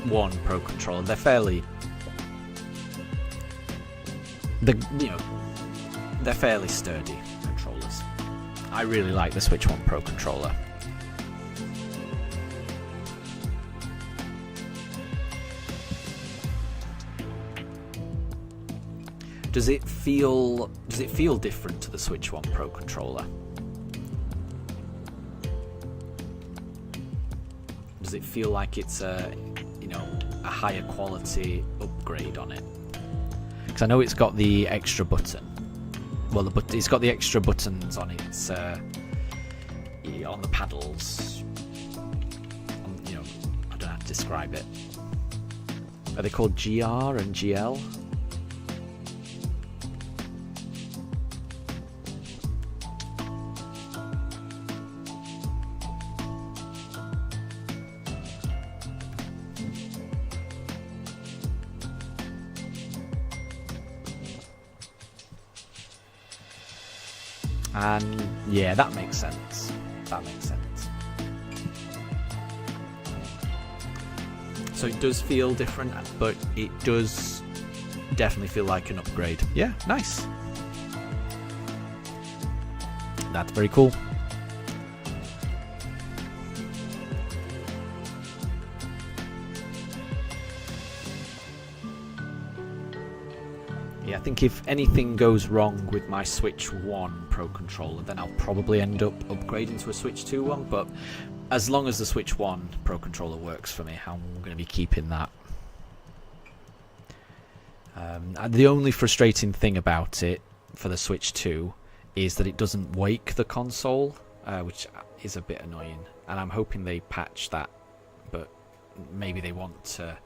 1 Pro controller, they're fairly, they're fairly sturdy controllers. I really like the Switch 1 Pro controller. Does it feel different to the Switch 1 Pro controller? Does it feel like it's a higher quality upgrade on it? Because I know it's got the extra button. Well, it's got the extra buttons on its on the paddles. I don't know how to describe it. Are they called GR and GL? And yeah, that makes sense. So it does feel different, but it does definitely feel like an upgrade. Yeah, nice. That's very cool. Yeah, I think if anything goes wrong with my Switch 1 Pro Controller, then I'll probably end up upgrading to a Switch 2 one, but as long as the Switch 1 Pro Controller works for me, I'm going to be keeping that. The only frustrating thing about it for the Switch 2 is that it doesn't wake the console, which is a bit annoying, and I'm hoping they patch that, but maybe they want to...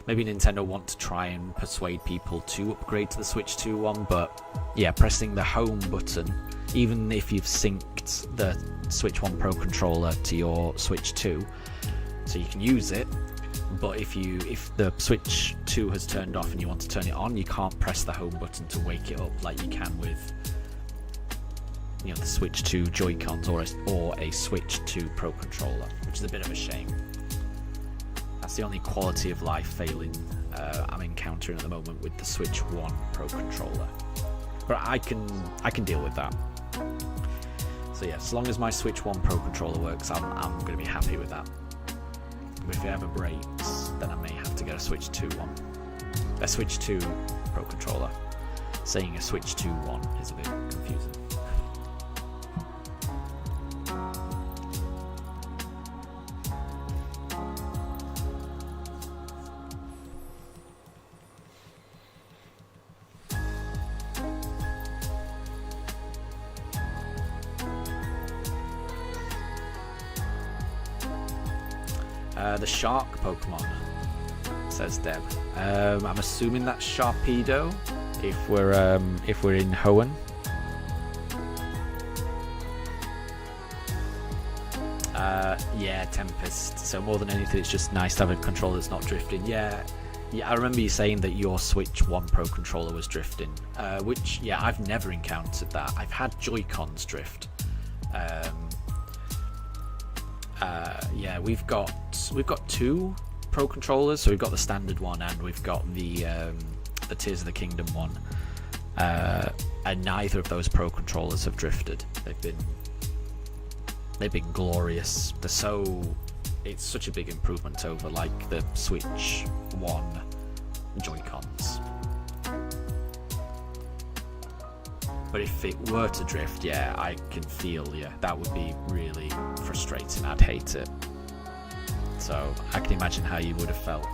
Maybe Nintendo want to try and persuade people to upgrade to the Switch 2 one, but yeah, pressing the home button, even if you've synced the Switch 1 Pro controller to your Switch 2, so you can use it, but if the Switch 2 has turned off and you want to turn it on, you can't press the home button to wake it up like you can with, you know, the Switch 2 Joy-Cons or a Switch 2 Pro controller, which is a bit of a shame. That's the only quality of life failing I'm encountering at the moment with the Switch 1 Pro controller. But I can deal with that. So yeah, as long as my Switch 1 Pro controller works, I'm going to be happy with that. But if it ever breaks, then I may have to get a Switch 2 one. A Switch 2 Pro controller. Saying a Switch 2 one is a bit confusing. The shark Pokemon, says Deb. I'm assuming that's Sharpedo if we're in Hoenn. Yeah, Tempest. So more than anything, it's just nice to have a controller that's not drifting. Yeah, I remember you saying that your Switch 1 Pro controller was drifting, which, yeah, I've never encountered that. I've had Joy-Cons drift. Yeah, we've got two Pro controllers, so we've got the standard one and we've got the Tears of the Kingdom one, and neither of those Pro controllers have drifted. They've been glorious. It's such a big improvement over like the Switch 1 Joy-Cons. But if it were to drift, yeah, I can feel, yeah, that would be really frustrating. I'd hate it. So I can imagine how you would have felt.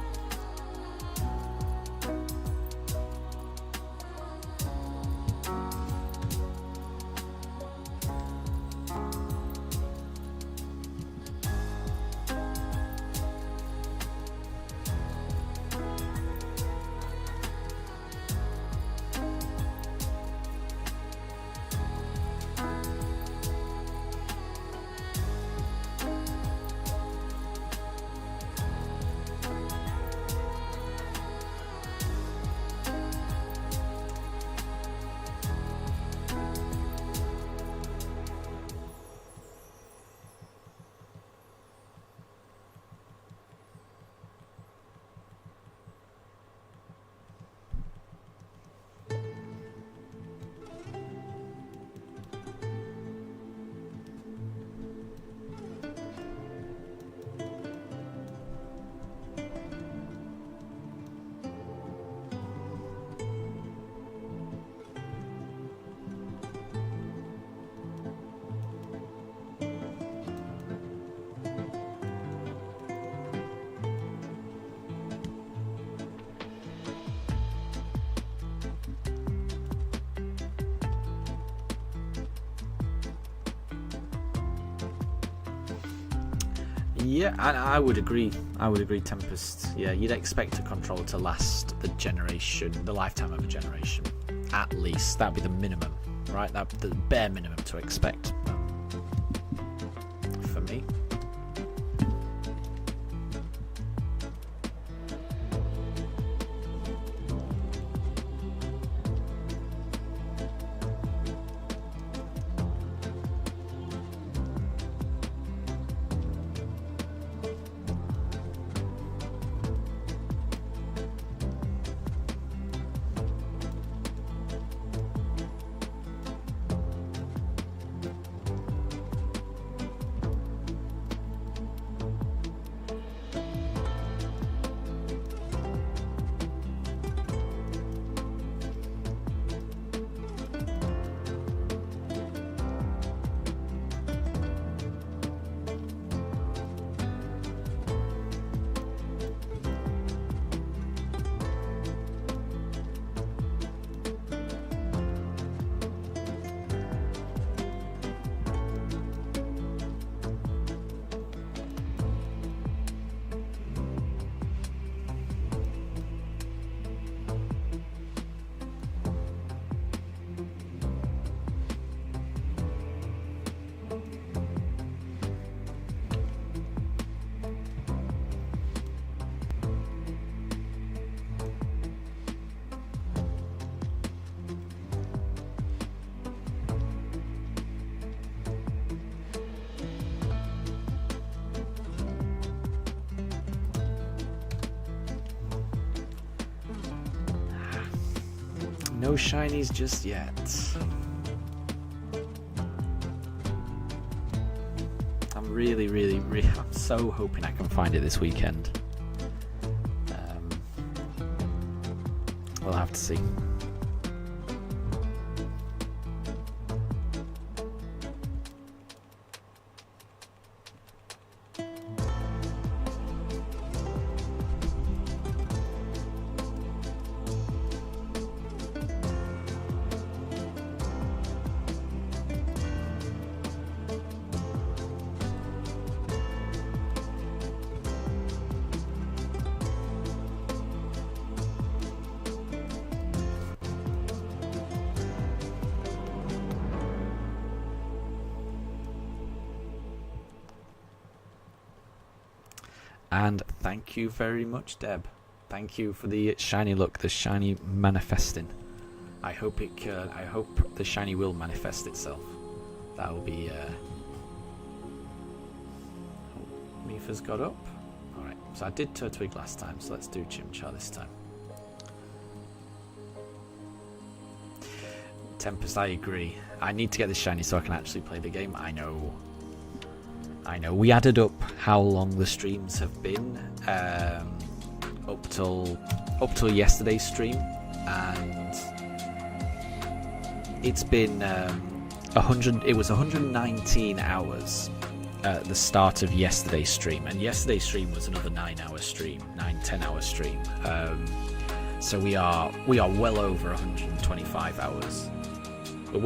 Yeah, I would agree. Tempest. Yeah, you'd expect a controller to last the lifetime of a generation. At least that'd be the minimum, right? That the bare minimum to expect for me. No shinies just yet. I'm really, I'm so hoping I can find it this weekend. We'll have to see. And thank you very much, Deb. Thank you for the shiny look, the shiny manifesting. I hope the shiny will manifest itself. That will be. Mifa's got up. All right. So I did Turtwig last time, so let's do Chimchar this time. Tempest, I agree. I need to get this shiny so I can actually play the game. I know. We added up how long the streams have been up till yesterday's stream, and it's been 100. It was 119 hours at the start of yesterday's stream, and yesterday's stream was another 9-hour stream, 10 hour stream. So we are well over 125 hours. We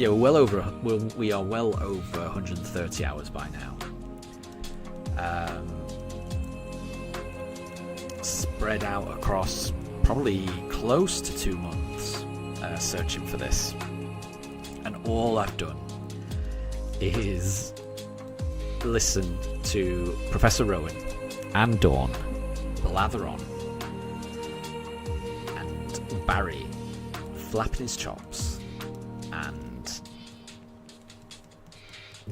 are well over 130 hours by now. Spread out across probably close to 2 months searching for this. And all I've done is listen to Professor Rowan and Dawn blather on, and Barry flapping his chops and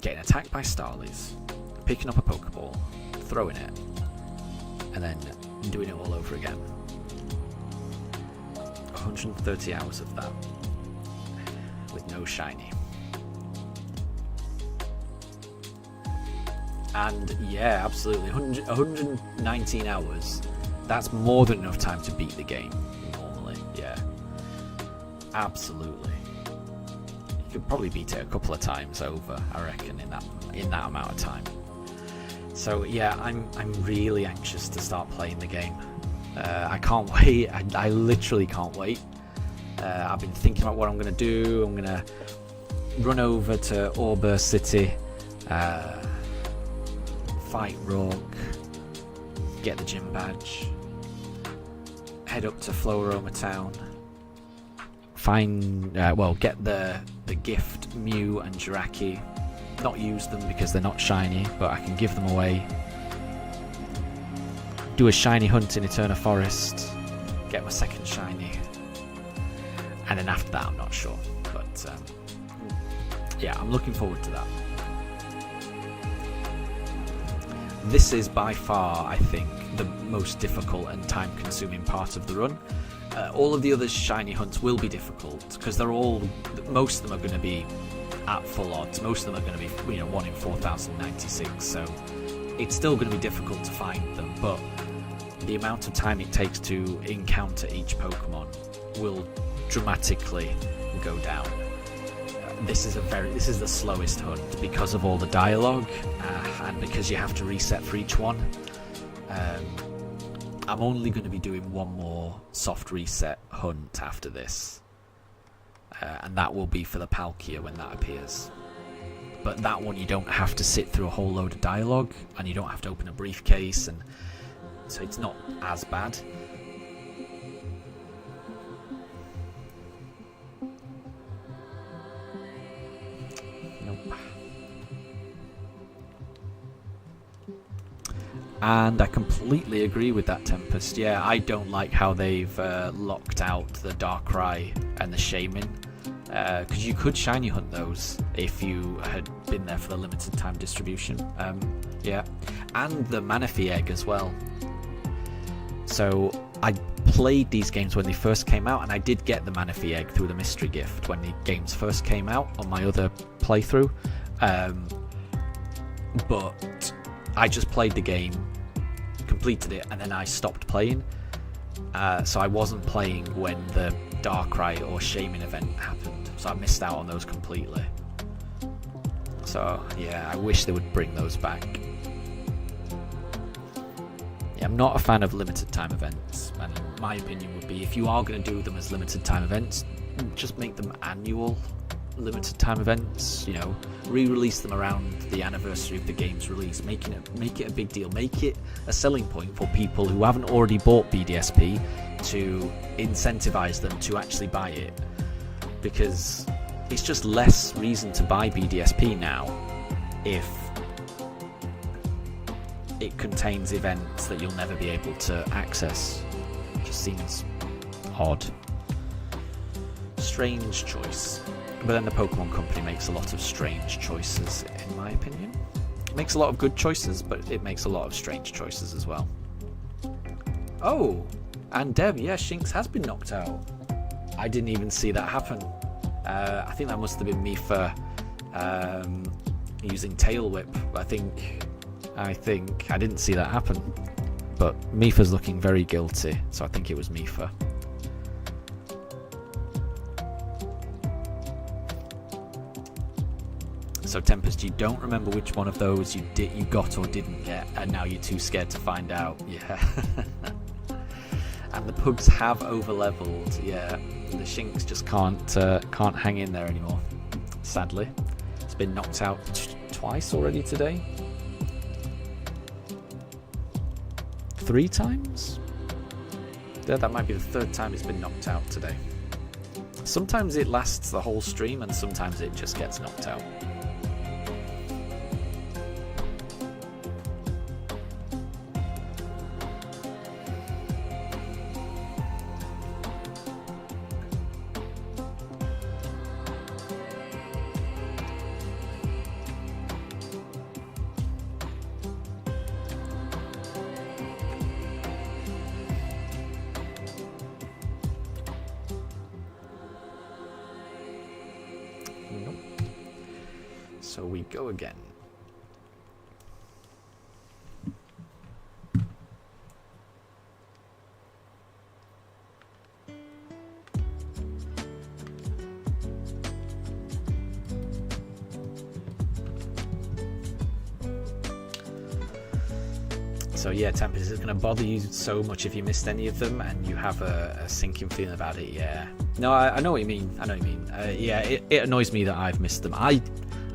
getting attacked by Starlies, picking up a Pokeball, throwing it, and then doing it all over again. 130 hours of that with no shiny. And yeah, absolutely, 119 hours. That's more than enough time to beat the game normally. Yeah, absolutely. You could probably beat it a couple of times over, I reckon, in that amount of time. So yeah, I'm really anxious to start playing the game. I can't wait. I literally can't wait. I've been thinking about what I'm going to do. I'm going to run over to Auber City, fight Rourke, get the gym badge, head up to Floroma Town, get the gift Mew and Jirachi. Not use them because they're not shiny, but I can give them away. Do a shiny hunt in Eterna Forest, get my second shiny, and then after that I'm not sure, but yeah, I'm looking forward to that. This is by far, I think, the most difficult and time-consuming part of the run. All of the other shiny hunts will be difficult because most of them are going to be at full odds. Most of them are going to be, 1 in 4,096. So it's still going to be difficult to find them, but the amount of time it takes to encounter each Pokemon will dramatically go down. This is the slowest hunt because of all the dialogue and because you have to reset for each one. I'm only going to be doing one more soft reset hunt after this, and that will be for the Palkia when that appears. But that one you don't have to sit through a whole load of dialogue, and you don't have to open a briefcase, and so it's not as bad. Nope. And I completely agree with that, Tempest. Yeah, I don't like how they've locked out the Darkrai and the Shaman, because you could shiny hunt those if you had been there for the limited time distribution. Yeah, and the Manaphy egg as well. So I played these games when they first came out, and I did get the Manaphy egg through the mystery gift when the games first came out on my other playthrough. But I just played the game, completed it, and then I stopped playing. So I wasn't playing when the Darkrai or Shaman event happened, so I missed out on those completely. So yeah, I wish they would bring those back. Yeah, I'm not a fan of limited time events, and my opinion would be, if you are going to do them as limited time events, just make them annual limited time events. You know, re-release them around the anniversary of the game's release, make it a big deal, make it a selling point for people who haven't already bought BDSP to incentivize them to actually buy it, because it's just less reason to buy BDSP now if it contains events that you'll never be able to access. It just seems odd. Strange choice. But then the Pokemon Company makes a lot of strange choices, in my opinion. It makes a lot of good choices, but it makes a lot of strange choices as well. Oh, and Deb, yeah, Shinx has been knocked out. I didn't even see that happen. I think that must have been Mifa using Tail Whip. I think I didn't see that happen. But Mifa's looking very guilty, so I think it was Mifa. So Tempest, you don't remember which one of those you got or didn't get, and now you're too scared to find out. Yeah. And the Pugs have overleveled. Yeah, the Shinx just can't hang in there anymore. Sadly, it's been knocked out twice already today. 3 times? Yeah, that might be the 3rd time it's been knocked out today. Sometimes it lasts the whole stream, and sometimes it just gets knocked out. So we go again. So yeah, Tempest, is it going to bother you so much if you missed any of them and you have a sinking feeling about it? Yeah. No, I know what you mean. Yeah, it annoys me that I've missed them.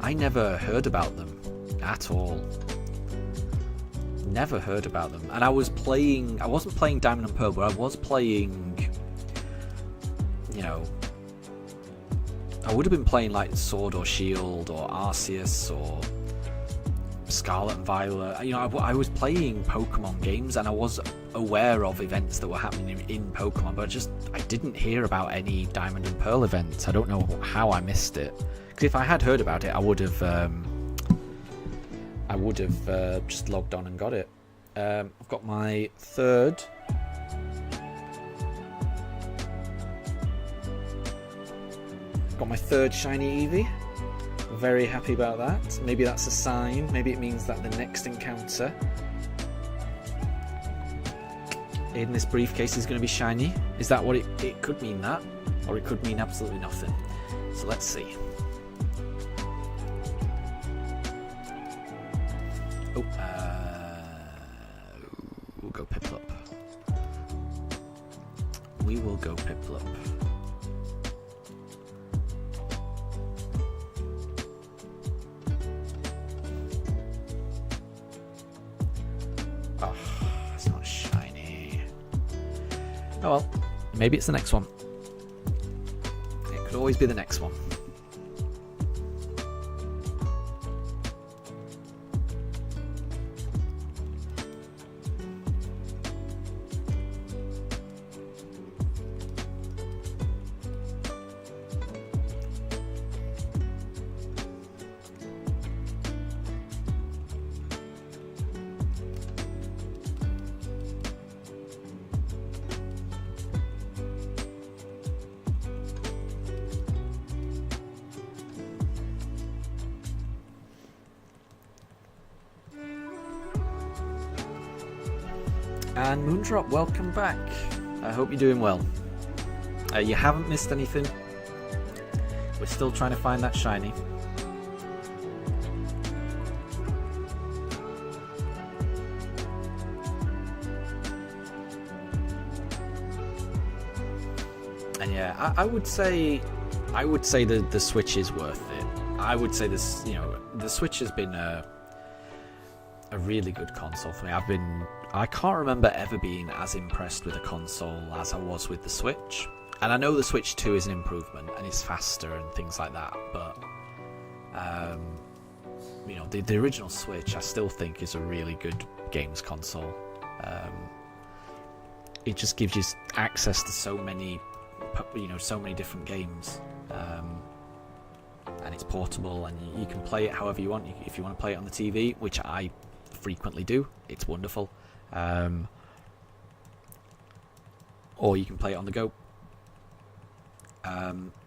I never heard about them at all. Never heard about them. And I wasn't playing Diamond and Pearl, but I was playing, you know, I would have been playing like Sword or Shield or Arceus or Scarlet and Violet. You know, I was playing Pokemon games, and I was aware of events that were happening in Pokemon, but I didn't hear about any Diamond and Pearl events. I don't know how I missed it. Because if I had heard about it, I would have just logged on and got it. I've got my 3rd. Got my 3rd shiny Eevee. Very happy about that. Maybe that's a sign. Maybe it means that the next encounter in this briefcase is going to be shiny. Is that what it could mean? That, or it could mean absolutely nothing. So let's see. Oh, we'll go Piplup. We will go Piplup. Oh, it's not shiny. Oh well, maybe it's the next one. It could always be the next one. And Moondrop, welcome back. I hope you're doing well. You haven't missed anything. We're still trying to find that shiny. And yeah, I would say the Switch is worth it. I would say this, the Switch has been a really good console for me. I can't remember ever being as impressed with a console as I was with the Switch. And I know the Switch 2 is an improvement and it's faster and things like that, but the original Switch I still think is a really good games console. It just gives you access to so many different games, and it's portable and you can play it however you want. If you want to play it on the TV, which I frequently do, it's wonderful. Or you can play it on the go.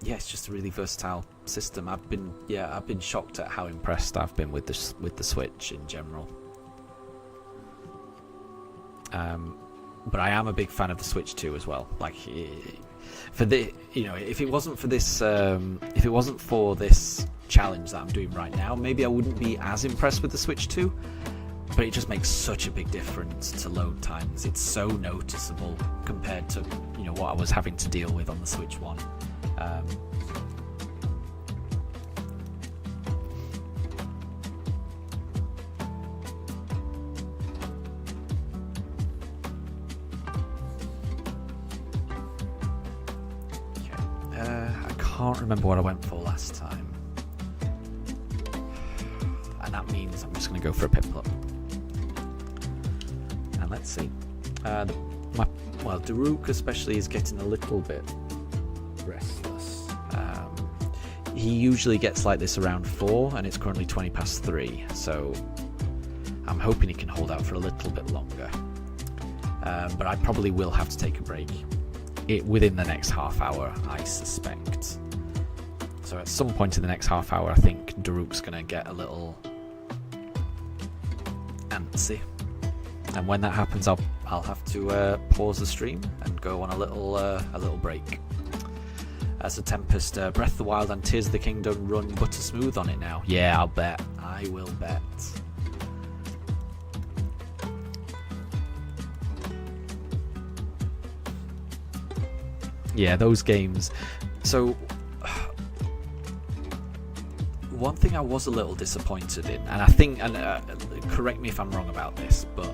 It's just a really versatile system. I've been shocked at how impressed I've been with the Switch in general. But I am a big fan of the Switch 2 as well. Like, if it wasn't for this challenge that I'm doing right now, maybe I wouldn't be as impressed with the Switch 2. But it just makes such a big difference to load times. It's so noticeable compared to what I was having to deal with on the Switch 1. I can't remember what I went for last time, and that means I'm just going to go for a Piplup. And let's see. Daruk especially is getting a little bit restless. He usually gets like this around 4, and it's currently 20 past 3, so I'm hoping he can hold out for a little bit longer. But I probably will have to take a break within the next half hour, I suspect. So at some point in the next half hour, I think Daruk's going to get a little antsy. And when that happens, I'll have to pause the stream and go on a little break. As a Tempest, Breath of the Wild and Tears of the Kingdom run butter smooth on it now. Yeah, I'll bet. I will bet. Yeah, those games. So one thing I was a little disappointed in, and I think, correct me if I'm wrong about this, but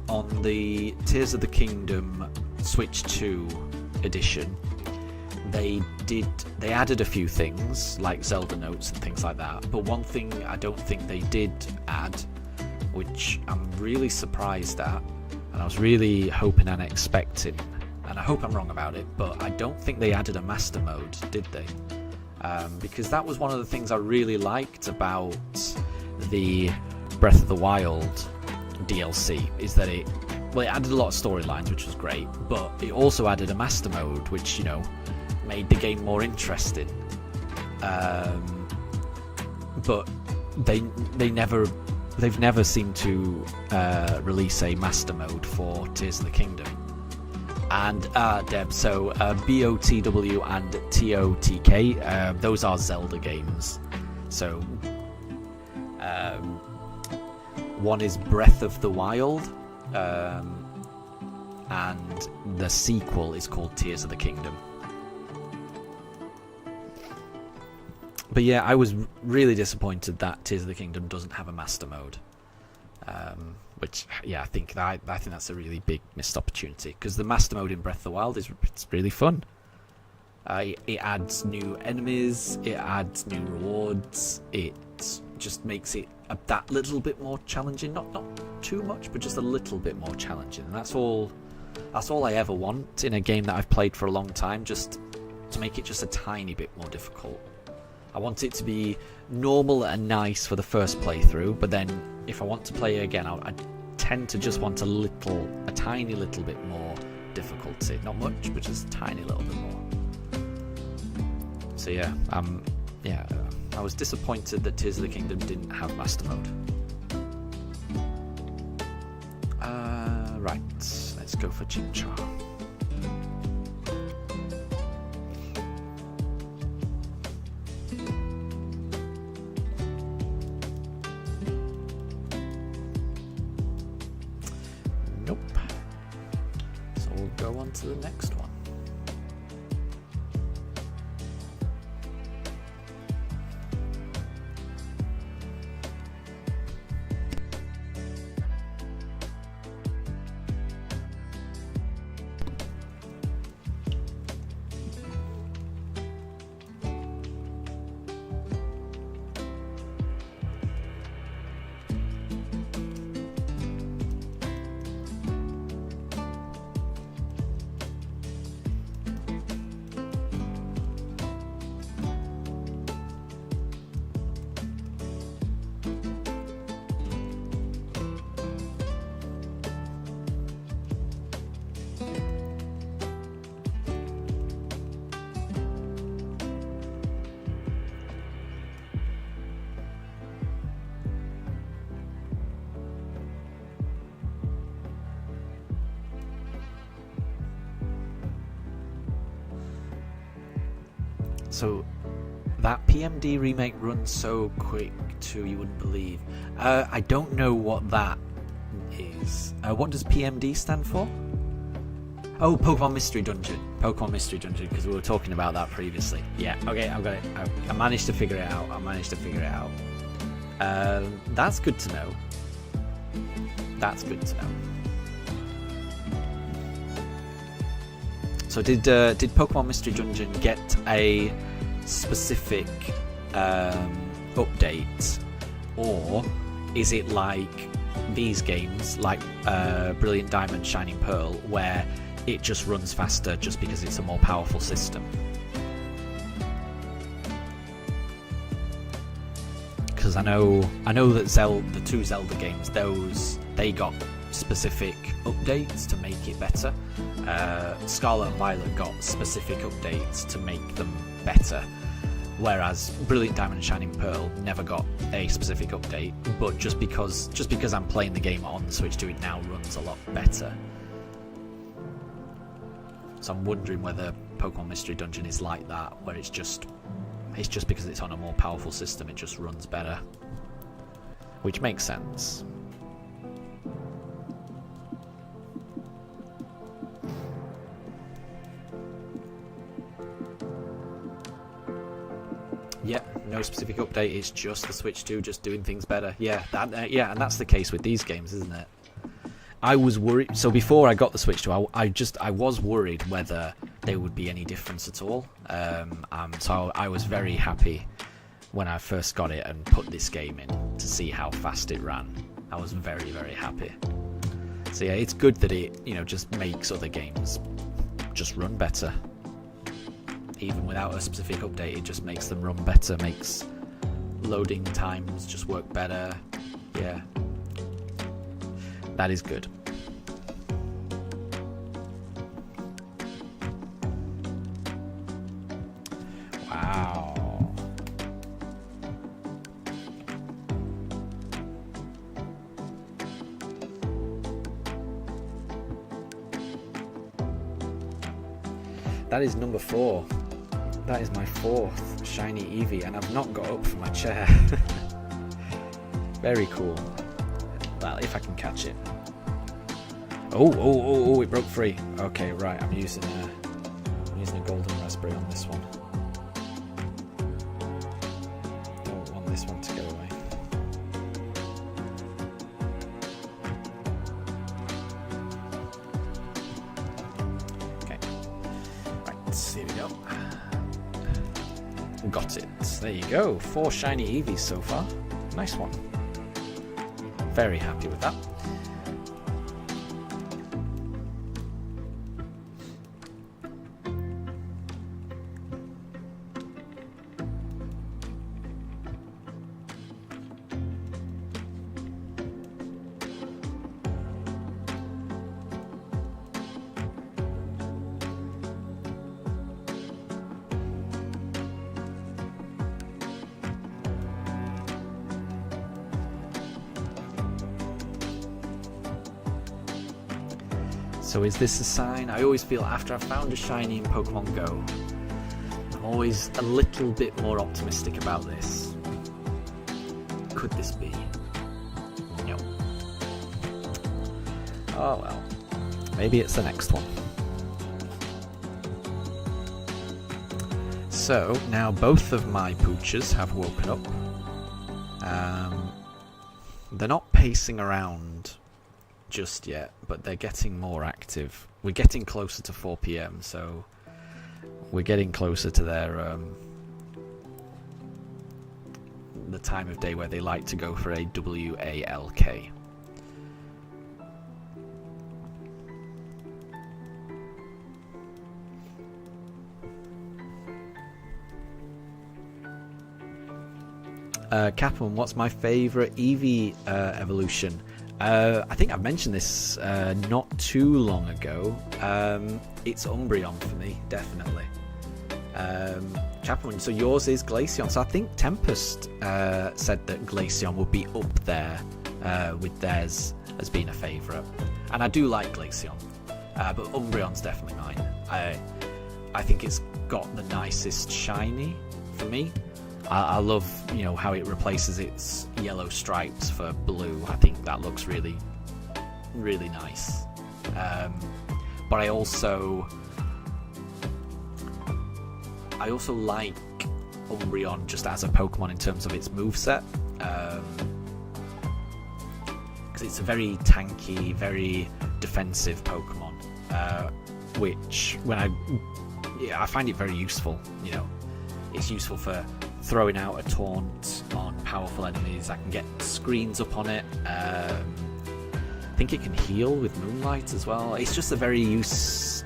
on the Tears of the Kingdom Switch 2 edition, they added a few things like Zelda notes and things like that, but one thing I don't think they did add, which I'm really surprised at, and I was really hoping and expecting, and I hope I'm wrong about it, but I don't think they added a master mode, did they? Because that was one of the things I really liked about the Breath of the Wild DLC, is that it added a lot of storylines, which was great, but it also added a master mode, which made the game more interesting. But they've never seemed to release a master mode for Tears of the Kingdom. And Deb, so BOTW and TOTK, those are Zelda games. So one is Breath of the Wild, and the sequel is called Tears of the Kingdom. But yeah, I was really disappointed that Tears of the Kingdom doesn't have a master mode. Which, yeah, I think that's a really big missed opportunity, because the master mode in Breath of the Wild it's really fun. It adds new enemies, it adds new rewards, it just makes it that little bit more challenging. Not too much, but just a little bit more challenging. And that's all I ever want in a game that I've played for a long time, just to make it just a tiny bit more difficult. I want it to be normal and nice for the first playthrough, but then if I want to play it again, I tend to just want a tiny little bit more difficulty. Not much, but just a tiny little bit more. So yeah, I was disappointed that Tears of the Kingdom didn't have Master Mode. go for Chimchar. Nope. So we'll go on to the next one. So that PMD remake runs so quick too, you wouldn't believe. I don't know what that is. What does PMD stand for? Oh, Pokemon Mystery Dungeon. Pokemon Mystery Dungeon, because we were talking about that previously. Yeah, okay, I've got it. I managed to figure it out. That's good to know. That's good to know. So did Pokemon Mystery Dungeon get a specific update, or is it like these games, like Brilliant Diamond, Shining Pearl, where it just runs faster just because it's a more powerful system? Because I know that the two Zelda games, they got specific updates to make it better. Scarlet and Violet got specific updates to make them better, whereas Brilliant Diamond and Shining Pearl never got a specific update, but just because I'm playing the game on the Switch 2, it now runs a lot better. So I'm wondering whether Pokemon Mystery Dungeon is like that, where it's just because it's on a more powerful system, it just runs better, which makes sense. Yeah, no specific update. It's just the Switch 2 just doing things better. Yeah, and that's the case with these games, isn't it? I was worried. So before I got the Switch 2, I was worried whether there would be any difference at all. So I was very happy when I first got it and put this game in to see how fast it ran. I was very, very happy. So yeah, it's good that it just makes other games just run better. Even without a specific update, it just makes them run better, makes loading times just work better. Yeah, that is good. Wow. That is number 4. That is my 4th shiny Eevee, and I've not got up from my chair. Very cool. Well, if I can catch it. Oh, it broke free. Okay, right, I'm using a golden raspberry on this one. Don't want this one to go away. Okay. Right, here we go. Got it. There you go. 4 shiny Eevees so far. Nice one. Very happy with that. So is this a sign? I always feel after I've found a shiny in Pokemon Go, I'm always a little bit more optimistic about this. Could this be? No. Oh well. Maybe it's the next one. So, now both of my pooches have woken up. They're not pacing around just yet, but they're getting more active. We're getting closer to 4 PM, so we're getting closer to their the time of day where they like to go for a WALK. Captain, what's my favourite Eevee evolution? I think I've mentioned this not too long ago. It's Umbreon for me, definitely. Captain, so yours is Glaceon. So I think Tempest said that Glaceon would be up there with theirs as being a favourite. And I do like Glaceon, but Umbreon's definitely mine. I think it's got the nicest shiny for me. I love, how it replaces its yellow stripes for blue. I think that looks really, really nice. But I also like Umbreon just as a Pokemon in terms of its moveset. Because it's a very tanky, very defensive Pokemon. Which, I find it very useful, It's useful for throwing out a taunt on powerful enemies. I can get screens up on it. I think it can heal with Moonlight as well. It's just a very useful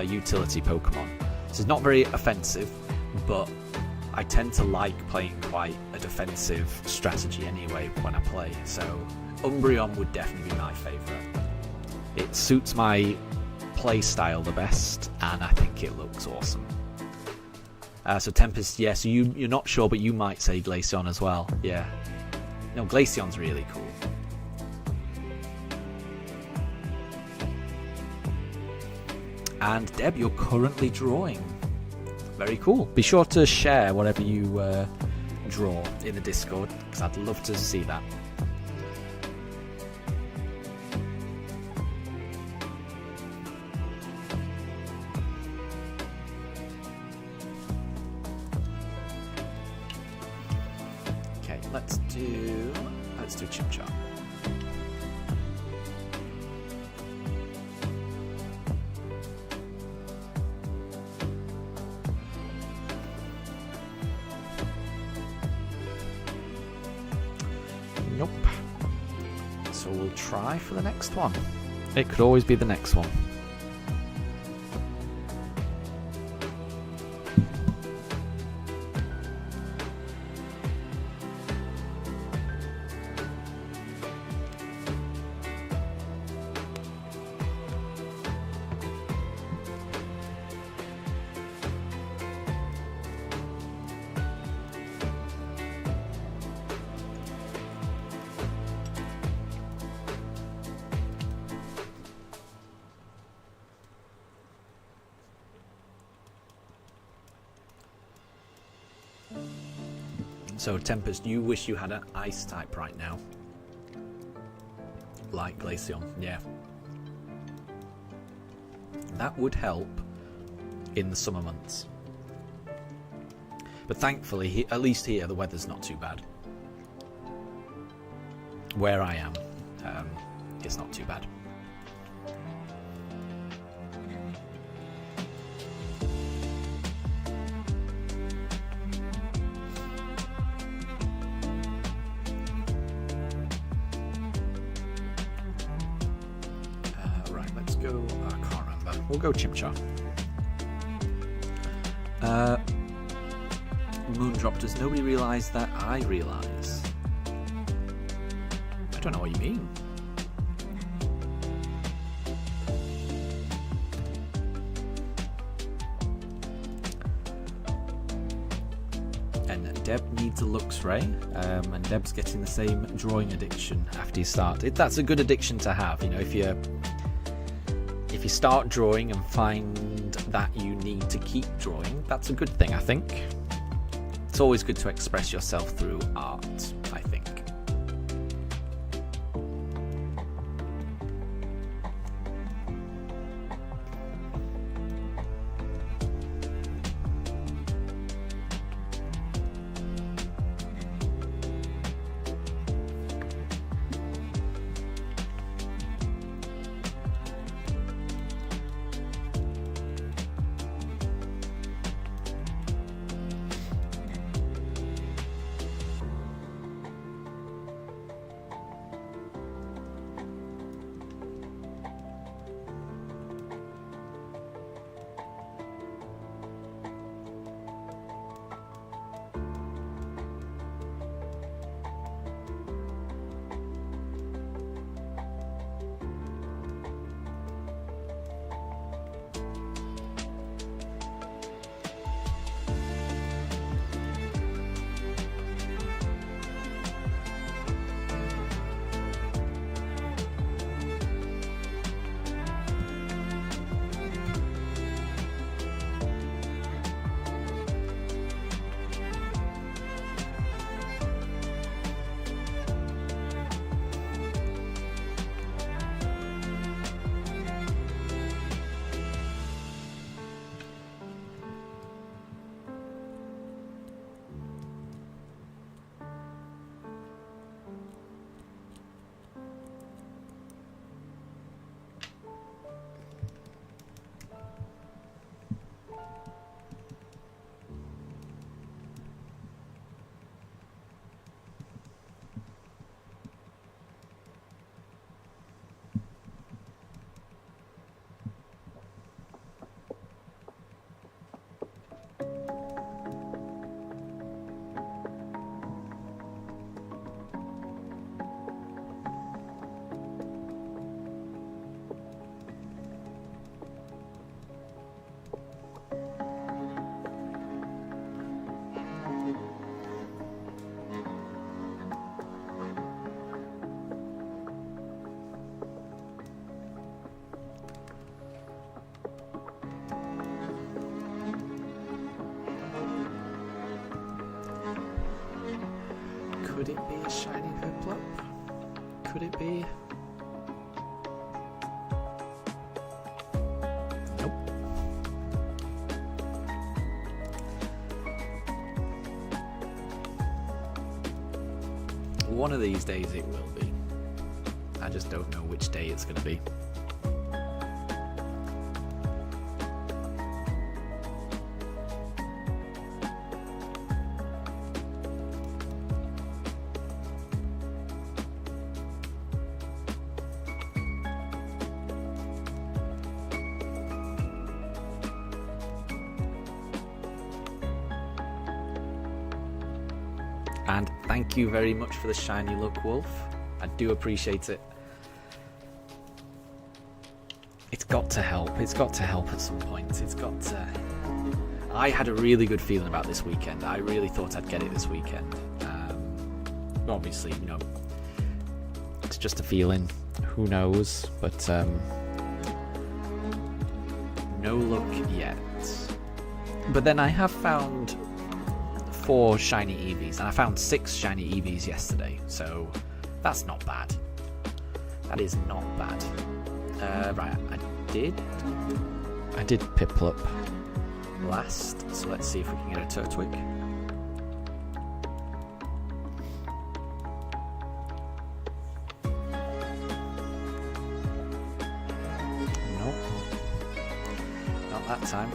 utility Pokemon. So it's not very offensive, but I tend to like playing quite a defensive strategy anyway when I play. So Umbreon would definitely be my favourite. It suits my play style the best, and I think it looks awesome. So Tempest, yeah, so you're not sure, but you might say Glaceon as well. Yeah. No, Glaceon's really cool. And Deb, you're currently drawing. Very cool. Be sure to share whatever you draw in the Discord, because I'd love to see that. Let's do Chimchar. Nope. So we'll try for the next one. It could always be the next one. So Tempest, you wish you had an ice type right now. Like Glaceon, yeah. That would help in the summer months. But thankfully, at least here, the weather's not too bad. Where I am, it's not too bad. We'll go Chimchar. Moondrop, does nobody realise that I realise? I don't know what you mean. And Deb needs a Luxray, and Deb's getting the same drawing addiction after you start. That's a good addiction to have, if you're if you start drawing and find that you need to keep drawing, that's a good thing, I think. It's always good to express yourself through art, I think. Could it be a shiny Piplup? Could it be? Nope. One of these days it will be. I just don't know which day it's going to be. And thank you very much for the shiny look, Wolf. I do appreciate it. It's got to help. It's got to help at some point. It's got to... I had a really good feeling about this weekend. I really thought I'd get it this weekend. Obviously, you know, it's just a feeling. Who knows? But no luck yet. But then I have found 4 shiny Eevees, and I found 6 shiny Eevees yesterday, so that's not bad. That is not bad. Right, I did Piplup last, so let's see if we can get a Turtwig. Nope, not that time.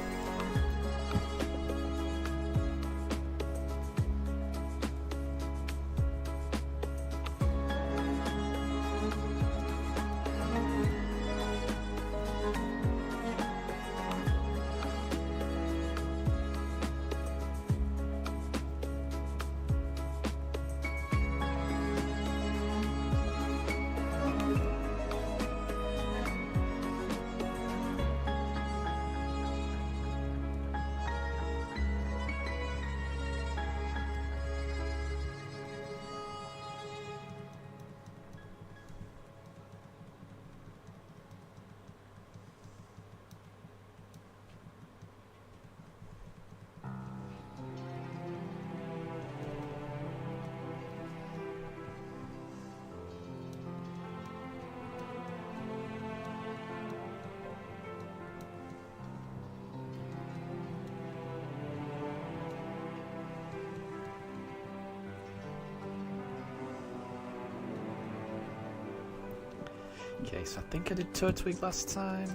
Okay, so I think I did Turtwig last time.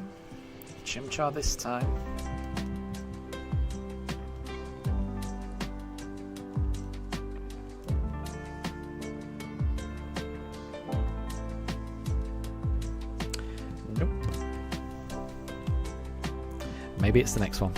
Chimchar this time. Nope. Maybe it's the next one.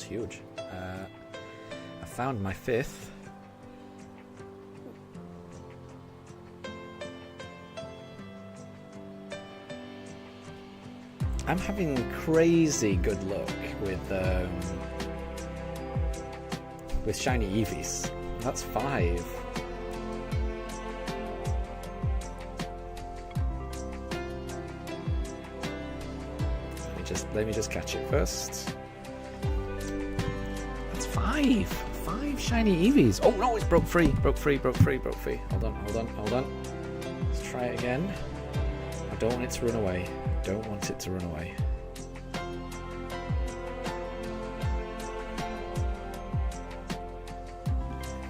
Huge. I found my 5th. I'm having crazy good luck with shiny Eevees. That's 5. Let me just catch it first. 5 shiny Eevees. Oh no, it's broke free. Hold on. Let's try it again. I don't want it to run away.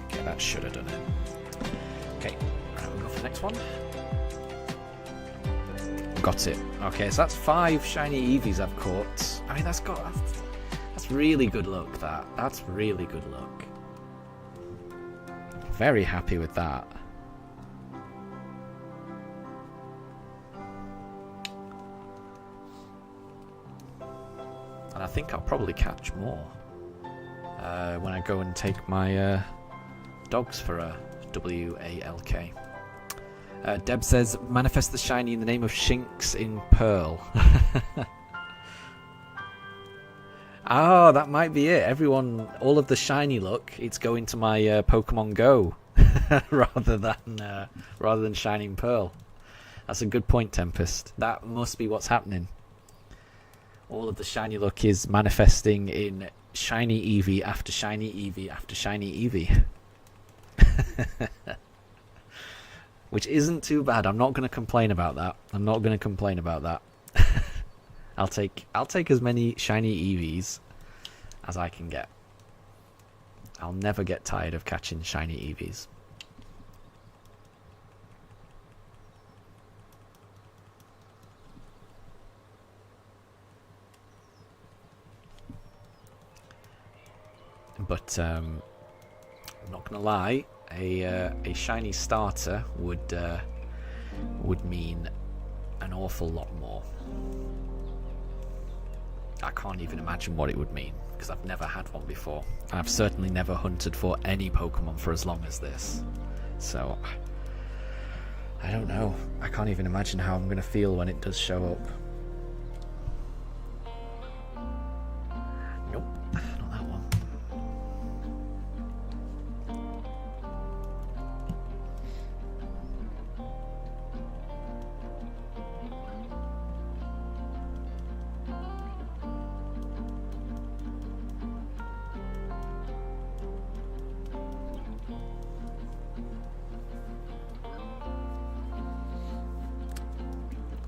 Okay, that should have done it. Okay, right, we'll go for the next one. Got it. Okay, so that's 5 shiny Eevees I've caught. I mean, that's really good luck, that's really good luck. Very happy with that. And I think I'll probably catch more when I go and take my dogs for a WALK. Deb says, manifest the shiny in the name of Shinx in Pearl. Oh, that might be it. Everyone, all of the shiny luck, it's going to my Pokemon Go rather than Shining Pearl. That's a good point, Tempest. That must be what's happening. All of the shiny luck is manifesting in shiny Eevee after shiny Eevee after shiny Eevee. Which isn't too bad. I'm not going to complain about that. I'll take as many shiny Eevees as I can get. I'll never get tired of catching shiny Eevees. But I'm not gonna lie, a shiny starter would mean an awful lot more. I can't even imagine what it would mean, because I've never had one before. And I've certainly never hunted for any Pokemon for as long as this. So, I don't know. I can't even imagine how I'm going to feel when it does show up. Nope, not that one.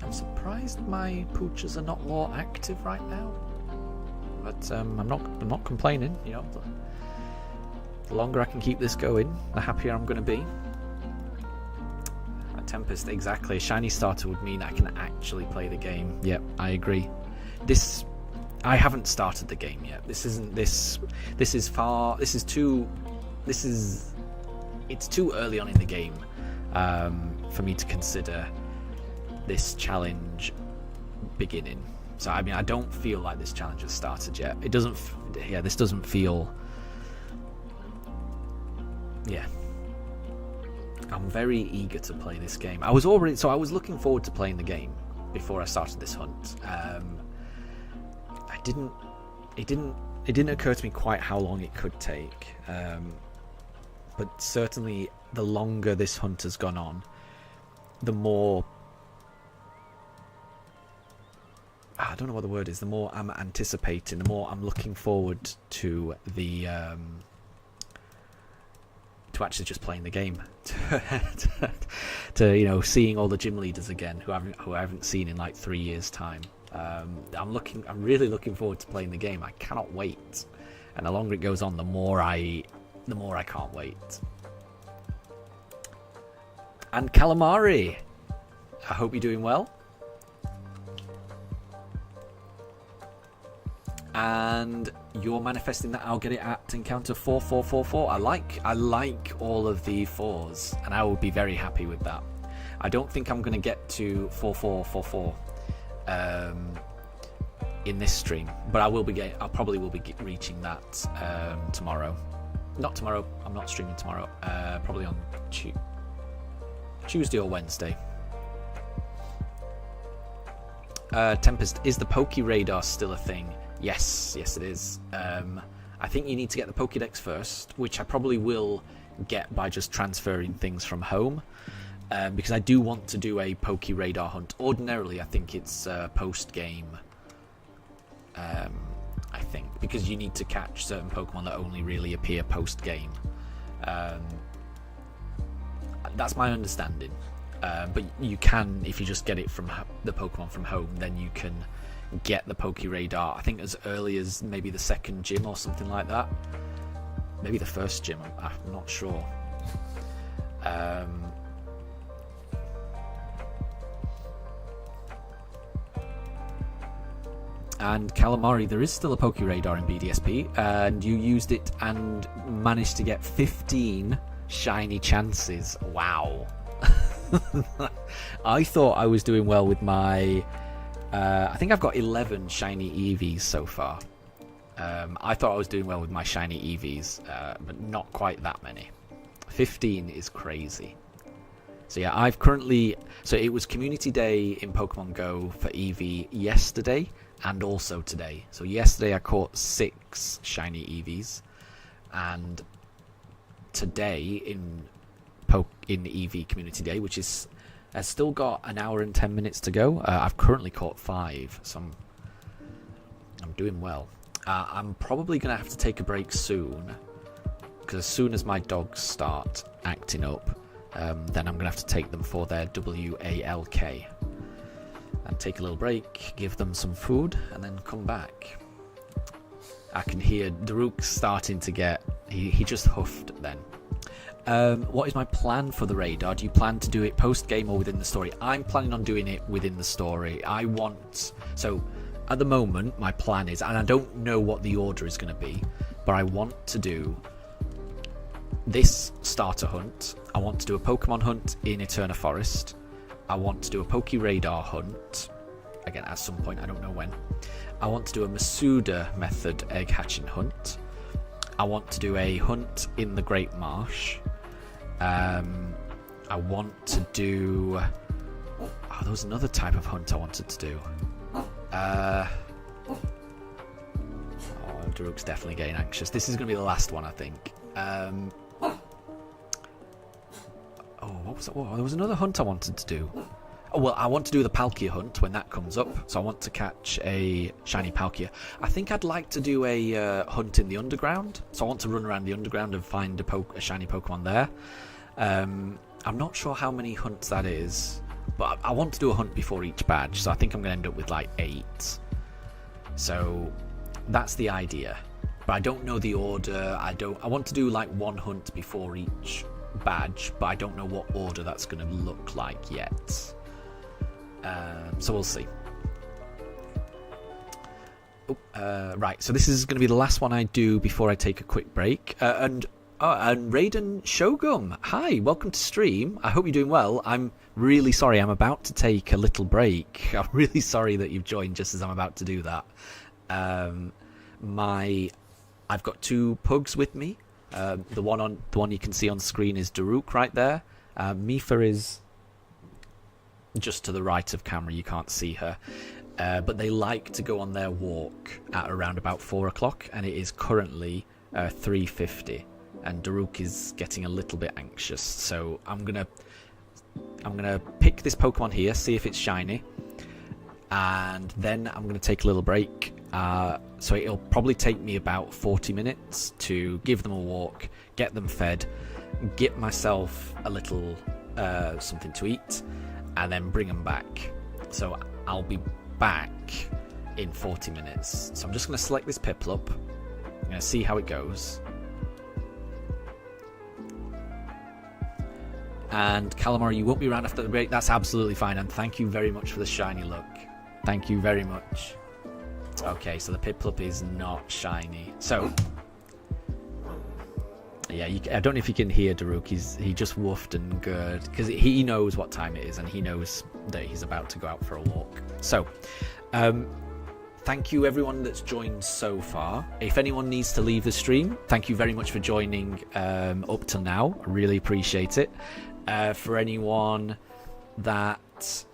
I'm surprised my pooches are not more active right now, but I'm not complaining. You know, the longer I can keep this going, the happier I'm going to be. A Tempest, exactly. A shiny starter would mean I can actually play the game. Yep, I agree. I haven't started the game yet. It's too early on in the game for me to consider this challenge beginning. So I mean, I don't feel like this challenge has started yet. It doesn't. Yeah, this doesn't feel. Yeah. I'm very eager to play this game. I was looking forward to playing the game before I started this hunt. It didn't occur to me quite how long it could take. But certainly the longer this hunt has gone on, the more, I don't know what the word is, the more I'm anticipating, the more I'm looking forward to the to actually just playing the game, to you know, seeing all the gym leaders again who I haven't seen in like 3 years' time. I'm really looking forward to playing the game. I cannot wait, and the longer it goes on, the more I can't wait. And Calamari, I hope you're doing well. And you're manifesting that I'll get it at encounter 4444. I like all of the 4s, and I will be very happy with that. I don't think I'm going to get to 4444 in this stream, but I probably will be reaching that tomorrow. Not tomorrow. I'm not streaming tomorrow. Probably on Tuesday or Wednesday. Tempest, is the Poké Radar still a thing? Yes, it is. I think you need to get the Pokédex first, which I probably will get by just transferring things from home, because I do want to do a Poké Radar hunt. Ordinarily, I think it's post-game, I think, because you need to catch certain Pokemon that only really appear post-game. That's my understanding. But you can, if you just get it from the Pokemon from home, then you can get the Poké Radar, I think, as early as maybe the second gym or something like that. Maybe the first gym, I'm not sure. And Calamari, there is still a Poké Radar in BDSP, and you used it and managed to get 15 shiny chances. Wow. I thought I was doing well with my I think I've got 11 shiny EVs so far. I thought I was doing well with my shiny EVs, but not quite that many. 15 is crazy. So yeah, so it was Community Day in Pokemon Go for EV yesterday and also today. So yesterday I caught 6 shiny EVs, and today in EV Community Day, which has still got an hour and 10 minutes to go, I've currently caught 5, so I'm doing well. I'm probably going to have to take a break soon, because as soon as my dogs start acting up, then I'm going to have to take them for their WALK and take a little break, give them some food, and then come back. I can hear Daruk starting to get... He just huffed then. What is my plan for the radar? Do you plan to do it post-game or within the story? I'm planning on doing it within the story. So at the moment, my plan is, and I don't know what the order is going to be, but I want to do this starter hunt. I want to do a Pokemon hunt in Eterna Forest. I want to do a Poké Radar hunt, again at some point, I don't know when. I want to do a Masuda method egg hatching hunt. I want to do a hunt in the Great Marsh. I want to do... Oh, there was another type of hunt I wanted to do. Daruk's definitely getting anxious. This is going to be the last one, I think. What was that? Oh, there was another hunt I wanted to do. Oh, well, I want to do the Palkia hunt when that comes up. So I want to catch a shiny Palkia. I think I'd like to do a hunt in the underground. So I want to run around the underground and find a shiny Pokemon there. I'm not sure how many hunts that is, but I want to do a hunt before each badge. So I think I'm going to end up with like 8. So that's the idea. But I don't know the order. I want to do like 1 hunt before each badge, but I don't know what order that's going to look like yet. So we'll see. Right, so this is going to be the last one I do before I take a quick break. And Oh, and Raiden Shogum, hi, welcome to stream. I hope you're doing well. I'm really sorry, I'm about to take a little break. I'm really sorry that you've joined just as I'm about to do that. I've got two pugs with me. The one you can see on screen is Daruk right there. Mifa is just to the right of camera, you can't see her. But they like to go on their walk at around about 4 o'clock, and it is currently 3:50. And Daruk is getting a little bit anxious, so I'm gonna pick this Pokemon here, see if it's shiny, and then I'm gonna take a little break. So it'll probably take me about 40 minutes to give them a walk, get them fed, get myself a little something to eat, and then bring them back. So I'll be back in 40 minutes. So I'm just gonna select this Piplup. I'm gonna see how it goes. And Calamari, you won't be around after the break. That's absolutely fine. And thank you very much for the shiny look. Thank you very much. Okay, so the Piplup is not shiny. So, yeah, I don't know if you can hear Daruk. He just woofed and gurred because he knows what time it is and he knows that he's about to go out for a walk. So, thank you everyone that's joined so far. If anyone needs to leave the stream, thank you very much for joining up till now. I really appreciate it. For anyone that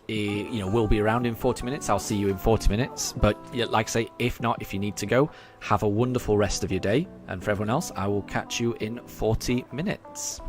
will be around in 40 minutes, I'll see you in 40 minutes. But like I say, if not, if you need to go, have a wonderful rest of your day. And for everyone else, I will catch you in 40 minutes.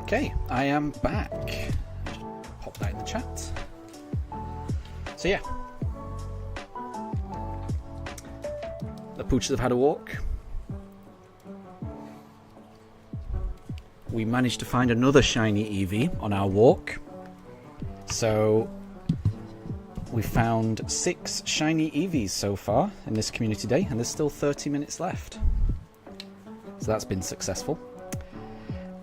Okay, I am back. Just pop that in the chat. So yeah, the pooches have had a walk. We managed to find another shiny Eevee on our walk. So we found 6 shiny Eevees so far in this community day, and there's still 30 minutes left. So that's been successful.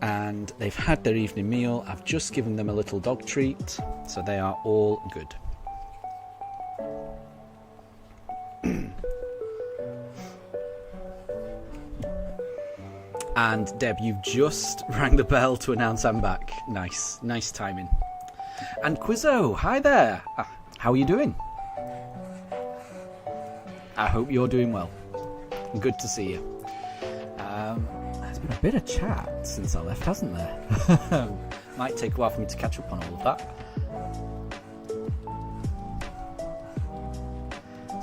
And they've had their evening meal. I've just given them a little dog treat, so they are all good. And Deb, you've just rang the bell to announce I'm back. Nice, nice timing. And Quizzo, hi there. How are you doing? I hope you're doing well. Good to see you. There's been a bit of chat since I left, hasn't there? Might take a while for me to catch up on all of that.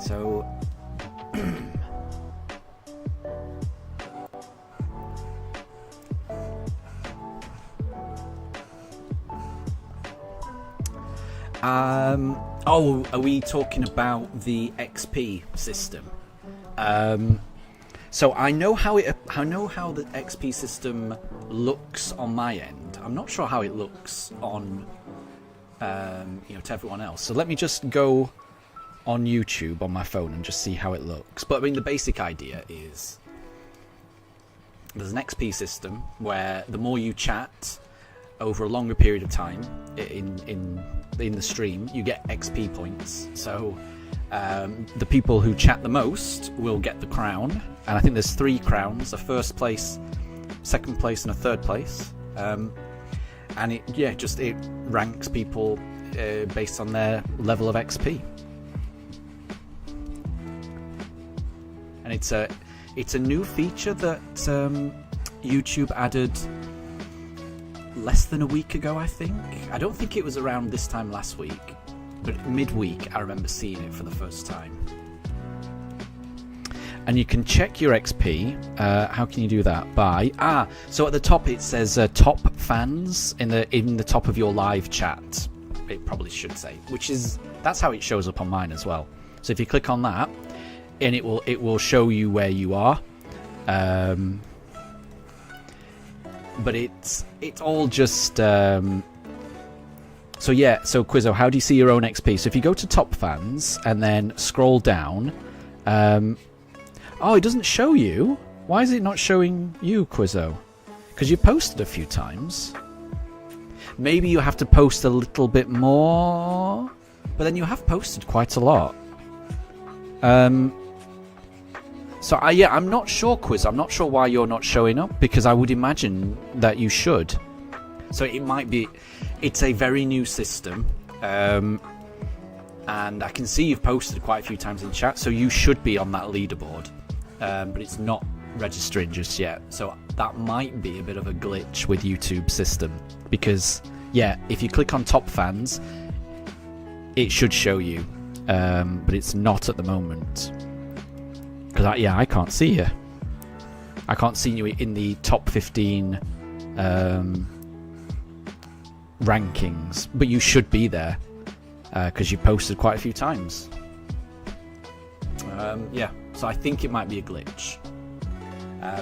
So, oh, are we talking about the XP system? So I know how the XP system looks on my end. I'm not sure how it looks on to everyone else. So let me just go on YouTube on my phone and just see how it looks. But I mean, the basic idea is there's an XP system where the more you chat over a longer period of time in the stream, you get XP points. So the people who chat the most will get the crown, and I think there's 3 crowns: a first place, second place, and a third place. And it ranks people based on their level of XP. And it's a new feature that YouTube added less than a week ago, I think. I don't think it was around this time last week, but midweek I remember seeing it for the first time. And you can check your XP. How can you do that? So at the top it says top fans in the top of your live chat. It probably should say, that's how it shows up on mine as well. So if you click on that, and it will show you where you are. But it's all just so Quizzo, how do you see your own XP? So if you go to top fans and then scroll down, it doesn't show you. Why is it not showing you, Quizzo? Because you posted a few times. Maybe you have to post a little bit more, but then you have posted quite a lot. So I'm not sure, Quiz. I'm not sure why you're not showing up, because I would imagine that you should. So it might be, it's a very new system, and I can see you've posted quite a few times in chat, so you should be on that leaderboard, but it's not registering just yet. So that might be a bit of a glitch with YouTube's system, because if you click on top fans, it should show you, but it's not at the moment. Because I can't see you. I can't see you in the top 15 rankings, but you should be there because you posted quite a few times. So I think it might be a glitch.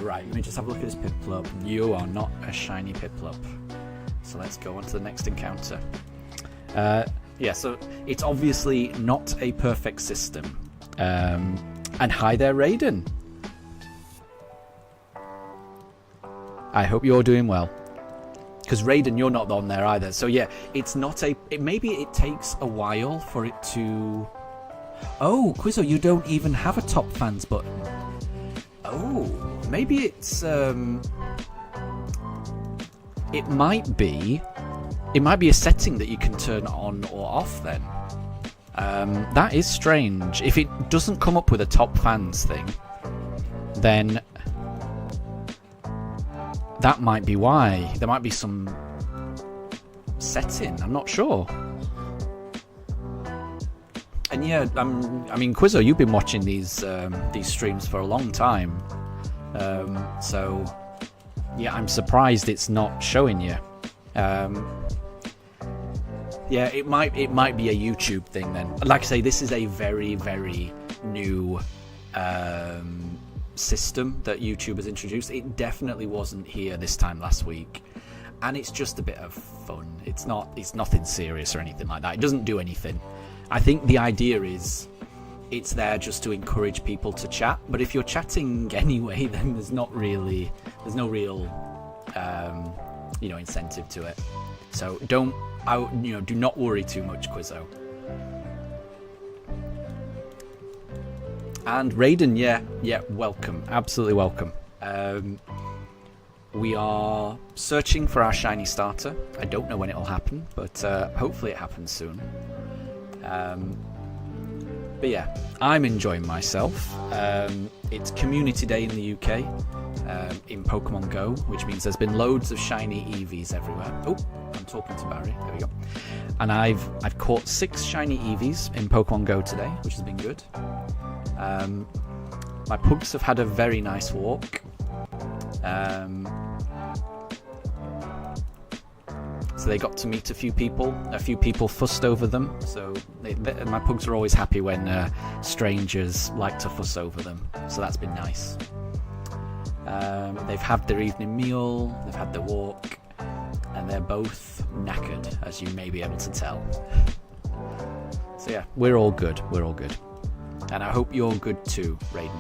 Right, let me just have a look at this Piplup. You are not a shiny Piplup. So let's go on to the next encounter. So it's obviously not a perfect system. And hi there, Raiden. I hope you're doing well. Because Raiden, you're not on there either. So it's not maybe it takes a while for it to... Oh, Quizzo, you don't even have a top fans button. Oh, maybe it's... It might be a setting that you can turn on or off then. That is strange. If it doesn't come up with a top fans thing, then that might be why. There might be some setting. I'm not sure. And Quizzo, you've been watching these streams for a long time. I'm surprised it's not showing you. Yeah, it might be a YouTube thing then. Like I say, this is a very, very new system that YouTube has introduced. It definitely wasn't here this time last week, and it's just a bit of fun. It's nothing serious or anything like that. It doesn't do anything. I think the idea is it's there just to encourage people to chat, but if you're chatting anyway, then there's no real incentive to it. So do not worry too much, Quizzo. And Raiden, yeah, welcome, absolutely welcome. We are searching for our shiny starter. I don't know when it'll happen, but hopefully it happens soon. But yeah, I'm enjoying myself. It's Community Day in the UK in Pokemon Go, which means there's been loads of shiny Eevees everywhere. Oh, I'm talking to Barry. There we go. And I've caught 6 shiny Eevees in Pokemon Go today, which has been good. My Pugs have had a very nice walk. So they got to meet a few people. A few people fussed over them. So my Pugs are always happy when strangers like to fuss over them. So that's been nice. They've had their evening meal. They've had their walk. And they're both knackered, as you may be able to tell. So yeah, we're all good. We're all good. And I hope you're good too, Raiden.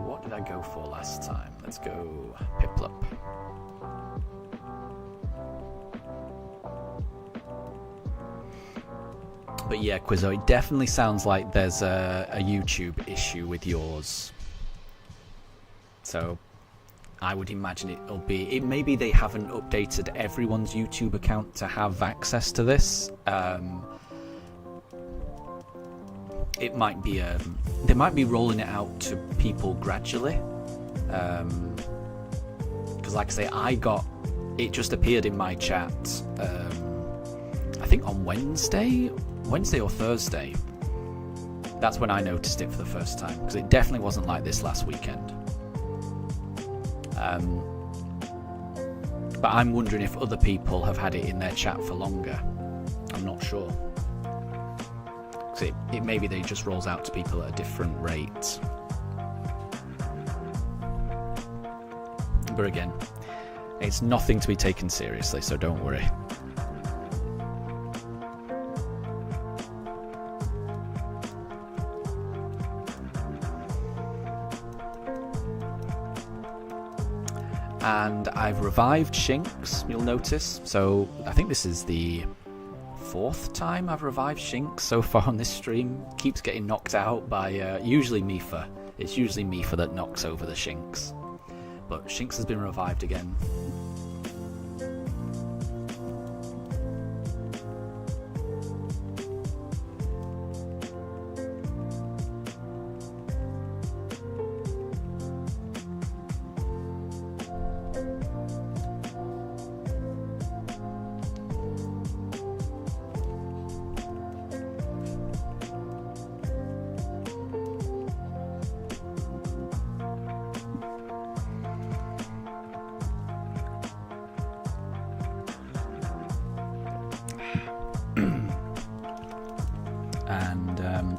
What did I go for last time? Let's go Piplup. But yeah, Quizzo, it definitely sounds like there's a YouTube issue with yours. So I would imagine it'll be... maybe they haven't updated everyone's YouTube account to have access to this. It might be... they might be rolling it out to people gradually. Because like I say, it just appeared in my chat, I think on Wednesday or Thursday. That's when I noticed it for the first time, because it definitely wasn't like this last weekend. But I'm wondering if other people have had it in their chat for longer. I'm not sure. It maybe they just rolls out to people at a different rate. But again, it's nothing to be taken seriously, so don't worry. And I've revived Shinx, you'll notice. So I think this is the 4th time I've revived Shinx so far on this stream. Keeps getting knocked out by usually Mifa. It's usually Mifa that knocks over the Shinx. But Shinx has been revived again.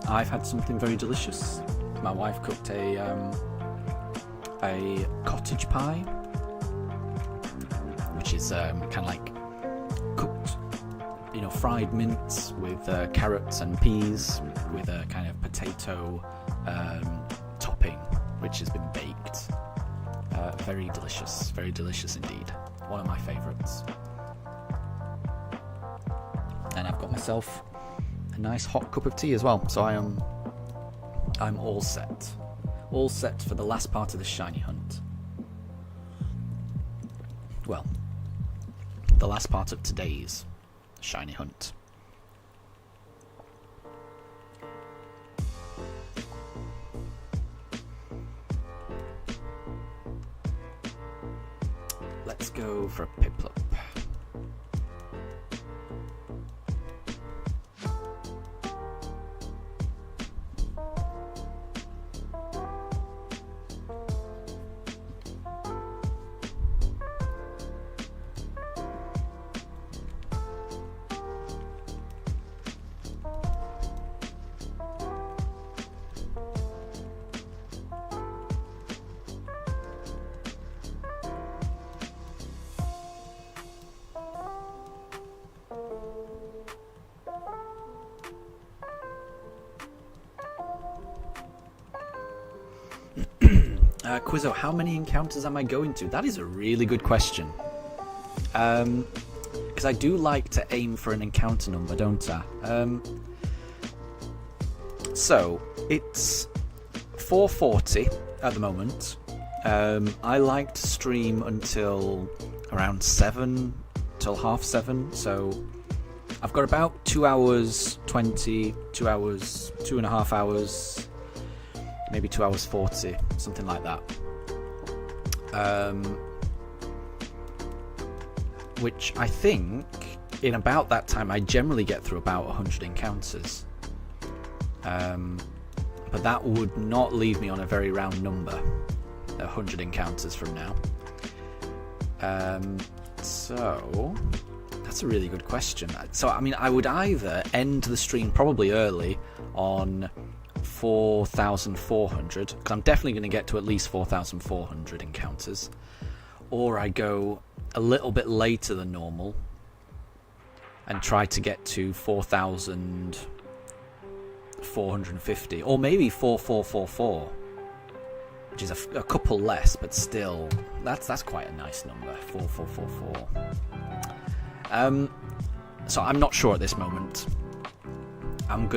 I've had something very delicious. My wife cooked a cottage pie, which is kind of like cooked, fried mince with carrots and peas with a kind of potato topping, which has been baked. Very delicious indeed. One of my favourites. And I've got myself a nice hot cup of tea as well, so I'm all set for the last part of the shiny hunt. Well, the last part of today's shiny hunt. Let's go for a Piplup. Quizzo, how many encounters am I going to? That is a really good question. Because I do like to aim for an encounter number, don't I? So, it's 4:40 at the moment. I like to stream until around 7, till 7:30, so I've got about 2 hours 20, 2 hours, 2.5 hours, maybe 2 hours 40, something like that. Which I think in about that time I generally get through about 100 encounters. But that would not leave me on a very round number, 100 encounters from now. So that's a really good question. So I mean, I would either end the stream probably early on 4,400, because I'm definitely going to get to at least 4,400 encounters, or I go a little bit later than normal and try to get to 4,450, or maybe 4,444, which is a couple less, but still that's quite a nice number, 4,444. So I'm not sure at this moment. I'm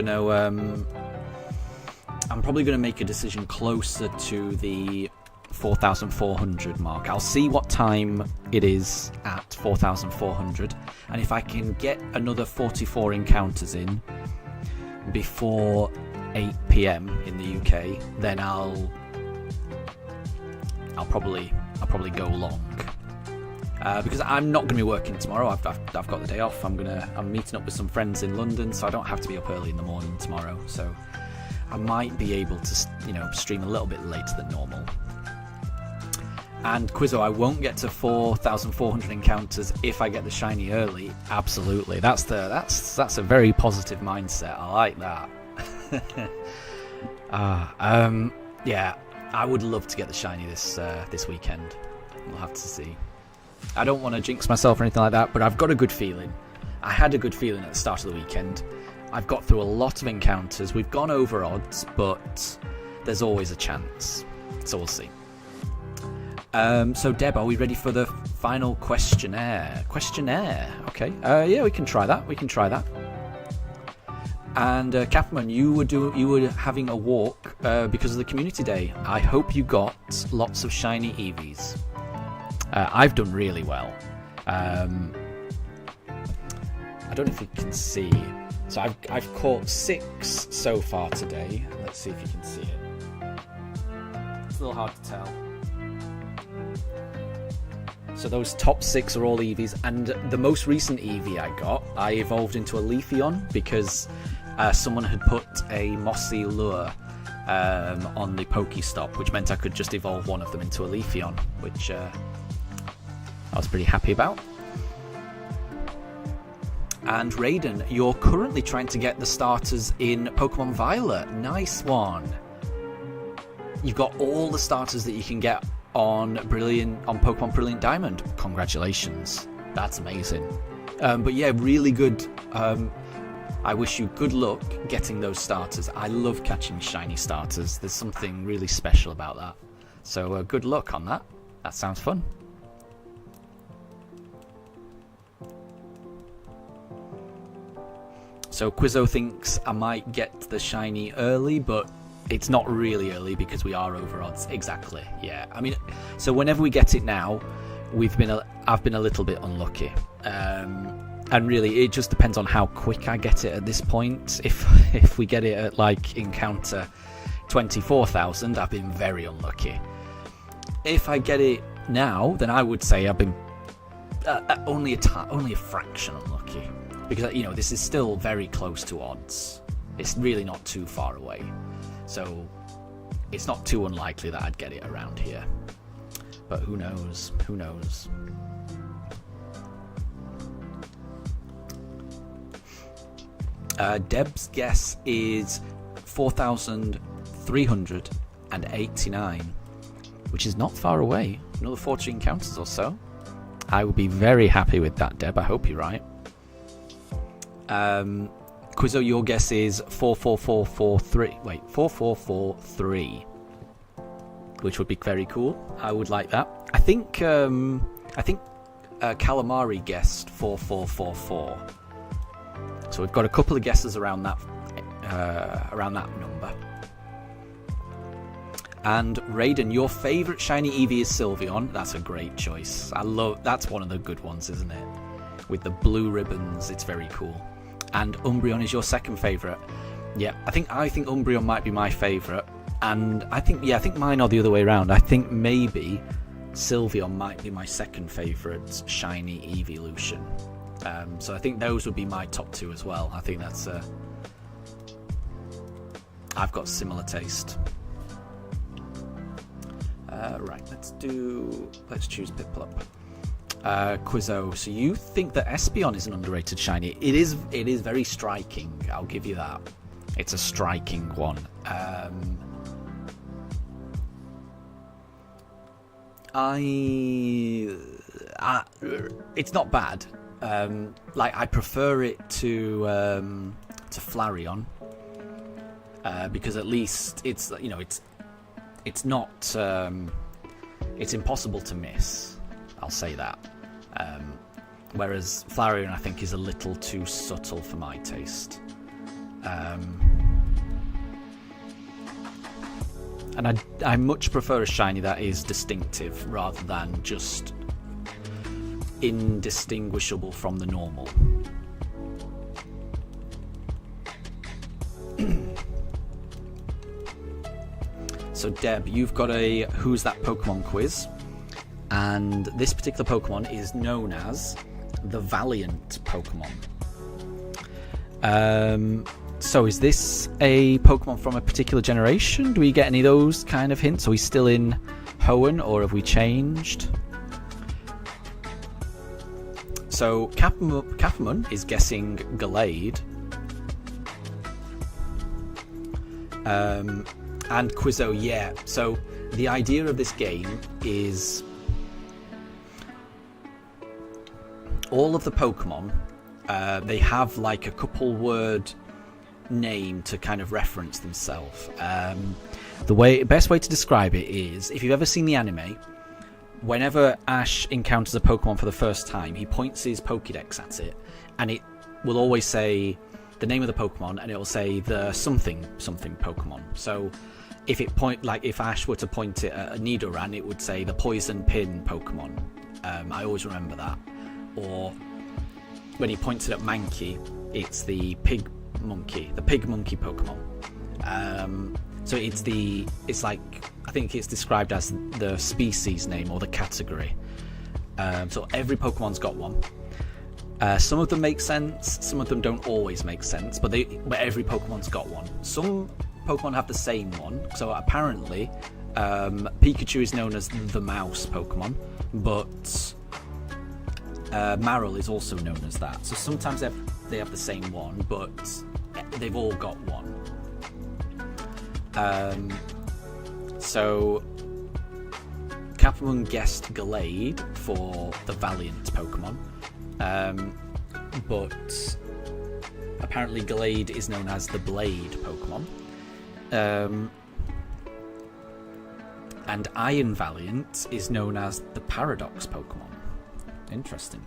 probably gonna make a decision closer to the 4,400 mark. I'll see what time it is at 4,400, and if I can get another 44 encounters in before 8 PM in the UK, then I'll probably go long, because I'm not going to be working tomorrow. I've got the day off. I'm meeting up with some friends in London, so I don't have to be up early in the morning tomorrow. So I might be able to, stream a little bit later than normal. And Quizzo, I won't get to 4,400 encounters if I get the shiny early. Absolutely, that's a very positive mindset. I like that. Yeah, I would love to get the shiny this weekend. We'll have to see. I don't want to jinx myself or anything like that, but I've got a good feeling. I had a good feeling at the start of the weekend. I've got through a lot of encounters. We've gone over odds, but there's always a chance. So we'll see. So Deb, are we ready for the final questionnaire? Okay. Yeah, we can try that. And Catherine, you were having a walk because of the community day. I hope you got lots of shiny Eevees. I've done really well. I don't know if you can see. So I've caught 6 so far today. Let's see if you can see it. It's a little hard to tell. So those top 6 are all Eevees, and the most recent Eevee I evolved into a Leafeon because someone had put a mossy lure on the Pokestop, which meant I could just evolve one of them into a Leafeon, which I was pretty happy about. And Raiden, you're currently trying to get the starters in Pokemon Violet. Nice one. You've got all the starters that you can get on Pokemon Brilliant Diamond. Congratulations. That's amazing. But yeah, really good. I wish you good luck getting those starters. I love catching shiny starters. There's something really special about that. So good luck on that. That sounds fun. So Quizzo thinks I might get the shiny early, but it's not really early because we are over odds. Exactly. Yeah. I mean, so whenever we get it now, I've been a little bit unlucky. And really, it just depends on how quick I get it at this point. If we get it at like encounter 24,000, I've been very unlucky. If I get it now, then I would say I've been only a fraction unlucky, because this is still very close to odds. It's really not too far away, so it's not too unlikely that I'd get it around here. But who knows? Who knows? Deb's guess is 4,389, which is not far away. Another 40 encounters or so. I would be very happy with that, Deb. I hope you're right. Quizzo, your guess is 44443. Wait, 4443. which would be very cool. I would like that. I think Calamari guessed 4444. So we've got a couple of guesses around that number. And Raiden, your favourite shiny Eevee is Sylveon. That's a great choice. That's one of the good ones, isn't it? With the blue ribbons, it's very cool. And Umbreon is your second favourite. Yeah, I think Umbreon might be my favourite. And I think mine are the other way around. I think maybe Sylveon might be my second favourite shiny evolution. So I think those would be my top two as well. I think that's I've got similar taste. Right, let's choose Piplup. Quizzo, so you think that Espeon is an underrated shiny? It is very striking, I'll give you that. It's a striking one. It's not bad. I prefer it to Flareon, because at least it's not it's impossible to miss. I'll say that. Whereas Flareon, I think, is a little too subtle for my taste. And I much prefer a shiny that is distinctive rather than just indistinguishable from the normal. So Deb, you've got a Who's That Pokemon quiz, and this particular Pokemon is known as the Valiant Pokemon. So is this a Pokemon from a particular generation? Do we get any of those kind of hints? Are we still in Hoenn, or have we changed? So Kapamun is guessing Gallade. And Quizzo, yeah. So the idea of this game is all of the Pokemon, they have like a couple word name to kind of reference themselves. The best way to describe it is, if you've ever seen the anime, whenever Ash encounters a Pokemon for the first time, he points his Pokédex at it, and it will always say the name of the Pokemon, and it will say the something Pokemon. So if Ash were to point it at a Nidoran, it would say the Poison Pin Pokemon. I always remember that. Or when he points it at Mankey, it's the Pig Monkey Pokemon. So it's like, I think it's described as the species name or the category. So every Pokemon's got one. Some of them make sense, some of them don't always make sense, but every Pokemon's got one. Some Pokemon have the same one. So apparently, Pikachu is known as the mouse Pokemon, but Marill is also known as that. So sometimes they have the same one, but they've all got one. So Kapamun guessed Gallade for the Valiant Pokemon, but apparently Gallade is known as the Blade Pokemon. And Iron Valiant is known as the Paradox Pokemon. Interesting.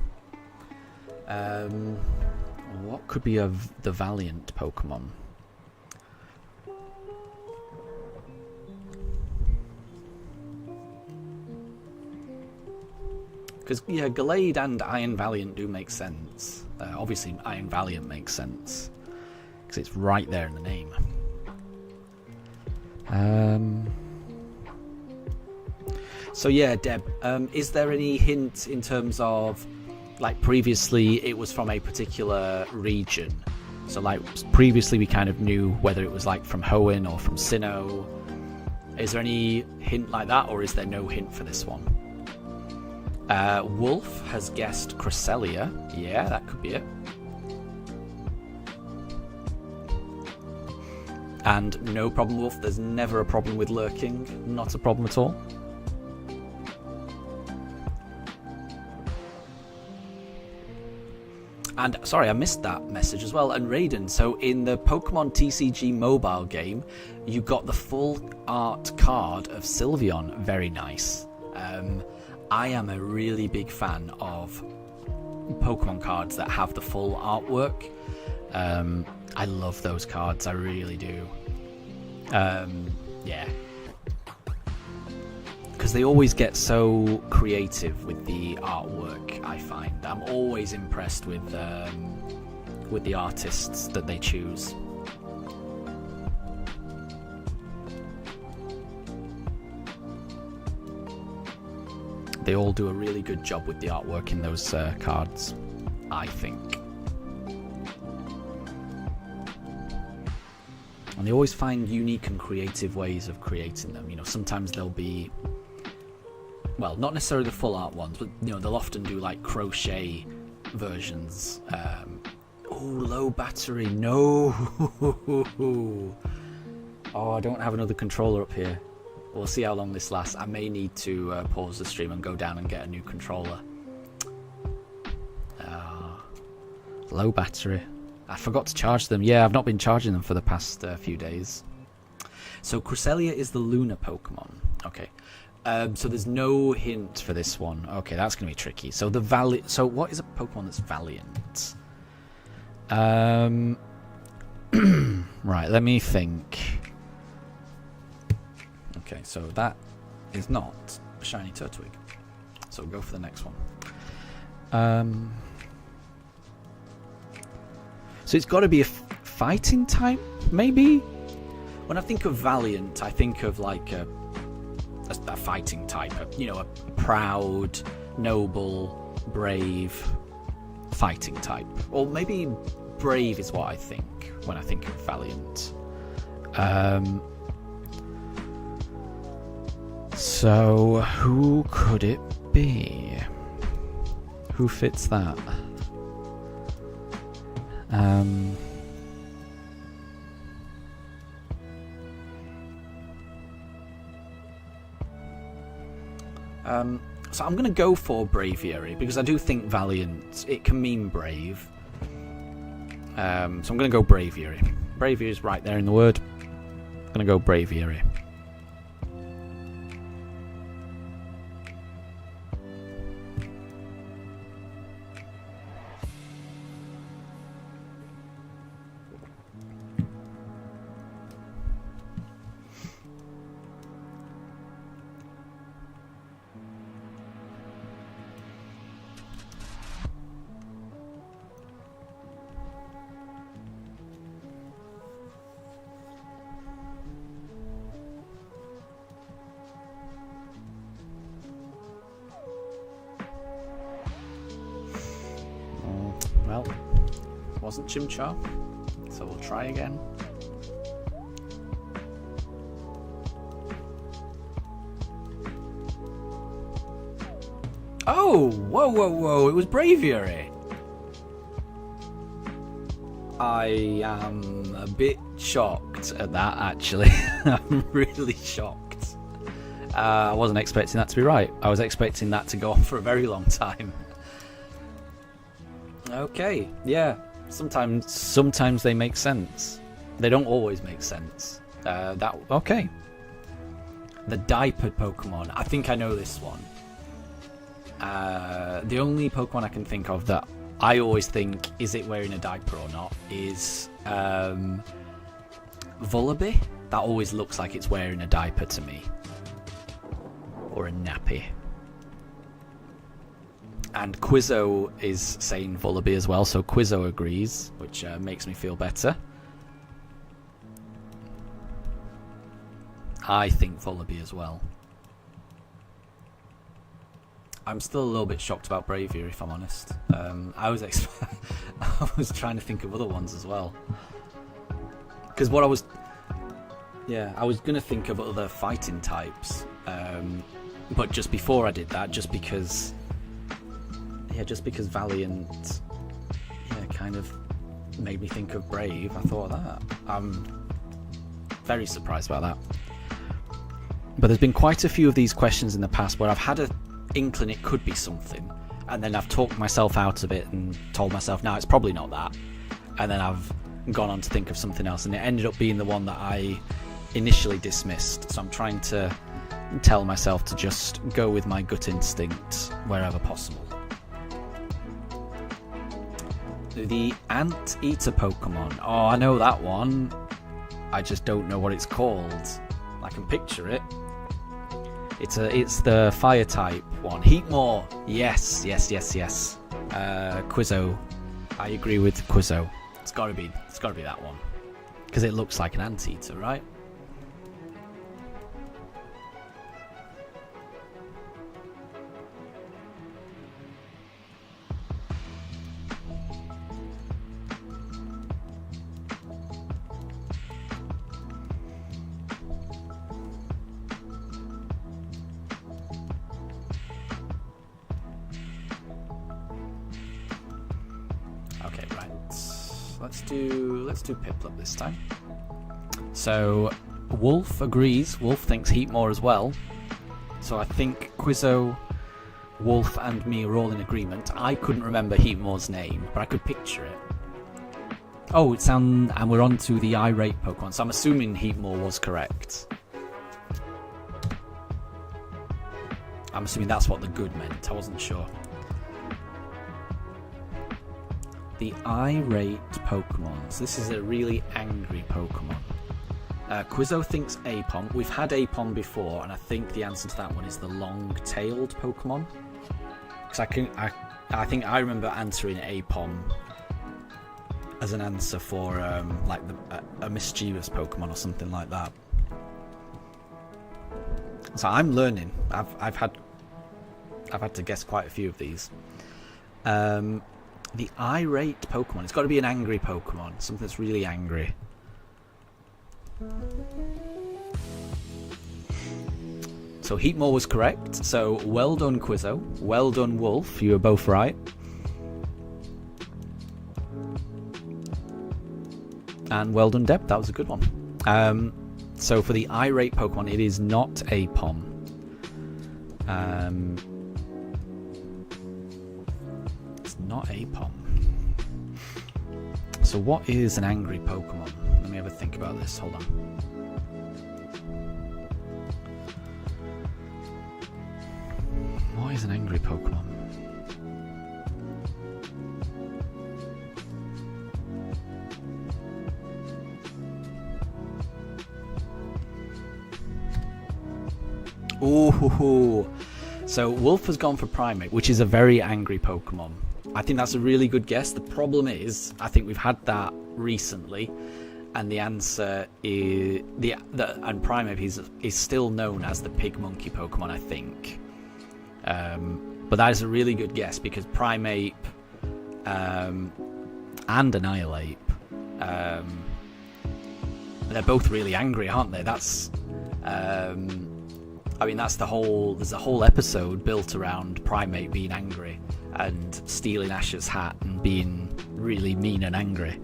What could be of the Valiant Pokemon? Because, yeah, Gallade and Iron Valiant do make sense. Obviously, Iron Valiant makes sense, because it's right there in the name. So, yeah, Deb, is there any hint in terms of, like, previously it was from a particular region? So, like, previously we kind of knew whether it was, like, from Hoenn or from Sinnoh. Is there any hint like that, or is there no hint for this one? Wolf has guessed Cresselia. Yeah, that could be it. And no problem, Wolf. There's never a problem with lurking. Not a problem at all. And sorry, I missed that message as well. And Raiden, so in the Pokemon TCG mobile game, you got the full art card of Sylveon. Very nice. I am a really big fan of Pokemon cards that have the full artwork. I love those cards, I really do. Yeah. Because they always get so creative with the artwork, I find. I'm always impressed with the artists that they choose. They all do a really good job with the artwork in those cards, I think. And they always find unique and creative ways of creating them. You know, sometimes they'll be, well, not necessarily the full art ones, but you know, they'll often do like crochet versions. Oh, low battery, no. Oh, I don't have another controller up here. We'll see how long this lasts. I may need to pause the stream and go down and get a new controller. Low battery. I forgot to charge them. Yeah, I've not been charging them for the past few days. So Cresselia is the lunar Pokemon. Okay. So there's no hint for this one. Okay, that's going to be tricky. So So what is a Pokemon that's valiant? Right, let me think. Okay, so that is not a shiny Turtwig. So we'll go for the next one. So it's got to be a fighting type, maybe? When I think of valiant, I think of like a fighting type. You know, a proud, noble, brave fighting type. Or maybe brave is what I think when I think of valiant. So, who could it be? Who fits that? So I'm going to go for Braviary, because I do think valiant, it can mean brave. So I'm going to go Braviary. Braviary is right there in the word. I'm going to go Braviary. Well, wasn't Chimchar, so we'll try again. Oh, whoa, it was Braviary. I am a bit shocked at that, actually. I'm really shocked. I wasn't expecting that to be right. I was expecting that to go on for a very long time. Okay, yeah. Sometimes they make sense. They don't always make sense. Okay. The diapered Pokemon. I think I know this one. The only Pokemon I can think of that I always think, is it wearing a diaper or not, is Vullaby. That always looks like it's wearing a diaper to me. Or a nappy. And Quizzo is saying Vullaby as well, so Quizzo agrees, which makes me feel better. I think Vullaby as well. I'm still a little bit shocked about Braviary, if I'm honest. I was trying to think of other ones as well. Because I was going to think of other fighting types. But just before I did that, just because Valiant kind of made me think of Brave, I thought of that. I'm very surprised about that. But there's been quite a few of these questions in the past where I've had an inkling it could be something, and then I've talked myself out of it and told myself, no, it's probably not that. And then I've gone on to think of something else, and it ended up being the one that I initially dismissed. So I'm trying to tell myself to just go with my gut instinct wherever possible. The Anteater Pokemon. Oh, I know that one. I just don't know what it's called. I can picture it. It's the fire type one. Heatmore. Yes. Quizzo. I agree with Quizzo. It's gotta be that one. Because it looks like an anteater, right? Let's do Piplup this time. So Wolf agrees. Wolf thinks Heatmore as well. So I think Quizzo, Wolf, and me are all in agreement. I couldn't remember Heatmore's name, but I could picture it. Oh, and we're on to the irate Pokemon. So I'm assuming Heatmore was correct. I'm assuming that's what the good meant. I wasn't sure. The irate Pokemon. So this is a really angry Pokemon. Quizzo thinks Apom. We've had Apom before, and I think the answer to that one is the long-tailed Pokemon. Because I think I remember answering Apom as an answer for like a mischievous Pokemon or something like that. So I'm learning. I've had to guess quite a few of these. The irate Pokemon. It's got to be an angry Pokemon. Something that's really angry. So Heatmore was correct. So well done, Quizzo. Well done, Wolf. You were both right. And well done, Deb. That was a good one. So for the irate Pokemon, it is not Apom. Not Apom. So what is an angry Pokemon? Let me have a think about this. Hold on. What is an angry Pokemon? Ooh. So Wolf has gone for Primeape, which is a very angry Pokemon. I think that's a really good guess. The problem is, I think we've had that recently, and the answer is and Primeape is still known as the pig monkey Pokemon, I think. But that is a really good guess because Primeape and Annihilate, they're both really angry, aren't they? That's there's a whole episode built around Primeape being angry and stealing Ash's hat and being really mean and angry.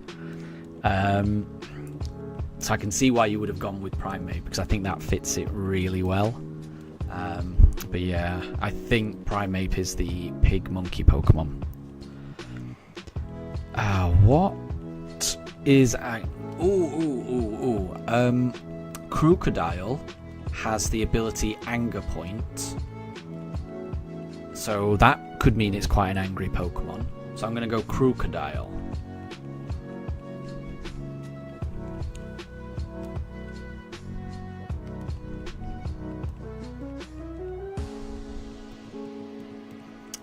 So I can see why you would have gone with Primeape because I think that fits it really well. But yeah, I think Primeape is the pig monkey Pokemon. What is Crocodile has the ability Anger Point, so that could mean it's quite an angry Pokemon. So I'm going to go Crocodile.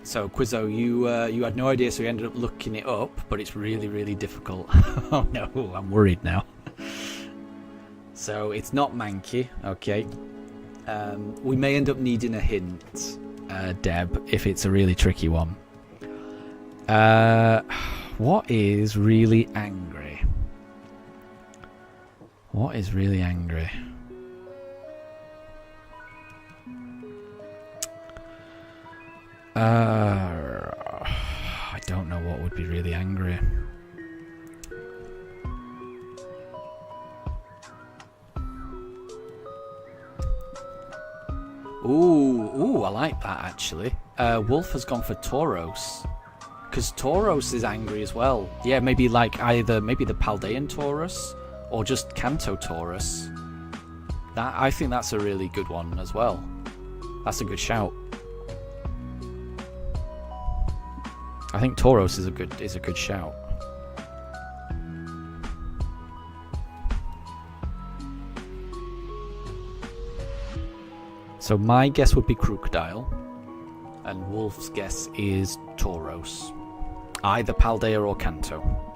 So Quizzo, you had no idea, so you ended up looking it up, but it's really, really difficult. Oh no, I'm worried now. So it's not Mankey, okay. We may end up needing a hint, Deb, if it's a really tricky one. What is really angry? What is really angry? I don't know what would be really angry. Ooh, I like that actually. Wolf has gone for Tauros. Because Tauros is angry as well. Yeah, maybe like either maybe the Paldean Taurus or just Kanto Taurus. I think that's a really good one as well. That's a good shout. I think Tauros is a good shout. So my guess would be Crocodile, and Wolf's guess is Tauros. Either Paldea or Kanto.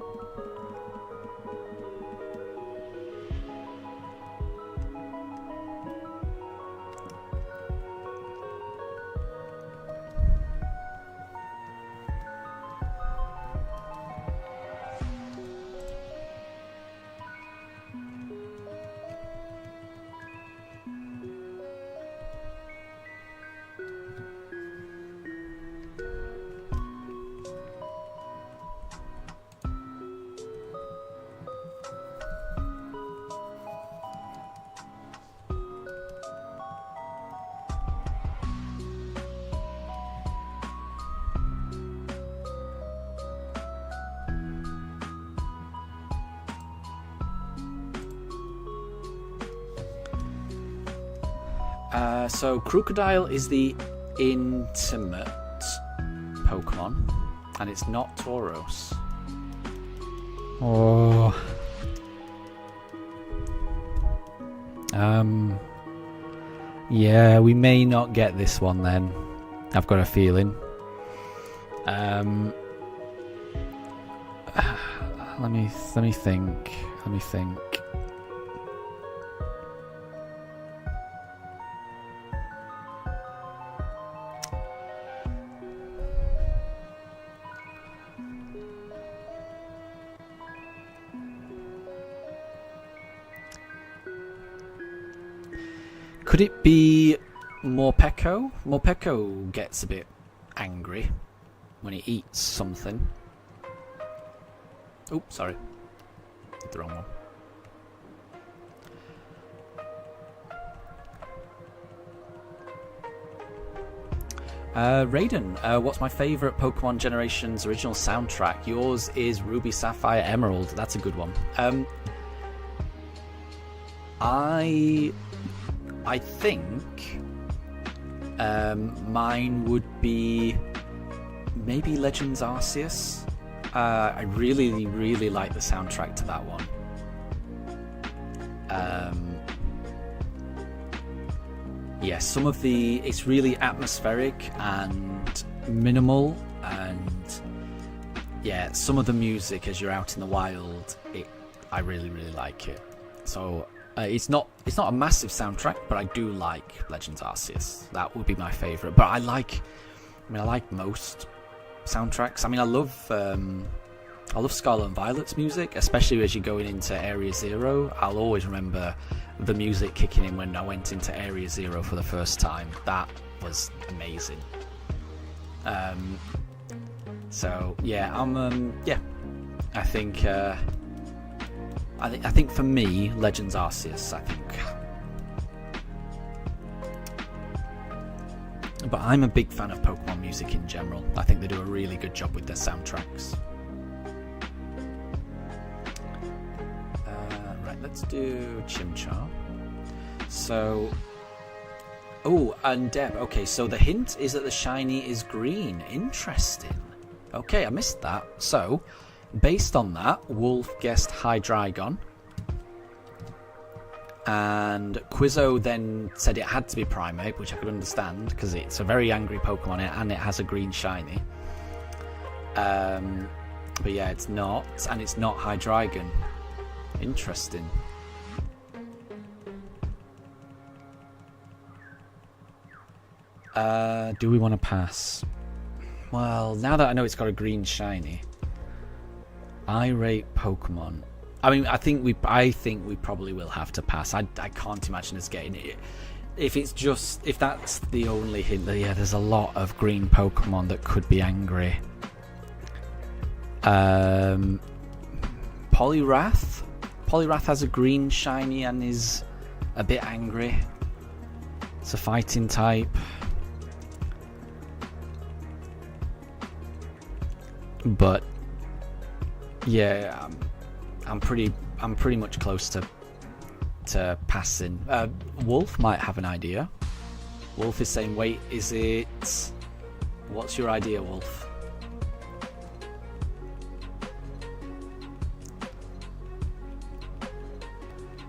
So Crocodile is the intimate Pokemon, and it's not Tauros. Oh. Yeah, we may not get this one then. I've got a feeling. Let me think. Could it be Morpeko? Morpeko gets a bit angry when he eats something. Oops, sorry. The wrong one. Raiden, what's my favourite Pokemon Generations original soundtrack? Yours is Ruby, Sapphire, Emerald. That's a good one. I think mine would be maybe Legends Arceus. I really, really like the soundtrack to that one. Yeah, some of it's really atmospheric and minimal, and yeah, some of the music as you're out in the wild, I really, really like it. So it's not a massive soundtrack, but I do like Legends Arceus. That would be my favourite. But I like most soundtracks. I mean, I love Scarlet and Violet's music, especially as you're going into Area Zero. I'll always remember the music kicking in when I went into Area Zero for the first time. That was amazing. So yeah, I think for me, Legends Arceus, I think. But I'm a big fan of Pokemon music in general. I think they do a really good job with their soundtracks. Right, let's do Chimchar. So, oh, and Deb. Okay, so the hint is that the shiny is green. Interesting. Okay, I missed that. So, based on that, Wolf guessed Hydreigon. And Quizzo then said it had to be Primeape, which I could understand because it's a very angry Pokemon and it has a green shiny. But yeah, it's not, and it's not Hydreigon. Interesting. Do we want to pass? Well, now that I know it's got a green shiny, irate Pokemon. I mean, I think we probably will have to pass. I can't imagine us getting it. If that's the only hint, yeah, there's a lot of green Pokemon that could be angry. Poliwrath. Poliwrath has a green shiny and is a bit angry. It's a fighting type. But yeah, I'm pretty much close to passing. Wolf might have an idea. Wolf is saying, wait, is it... What's your idea, Wolf?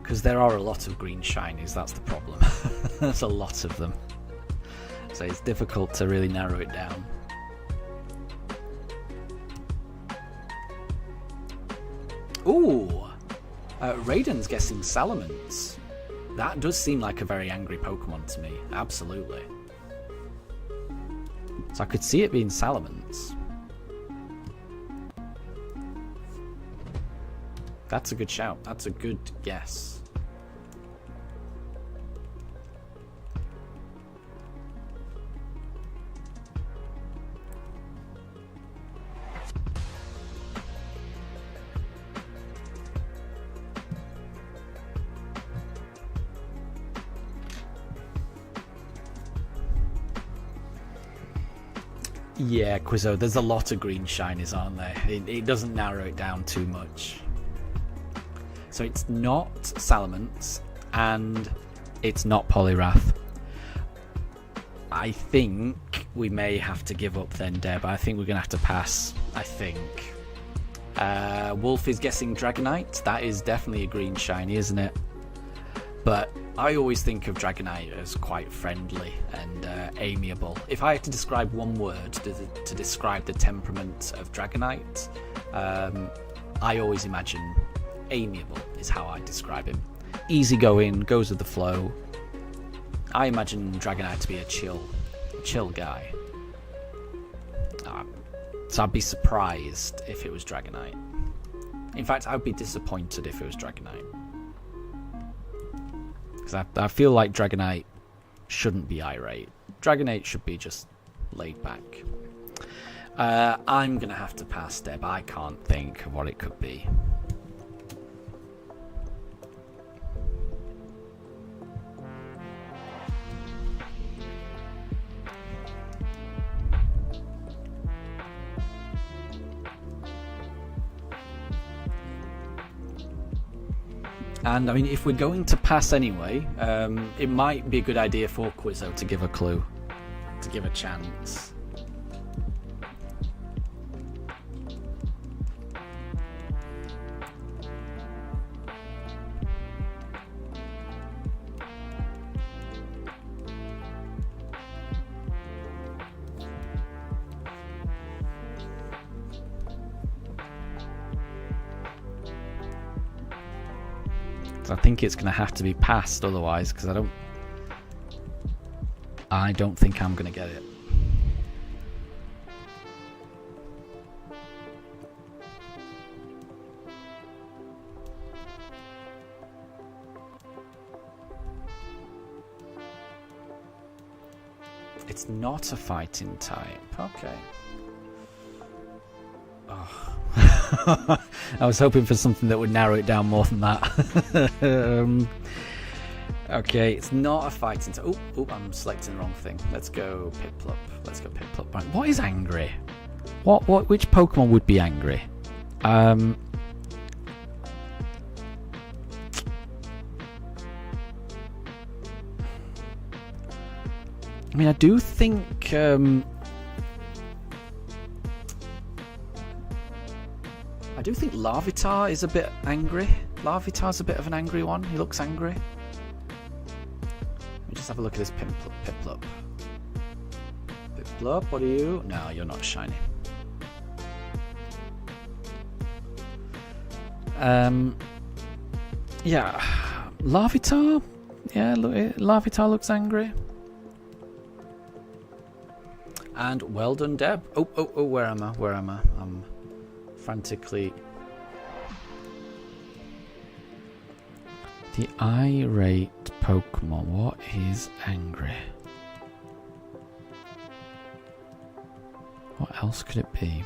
Because there are a lot of green shinies, that's the problem. There's a lot of them. So it's difficult to really narrow it down. Ooh! Raiden's guessing Salamence. That does seem like a very angry Pokemon to me. Absolutely. So I could see it being Salamence. That's a good shout. That's a good guess. Yeah, Quizzo, there's a lot of green shinies, aren't there? It doesn't narrow it down too much. So it's not Salamence, and it's not Poliwrath. I think we may have to give up then, Deb. I think we're going to have to pass, I think. Wolf is guessing Dragonite. That is definitely a green shiny, isn't it? But I always think of Dragonite as quite friendly and amiable. If I had to describe one word to describe the temperament of Dragonite, I always imagine amiable is how I describe him. Easygoing, goes with the flow. I imagine Dragonite to be a chill guy. So I'd be surprised if it was Dragonite. In fact, I would be disappointed if it was Dragonite. Because I feel like Dragonite shouldn't be irate. Dragonite should be just laid back. I'm going to have to pass, Deb. I can't think of what it could be. And, I mean, if we're going to pass anyway, it might be a good idea for Quizzo to give a clue, to give a chance. I think it's going to have to be passed otherwise, because I don't think I'm going to get it. It's not a fighting type. Okay. Oh. I was hoping for something that would narrow it down more than that. Okay, it's not a fighting type. Oh, I'm selecting the wrong thing. Let's go Piplup. Right. What is angry? Which Pokemon would be angry? I mean, I do think Larvitar is a bit angry. Larvitar's a bit of an angry one. He looks angry. Let me just have a look at this Piplup. Piplup, what are you? No, you're not shiny. Yeah, Larvitar. Yeah, Larvitar looks angry. And well done, Deb. Oh, where am I? I'm frantically. The irate Pokemon. What is angry? What else could it be?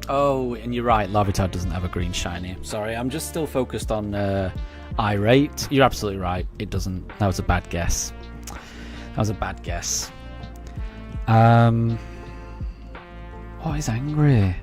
Oh, and you're right, Larvitar doesn't have a green shiny. Sorry, I'm just still focused on Irate. You're absolutely right, it doesn't. That was a bad guess. That was a bad guess. What is angry?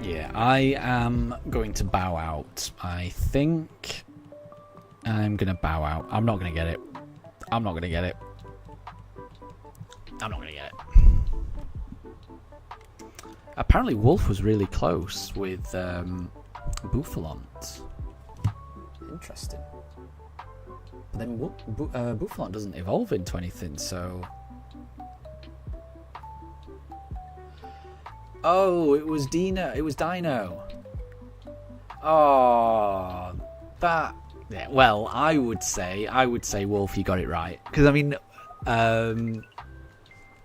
Yeah, I am going to bow out. I think I'm going to bow out. I'm not going to get it. I'm not going to get it. I'm not going to get it. Apparently Wolf was really close with Bouffalont. Interesting. But then Bouffalont doesn't evolve into anything, so... Oh, it was Dino. It was Dino. Oh, that. Yeah, well, I would say, Wolf, you got it right. Because I mean,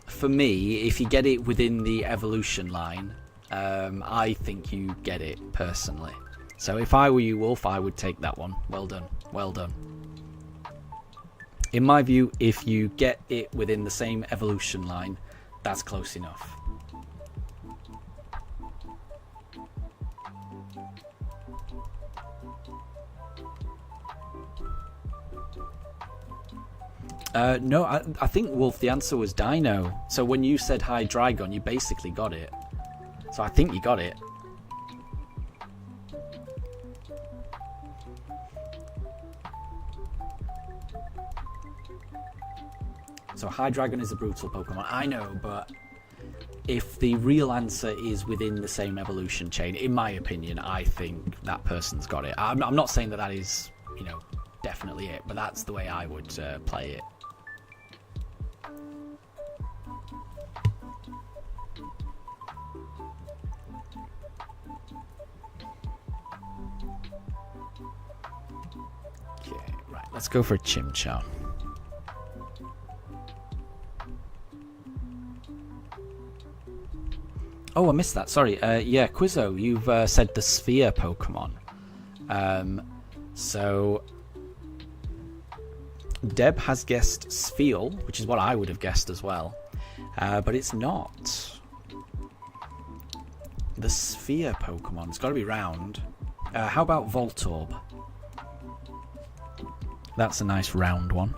for me, if you get it within the evolution line, I think you get it personally. So if I were you, Wolf, I would take that one. Well done. Well done. In my view, if you get it within the same evolution line, that's close enough. No, I think, Wolf, the answer was Dino. So when you said Hydreigon, you basically got it. So I think you got it. So Hydreigon is a brutal Pokemon. I know, but if the real answer is within the same evolution chain, in my opinion, I think that person's got it. I'm not saying that is, you know, definitely it, but that's the way I would play it. Okay, right, let's go for a Chimchar. Oh, I missed that. Sorry. Yeah, Quizzo, you've said the Sphere Pokemon. So Deb has guessed Spheal, which is what I would have guessed as well. But it's not. The Sphere Pokemon. It's got to be round. How about Voltorb? That's a nice round one.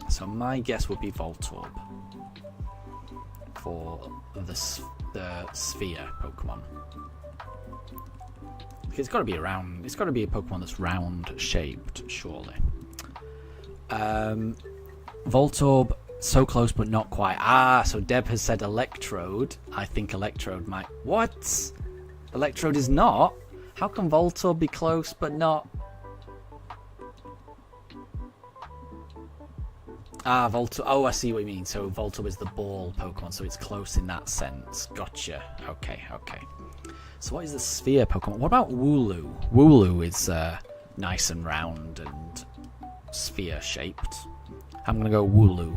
So my guess would be Voltorb for the Sphere Pokemon. It's got to be around. It's got to be a Pokemon that's round shaped, surely. Voltorb, so close but not quite. Ah, so Deb has said Electrode. I think Electrode might. What? Electrode is not? How can Voltorb be close but not? Ah, Voltorb. Oh, I see what you mean. So Voltorb is the ball Pokemon, so it's close in that sense. Gotcha. Okay, okay. So what is the Sphere Pokemon? What about Wooloo? Wooloo is nice and round and sphere shaped. I'm gonna go Wooloo.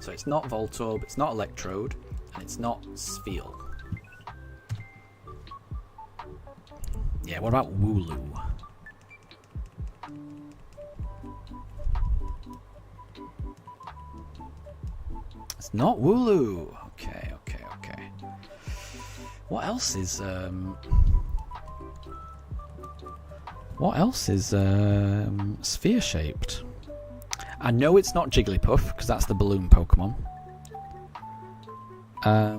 So it's not Voltorb, it's not Electrode, and it's not Spheal. Yeah, what about Wooloo? It's not Wooloo. Okay, What else is sphere shaped? I know it's not Jigglypuff because that's the balloon Pokemon. I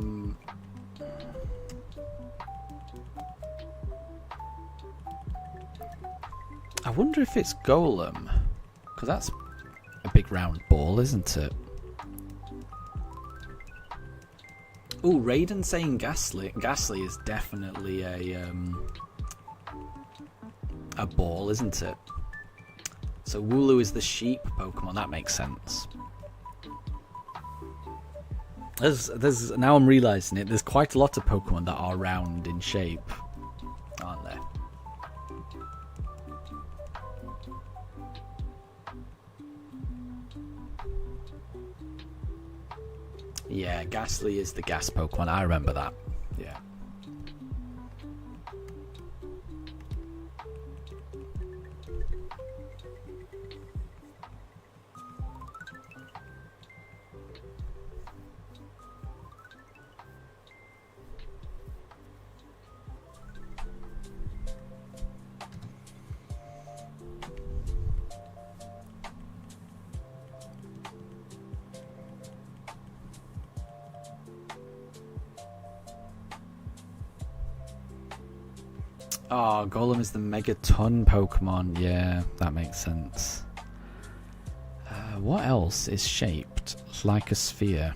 wonder if it's Golem, because that's a big round ball, isn't it? Ooh, Raiden saying Ghastly. Ghastly is definitely a ball, isn't it? So Wooloo is the sheep Pokemon. That makes sense. There's now I'm realising it. There's quite a lot of Pokemon that are round in shape, aren't there? Yeah, Ghastly is the gas Pokemon. I remember that. Yeah. Oh, Golem is the Megaton Pokemon. Yeah, that makes sense. What else is shaped like a sphere?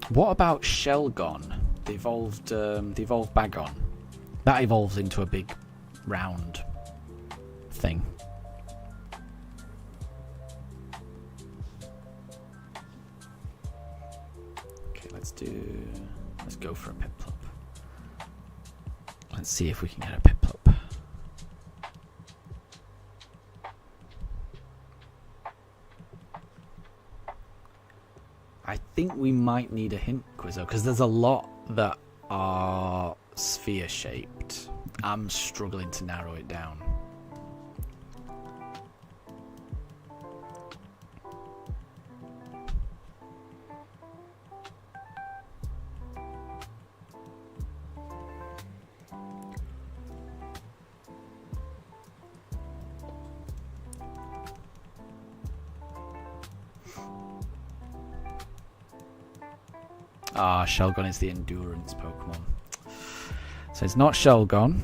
What about Shelgon? The evolved Bagon. That evolves into a big round thing. Okay, let's go for a Piplup. Let's see if we can get a Piplup. I think we might need a hint, Quizzo, because there's a lot that are sphere shaped. I'm struggling to narrow it down. Ah, Shelgon is the endurance Pokemon. So it's not Shelgon.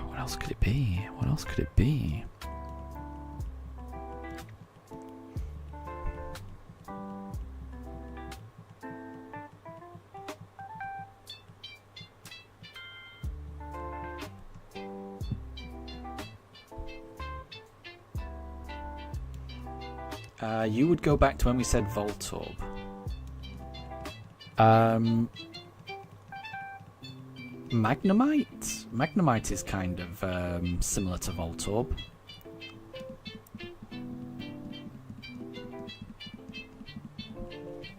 What else could it be? What else could it be? You would go back to when we said Voltorb. Magnemite? Magnemite is kind of similar to Voltorb.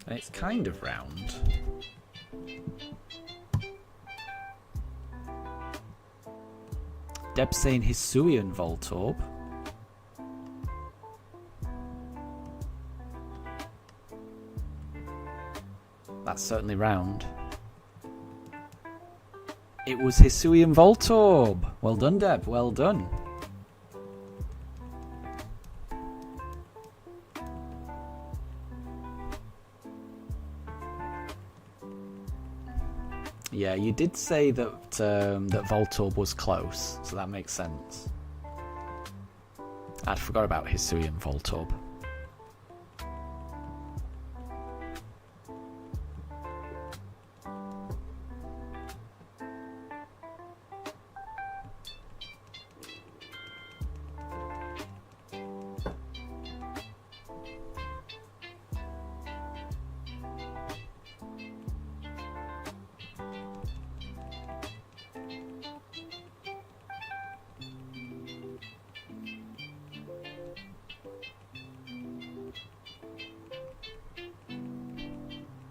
And it's kind of round. Deb's saying Hisuian Voltorb. That's certainly round. It was Hisuian Voltorb. Well done, Deb. Well done. Yeah, you did say that that Voltorb was close, so that makes sense. I'd forgot about Hisuian Voltorb.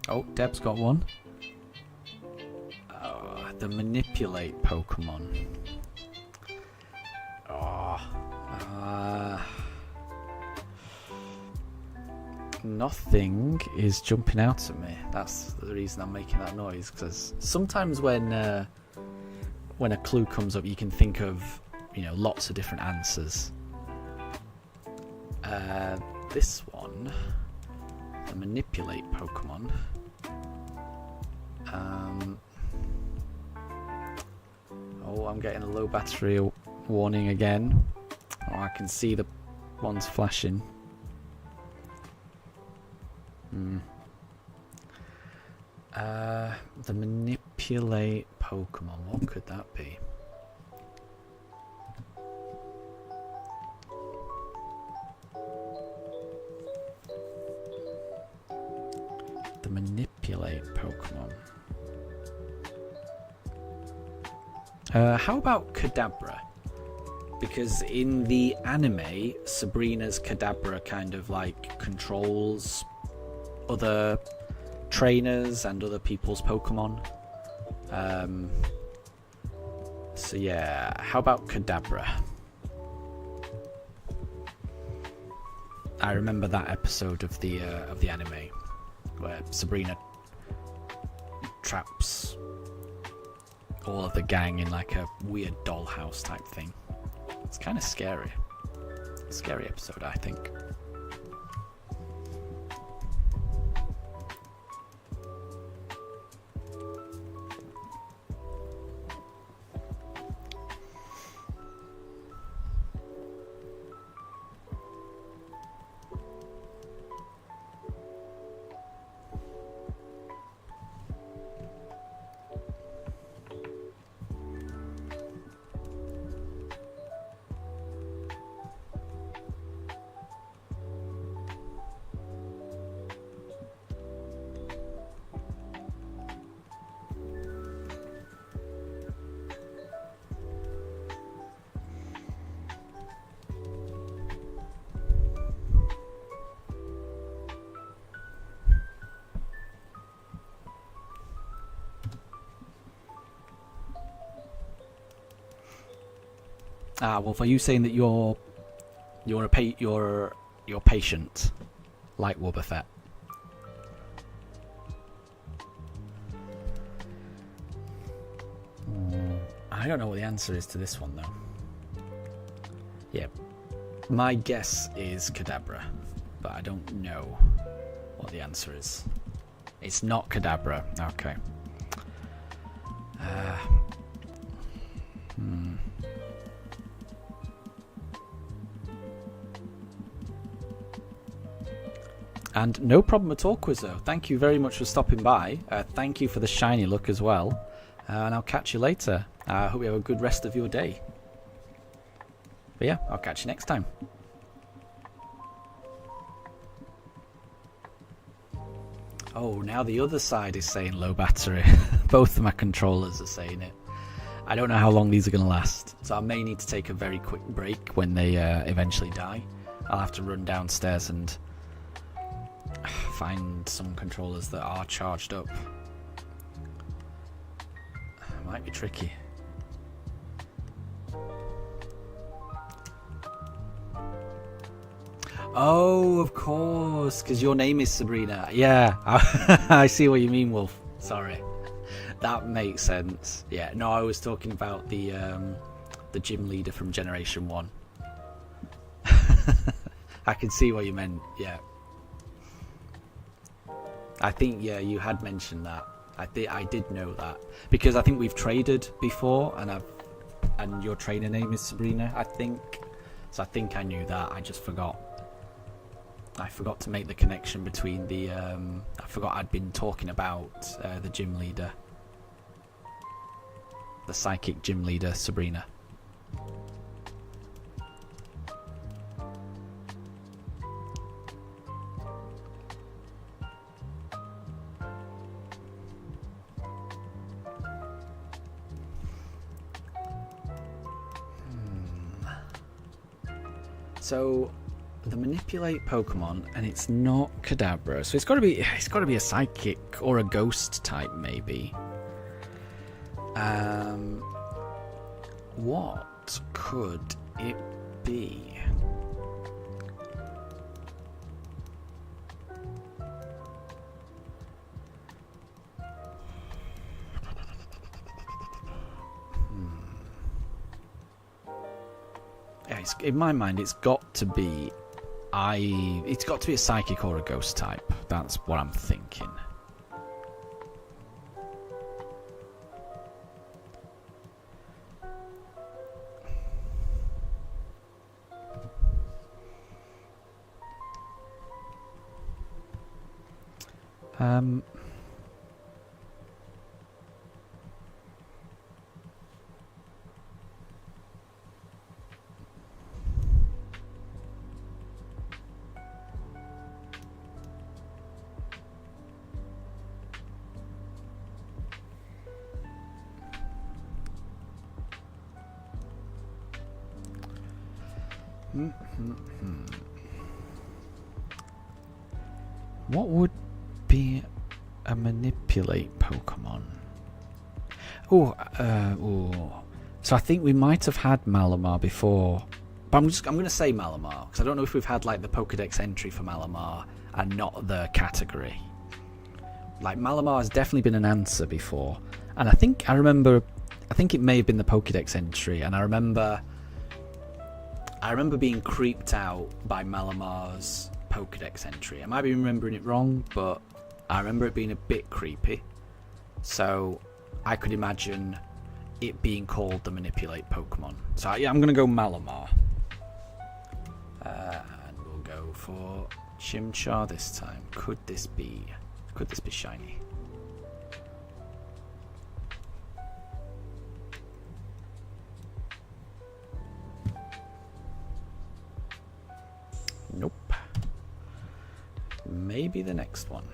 Oh, Deb's got one. Oh, the manipulate Pokemon. Oh, nothing is jumping out at me. That's the reason I'm making that noise, because sometimes when a clue comes up, you can think of, lots of different answers. This one, the manipulate Pokemon. Oh, I'm getting a low battery warning again. Oh, I can see the ones flashing. The manipulate Pokemon. What could that be? The manipulate Pokemon. How about Kadabra? Because in the anime, Sabrina's Kadabra kind of like controls other trainers and other people's Pokemon. So yeah, how about Kadabra? I remember that episode of the anime where Sabrina traps all of the gang in like a weird dollhouse type thing. It's kind of scary. Scary episode, I think. Well, for you saying that you're patient, like Wobbuffet. I don't know what the answer is to this one though. Yeah, my guess is Kadabra, but I don't know what the answer is. It's not Kadabra. Okay. And no problem at all, Quizzo. Thank you very much for stopping by. Thank you for the shiny look as well. And I'll catch you later. I hope you have a good rest of your day. But yeah, I'll catch you next time. Oh, now the other side is saying low battery. Both of my controllers are saying it. I don't know how long these are going to last. So I may need to take a very quick break when they eventually die. I'll have to run downstairs and find some controllers that are charged up. Might be tricky. Oh, of course, because your name is Sabrina. Yeah, I see what you mean, Wolf. Sorry, that makes sense. Yeah, no, I was talking about the gym leader from Generation 1. I can see what you meant. Yeah. I think, yeah, you had mentioned that. I did know that because I think we've traded before, and your trainer name is Sabrina, I think. So I think I knew that. I just forgot. I forgot to make the connection between the. I forgot I'd been talking about the gym leader, the psychic gym leader, Sabrina. So, the manipulate Pokemon, and it's not Kadabra, so it's got to be a psychic or a ghost type, maybe. What could it be? Yeah, in my mind, it's got to be a psychic or a ghost type. That's what I'm thinking. What would be a manipulate Pokemon? So I think we might have had Malamar before, but I'm going to say Malamar because I don't know if we've had like the Pokédex entry for Malamar and not the category. Like Malamar has definitely been an answer before, and I think it may have been the Pokédex entry, and I remember being creeped out by Malamar's Pokédex entry. I might be remembering it wrong, but I remember it being a bit creepy. So I could imagine it being called the manipulate Pokemon. So yeah, I'm going to go Malamar. And we'll go for Chimchar this time. Could this be shiny? Nope. Maybe the next one.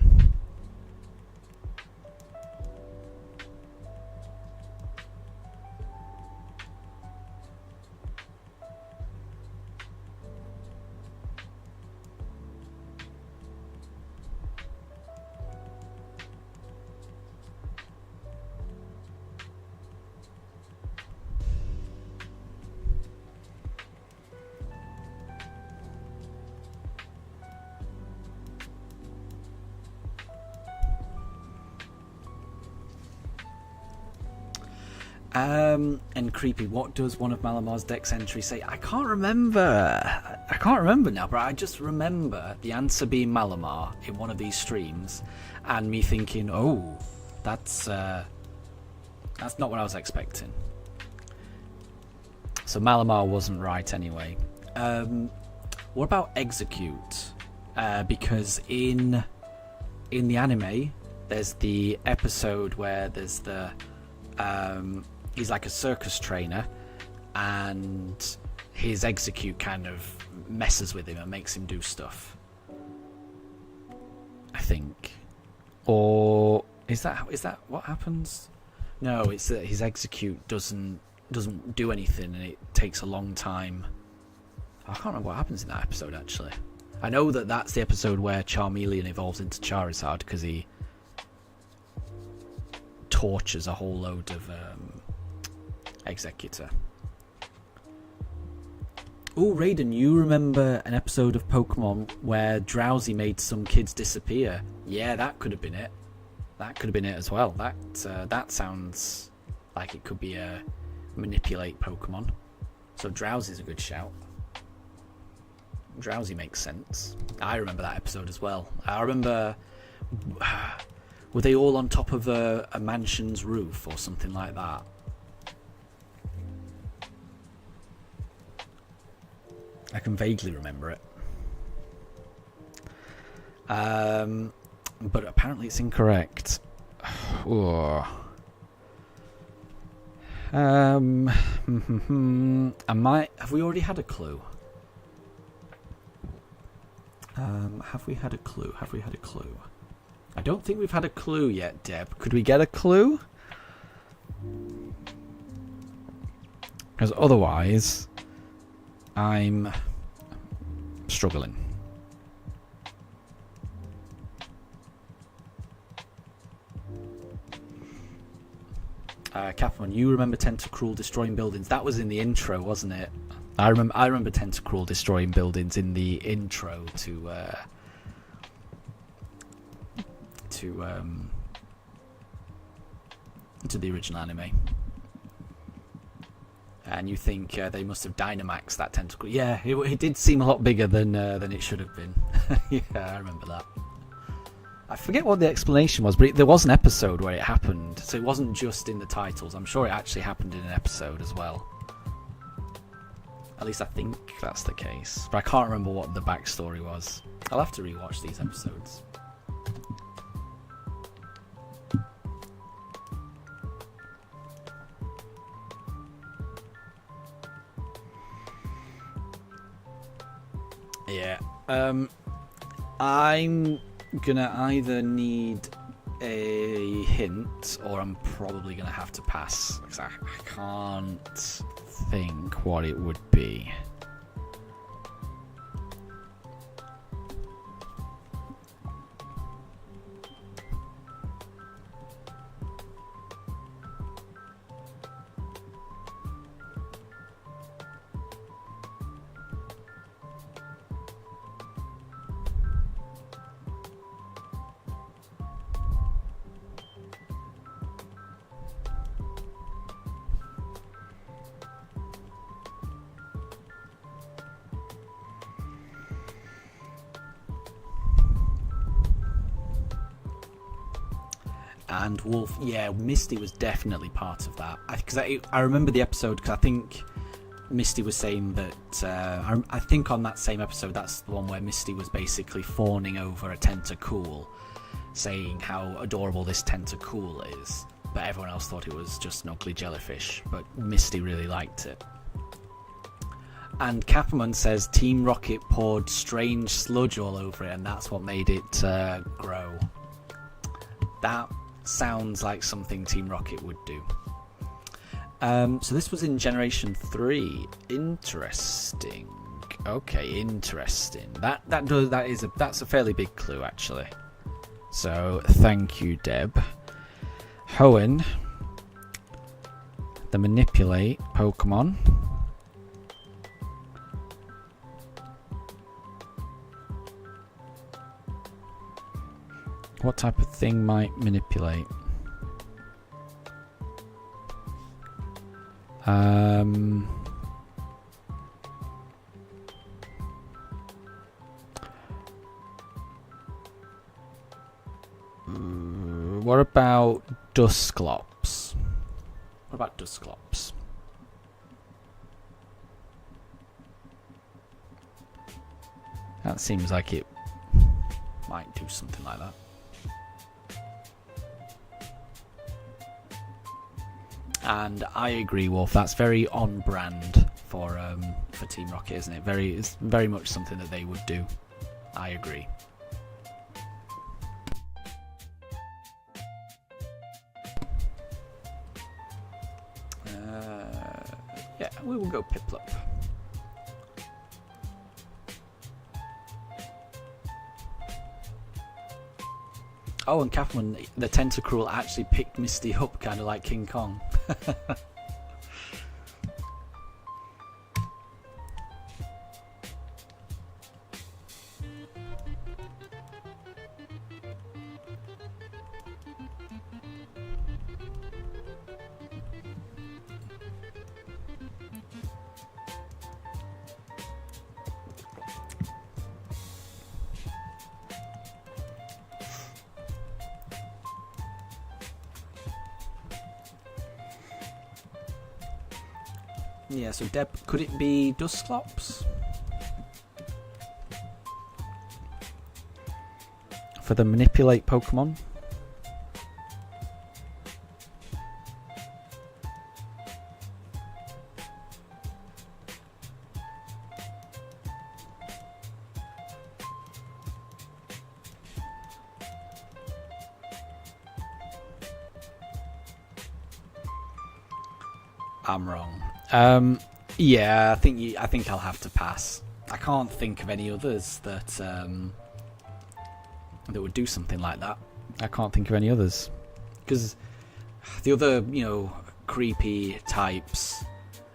And creepy, what does one of Malamar's Dex entries say? I can't remember now, but I just remember the answer being Malamar in one of these streams and me thinking, oh, that's not what I was expecting. So Malamar wasn't right anyway. What about Execute? Because in the anime, there's the episode where there's the he's like a circus trainer, and his Execute kind of messes with him and makes him do stuff. I think, or is that what happens? No, it's that his Execute doesn't do anything, and it takes a long time. I can't remember what happens in that episode actually. I know that that's the episode where Charmeleon evolves into Charizard because he tortures a whole load of Executor. Oh, Raiden, you remember an episode of Pokemon where Drowsy made some kids disappear? Yeah, that could have been it. That could have been it as well. That sounds like it could be a manipulate Pokemon. So Drowsy's a good shout. Drowsy makes sense. I remember that episode as well. I remember... Were they all on top of a mansion's roof or something like that? I can vaguely remember it. But apparently it's incorrect. Have we already had a clue? Have we had a clue? I don't think we've had a clue yet, Deb. Could we get a clue? Because otherwise, I'm struggling. Catherine, you remember Tentacruel destroying buildings? That was in the intro, wasn't it? I remember Tentacruel destroying buildings in the intro to the original anime. And you think they must have Dynamaxed that Tentacruel? Yeah, it did seem a lot bigger than it should have been. Yeah, I remember that. I forget what the explanation was, but there was an episode where it happened, so it wasn't just in the titles. I'm sure it actually happened in an episode as well. At least I think that's the case. But I can't remember what the backstory was. I'll have to rewatch these episodes. Yeah. I'm gonna either need a hint or I'm probably gonna have to pass, because I can't think what it would be. And Wolf, yeah, Misty was definitely part of that. Because I remember the episode, because I think Misty was saying that, I think on that same episode, that's the one where Misty was basically fawning over a Tentacool, saying how adorable this Tentacool is. But everyone else thought it was just an ugly jellyfish, but Misty really liked it. And Kapperman says Team Rocket poured strange sludge all over it, and that's what made it grow. That sounds like something Team Rocket would do. So this was in Generation 3. Interesting. Okay, interesting. That's a fairly big clue, actually. So thank you, Deb. Hoenn, the manipulate Pokemon. What type of thing might manipulate? What about Dusclops? What about Dusclops? That seems like it might do something like that. And I agree, Wolf. That's very on brand for Team Rocket, isn't it? It's very much something that they would do. I agree. Yeah, we will go Piplup. Oh, and Catherine, the Tentacruel actually picked Misty up, kind of like King Kong. Yeah, so Deb, could it be Dusclops? For the manipulate Pokemon? I'm wrong. Yeah, I think I'll have to pass. I can't think of any others that that would do something like that. I can't think of any others. Because the other, you know, creepy types,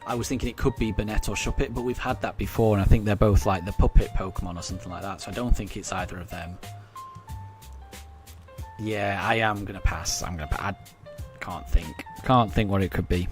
I was thinking it could be Banette or Shuppet, but we've had that before, and I think they're both like the puppet Pokemon or something like that, so I don't think it's either of them. Yeah, I am going to pass. I can't think. Can't think what it could be.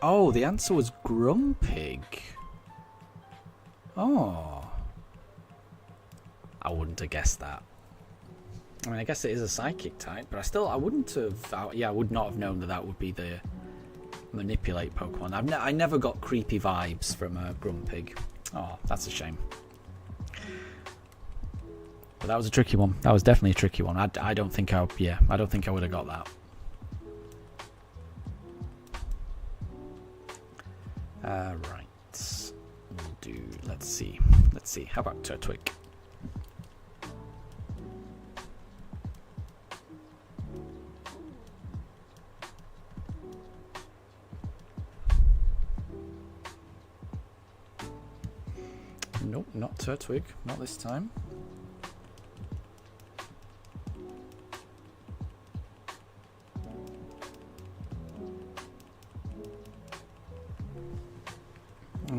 Oh, the answer was Grumpig. Oh. I wouldn't have guessed that. I mean, I guess it is a psychic type, but I wouldn't have... I would not have known that that would be the manipulate Pokemon. I never got creepy vibes from Grumpig. Oh, that's a shame. But that was a tricky one. That was definitely a tricky one. I don't think I would have got that. Right. We'll do... Let's see. How about Turtwig? Nope, not Turtwig. Not this time.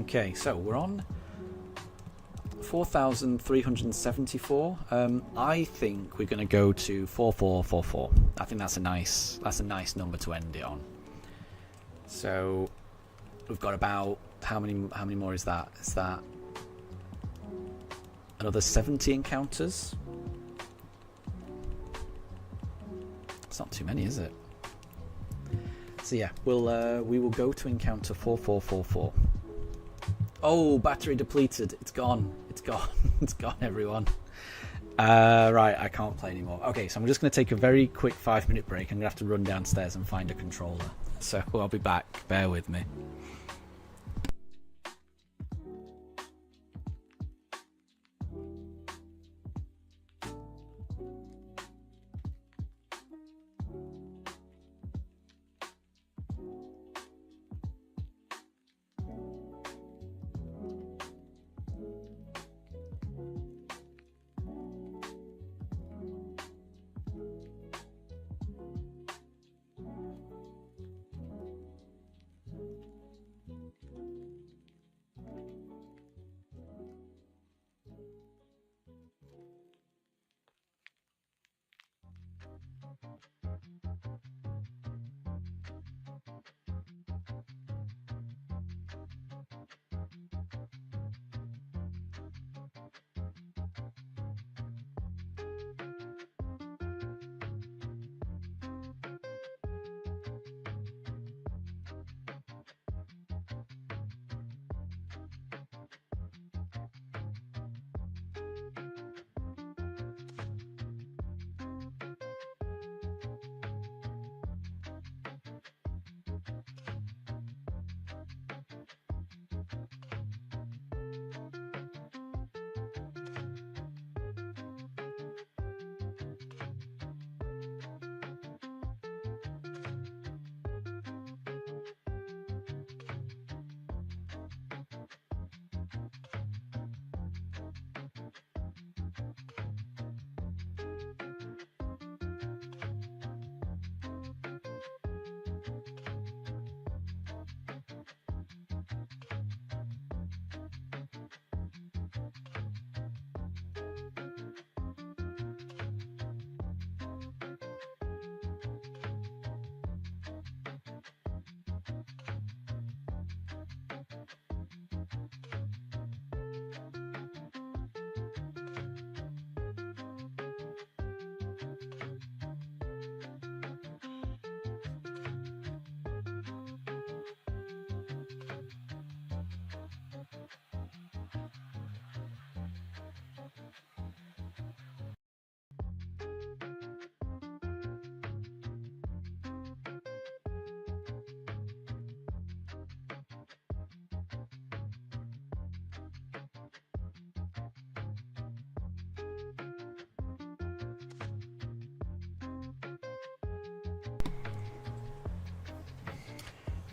Okay, so we're on 4,374. I think we're going to go to 4444. I think that's a nice number to end it on. So we've got about how many more is that? Is that another 70 encounters? It's not too many, is it? So yeah, we will go to encounter 4444. Oh, battery depleted. It's gone. It's gone. It's gone, everyone. Right, I can't play anymore. Okay, so I'm just going to take a very quick 5-minute break. I'm going to have to run downstairs and find a controller. So I'll be back. Bear with me.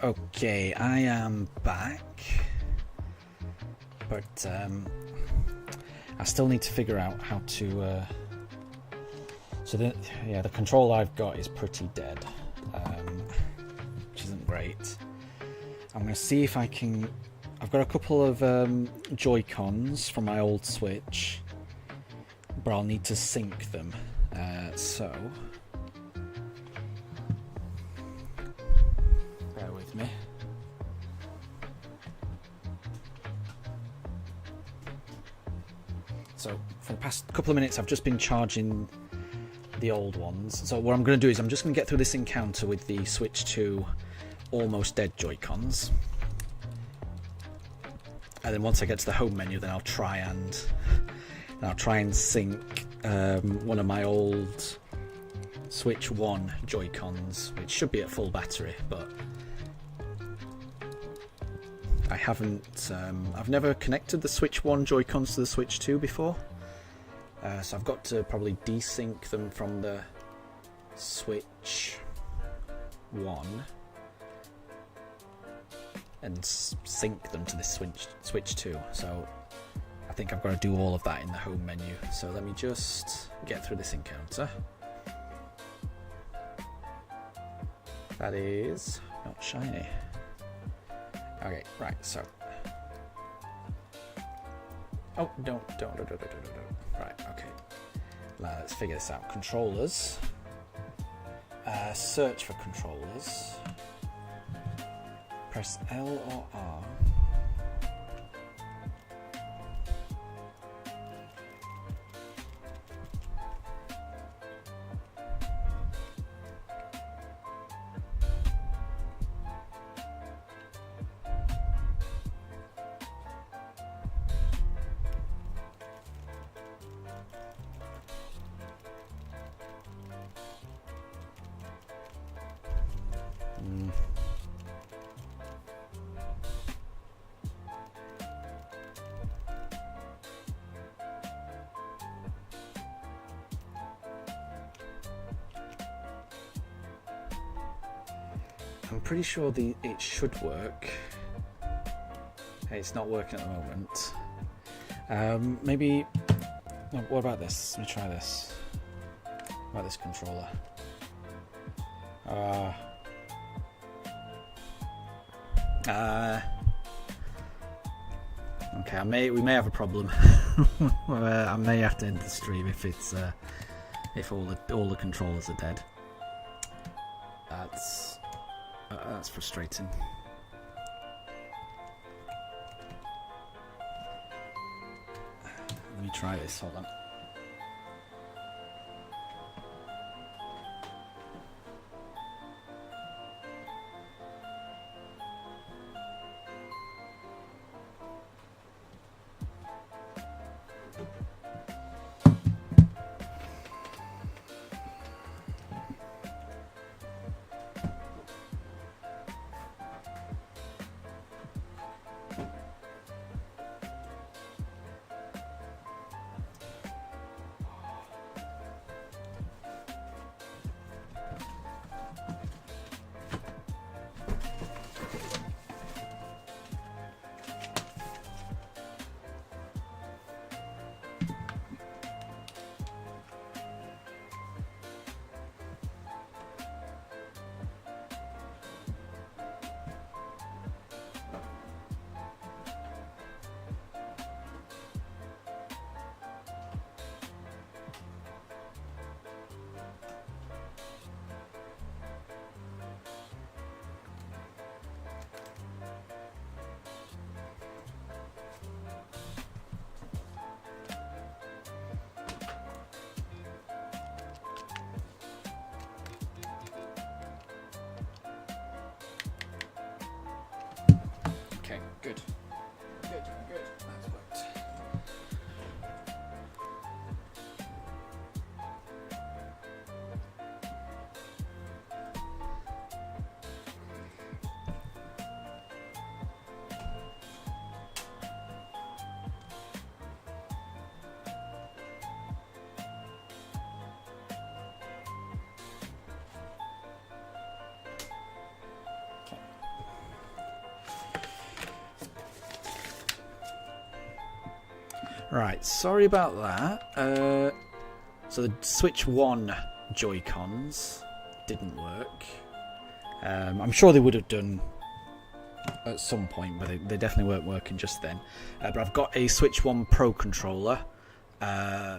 Okay, I am back, but I still need to figure out how to. So the control I've got is pretty dead, which isn't great. I'm going to see if I can. I've got a couple of Joy-Cons from my old Switch, but I'll need to sync them. So bear with me. So for the past couple of minutes I've just been charging the old ones. So what I'm going to do is I'm just going to get through this encounter with the Switch 2 almost dead Joy-Cons. And then once I get to the home menu, then I'll try and sync one of my old Switch 1 Joy-Cons, which should be at full battery, but I haven't. I've never connected the Switch 1 Joy-Cons to the Switch 2 before, so I've got to probably desync them from the Switch 1 and sync them to the Switch 2. So I think I've got to do all of that in the home menu. So let me just get through this encounter. That is not shiny. Okay, right, so. Oh, don't. Right, okay. Now let's figure this out. Controllers. Search for controllers. Press L or R. I'm pretty sure it should work. Hey, it's not working at the moment. Maybe. No, what about this? Let me try this. What about this controller? Okay, we may have a problem. I may have to end the stream if all the controllers are dead. That's frustrating. Let me try this. Hold on. Right, sorry about that. So the Switch 1 Joy-Cons didn't work. I'm sure they would have done at some point, but they definitely weren't working just then. But I've got a Switch 1 Pro controller,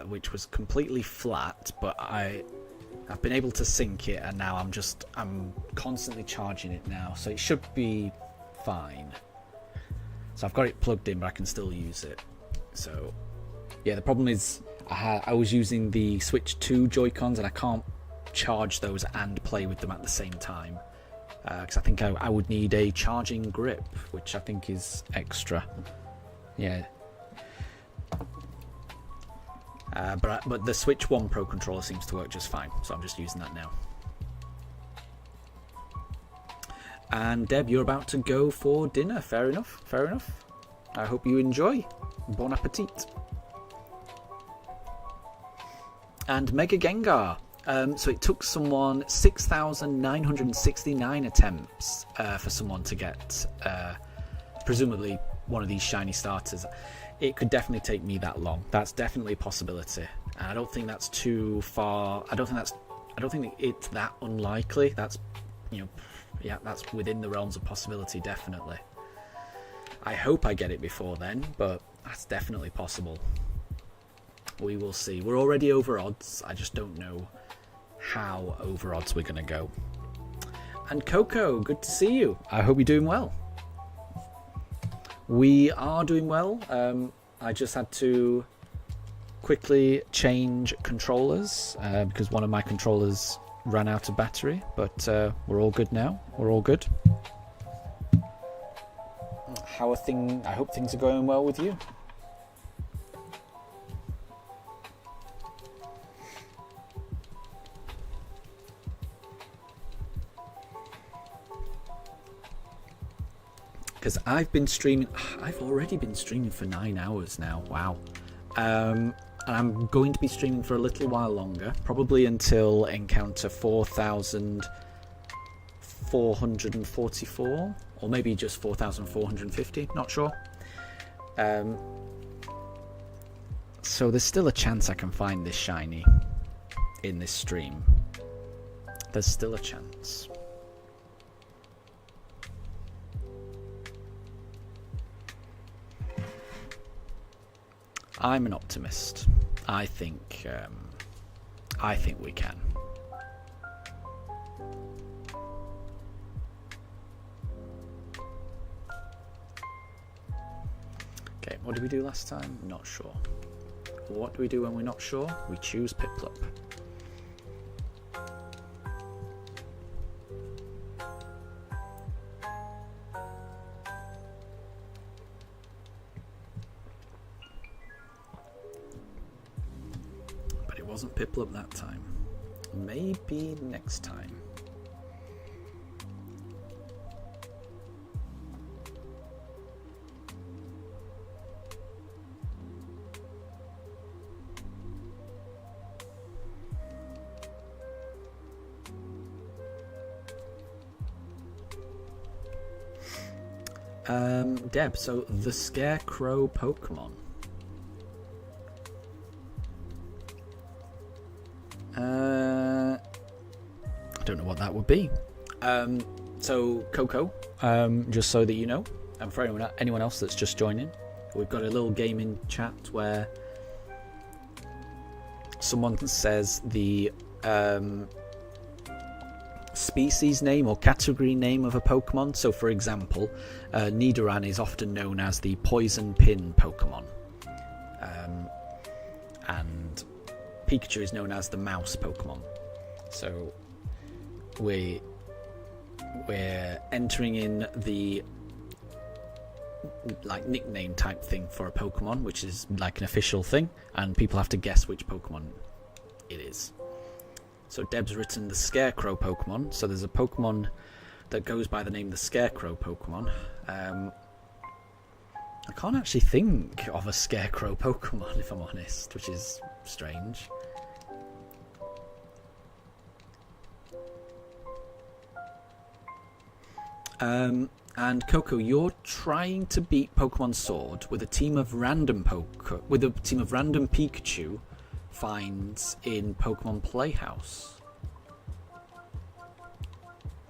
which was completely flat, but I've been able to sync it, and now I'm constantly charging it now, so it should be fine. So I've got it plugged in, but I can still use it. So yeah, the problem is I was using the Switch 2 Joy-Cons, and I can't charge those and play with them at the same time, because I think I would need a charging grip, which I think is extra. Yeah. But the Switch 1 Pro controller seems to work just fine, so I'm just using that now. And Deb, you're about to go for dinner. Fair enough, fair enough. I hope you enjoy. Bon appetit. And Mega Gengar. So it took someone 6,969 attempts for someone to get, presumably, one of these shiny starters. It could definitely take me that long. That's definitely a possibility, and I don't think that's too far. I don't think it's that unlikely. That's, yeah, that's within the realms of possibility, definitely. I hope I get it before then, but that's definitely possible. We will see. We're already over odds. I just don't know how over odds we're going to go. And Coco, good to see you. I hope you're doing well. We are doing well. I just had to quickly change controllers because one of my controllers ran out of battery, but we're all good now. We're all good. How are things? I hope things are going well with you. Because I've already been streaming for 9 hours now. Wow. And I'm going to be streaming for a little while longer, probably until encounter 4,444, or maybe just 4,450, not sure. So there's still a chance I can find this shiny in this stream. There's still a chance. I'm an optimist. I think we can. Okay, what did we do last time? Not sure. What do we do when we're not sure? We choose Piplup. Wasn't Piplup that time. Maybe next time. Deb, so the Scarecrow Pokemon. I don't know what that would be. So Coco, just so that you know, and for anyone else that's just joining, we've got a little gaming chat where someone says the species name or category name of a Pokemon. So for example, Nidoran is often known as the Poison Pin Pokemon, and Pikachu is known as the Mouse Pokemon. So we're entering in the like nickname type thing for a Pokemon, which is like an official thing, and people have to guess which Pokemon it is. So Deb's written the Scarecrow Pokemon. So there's a Pokemon that goes by the name the Scarecrow Pokemon. I can't actually think of a Scarecrow Pokemon, if I'm honest, which is strange. And Coco, you're trying to beat Pokemon Sword with a team of random Pikachu finds in Pokemon Playhouse.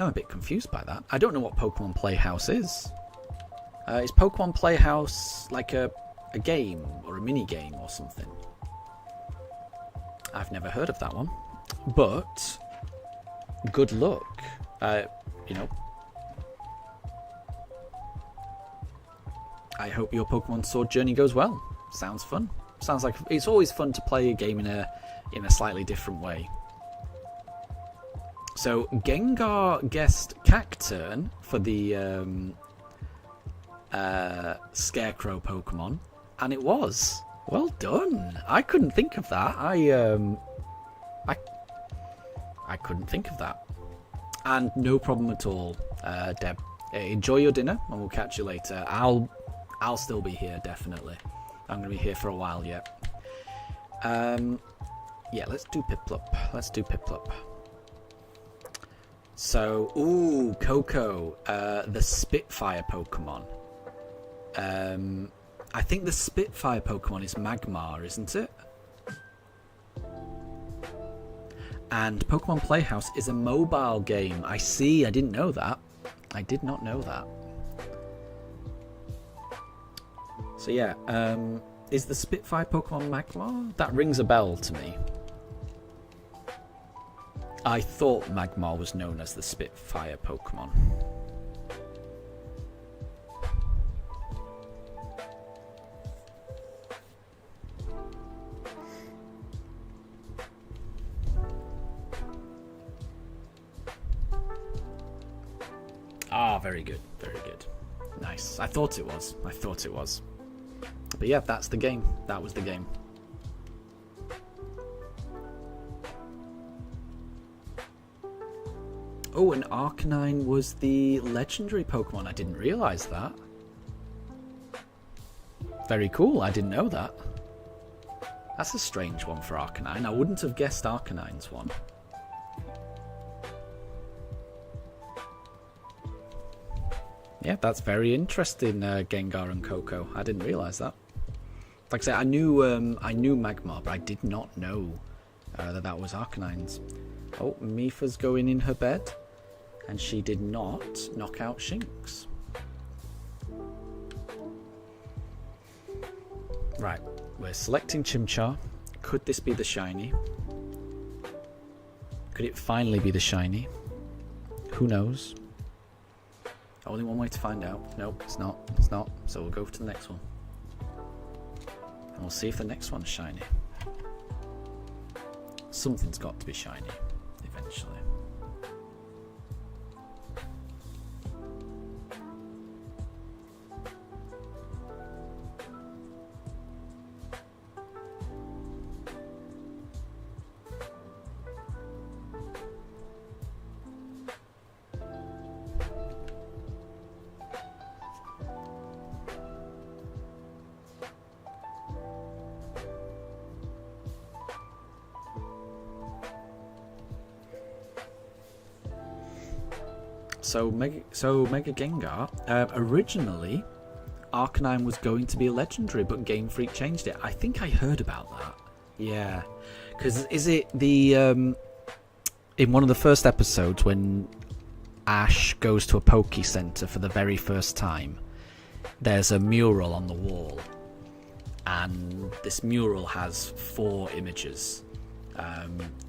I'm a bit confused by that. I don't know what Pokemon Playhouse is. Is Pokemon Playhouse like a game or a mini game or something? I've never heard of that one. But good luck. You know, I hope your Pokemon Sword journey goes well. Sounds fun. Sounds like it's always fun to play a game in a slightly different way. So Gengar guessed Cacturn for the Scarecrow Pokemon, and it was. Well done. I couldn't think of that. I couldn't think of that. And no problem at all, Deb. Enjoy your dinner, and we'll catch you later. I'll still be here, definitely. I'm going to be here for a while yet. Yeah, let's do Piplup. So, ooh, Coco, the Spitfire Pokemon. I think the Spitfire Pokemon is Magmar, isn't it? And Pokemon Playhouse is a mobile game. I see, I didn't know that. I did not know that. So yeah, is the Spitfire Pokemon Magmar? That rings a bell to me. I thought Magmar was known as the Spitfire Pokemon. Ah, very good, very good. Nice. I thought it was. But yeah, that's the game. That was the game. Oh, and Arcanine was the legendary Pokemon. I didn't realise that. Very cool. I didn't know that. That's a strange one for Arcanine. I wouldn't have guessed Arcanine's one. Yeah, that's very interesting, Gengar and Coco. I didn't realise that. Like I said, I knew Magmar, but I did not know that was Arcanine's. Oh, Mifa's going in her bed, and she did not knock out Shinx. Right, we're selecting Chimchar. Could this be the shiny? Could it finally be the shiny? Who knows? Only one way to find out. Nope, it's not. It's not. So we'll go to the next one. And we'll see if the next one's shiny. Something's got to be shiny, eventually. So Mega Gengar, originally Arcanine was going to be a legendary, but Game Freak changed it. I think I heard about that. Yeah, because is it the in one of the first episodes when Ash goes to a Poke Center for the very first time, there's a mural on the wall, and this mural has 4 images.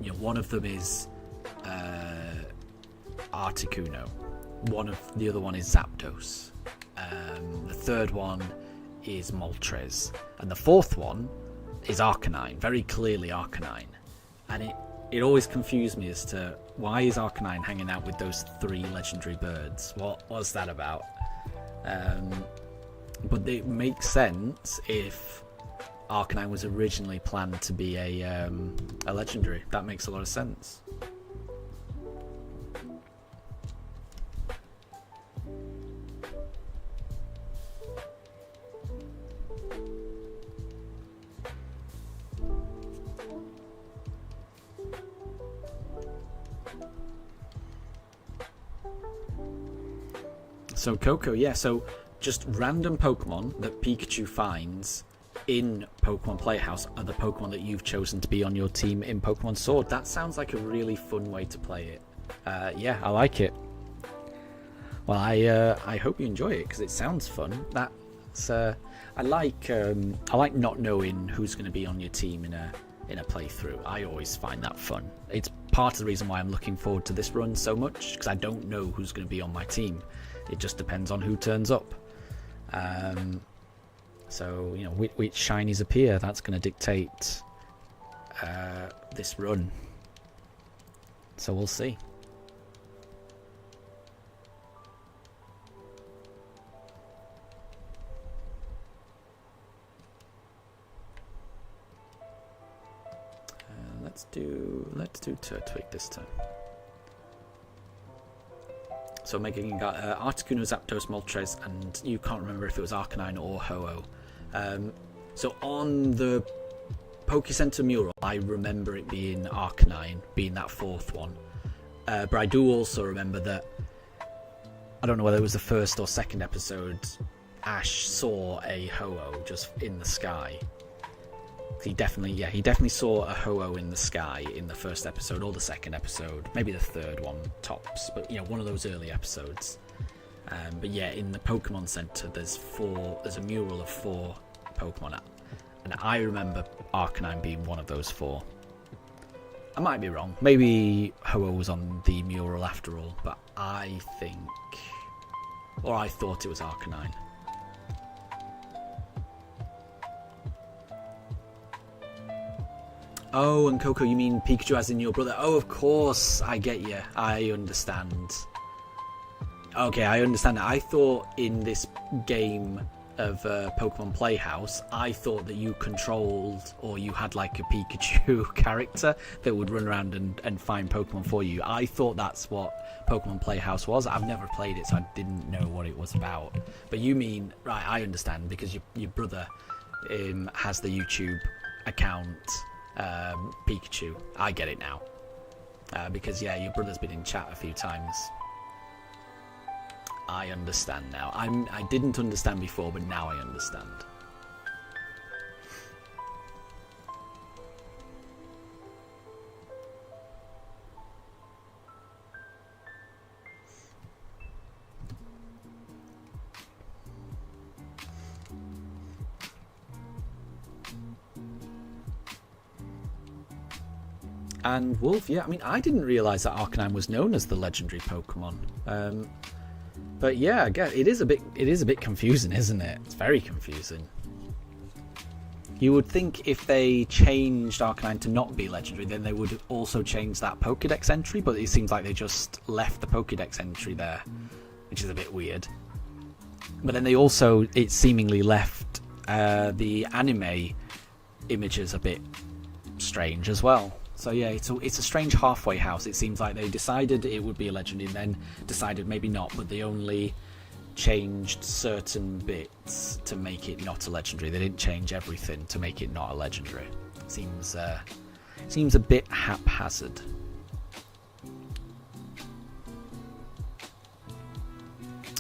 You know, one of them is Articuno. The other one is Zapdos. The third one is Moltres, and the fourth one is Arcanine. Very clearly Arcanine, and it always confused me as to why is Arcanine hanging out with those 3 legendary birds. What was that about? But it makes sense if Arcanine was originally planned to be a legendary. That makes a lot of sense. So Coco, yeah, so just random Pokemon that Pikachu finds in Pokemon Playhouse are the Pokemon that you've chosen to be on your team in Pokemon Sword. That sounds like a really fun way to play it. Yeah, I like it. Well, I hope you enjoy it because it sounds fun. That's I like not knowing who's going to be on your team in a playthrough. I always find that fun. It's part of the reason why I'm looking forward to this run so much, because I don't know who's going to be on my team. It just depends on who turns up. So, you know, which shinies appear, that's going to dictate this run. So we'll see. Let's do Turtwig this time. So making Articuno, Zapdos, Moltres, and you can't remember if it was Arcanine or Ho-Oh. So on the Poke Center mural, I remember it being Arcanine, being that fourth one. But I do also remember that, I don't know whether it was the first or second episode, Ash saw a Ho-Oh just in the sky. He definitely saw a Ho-Oh in the sky in the first episode or the second episode, maybe the third one tops, but you know, one of those early episodes. But yeah, in the Pokemon Center, there's a mural of 4 Pokemon, and I remember Arcanine being one of those 4. I might be wrong. Maybe Ho-Oh was on the mural after all, but I thought it was Arcanine. Oh, and Coco, you mean Pikachu as in your brother? Oh, of course, I get you. I understand. Okay, I understand. I thought in this game of Pokemon Playhouse, I thought that you controlled, or you had like a Pikachu character that would run around and find Pokemon for you. I thought that's what Pokemon Playhouse was. I've never played it, so I didn't know what it was about. But you mean, right, I understand, because your brother has the YouTube account Pikachu. I get it now. Because yeah, your brother's been in chat a few times. I understand now. I didn't understand before, but now I understand. And Wolf, yeah, I mean, I didn't realise that Arcanine was known as the legendary Pokemon. But yeah, again, it is a bit confusing, isn't it? It's very confusing. You would think if they changed Arcanine to not be legendary, then they would also change that Pokédex entry, but it seems like they just left the Pokédex entry there, which is a bit weird. But then they also, it seemingly left the anime images a bit strange as well. So yeah, it's a strange halfway house. It seems like they decided it would be a legendary and then decided maybe not, but they only changed certain bits to make it not a legendary. They didn't change everything to make it not a legendary. Seems a bit haphazard.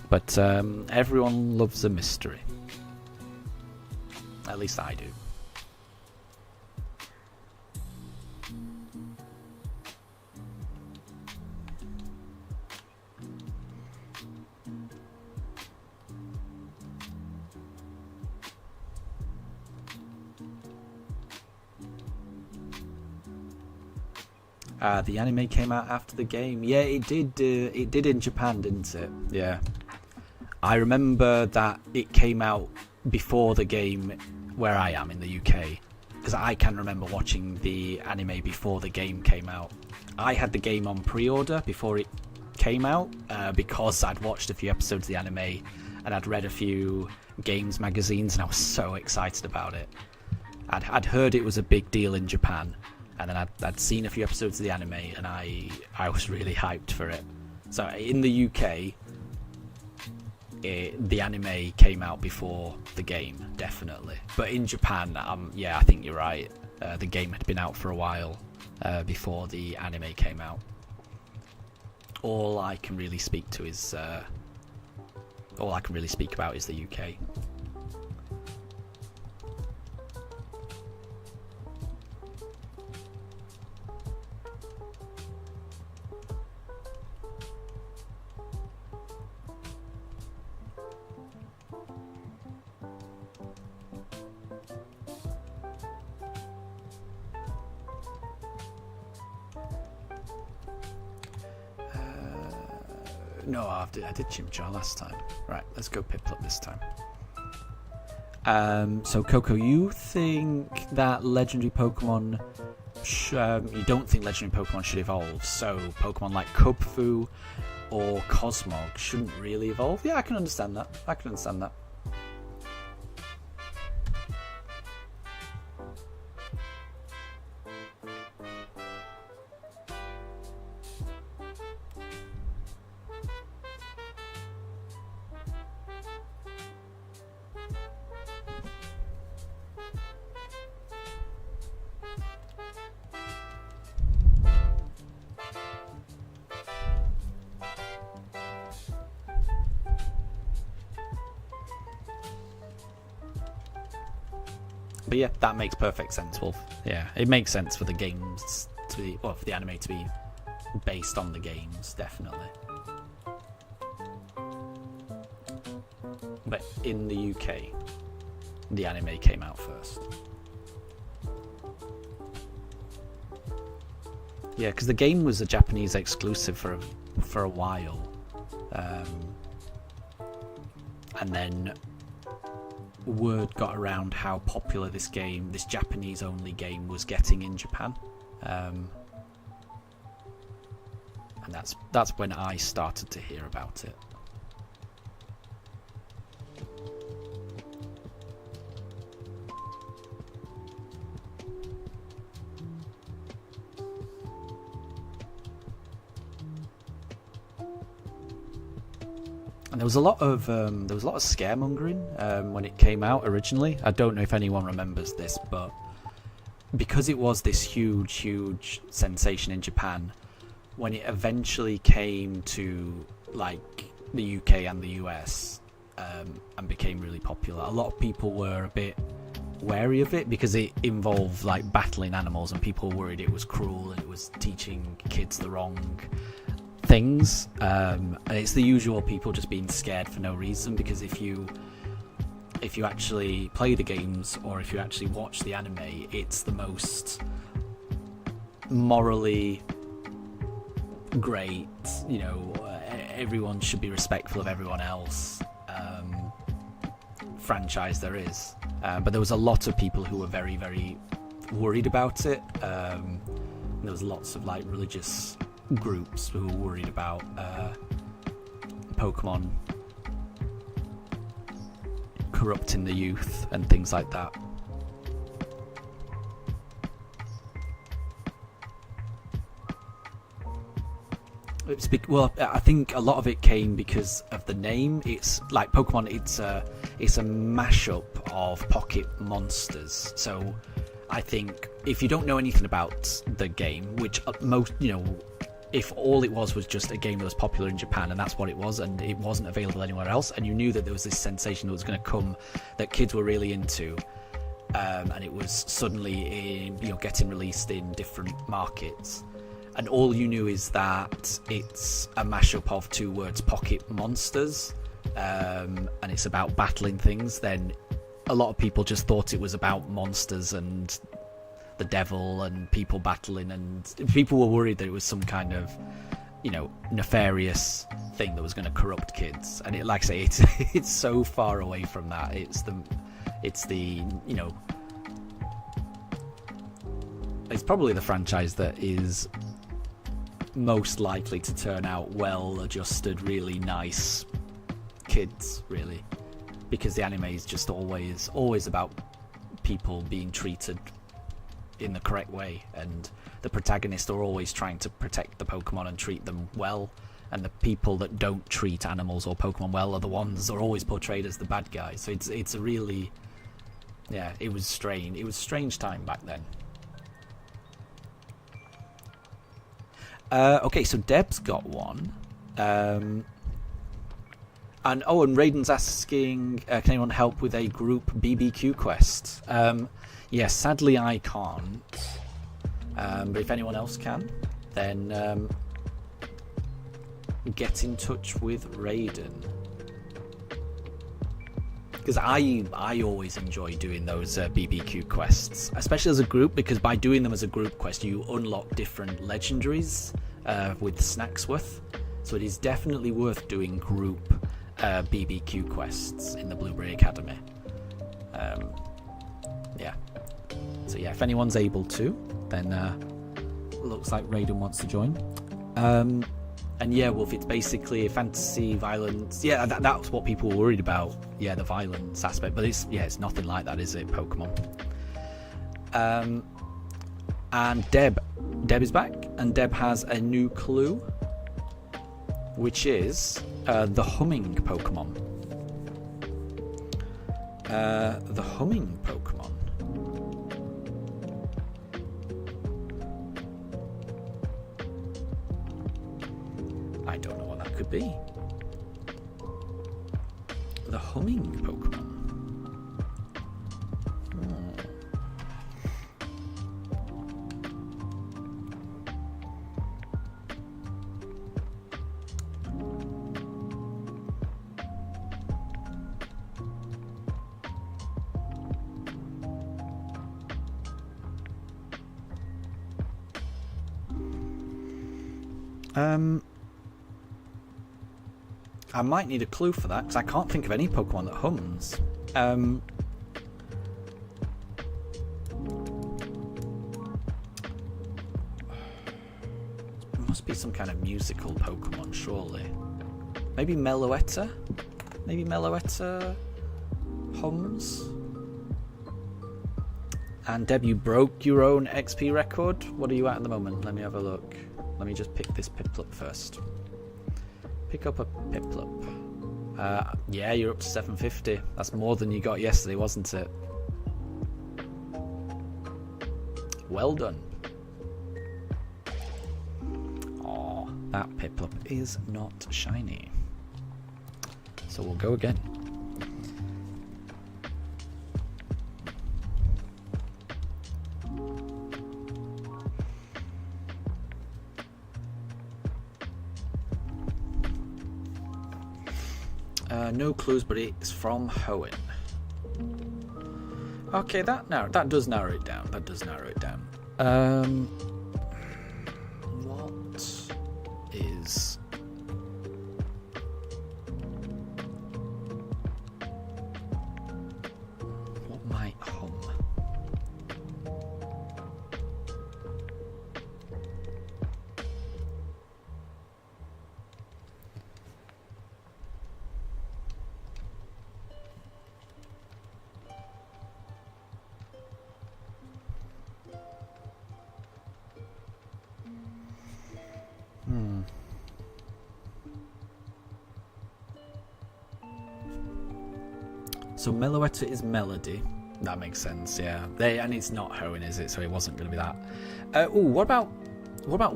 But everyone loves a mystery. At least I do. The anime came out after the game. Yeah, it did. It did in Japan, didn't it? Yeah. I remember that it came out before the game where I am in the UK, because I can remember watching the anime before the game came out. I had the game on pre-order before it came out because I'd watched a few episodes of the anime and I'd read a few games magazines and I was so excited about it. I'd heard it was a big deal in Japan. And then I'd seen a few episodes of the anime, and I was really hyped for it. So in the UK, the anime came out before the game, definitely. But in Japan, yeah, I think you're right. The game had been out for a while before the anime came out. All I can really speak to is all I can really speak about is the UK. No, I did Chimchar last time. Right, let's go Piplup this time. So Coco, you think that legendary Pokemon... you don't think legendary Pokemon should evolve, so Pokemon like Kubfu or Cosmog shouldn't really evolve? Yeah, I can understand that. But yeah, that makes perfect sense, Wolf. Yeah, it makes sense for the games to be, well, for the anime to be based on the games, definitely. But in the UK, the anime came out first. Yeah, because the game was a Japanese exclusive for a while, and then word got around how popular this Japanese-only game, was getting in Japan, and that's when I started to hear about it. And there was a lot of scaremongering when it came out originally. I don't know if anyone remembers this, but because it was this huge sensation in Japan, when it eventually came to like the UK and the US and became really popular, a lot of people were a bit wary of it because it involved like battling animals, and people worried it was cruel and it was teaching kids the wrong things, and it's the usual people just being scared for no reason, because if you actually play the games or if you actually watch the anime, it's the most morally great, everyone should be respectful of everyone else franchise there is, but there was a lot of people who were very, very worried about it. There was lots of like religious groups who were worried about Pokemon corrupting the youth and things like that. Well, I think a lot of it came because of the name. It's like Pokemon. It's a mashup of pocket monsters. So I think if you don't know anything about the game, which most, if all it was just a game that was popular in Japan and that's what it was, and it wasn't available anywhere else, and you knew that there was this sensation that was going to come that kids were really into, and it was suddenly getting released in different markets, and all you knew is that it's a mashup of two words, pocket monsters, and it's about battling things, then a lot of people just thought it was about monsters and the devil and people battling, and people were worried that it was some kind of nefarious thing that was going to corrupt kids, and it, like I say, it's so far away from that. It's probably the franchise that is most likely to turn out well-adjusted, really nice kids, really, because the anime is just always about people being treated in the correct way, and the protagonists are always trying to protect the Pokemon and treat them well, and the people that don't treat animals or Pokemon well are the ones that are always portrayed as the bad guys. So it's a really, it was strange. It was a strange time back then. Okay, so Deb's got one. And Raiden's asking, can anyone help with a group BBQ quest? Yeah, sadly I can't. But if anyone else can, then get in touch with Raiden. Because I always enjoy doing those BBQ quests, especially as a group, because by doing them as a group quest, you unlock different legendaries with Snacksworth. So it is definitely worth doing group BBQ quests in the Blueberry Academy. Yeah. So yeah, if anyone's able to, then looks like Raiden wants to join. And yeah, Wolf, it's basically fantasy, violence. Yeah, that's what people were worried about. Yeah, the violence aspect. But it's nothing like that, is it, Pokemon? And Deb is back, and Deb has a new clue, which is the humming Pokemon. The humming Pokemon. I don't know what that could be. The humming Pokemon. I might need a clue for that, because I can't think of any Pokemon that hums. It must be some kind of musical Pokemon, surely. Maybe Meloetta? Maybe Meloetta hums? And Deb, you broke your own XP record? What are you at the moment? Let me have a look. Let me just pick this Piplup first. Pick up a Piplup. Yeah, you're up to 750. That's more than you got yesterday, wasn't it? Well done. Oh, that Piplup is not shiny. So we'll go again. No clues, but it's from Hoenn. Okay, that does narrow it down. That does narrow it down. What is... What might hum? So Meloetta is melody. That makes sense, yeah. And it's not Hoenn, is it? So it wasn't going to be that. What about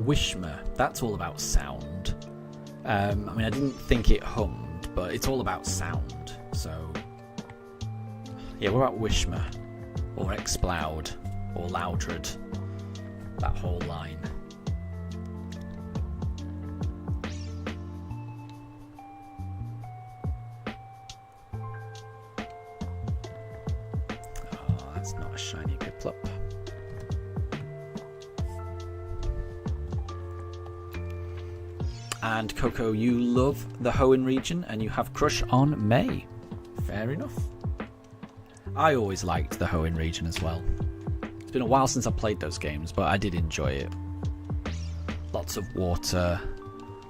Wishma? That's all about sound. I mean, I didn't think it hummed, but it's all about sound. So yeah, what about Wishma? Or Exploud? Or Loudred? That whole line. That's not a shiny Piplup. And Coco, you love the Hoenn region and you have crush on May. Fair enough. I always liked the Hoenn region as well. It's been a while since I played those games, but I did enjoy it. Lots of water,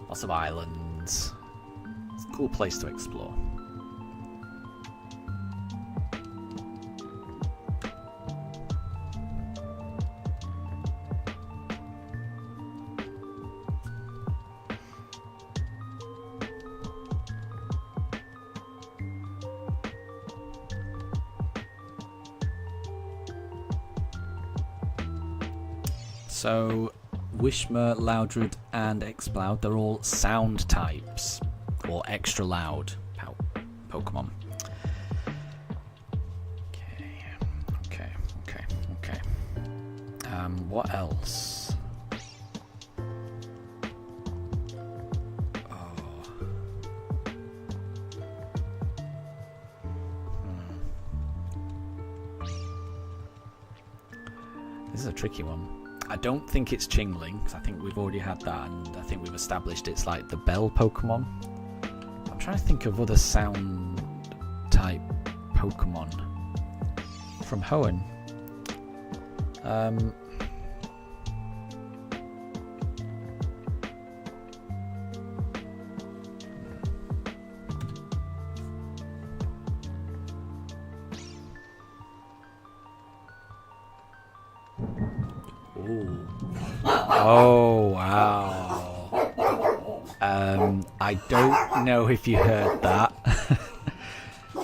lots of islands. It's a cool place to explore. So, Wishma, Loudred, and Exploud, they're all sound types, or extra loud Pokemon. Okay. What else? This is a tricky one. I don't think it's Chingling, because I think we've already had that, and I think we've established it's like the bell Pokemon. I'm trying to think of other sound type Pokemon from Hoenn. Oh, wow. I don't know if you heard that.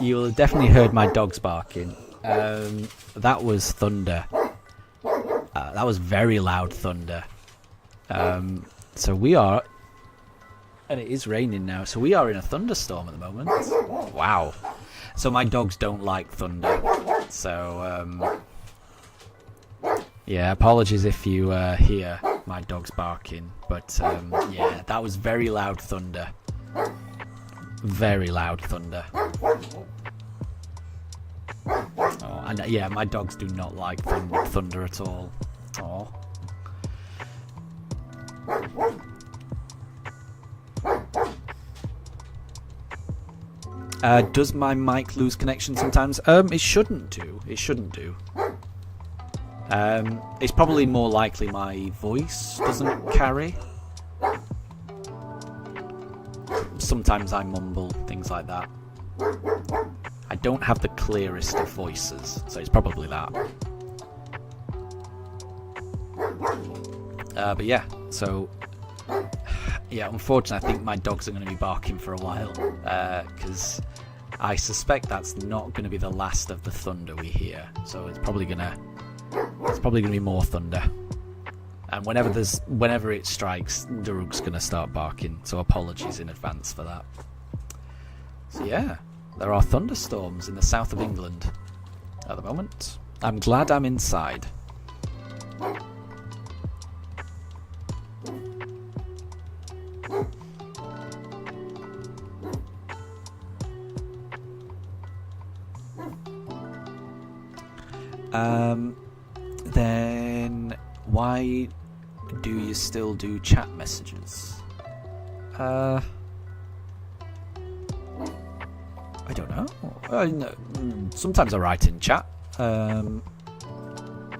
You'll have definitely heard my dogs barking. That was thunder. That was very loud thunder. So we are... And it is raining now, so we are in a thunderstorm at the moment. Wow. So my dogs don't like thunder. So, yeah, apologies if you hear my dogs barking. But, yeah, that was very loud thunder. Very loud thunder. Oh, and yeah, my dogs do not like thunder at all. Oh. Does my mic lose connection sometimes? It shouldn't do. It shouldn't do. It's probably more likely my voice doesn't carry. Sometimes I mumble, things like that. I don't have the clearest of voices, so it's probably that. But yeah, so... Yeah, unfortunately I think my dogs are going to be barking for a while, because I suspect that's not going to be the last of the thunder we hear. So it's probably going to be more thunder. And whenever it strikes, Daruk's going to start barking, so apologies in advance for that. So yeah, there are thunderstorms in the south of England at the moment. I'm glad I'm inside. Then why do you still do chat messages? I don't know. No, sometimes I write in chat. I'm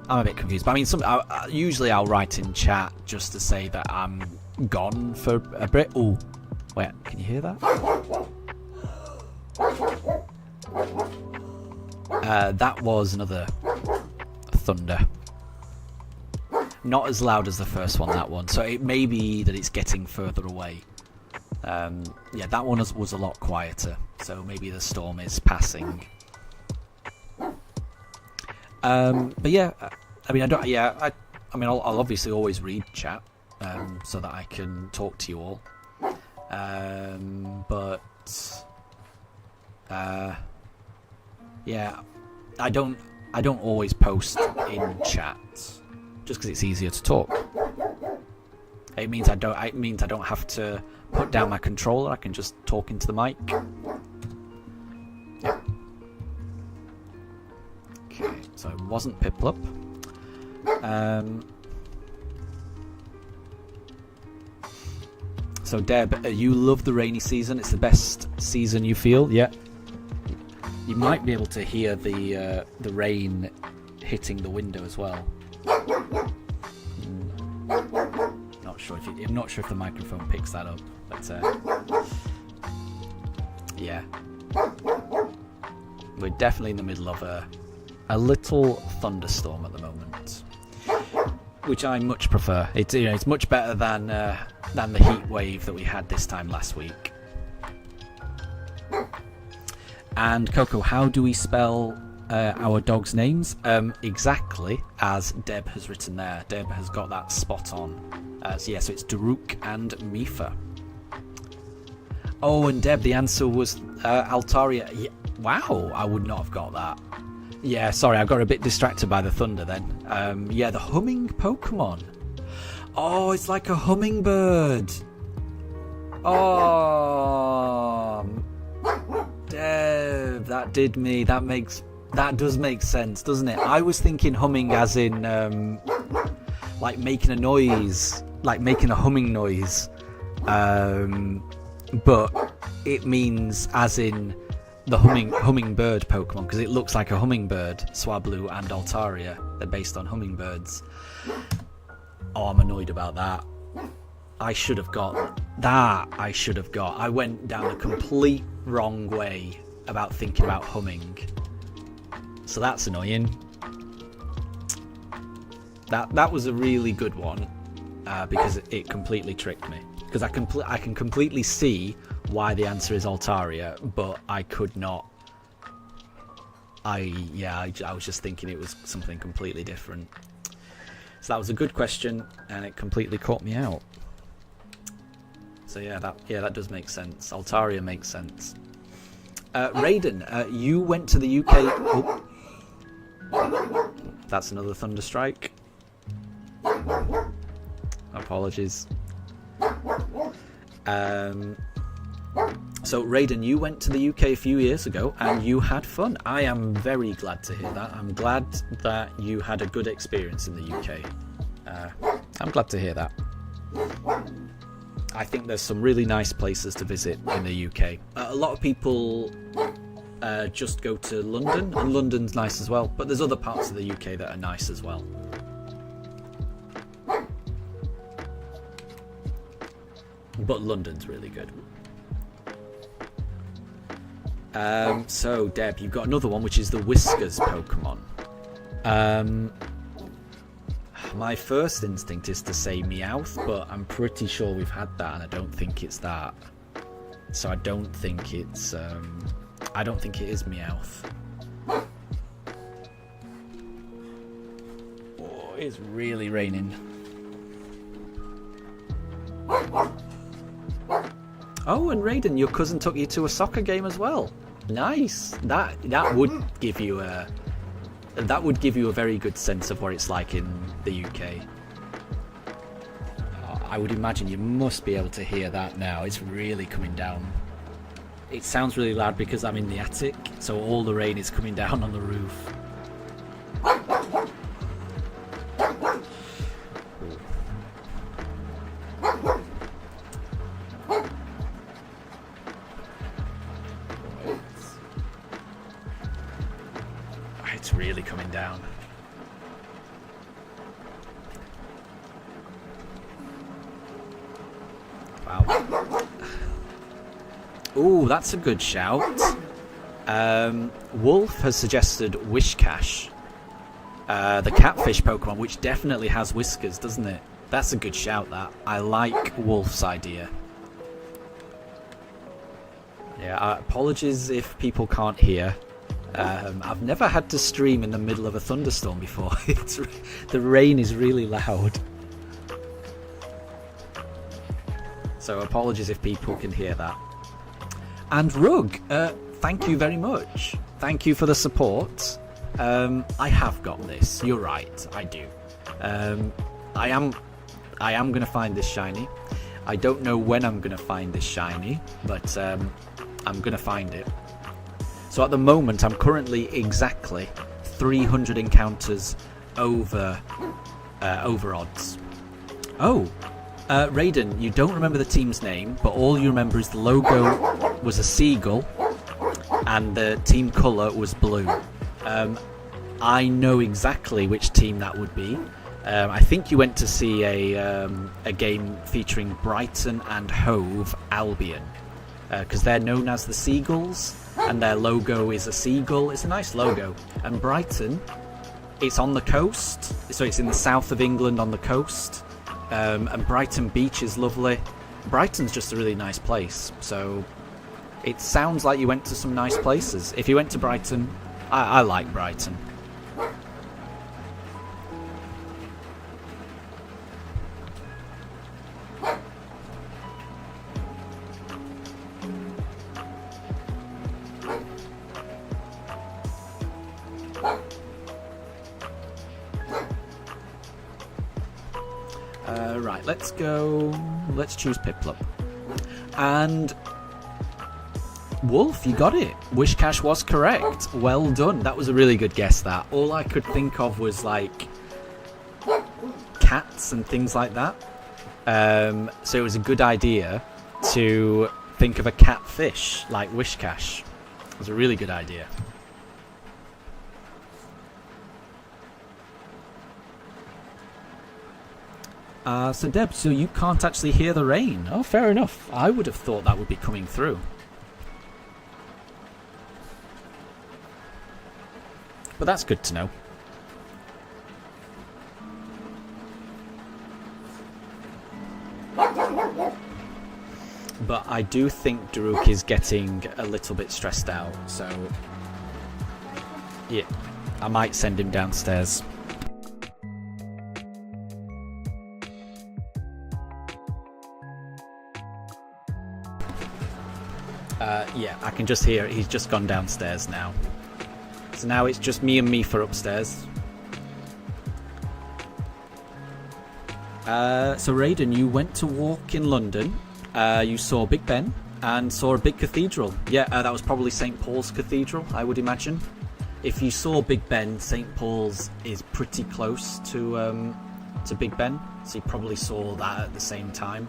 a bit confused, but I mean, usually I'll write in chat just to say that I'm gone for a bit. Oh, wait, can you hear that? That was another thunder. Not as loud as the first one, that one. So it may be that it's getting further away. Yeah, that one was a lot quieter. So maybe the storm is passing. But yeah, I mean, I'll obviously always read chat, so that I can talk to you all. But yeah, I don't always post in chat just because it's easier to talk. It means I don't have to put down my controller. I can just talk into the mic. Yeah. Okay, so it wasn't Piplup. So Deb, you love the rainy season. It's the best season, you feel? Yeah. You might be able to hear the rain hitting the window as well. I'm not sure if the microphone picks that up, but yeah, we're definitely in the middle of a little thunderstorm at the moment, which I much prefer. It's much better than the heat wave that we had this time last week. And Coco, how do we spell our dogs' names? Exactly as Deb has written there. Deb has got that spot on. So it's Daruk and Mifa. Oh, and Deb, the answer was Altaria. Yeah. Wow, I would not have got that. Yeah, sorry, I got a bit distracted by the thunder then. Yeah, the humming Pokemon. Oh, it's like a hummingbird. Oh, Deb, that did me. That does make sense, doesn't it? I was thinking humming as in like making a noise, like making a humming noise. But it means as in the hummingbird Pokemon, because it looks like a hummingbird. Swablu and Altaria, they're based on hummingbirds. Oh, I'm annoyed about that. I should have got that. I went down a complete wrong way about thinking about humming. So that's annoying. That was a really good one because it completely tricked me. Because I can completely see why the answer is Altaria, but I could not. I was just thinking it was something completely different. So that was a good question, and it completely caught me out. So that does make sense. Altaria makes sense. Raiden, you went to the UK. Oh. That's another Thunderstrike. Apologies. So Raiden, you went to the UK a few years ago and you had fun. I am very glad to hear that. I'm glad that you had a good experience in the UK. I'm glad to hear that. I think there's some really nice places to visit in the UK. A lot of people just go to London, and London's nice as well, but there's other parts of the UK that are nice as well. But London's really good. So, Deb, you've got another one, which is the Whiskers Pokemon. My first instinct is to say Meowth, but I'm pretty sure we've had that, and I don't think it's that. So I don't think it's. I don't think it is Meowth. Oh, it's really raining. Oh, and Raiden, your cousin took you to a soccer game as well. Nice. That would give you a very good sense of what it's like in the UK. I would imagine you must be able to hear that now. It's really coming down. It sounds really loud because I'm in the attic, so all the rain is coming down on the roof. It's really coming down. Wow. Ooh, that's a good shout. Wolf has suggested Wishcash, the catfish Pokemon, which definitely has whiskers, doesn't it? That's a good shout, that. I like Wolf's idea. Yeah, apologies if people can't hear. I've never had to stream in the middle of a thunderstorm before. The rain is really loud. So apologies if people can hear that. And Rug, thank you very much. Thank you for the support. I have got this. You're right, I do. I am going to find this shiny. I don't know when I'm going to find this shiny, but I'm going to find it. So at the moment, I'm currently exactly 300 encounters over odds. Oh, Raiden, you don't remember the team's name, but all you remember is the logo was a seagull and the team colour was blue. I know exactly which team that would be. I think you went to see a game featuring Brighton and Hove Albion, because they're known as the Seagulls, and their logo is a seagull. It's a nice logo. And Brighton, it's on the coast, so it's in the south of England on the coast. And Brighton Beach is lovely. Brighton's just a really nice place, so it sounds like you went to some nice places. If you went to Brighton, I like Brighton. let's go. Let's choose Piplup. And Wolf, you got it. Wishcash was correct. Well done. That was a really good guess, that. All I could think of was, like, cats and things like that. So it was a good idea to think of a catfish, like Wishcash. It was a really good idea. So Deb, so you can't actually hear the rain. Oh, fair enough. I would have thought that would be coming through. But that's good to know. But I do think Daruk is getting a little bit stressed out, so yeah, I might send him downstairs. Yeah, I can just hear it. He's just gone downstairs now. So now it's just me and Mifa upstairs. So Raiden, you went to walk in London. You saw Big Ben and saw a big cathedral. Yeah, that was probably St. Paul's Cathedral, I would imagine. If you saw Big Ben, St. Paul's is pretty close to Big Ben, so you probably saw that at the same time.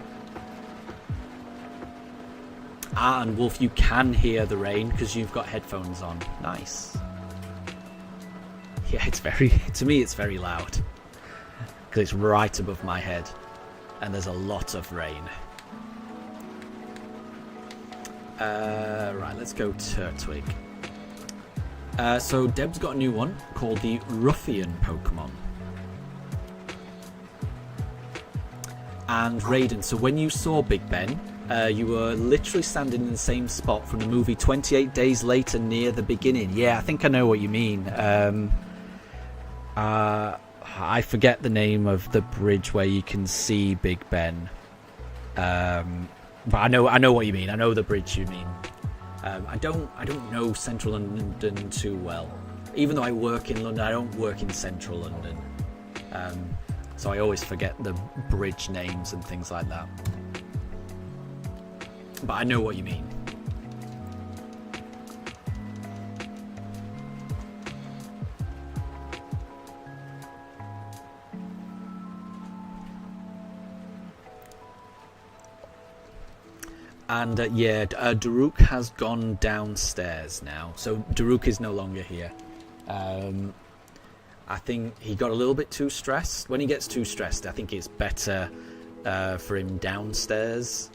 Ah, and Wolf, you can hear the rain because you've got headphones on. Nice. Yeah, it's very, to me it's very loud. Because it's right above my head. And there's a lot of rain. Right, let's go Turtwig. So Deb's got a new one called the Ruffian Pokemon. And Raiden, so when you saw Big Ben, you were literally standing in the same spot from the movie 28 Days Later near the beginning. Yeah, I think I know what you mean. I forget the name of the bridge where you can see Big Ben. But I know what you mean. I know the bridge you mean. I don't know Central London too well. Even though I work in London, I don't work in Central London. So I always forget the bridge names and things like that. But I know what you mean. And yeah, Daruk has gone downstairs now. So Daruk is no longer here. I think he got a little bit too stressed. When he gets too stressed, I think it's better for him downstairs.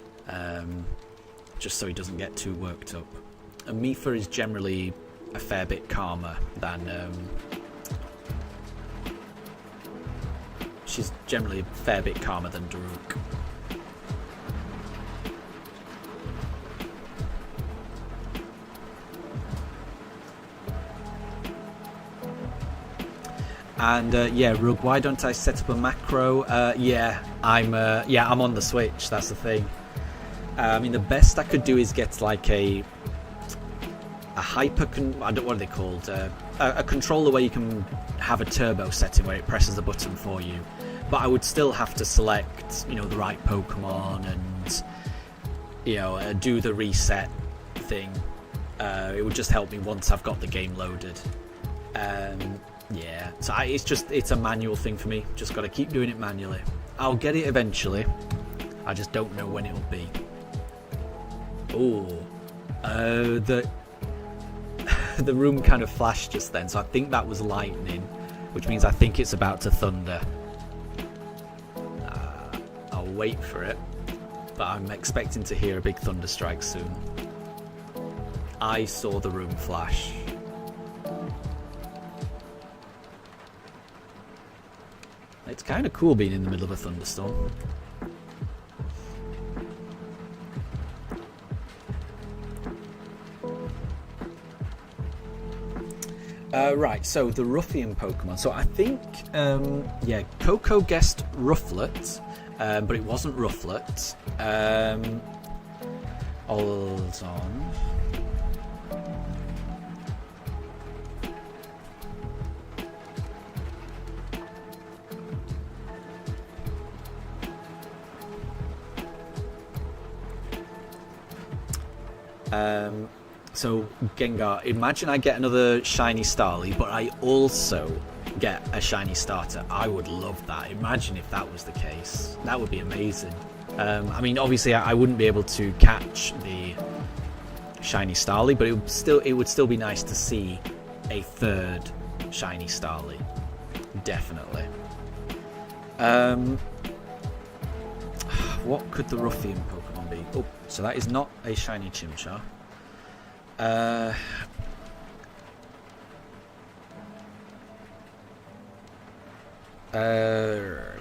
Just so he doesn't get too worked up. And Mifa is generally a fair bit calmer than... she's generally a fair bit calmer than Daruk. And yeah, Rug, why don't I set up a macro? Yeah, I'm on the Switch. That's the thing. I mean, the best I could do is get like a hyper. What are they called? A controller where you can have a turbo setting where it presses a button for you. But I would still have to select, you know, the right Pokemon and, you know, do the reset thing. It would just help me once I've got the game loaded. Yeah, so it's a manual thing for me. Just got to keep doing it manually. I'll get it eventually. I just don't know when it'll be. Oh, the room kind of flashed just then, so I think that was lightning, which means I think it's about to thunder. I'll wait for it, but I'm expecting to hear a big thunder strike soon. I saw the room flash. It's kind of cool being in the middle of a thunderstorm. Right, so the Ruffian Pokemon. So I think, yeah, Coco guessed Rufflet, but it wasn't Rufflet. Hold on. So Gengar, imagine I get another shiny Starly, but I also get a shiny starter. I would love that. Imagine if that was the case. That would be amazing. I mean, obviously I wouldn't be able to catch the shiny Starly, but it would still be nice to see a third shiny Starly. Definitely. What could the Ruffian Pokemon be? Oh, so that is not a shiny Chimchar.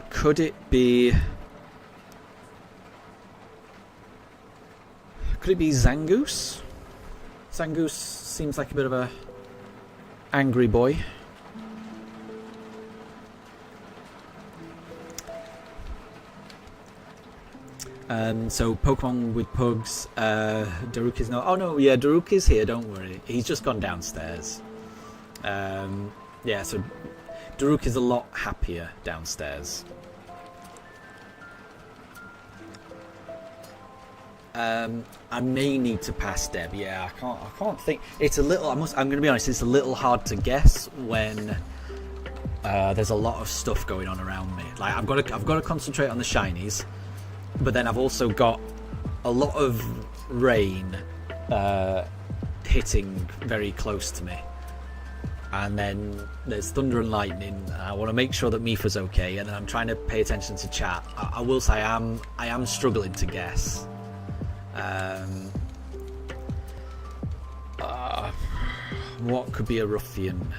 Could it be? Could it be Zangoose? Zangoose seems like a bit of a angry boy. So Pokemon with Pugs, Daruk is not... Oh no, yeah, Daruk is here, don't worry. He's just gone downstairs. Yeah, so Daruk is a lot happier downstairs. I may need to pass Deb. Yeah, I can't think. It's a little... I'm going to be honest, it's a little hard to guess when there's a lot of stuff going on around me. Like, I've got to concentrate on the shinies. But then I've also got a lot of rain hitting very close to me. And then there's thunder and lightning. And I want to make sure that Mifa's okay. And then I'm trying to pay attention to chat. I will say I am struggling to guess. What could be a Ruffian?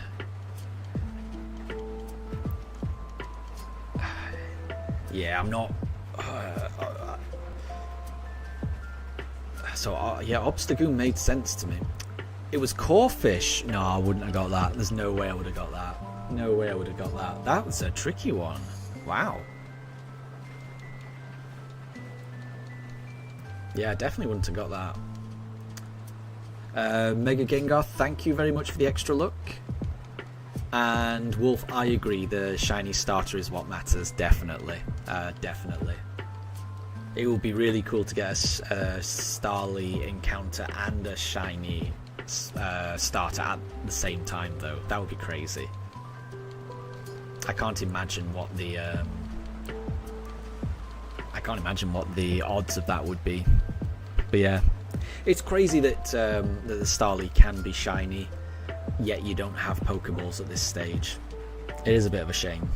Yeah, I'm not... yeah, Obstagoon made sense to me. It was Corphish. No, I wouldn't have got that. There's no way I would have got that. No way I would have got that. That was a tricky one. Wow. Yeah, I definitely wouldn't have got that. Mega Gengar, thank you very much for the extra luck. And Wolf, I agree. The shiny starter is what matters. Definitely. Definitely. It would be really cool to get a Starly encounter and a shiny starter at the same time, though. That would be crazy. I can't imagine what the odds of that would be. But yeah, it's crazy that the Starly can be shiny, yet you don't have Pokeballs at this stage. It is a bit of a shame.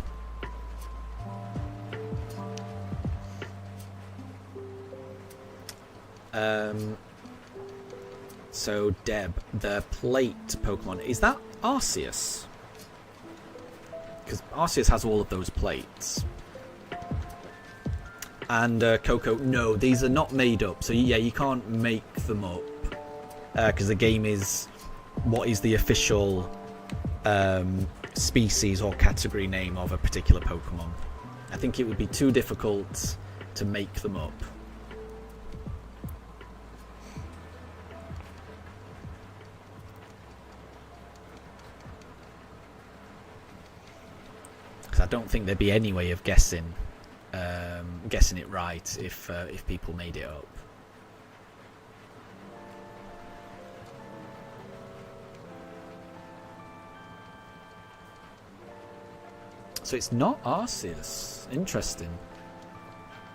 So Deb, the plate Pokemon, is that Arceus? Because Arceus has all of those plates. And Coco, no, these are not made up. So yeah, you can't make them up. Because the game is what is the official species or category name of a particular Pokemon. I think it would be too difficult to make them up. I don't think there'd be any way of guessing it right if people made it up. So it's not Arceus. Interesting.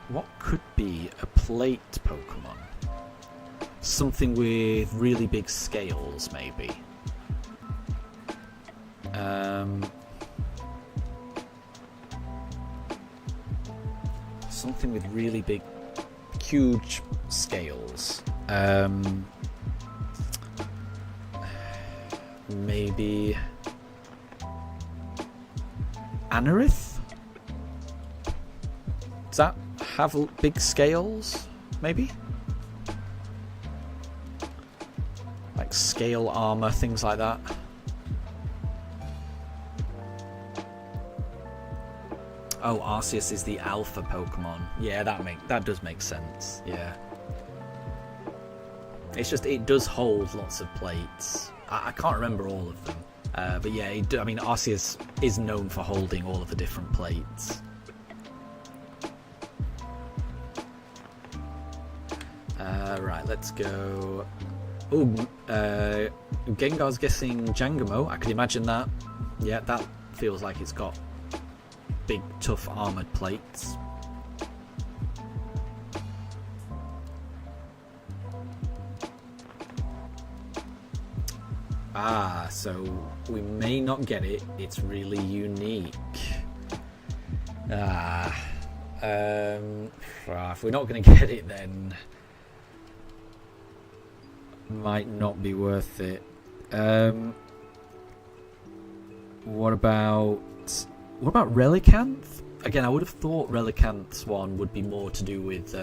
What could be a plate Pokemon? Something with really big scales, maybe. Something with really big, huge scales. Maybe Anorith? Does that have big scales? Maybe? Like scale armor, things like that. Oh, Arceus is the alpha Pokemon. Yeah, that does make sense. Yeah. It's just, it does hold lots of plates. I can't remember all of them. But yeah, I mean, Arceus is known for holding all of the different plates. Right, let's go Oh, Gengar's guessing Jangamo. I could imagine that. Yeah, that feels like it's got big, tough armoured plates. Ah, so we may not get it. It's really unique. If we're not going to get it, then might not be worth it. What about Relicanth? Again, I would have thought Relicanth's one would be more to do with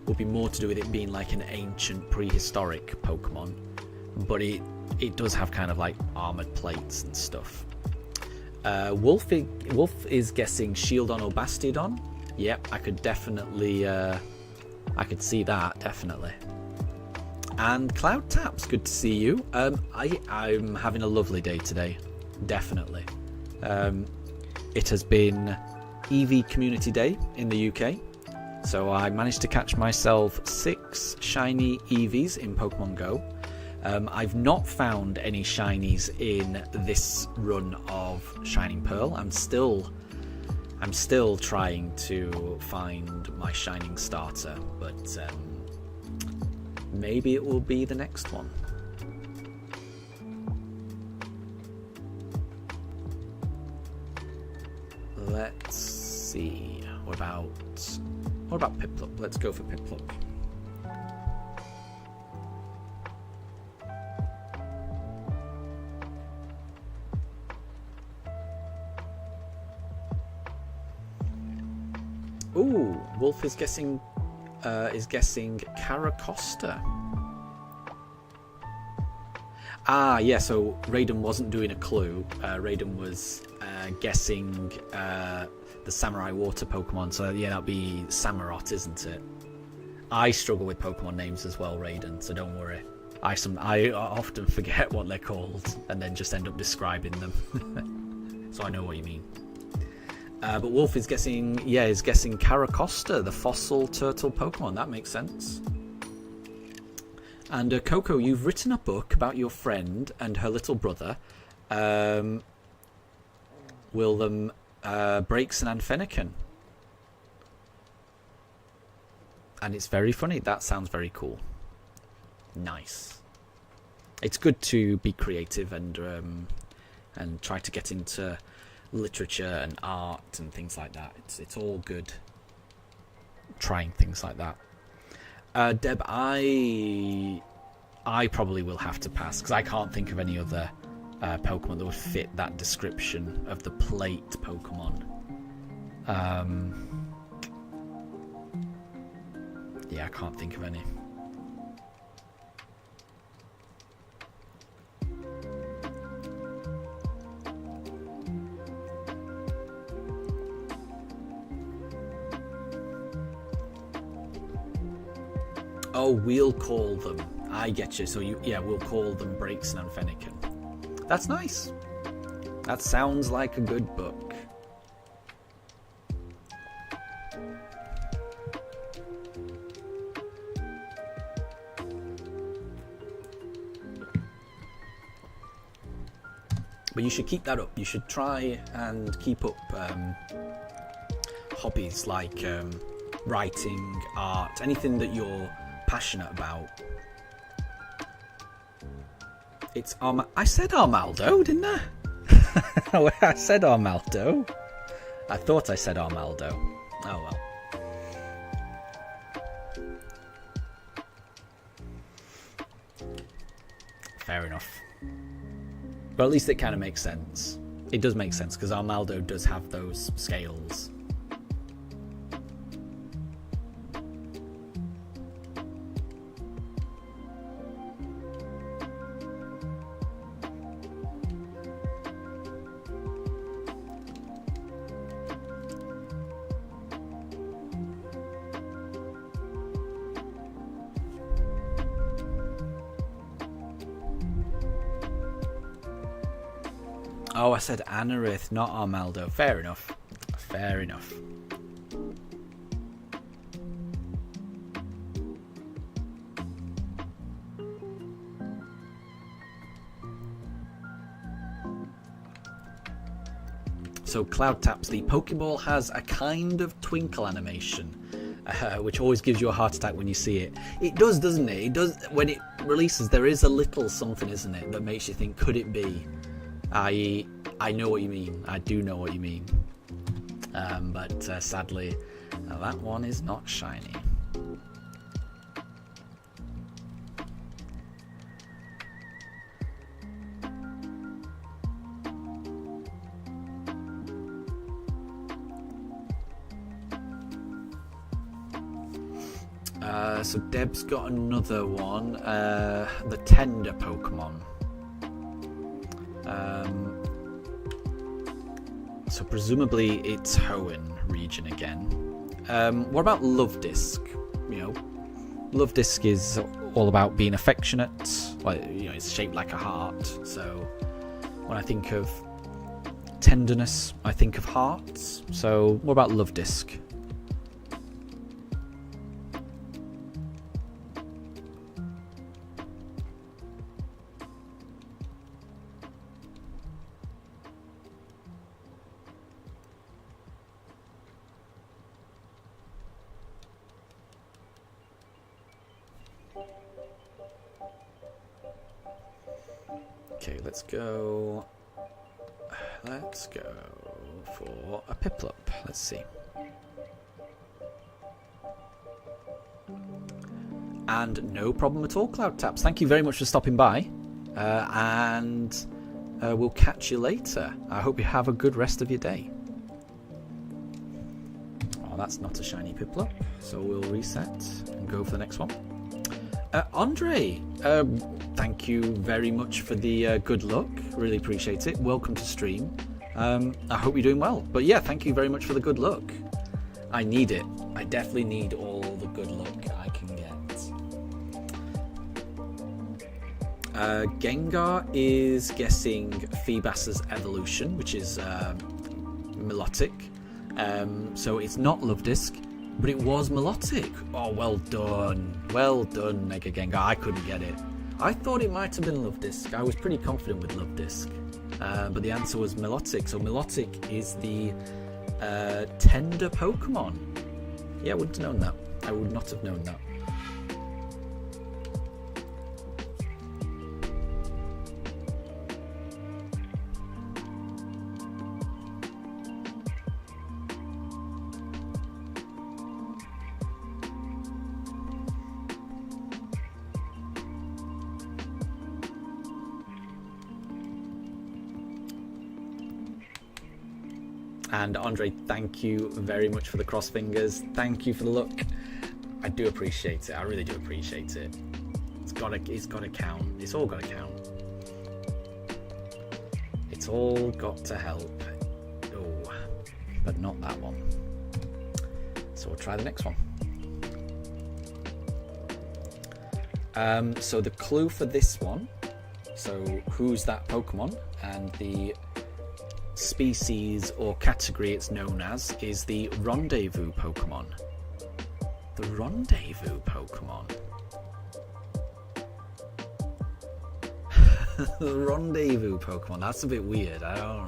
it being like an ancient prehistoric Pokemon, but it does have kind of like armored plates and stuff. Wolf is guessing Shieldon or Bastiodon. Yep, I could definitely I could see that definitely. And Cloud Taps, good to see you. I'm having a lovely day today, definitely. It has been EV Community Day in the UK, so I managed to catch myself 6 shiny EVs in Pokemon Go. I've not found any shinies in this run of Shining Pearl. I'm still trying to find my shining starter, but maybe it will be the next one. Let's see. What about Piplup? Let's go for Piplup. Ooh, Wolf is guessing Caracosta. Ah, yeah, so Raiden wasn't doing a clue. Raiden was guessing the Samurai Water Pokemon, so yeah, that'd be Samurott, isn't it? I struggle with Pokemon names as well, Raiden, so don't worry. I often forget what they're called and then just end up describing them. So I know what you mean. But Wolf is guessing Caracosta, the fossil turtle Pokemon. That makes sense. And Coco, you've written a book about your friend and her little brother, Willem Breaks and Fennekin. And it's very funny. That sounds very cool. Nice. It's good to be creative and try to get into literature and art and things like that. It's all good trying things like that. Deb, I probably will have to pass because I can't think of any other Pokemon that would fit that description of the plate Pokemon. Yeah, I can't think of any. Oh, we'll call them. I get you. So we'll call them Breaks and Fennekin. That's nice. That sounds like a good book. But you should keep that up. You should try and keep up hobbies like writing, art, anything that you're passionate about. It's I said Armaldo, didn't I? I said Armaldo. I thought I said Armaldo. Oh well. Fair enough. But at least it kind of makes sense. It does make sense because Armaldo does have those scales. Oh, I said Anorith, not Armaldo. Fair enough. Fair enough. So Cloud Taps, the Pokeball has a kind of twinkle animation, which always gives you a heart attack when you see it. It does, doesn't it? It does. When it releases, there is a little something, isn't it, that makes you think, could it be? I know what you mean. I do know what you mean. But sadly, that one is not shiny. So Deb's got another one, the Tender Pokemon. So presumably it's Hoenn region again. What about Love Disc? You know, Love Disc is all about being affectionate. Like, you know, it's shaped like a heart. So when I think of tenderness, I think of hearts. So what about Love Disc? Okay, let's go for a Piplup. Let's see. And no problem at all, Cloud Taps. Thank you very much for stopping by. And we'll catch you later. I hope you have a good rest of your day. Oh, that's not a shiny Piplup. So we'll reset and go for the next one. Andre, thank you very much for the good luck. Really appreciate it. Welcome to stream. I hope you're doing well. But yeah, thank you very much for the good luck. I need it. I definitely need all the good luck I can get. Gengar is guessing Feebas's evolution, which is melodic. So it's not Love Disc. But it was melodic. Oh, well done. Well done, Mega Gengar. I couldn't get it. I thought it might have been Love Disc. I was pretty confident with Love Disc. But the answer was melodic. So melodic is the tender Pokemon. Yeah, I wouldn't have known that. I would not have known that. And Andre, thank you very much for the cross fingers. Thank you for the look. I do appreciate it. I really do appreciate it. It's gotta count. It's all gotta count. It's all got to help. Oh, but not that one. So we'll try the next one. So the clue for this one. So who's that Pokemon? And the species or category it's known as is the Rendezvous Pokemon. The Rendezvous Pokemon. The Rendezvous Pokemon. That's a bit weird. I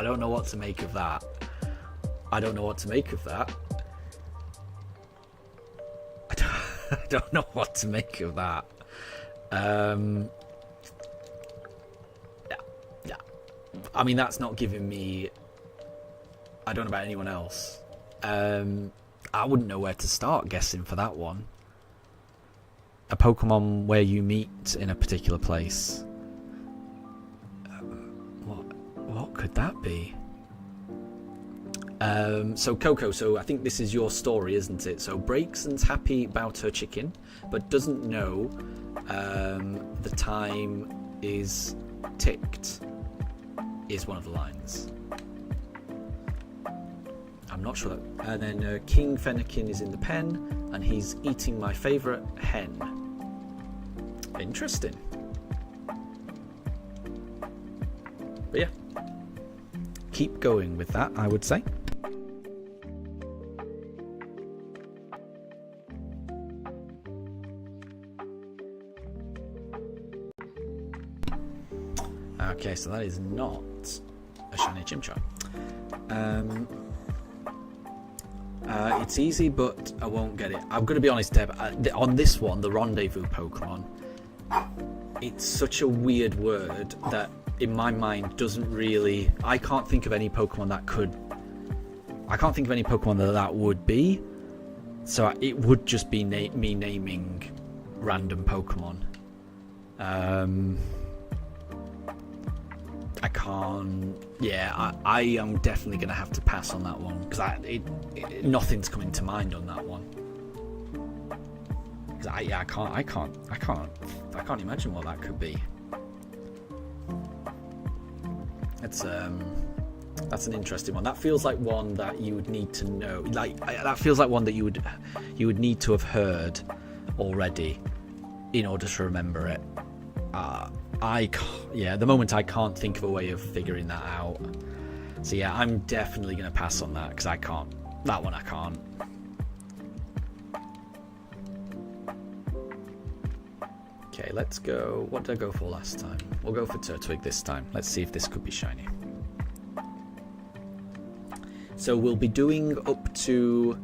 don't know what to make of that. I don't know what to make of that. I don't know what to make of that. I mean, that's not giving me... I don't know about anyone else. I wouldn't know where to start guessing for that one. A Pokemon where you meet in a particular place. What could that be? So Coco, so I think this is your story, isn't it? So Breakson's happy about her chicken, but doesn't know the time is ticked. Is one of the lines. I'm not sure. And then King Fennekin is in the pen, and he's eating my favourite hen. Interesting. But yeah, keep going with that, I would say. Okay, so that is not a shiny Chimchar. It's easy, but I won't get it. I'm going to be honest, Deb. On this one, the rendezvous Pokemon, it's such a weird word that in my mind doesn't really... I can't think of any Pokemon that could... I can't think of any Pokemon that would be. So it would just be me naming random Pokemon. I can't... Yeah, I am definitely going to have to pass on that one. Because nothing's coming to mind on that one. I can't imagine what that could be. That's an interesting one. That feels like one that you would need to know. That feels like one that you would need to have heard already in order to remember it. At the moment I can't think of a way of figuring that out. So yeah, I'm definitely going to pass on that because I can't. That one I can't. Okay, let's go. What did I go for last time? We'll go for Turtwig this time. Let's see if this could be shiny. So we'll be doing up to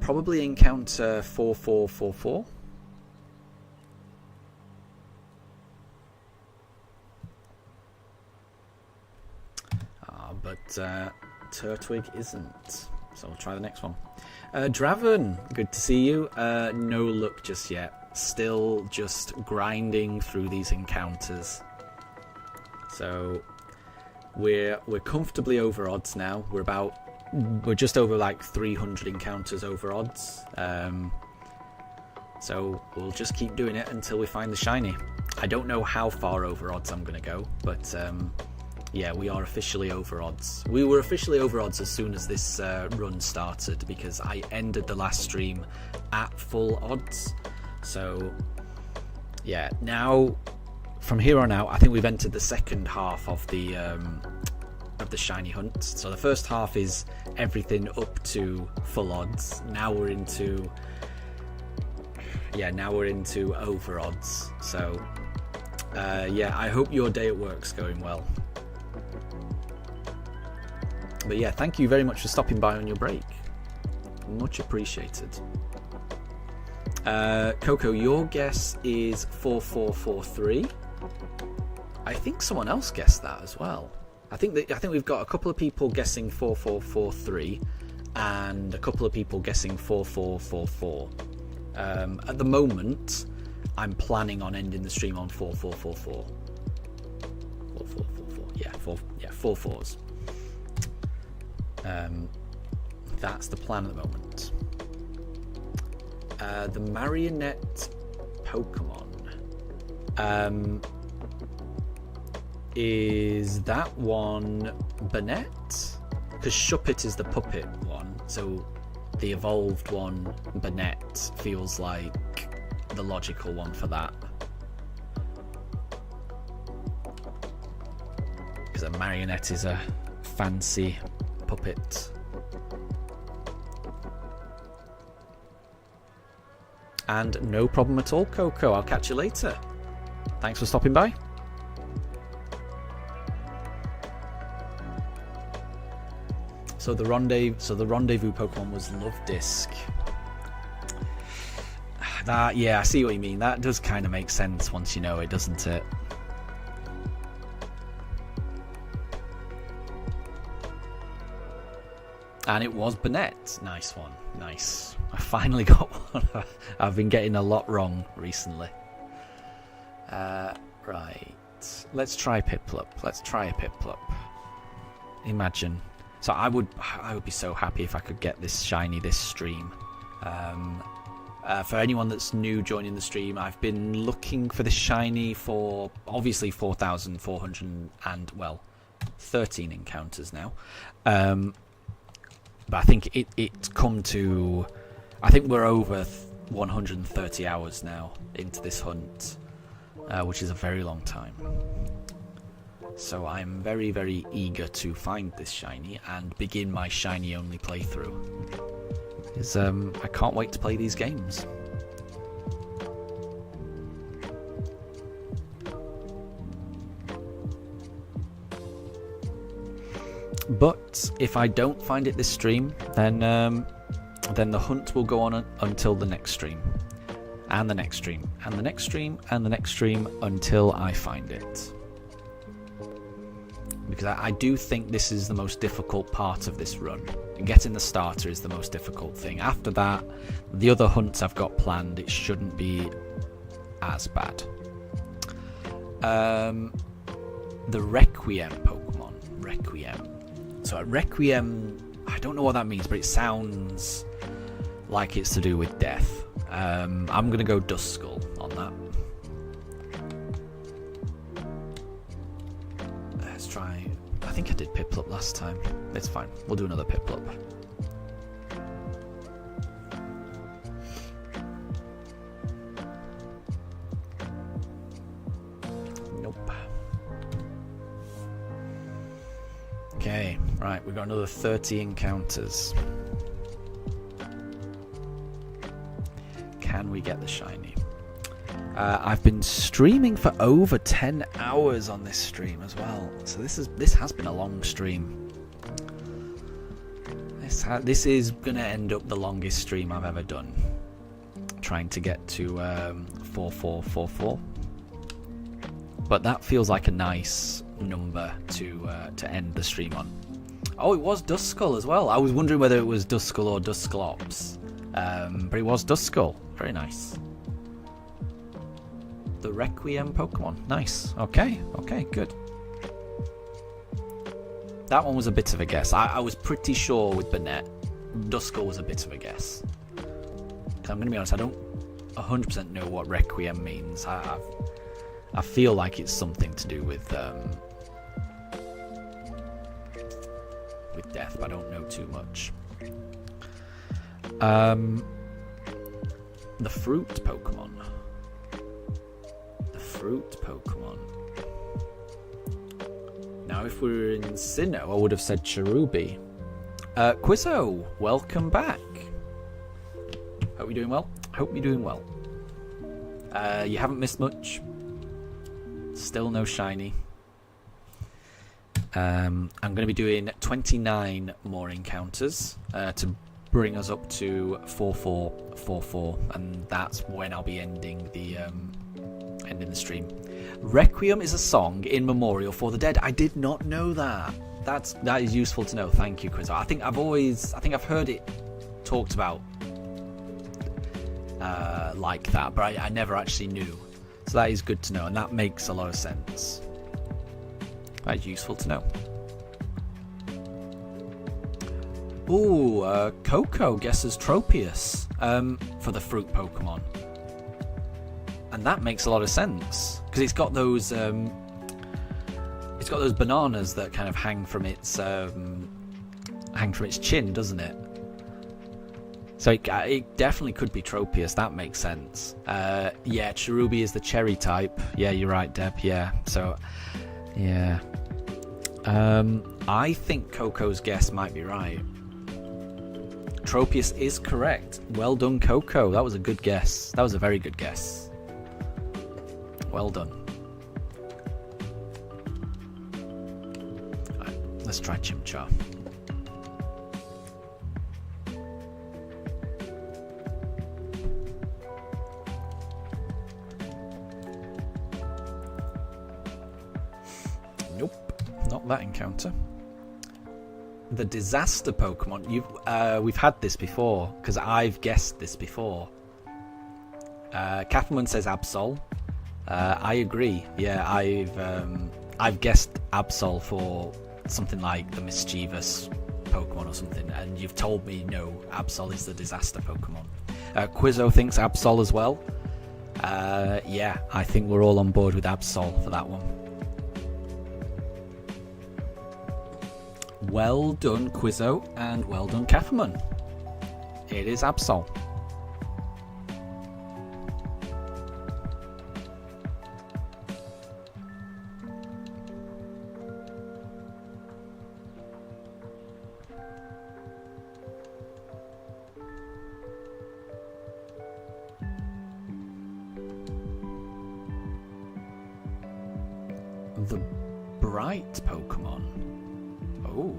probably encounter 4444. But Turtwig isn't. So we'll try the next one. Draven, good to see you. No luck just yet. Still just grinding through these encounters. So we're comfortably over odds now. We're just over like 300 encounters over odds. So we'll just keep doing it until we find the shiny. I don't know how far over odds I'm going to go, but yeah, we are officially over odds. We were officially over odds as soon as this run started because I ended the last stream at full odds. So yeah, now from here on out, I think we've entered the second half of the shiny hunt. So the first half is everything up to full odds. Now we're into over odds. So yeah, I hope your day at work's going well. But yeah, thank you very much for stopping by on your break. Much appreciated. Coco, your guess is 4443. I think someone else guessed that as well. I think we've got a couple of people guessing 4443 and a couple of people guessing 4444. At the moment, I'm planning on ending the stream on 4444. 4444. Yeah, 4 fours. That's the plan at the moment. The marionette Pokemon. Is that one Banette? Because Shuppet is the puppet one, so the evolved one, Banette, feels like the logical one for that. Because a marionette is a fancy puppet. And no problem at all, Coco. I'll catch you later. Thanks for stopping by. So the rendezvous Pokemon was Love-Disc. That, yeah, I see what you mean. That does kind of make sense once you know it, doesn't it? And it was Banette. Nice one. Nice. I finally got one. I've been getting a lot wrong recently. Right. Let's try Piplup. Let's try a Piplup. Imagine. So I would be so happy if I could get this shiny this stream. For anyone that's new joining the stream, I've been looking for this shiny for obviously 4,413 encounters now. But I think it's come to... I think we're over 130 hours now into this hunt, which is a very long time. So I'm very, very eager to find this shiny and begin my shiny-only playthrough. Because I can't wait to play these games. But if I don't find it this stream, then the hunt will go on until the next stream. And the next stream. And the next stream. And the next stream until I find it. Because I do think this is the most difficult part of this run. Getting the starter is the most difficult thing. After that, the other hunts I've got planned, it shouldn't be as bad. The Requiem Pokemon. Requiem. So Requiem, I don't know what that means, but it sounds like it's to do with death. I'm going to go Duskull on that. Let's try... I think I did Piplup last time. It's fine. We'll do another Piplup. Nope. Okay, right. We've got another 30 encounters. Can we get the shiny? I've been streaming for over 10 hours on this stream as well, so this has been a long stream. This is gonna end up the longest stream I've ever done, trying to get to 4444. But that feels like a nice number to end the stream on. Oh, it was Duskull as well. I was wondering whether it was Duskull or Dusclops, but it was Duskull. Very nice. The Requiem Pokemon. Nice. Okay, good. That one was a bit of a guess. I was pretty sure with Burnett. Duskull was a bit of a guess. I'm going to be honest, I don't 100% know what Requiem means. I feel like it's something to do with death, but I don't know too much. The fruit Pokemon. Fruit Pokemon. Now, if we were in Sinnoh, I would have said Cherubi. Quizzo, welcome back. Hope you're doing well. Hope you're doing well. You haven't missed much. Still no shiny. I'm going to be doing 29 more encounters to bring us up to 4444, and that's when I'll be ending the stream. Requiem is a song in memorial for the dead. I did not know that. That is useful to know. Thank you, Chris. I think I've heard it talked about like that, but I never actually knew. So that is good to know, and that makes a lot of sense. That is useful to know. Ooh, Coco guesses Tropius for the fruit Pokemon. And that makes a lot of sense because it's got those bananas that kind of hang from its chin, doesn't it? So it definitely could be Tropius. That makes sense. Yeah, Cherubi is the cherry type. Yeah, you're right, Deb. Yeah. So, yeah. I think Coco's guess might be right. Tropius is correct. Well done, Coco. That was a good guess. That was a very good guess. Well done. Right, let's try Chimchar. Nope, not that encounter. The disaster Pokemon. We've had this before because I've guessed this before. Catherman says Absol. I agree. Yeah, I've guessed Absol for something like the mischievous Pokemon or something, and you've told me no, Absol is the disaster Pokemon. Quizzo thinks Absol as well. Yeah, I think we're all on board with Absol for that one. Well done, Quizzo, and well done, Catherman. It is Absol. The bright Pokemon. Oh.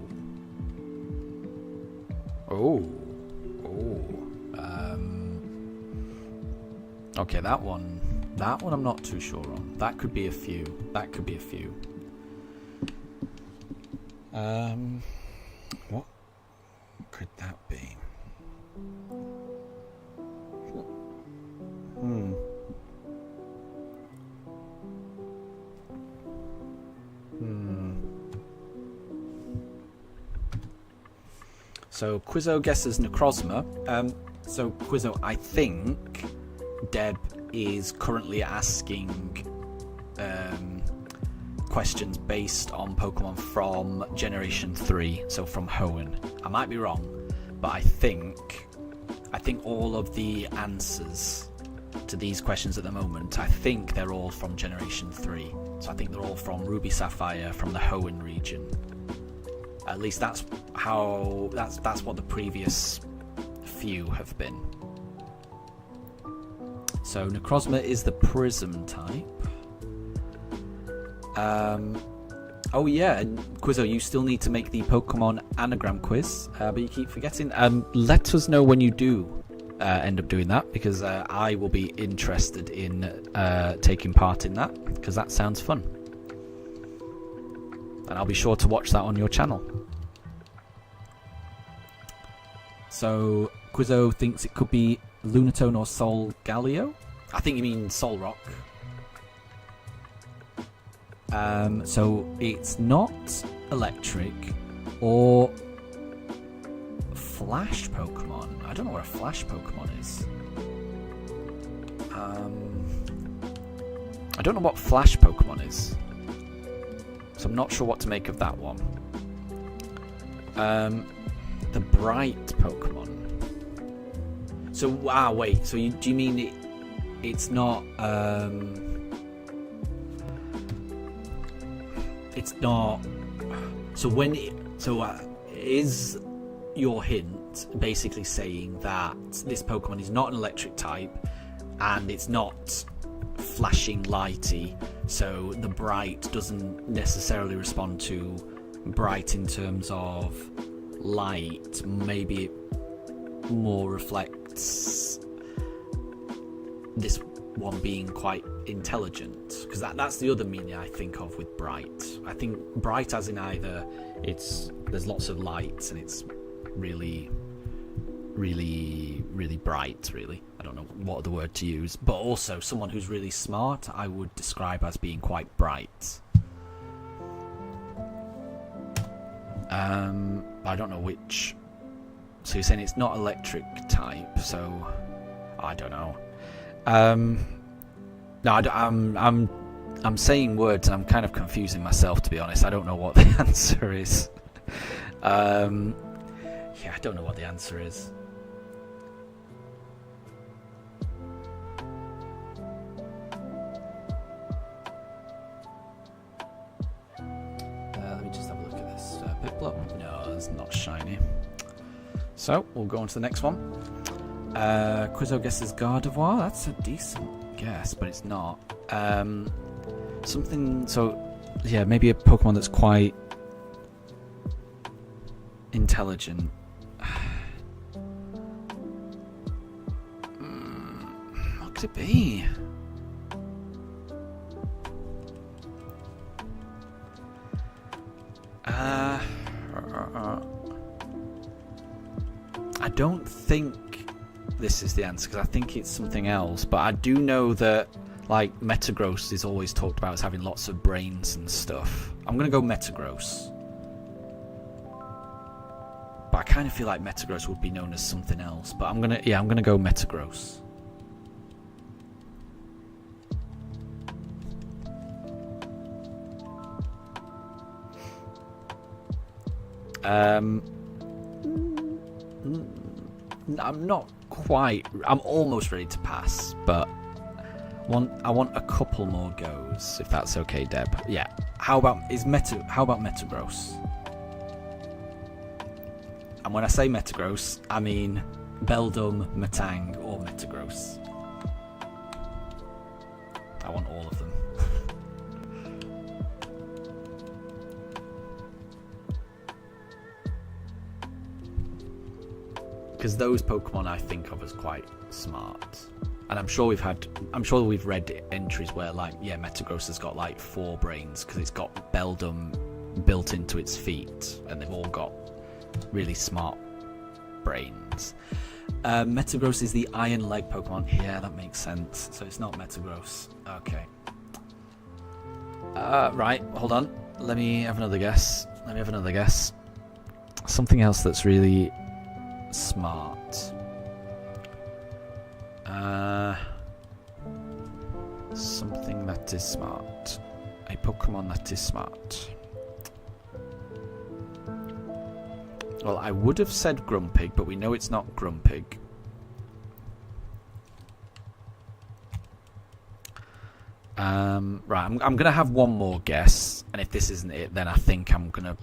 Oh. Oh. Okay, that one I'm not too sure on. That could be a few. That could be a few. What could that be? So Quizzo guesses Necrozma. So Quizzo, I think Deb is currently asking questions based on Pokemon from Generation 3, so from Hoenn. I might be wrong, but I think all of the answers to these questions at the moment, I think they're all from Generation 3. So I think they're all from Ruby Sapphire, from the Hoenn region. At least that's what the previous few have been. So Necrozma is the Prism type. Oh yeah, and Quizzo, you still need to make the Pokemon anagram quiz, but you keep forgetting. Let us know when you do end up doing that, because I will be interested in taking part in that, because that sounds fun. And I'll be sure to watch that on your channel. So Quizzo thinks it could be Lunatone or Solgaleo. I think you mean Solrock. So it's not electric or flash Pokemon. I don't know what a flash Pokemon is. I don't know what flash Pokemon is. So I'm not sure what to make of that one. The bright Pokemon. So wait. So do you mean it's not? It's not. So is your hint basically saying that this Pokemon is not an electric type and it's not flashing lighty? So the bright doesn't necessarily respond to bright in terms of light. Maybe it more reflects this one being quite intelligent, because that's the other meaning I think of with bright. I think bright as in either there's lots of lights and it's really bright, really. I don't know what other word to use, but also someone who's really smart I would describe as being quite bright. I don't know which. So you're saying it's not electric type, so I don't know. No, I'm saying words and I'm kind of confusing myself, to be honest. I don't know what the answer is. Yeah, I don't know what the answer is. Let me just have a look at this. Piplup? No, it's not shiny. So, we'll go on to the next one. Quizzo guesses Gardevoir. That's a decent guess, but it's not. Something. So, yeah, maybe a Pokemon that's quite intelligent. What could it be? I don't think this is the answer, because I think it's something else, but I do know that like Metagross is always talked about as having lots of brains and stuff. I'm gonna go Metagross, but I kind of feel like Metagross would be known as something else, but I'm gonna go Metagross. I'm not quite. I'm almost ready to pass, but I want a couple more goes, if that's okay, Deb. Yeah. How about Metagross? And when I say Metagross, I mean Beldum, Metang, or Metagross. I want all of them. because those Pokemon I think of as quite smart. And I'm sure we've read entries where, like, yeah, Metagross has got like 4 brains because it's got Beldum built into its feet, and they've all got really smart brains. Metagross is the Iron Leg Pokemon. Yeah, that makes sense. So it's not Metagross. Okay. Right, hold on. Let me have another guess. Something else that's really smart. Something that is smart. A Pokemon that is smart. Well, I would have said Grumpig, but we know it's not Grumpig. Right, I'm going to have one more guess, and if this isn't it, then I think I'm going to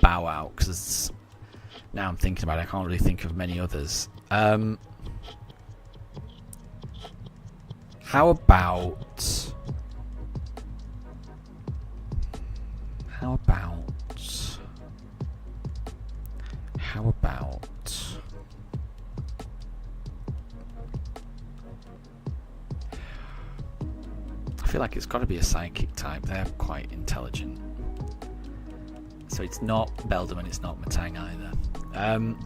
bow out, because now I'm thinking about it, I can't really think of many others. How about... I feel like it's got to be a psychic type. They're quite intelligent. So it's not Beldum and it's not Metang either. I'm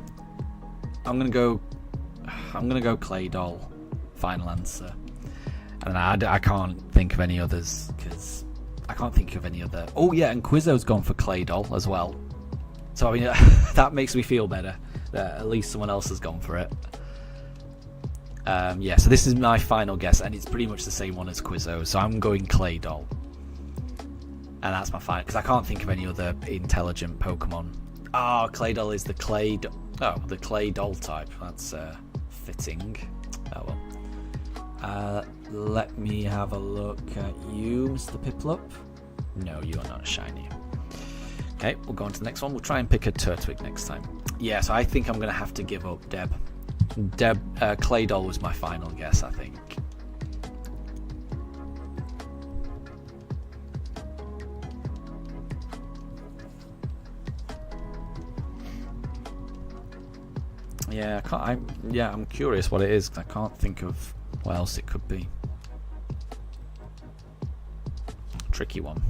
gonna go Claydol. Final answer. And I can't think of any others because I can't think of any other. Oh yeah, and Quizzo's gone for Claydol as well. So I mean that makes me feel better that at least someone else has gone for it. Yeah, so this is my final guess, and it's pretty much the same one as Quizzo. So I'm going Claydol, and that's my final, because I can't think of any other intelligent Pokemon. Oh, Claydol is the Claydol type. That's fitting. Oh well. Let me have a look at you, Mr. Piplup. No, you are not shiny. Okay, we'll go on to the next one. We'll try and pick a Turtwig next time. Yeah, so I think I'm going to have to give up Deb. Claydol was my final guess, I think. Yeah, I'm curious what it is, 'cause I can't think of what else it could be. Tricky one.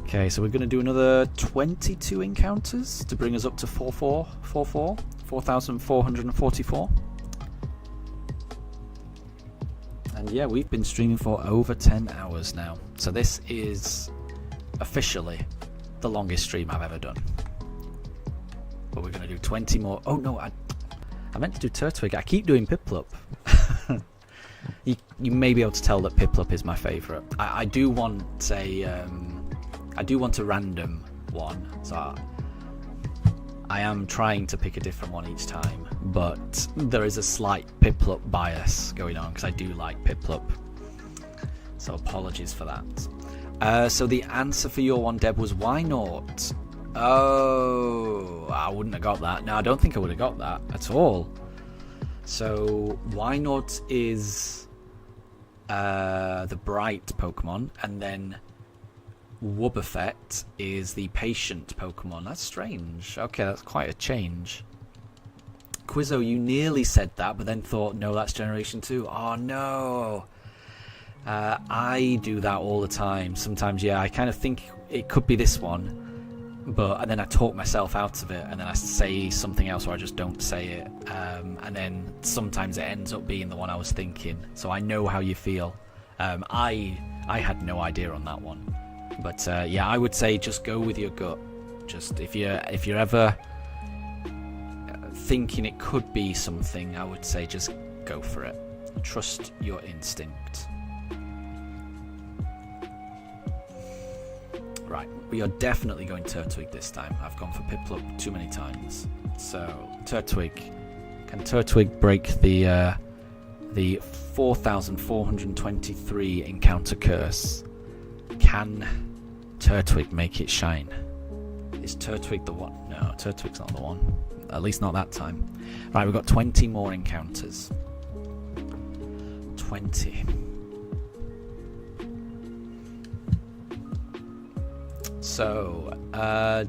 Okay, so we're going to do another 22 encounters to bring us up to 4,444. And yeah, we've been streaming for over 10 hours now. So this is officially the longest stream I've ever done. But we're going to do 20 more. Oh no, I meant to do Turtwig. I keep doing Piplup. You may be able to tell that Piplup is my favourite. I do want a random one, so I am trying to pick a different one each time, but there is a slight Piplup bias going on because I do like Piplup, so apologies for that. So the answer for your one, Deb, was Wynaut. Oh, I wouldn't have got that. No, I don't think I would have got that at all. So Wynaut is the bright Pokemon, and then Wobbuffet is the patient Pokemon. That's strange. Okay, that's quite a change. Quizzo, you nearly said that, but then thought, no, that's Generation 2. Oh, no. I do that all the time. Sometimes, yeah, I kind of think it could be this one, and then I talk myself out of it, and then I say something else, or I just don't say it. And then sometimes it ends up being the one I was thinking. So I know how you feel. I had no idea on that one. But yeah, I would say just go with your gut. Just if you're ever thinking it could be something, I would say just go for it. Trust your instinct. Right, we are definitely going Turtwig this time. I've gone for Piplup too many times. So Turtwig, can Turtwig break the the 4,423 encounter curse. Can Turtwig make it shine? Is Turtwig the one? No, Turtwig's not the one. At least not that time. Right, we've got 20 more encounters. 20. So,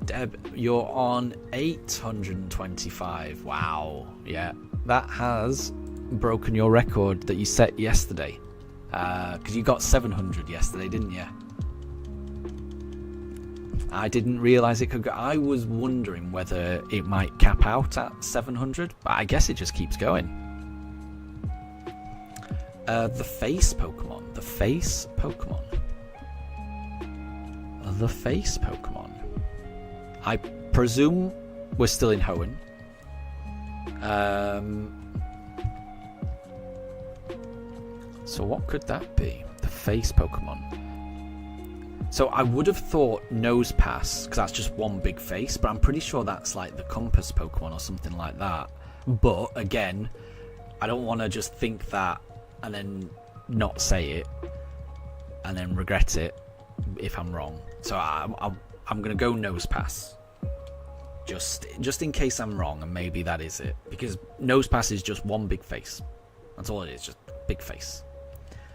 Deb, you're on 825. Wow. Yeah, that has broken your record that you set yesterday. Because you got 700 yesterday, didn't you? I didn't realise it could go. I was wondering whether it might cap out at 700, but I guess it just keeps going. The face Pokemon. The face Pokemon. The face Pokemon. I presume we're still in Hoenn. So what could that be? The face Pokemon. So I would have thought Nosepass, because that's just one big face, but I'm pretty sure that's like the compass Pokemon or something like that. But again, I don't want to just think that and then not say it and then regret it if I'm wrong. So I'm going to go Nosepass. Just in case I'm wrong, and maybe that is it. Because Nosepass is just one big face. That's all it is, just big face.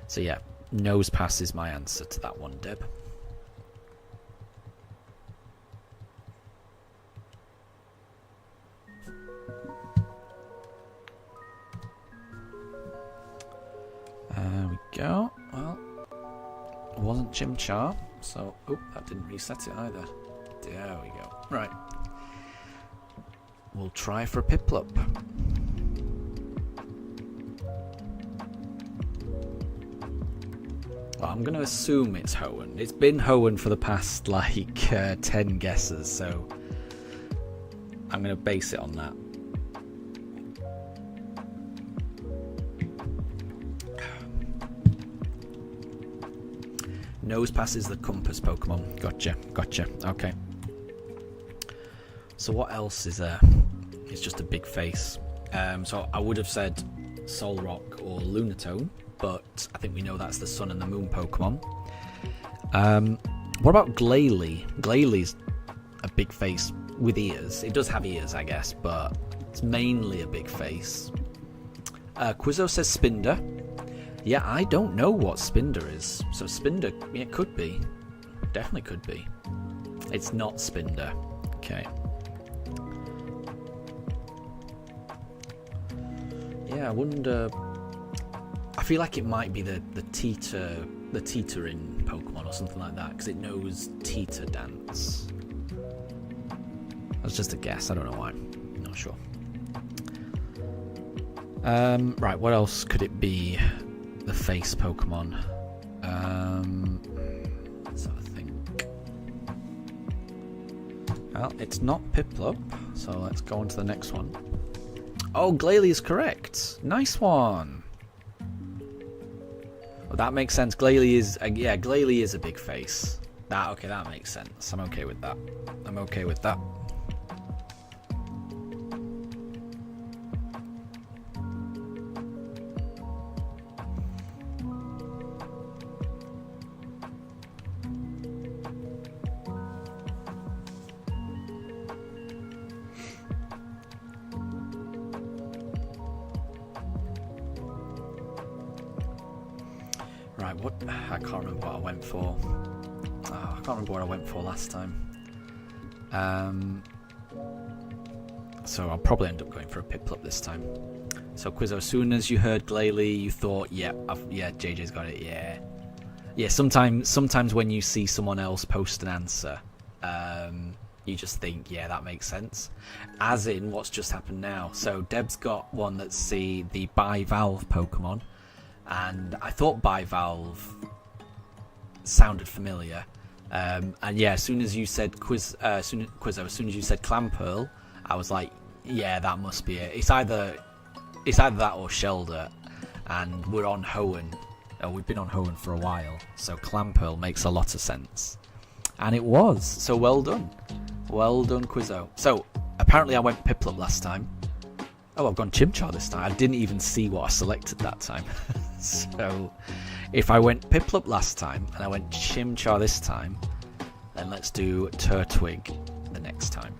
So yeah, Nosepass is my answer to that one, Deb. There we go. Well, it wasn't Chimchar, so... Oh, that didn't reset it either. There we go. Right. We'll try for a Piplup. Well, I'm going to assume it's Hoenn. It's been Hoenn for the past, like, 10 guesses, so... I'm going to base it on that. Nosepass is the compass Pokemon. Gotcha. Okay. So what else is there? It's just a big face. So I would have said Solrock or Lunatone, but I think we know that's the Sun and the Moon Pokemon. What about Glalie? Glalie's a big face with ears. It does have ears, I guess, but it's mainly a big face. Quizzo says Spinder. Yeah, I don't know what Spinder is. So Spinder, yeah, it could be. Definitely could be. It's not Spinder. Okay. Yeah, I wonder... I feel like it might be the teetering Pokemon or something like that, because it knows teeter dance. That's just a guess, I don't know why. I'm not sure. Right, what else could it be? The face Pokemon. Let's have a think. Well, it's not Piplup, so let's go on to the next one. Oh, Glalie is correct. Nice one. Well, that makes sense. Glalie is, Glalie is a big face. Okay, that makes sense. I'm okay with that. Right, what? I can't remember what I went for. I can't remember what I went for last time. So I'll probably end up going for a Piplup this time. So Quizzo, as soon as you heard Glalie, you thought, yeah, JJ's got it, yeah. Yeah, sometimes when you see someone else post an answer, you just think, yeah, that makes sense. As in what's just happened now. So Deb's got one that's the Bivalve Pokemon. And I thought Bivalve sounded familiar. And yeah, as soon as you said Quizzo, as soon as you said Clamperl, I was like, yeah, that must be it. It's either that or Shelder. And we're on Hoenn. We've been on Hoenn for a while. So Clamperl makes a lot of sense. And it was. So well done. Well done, Quizzo. So apparently I went Piplup last time. Oh, I've gone Chimchar this time. I didn't even see what I selected that time. So, if I went Piplup last time and I went Chimchar this time, then let's do Turtwig the next time.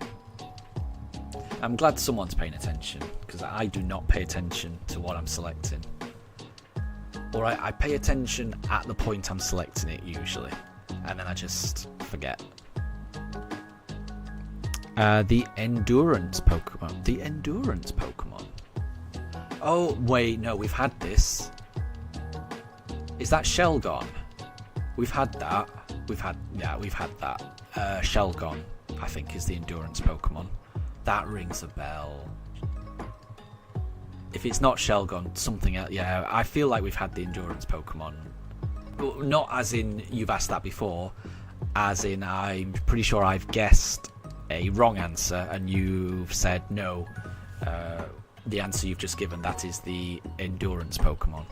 I'm glad someone's paying attention, because I do not pay attention to what I'm selecting. Or I pay attention at the point I'm selecting it usually, and then I just forget. The Endurance Pokemon. The Endurance Pokemon. Oh, wait, no, we've had this. Is that Shelgon? We've had that. We've had that. Shelgon, I think, is the Endurance Pokemon. That rings a bell. If it's not Shelgon, something else. Yeah, I feel like we've had the Endurance Pokemon. Well, not as in you've asked that before, as in I'm pretty sure I've guessed a wrong answer and you've said no. The answer you've just given, that is the Endurance Pokemon.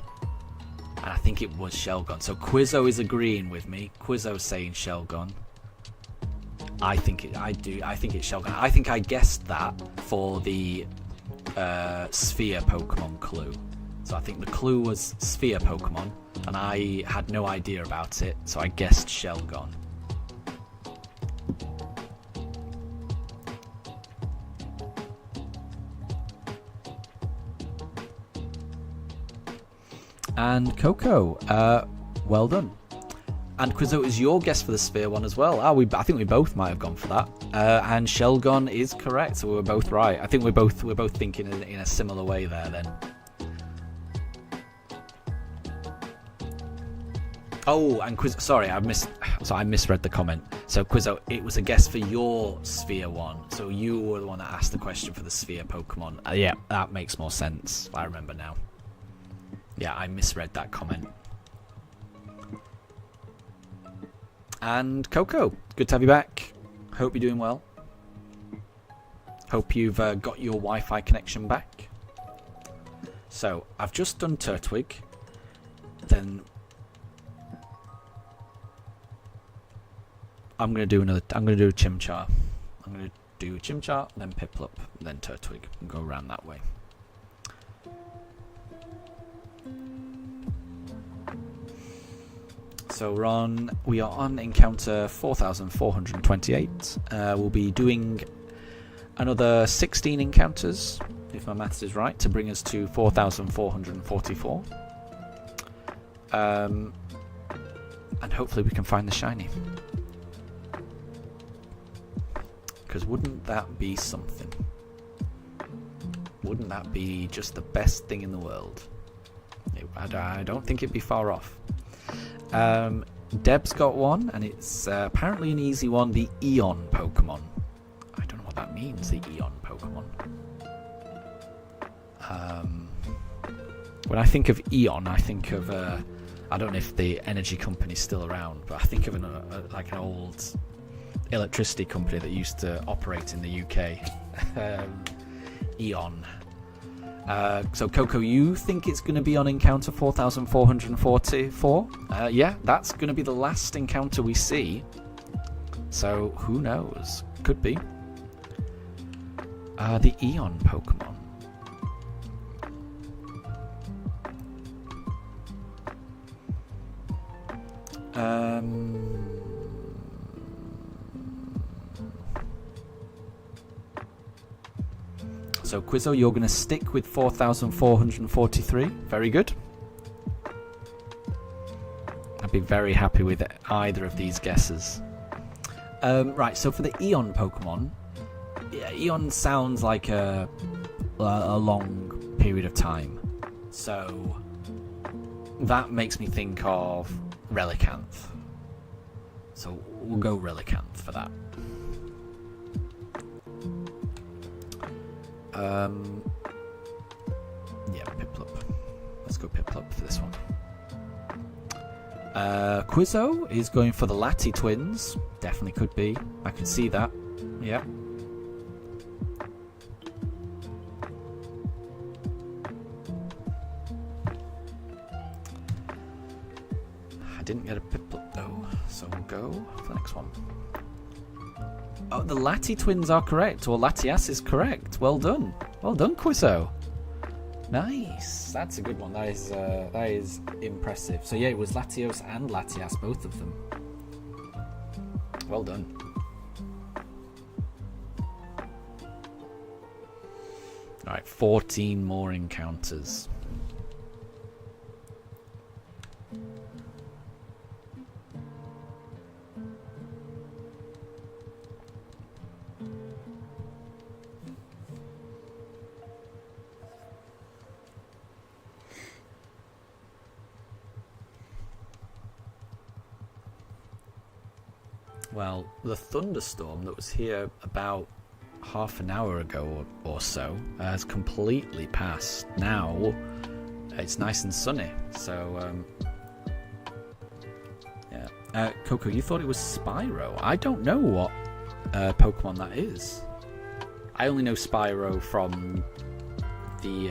And I think it was Shelgon. So Quizzo is agreeing with me. Quizzo's saying Shelgon. I think it's Shelgon. I think I guessed that for the Sphere Pokemon clue. So I think the clue was Sphere Pokemon, and I had no idea about it, so I guessed Shelgon. And Coco, well done. And Quizzo is your guess for the Sphere one as well. I think we both might have gone for that. And Shelgon is correct, so we were both right. I think we're both thinking in a similar way there then. Oh, and Quizzo, sorry, I misread the comment. So Quizzo, it was a guess for your Sphere one. So you were the one that asked the question for the Sphere Pokemon. Yeah, that makes more sense. I remember now. Yeah, I misread that comment. And Coco, good to have you back. Hope you're doing well. Hope you've got your Wi-Fi connection back. So I've just done Turtwig. Then I'm gonna do Chimchar. I'm gonna do Chimchar, then Piplup, then Turtwig, and go around that way. So we are on encounter 4428. We'll be doing another 16 encounters, if my maths is right, to bring us to 4444. And hopefully we can find the shiny. Because wouldn't that be something? Wouldn't that be just the best thing in the world? I don't think it'd be far off. Deb's got one, and it's apparently an easy one, the Eon Pokemon. I don't know what that means, the Eon Pokemon. When I think of Eon, I think of, I don't know if the energy company's still around, but I think of like an old electricity company that used to operate in the UK. Eon. So Coco, you think it's going to be on encounter 4444? Yeah, that's going to be the last encounter we see. So who knows? Could be. The Eon Pokemon. So Quizzo, you're going to stick with 4443. Very good. I'd be very happy with either of these guesses. Right, so for the Eon Pokemon, yeah, Eon sounds like a long period of time. So that makes me think of Relicanth. So we'll go Relicanth for that. Yeah, Piplup. Let's go Piplup for this one. Quizzo is going for the Lati twins. Definitely could be. I can see that. Yeah. I didn't get a Piplup though, so we'll go for the next one. Oh, the Lati twins are correct, or Latias is correct. Well done. Well done, Quizzo. Nice. That's a good one. That is impressive. So yeah, it was Latios and Latias, both of them. Well done. Alright, 14 more encounters. Well, the thunderstorm that was here about half an hour ago or so has completely passed. Now it's nice and sunny, so yeah. Coco, you thought it was Spyro. I don't know what Pokemon that is. I only know Spyro from the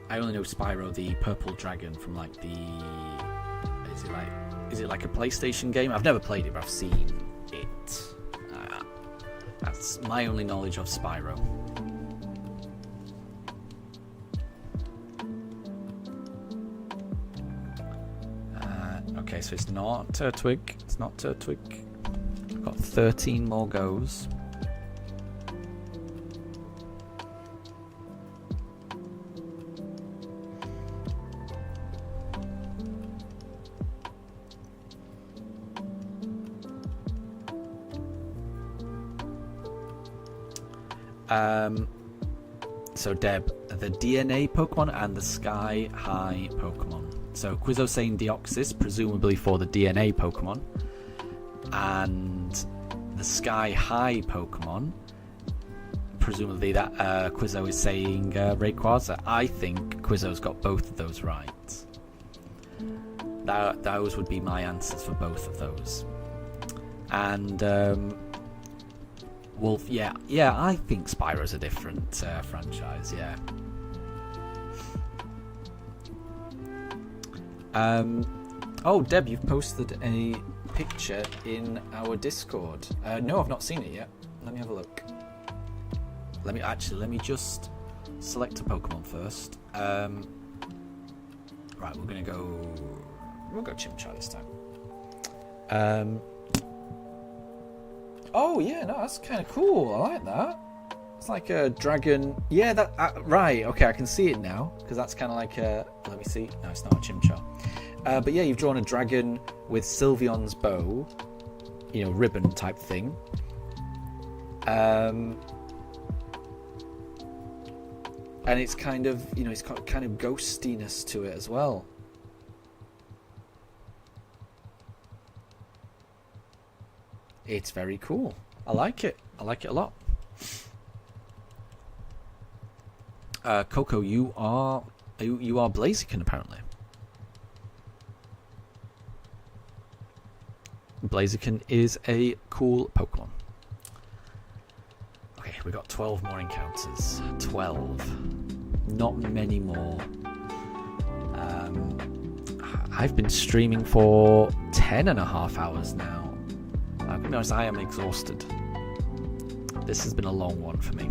the purple dragon from like the is it like a PlayStation game? I've never played it, but I've seen it. That's my only knowledge of Spyro. Okay, so it's not Turtwig. It's not Turtwig. I've got 13 more goes. So Deb, the DNA Pokemon and the Sky High Pokemon. So Quizzo saying Deoxys, presumably for the DNA Pokemon, and the Sky High Pokemon, presumably that Quizzo is saying Rayquaza. I think Quizzo's got both of those right. Those would be my answers for both of those. And Wolf, yeah, I think Spyro's a different franchise, yeah. Oh, Deb, you've posted a picture in our Discord. No, I've not seen it yet. Let me have a look. Let me just select a Pokemon first. Right, we'll go Chimchar this time. Oh yeah, no, that's kind of cool. I like that. It's like a dragon. Yeah, that right. Okay, I can see it now because that's kind of like a. Let me see. No, it's not a Chimchar. But yeah, you've drawn a dragon with Sylveon's bow, ribbon type thing. And it's kind of, it's got kind of ghostiness to it as well. It's very cool. I like it. I like it a lot. Coco, you are Blaziken apparently. Blaziken is a cool Pokemon. Okay, we got 12 more encounters. 12. Not many more. I've been streaming for 10.5 hours now. I'll be honest, I am exhausted. This has been a long one for me.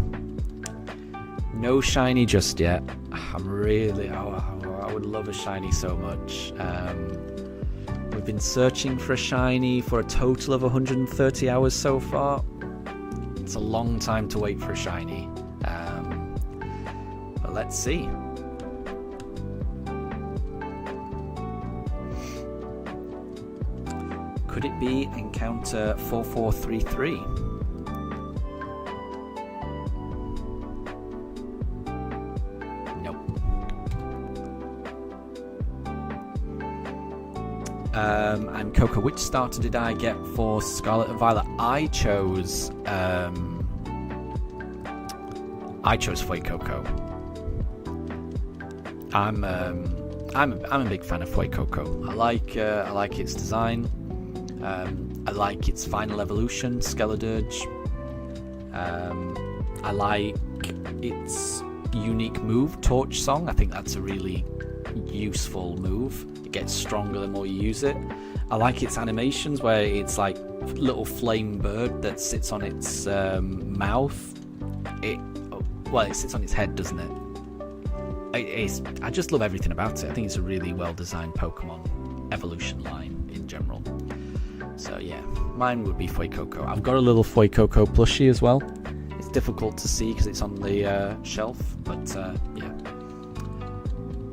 No shiny just yet. I'm really... I would love a shiny so much. We've been searching for a shiny for a total of 130 hours so far. It's a long time to wait for a shiny. But let's see. Could it be encounter 4433? Nope. And Coco, which starter did I get for Scarlet and Violet? I chose Fuecoco. I'm a big fan of Fuecoco. I like its design. I like its final evolution, Skeledirge. I like its unique move, Torch Song. I think that's a really useful move. It gets stronger the more you use it. I like its animations where it's like a little flame bird that sits on its mouth. well, it sits on its head, doesn't it? I just love everything about it. I think it's a really well-designed Pokemon evolution line in general. So yeah, mine would be Fuecoco. I've got a little Fuecoco plushie as well. It's difficult to see because it's on the shelf, but yeah.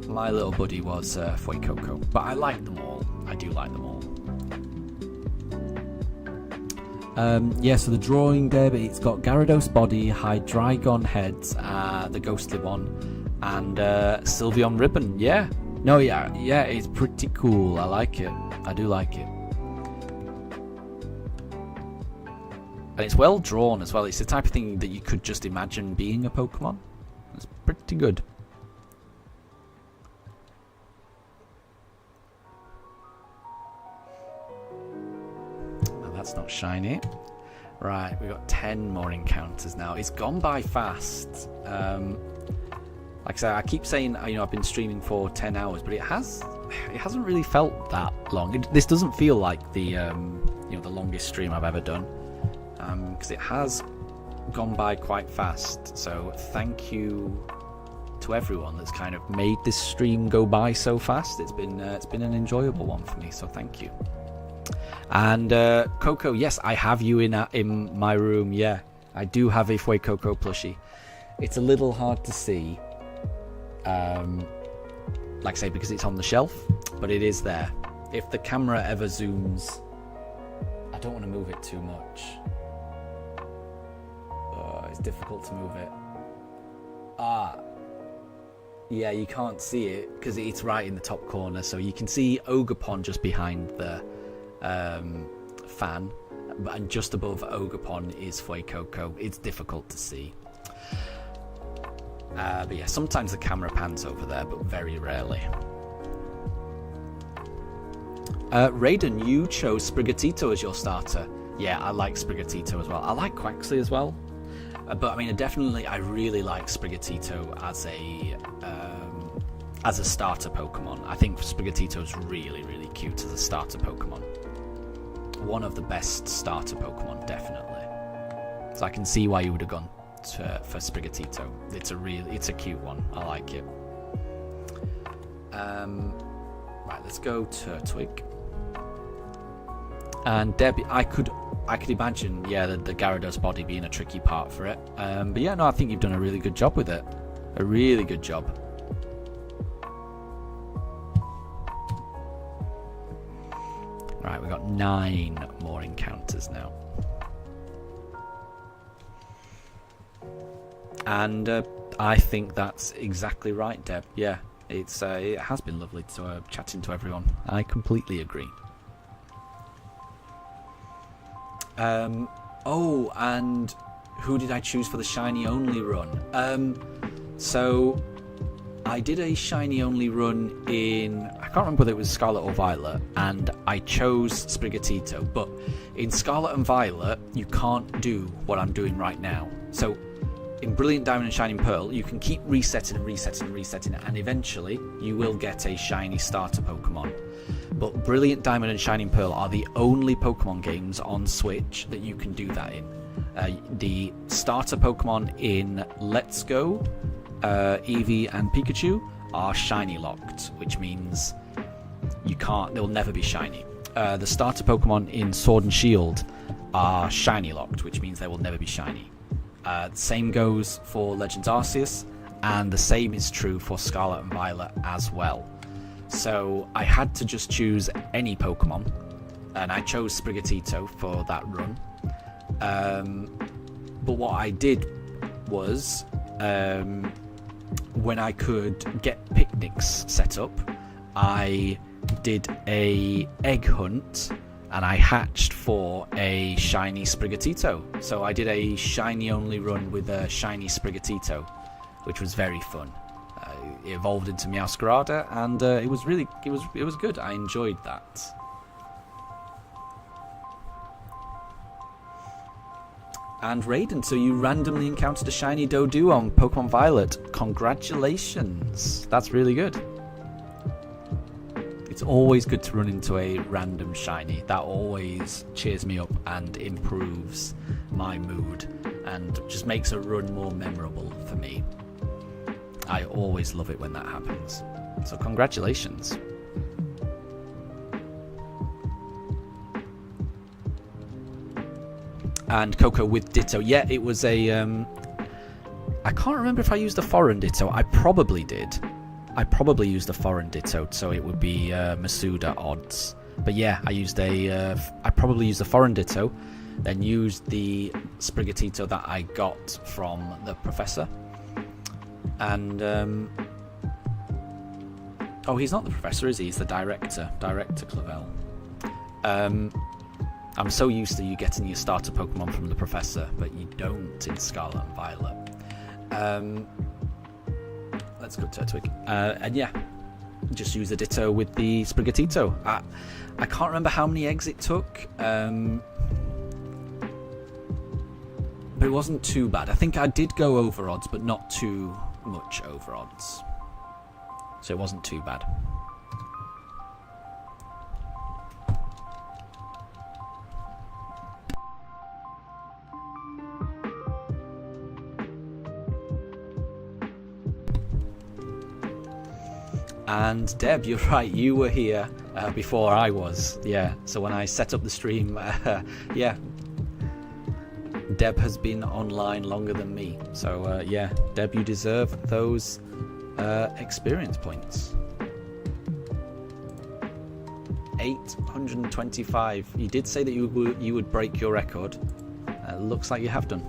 My little buddy was Fuecoco, but I like them all. I do like them all. Yeah, so the drawing, Deb, it's got Gyarados body, Hydreigon heads, the ghostly one, and Sylveon ribbon. Yeah, no, yeah, it's pretty cool. I like it. I do like it. And it's well drawn as well. It's the type of thing that you could just imagine being a Pokemon. It's pretty good. That's not shiny. Right, we've got 10 more encounters now. It's gone by fast. Like I said, I keep saying, I've been streaming for 10 hours, but it hasn't really felt that long. This doesn't feel like the the longest stream I've ever done, because it has gone by quite fast. So thank you to everyone that's kind of made this stream go by so fast. It's been an enjoyable one for me. So thank you. And Coco, yes, I have you in my room. Yeah, I do have a Fuecoco plushie. It's a little hard to see, like I say, because it's on the shelf, but it is there. If the camera ever zooms, I don't want to move it too much. It's difficult to move it. Yeah, you can't see it because it's right in the top corner, so you can see Ogerpon just behind the fan, and just above Ogerpon is Fuecoco. It's difficult to see, but yeah, sometimes the camera pans over there, but very rarely. Raiden, you chose Sprigatito as your starter. Yeah, I like Sprigatito as well. I like Quaxly as well, but I mean, I really like Sprigatito as a starter Pokemon. I think Sprigatito is really, really cute as a starter Pokemon. One of the best starter Pokemon, definitely. So I can see why you would have gone for Sprigatito. It's a cute one. I like it. Right, let's go to Twig. And Debbie, I could imagine, yeah, the Gyarados body being a tricky part for it. But yeah, no, I think you've done a really good job with it. A really good job. Right, we've got 9 more encounters now. And I think that's exactly right, Deb. Yeah, it has been lovely to chatting to everyone. I completely agree. Oh, and who did I choose for the shiny only run? So I did a shiny only run in, I can't remember whether it was Scarlet or Violet, and I chose Sprigatito, but in Scarlet and Violet you can't do what I'm doing right now. So in Brilliant Diamond and Shining Pearl you can keep resetting and resetting and resetting, and eventually you will get a shiny starter Pokemon. But Brilliant Diamond and Shining Pearl are the only Pokemon games on Switch that you can do that in. The starter Pokemon in Let's Go, Eevee and Pikachu are shiny locked, which means they'll never be shiny. The starter Pokemon in Sword and Shield are shiny locked, which means they will never be shiny. The same goes for Legends Arceus, and the same is true for Scarlet and Violet as well. So I had to just choose any Pokemon, and I chose Sprigatito for that run. But what I did was, when I could get picnics set up, I did a egg hunt, and I hatched for a shiny Sprigatito. So I did a shiny only run with a shiny Sprigatito, which was very fun. It evolved into Meowscarada, and it was good. I enjoyed that. And Raiden, so you randomly encountered a shiny Doduo on Pokemon Violet. Congratulations. That's really good. It's always good to run into a random shiny. That always cheers me up and improves my mood. and just makes a run more memorable for me. I always love it when that happens. So congratulations. And Coco with Ditto. Yeah, it was a... I can't remember if I used a foreign Ditto. I probably did. I probably used a foreign Ditto, so it would be Masuda odds. But yeah, I probably used a foreign Ditto, then used the Sprigatito that I got from the professor. And... oh, he's not the professor, is he? He's the director. Director Clavel. I'm so used to you getting your starter Pokemon from the professor, but you don't in Scarlet and Violet. Let's go Turtwig. And yeah, just use the Ditto with the Sprigatito. I can't remember how many eggs it took, but it wasn't too bad. I think I did go over odds, but not too much over odds. So it wasn't too bad. And Deb, you're right, you were here before I was. Yeah, so when I set up the stream, yeah, Deb has been online longer than me. So yeah, Deb, you deserve those experience points. 825. You did say that you would break your record. Looks like you have done.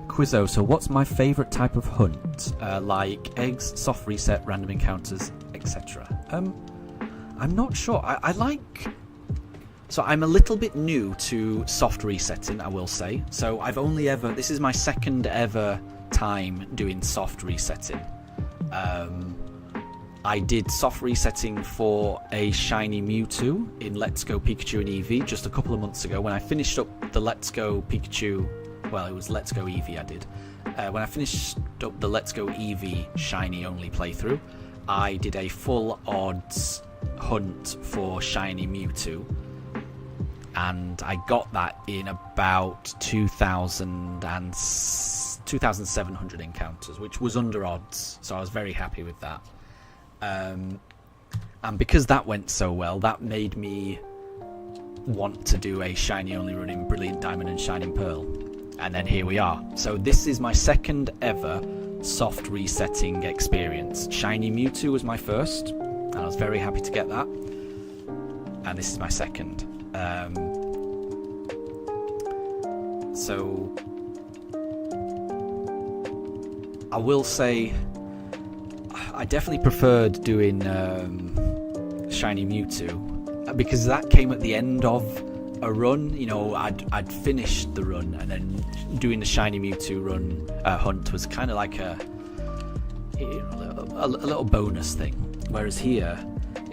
Quizzo, so what's my favourite type of hunt? Like eggs, soft reset, random encounters, etc. I'm not sure. I like... So I'm a little bit new to soft resetting, I will say. So I've only ever... This is my second ever time doing soft resetting. I did soft resetting for a shiny Mewtwo in Let's Go Pikachu and Eevee just a couple of months ago when I finished up the Let's Go Pikachu... Well, it was Let's Go Eevee I did. When I finished up the Let's Go Eevee shiny only playthrough, I did a full odds hunt for shiny Mewtwo. And I got that in about 2,700 encounters, which was under odds. So I was very happy with that. And because that went so well, that made me want to do a shiny only run in Brilliant Diamond and Shining Pearl. And then here we are. So this is my second ever soft resetting experience. Shiny Mewtwo was my first, and I was very happy to get that. And this is my second. So I will say I definitely preferred doing Shiny Mewtwo because that came at the end of a run. You know, I'd finished the run, and then doing the Shiny Mewtwo run hunt was kind of like a little bonus thing. Whereas here,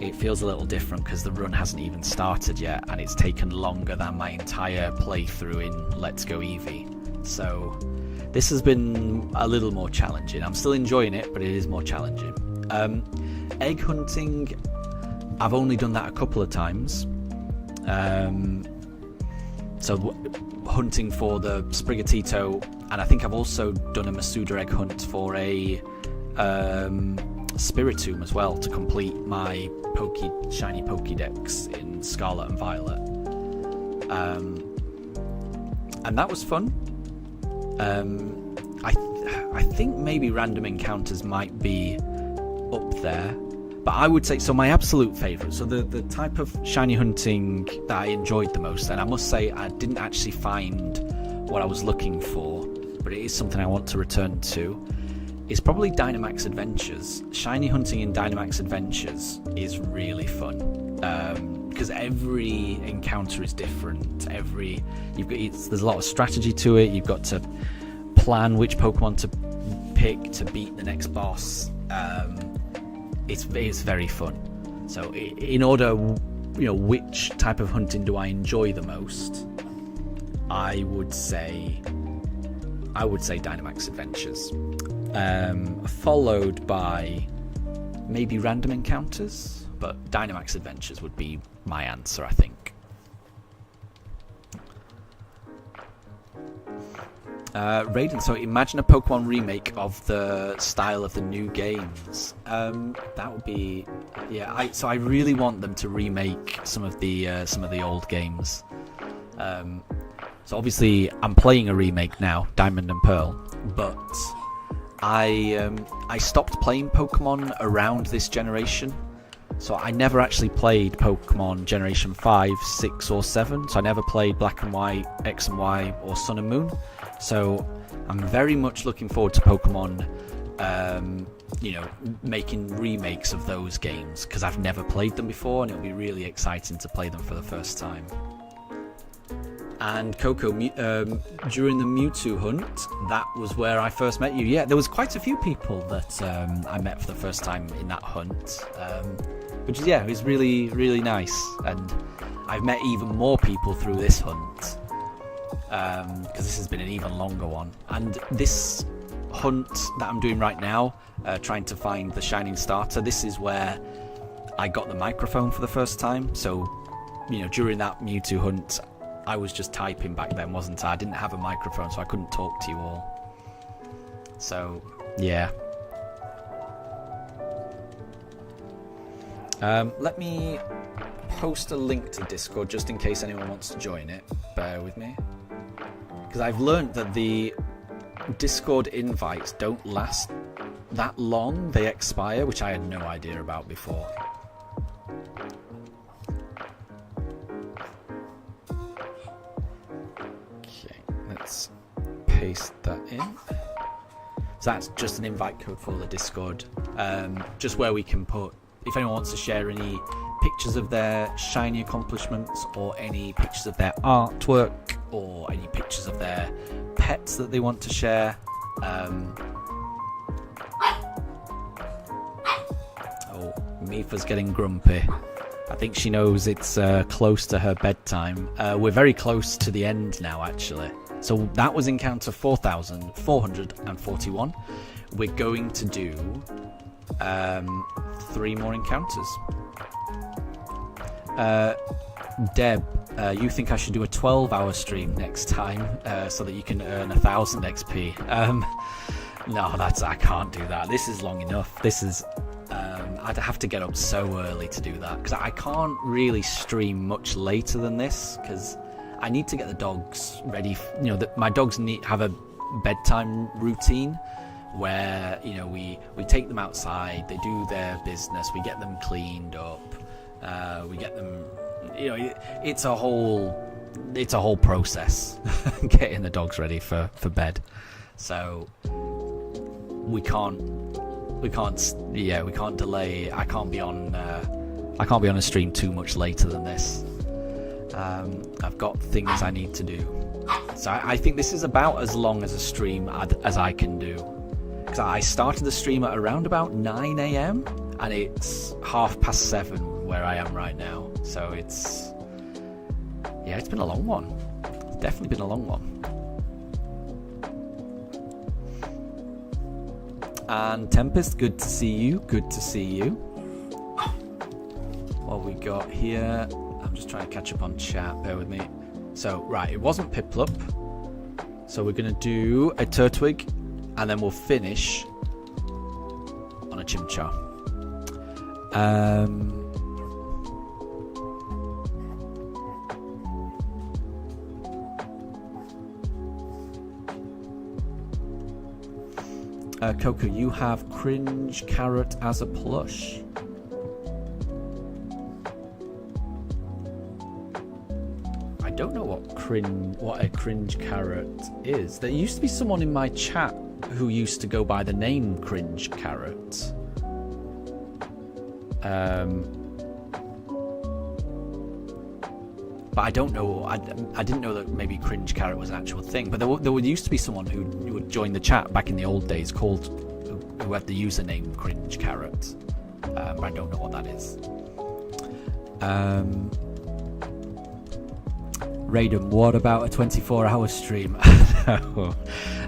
it feels a little different because the run hasn't even started yet, and it's taken longer than my entire playthrough in Let's Go Eevee. So this has been a little more challenging. I'm still enjoying it, but it is more challenging. Egg hunting, I've only done that a couple of times. So hunting for the Sprigatito, and I think I've also done a Masuda egg hunt for a Spiritomb as well to complete my shiny Pokédex in Scarlet and Violet. And that was fun. I think maybe random encounters might be up there, but I would say, so my absolute favourite, so the type of shiny hunting that I enjoyed the most, and I must say I didn't actually find what I was looking for, but it is something I want to return to, is probably Dynamax Adventures. Shiny hunting in Dynamax Adventures is really fun. Because every encounter is different. There's a lot of strategy to it. You've got to plan which Pokemon to pick to beat the next boss. It's very fun. So in order, which type of hunting do I enjoy the most? I would say Dynamax Adventures, followed by maybe random encounters. But Dynamax Adventures would be my answer, I think. Raiden, so imagine a Pokemon remake of the style of the new games. That would be, yeah. So I really want them to remake some of the old games. So obviously I'm playing a remake now, Diamond and Pearl, but I stopped playing Pokemon around this generation. So I never actually played Pokemon Generation 5, 6 or 7. So I never played Black and White, X and Y or Sun and Moon. So I'm very much looking forward to Pokemon, making remakes of those games, because I've never played them before and it'll be really exciting to play them for the first time. And Coco, during the Mewtwo hunt, that was where I first met you. Yeah, there was quite a few people that I met for the first time in that hunt, which is, it was really, really nice. And I've met even more people through this hunt, because this has been an even longer one. And this hunt that I'm doing right now, trying to find the Shining Starter, this is where I got the microphone for the first time. So, during that Mewtwo hunt, I was just typing back then, wasn't I? I didn't have a microphone, so I couldn't talk to you all. So, yeah. Let me post a link to Discord just in case anyone wants to join it. Bear with me. Because I've learned that the Discord invites don't last that long. They expire, which I had no idea about before. Let's paste that in. So that's just an invite code for the Discord, just where we can put, if anyone wants to share any pictures of their shiny accomplishments or any pictures of their artwork or any pictures of their pets that they want to share. Oh, Mifa's getting grumpy. I think she knows it's close to her bedtime. We're very close to the end now, actually. So that was encounter 4,441. We're going to do 3 more encounters. Deb, you think I should do a 12-hour stream next time so that you can earn 1,000 XP? No, I can't do that. This is long enough. This is... I'd have to get up so early to do that, because I can't really stream much later than this, because I need to get the dogs ready. My dogs have a bedtime routine where we take them outside, they do their business, we get them cleaned up, we get them. It's a whole process getting the dogs ready for bed. So we can't delay. I can't be on a stream too much later than this. I've got things I need to do, so I think this is about as long as a stream as I can do, because I started the stream at around about 9 AM and it's 7:30 where I am right now. So it's been a long one. It's definitely been a long one. And Tempest, good to see you. Good to see you. What we got here? I'm just trying to catch up on chat. Bear with me. So, right, it wasn't Piplup. So we're going to do a Turtwig, and then we'll finish on a Chimchar. Coco, you have Cringe Carrot as a plush. I don't know what a Cringe Carrot is. There used to be someone in my chat who used to go by the name Cringe Carrot. But I don't know. I didn't know that maybe Cringe Carrot was an actual thing. But there used to be someone who would join the chat back in the old days who had the username Cringe Carrot. But I don't know what that is. Raiden, what about a 24-hour stream?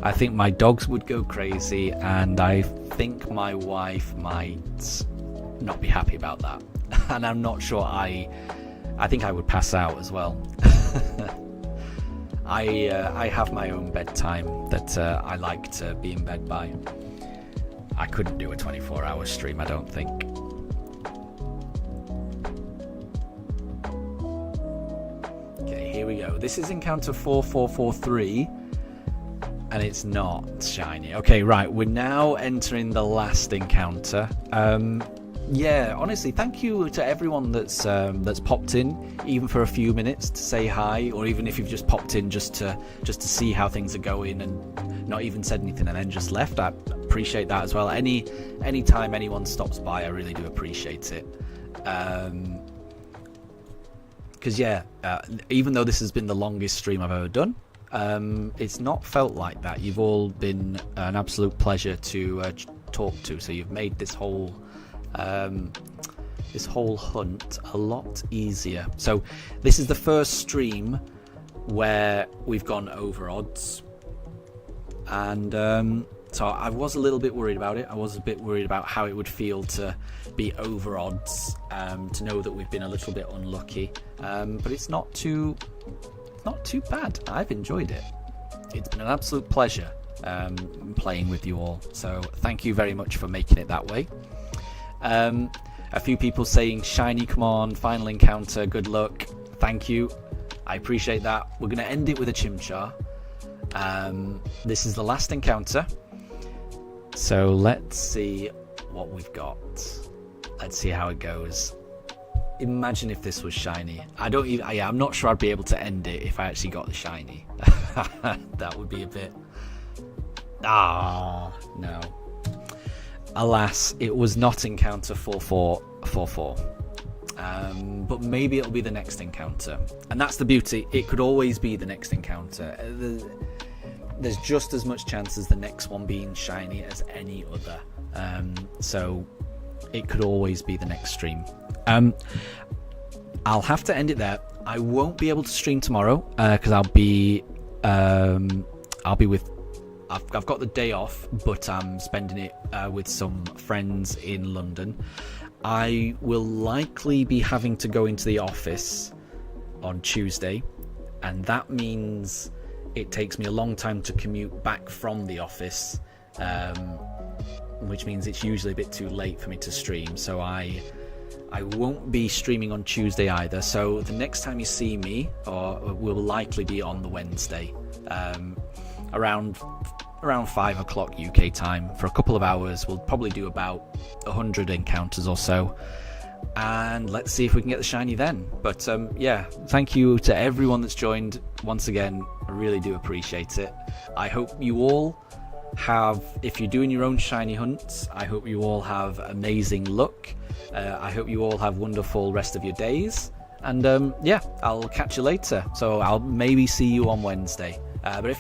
I think my dogs would go crazy, and I think my wife might not be happy about that. And I'm not sure I think I would pass out as well. I have my own bedtime that I like to be in bed by. I couldn't do a 24-hour stream, I don't think. Okay, here we go. This is encounter 4443, and it's not shiny. Okay, right, we're now entering the last encounter. Yeah, honestly, thank you to everyone that's popped in, even for a few minutes to say hi, or even if you've just popped in just to see how things are going and not even said anything and then just left. I appreciate that as well. Any time anyone stops by, I really do appreciate it. Because yeah, even though this has been the longest stream I've ever done, it's not felt like that. You've all been an absolute pleasure to talk to. So you've made this whole hunt a lot easier. So this is the first stream where we've gone over odds, and so I was a little bit worried about it. I was a bit worried about how it would feel to be over odds, to know that we've been a little bit unlucky, but it's not too bad. I've enjoyed it. It's been an absolute pleasure playing with you all, so thank you very much for making it that way. A few people saying shiny, come on, final encounter, good luck. Thank you, I appreciate that. We're going to end it with a Chimchar. This is the last encounter, so let's see what we've got. Let's see how it goes. Imagine if this was shiny. I'm not sure I'd be able to end it if I actually got the shiny. That would be a bit... no. Alas, it was not encounter 4444. But maybe it'll be the next encounter. And that's the beauty. It could always be the next encounter. There's just as much chance as the next one being shiny as any other. So it could always be the next stream. I'll have to end it there. I won't be able to stream tomorrow because I'll be with... I've got the day off, but I'm spending it with some friends in London. I will likely be having to go into the office on Tuesday, and that means it takes me a long time to commute back from the office, which means it's usually a bit too late for me to stream. So I won't be streaming on Tuesday either. So the next time you see me, will likely be on the Wednesday, around 5 o'clock UK time for a couple of hours. We'll probably do about 100 encounters or so, and let's see if we can get the shiny then. But yeah, thank you to everyone that's joined once again. I really do appreciate it. I hope you all have, if you're doing your own shiny hunts, I hope you all have amazing luck. I hope you all have wonderful rest of your days, and yeah, I'll catch you later. So I'll maybe see you on Wednesday, but if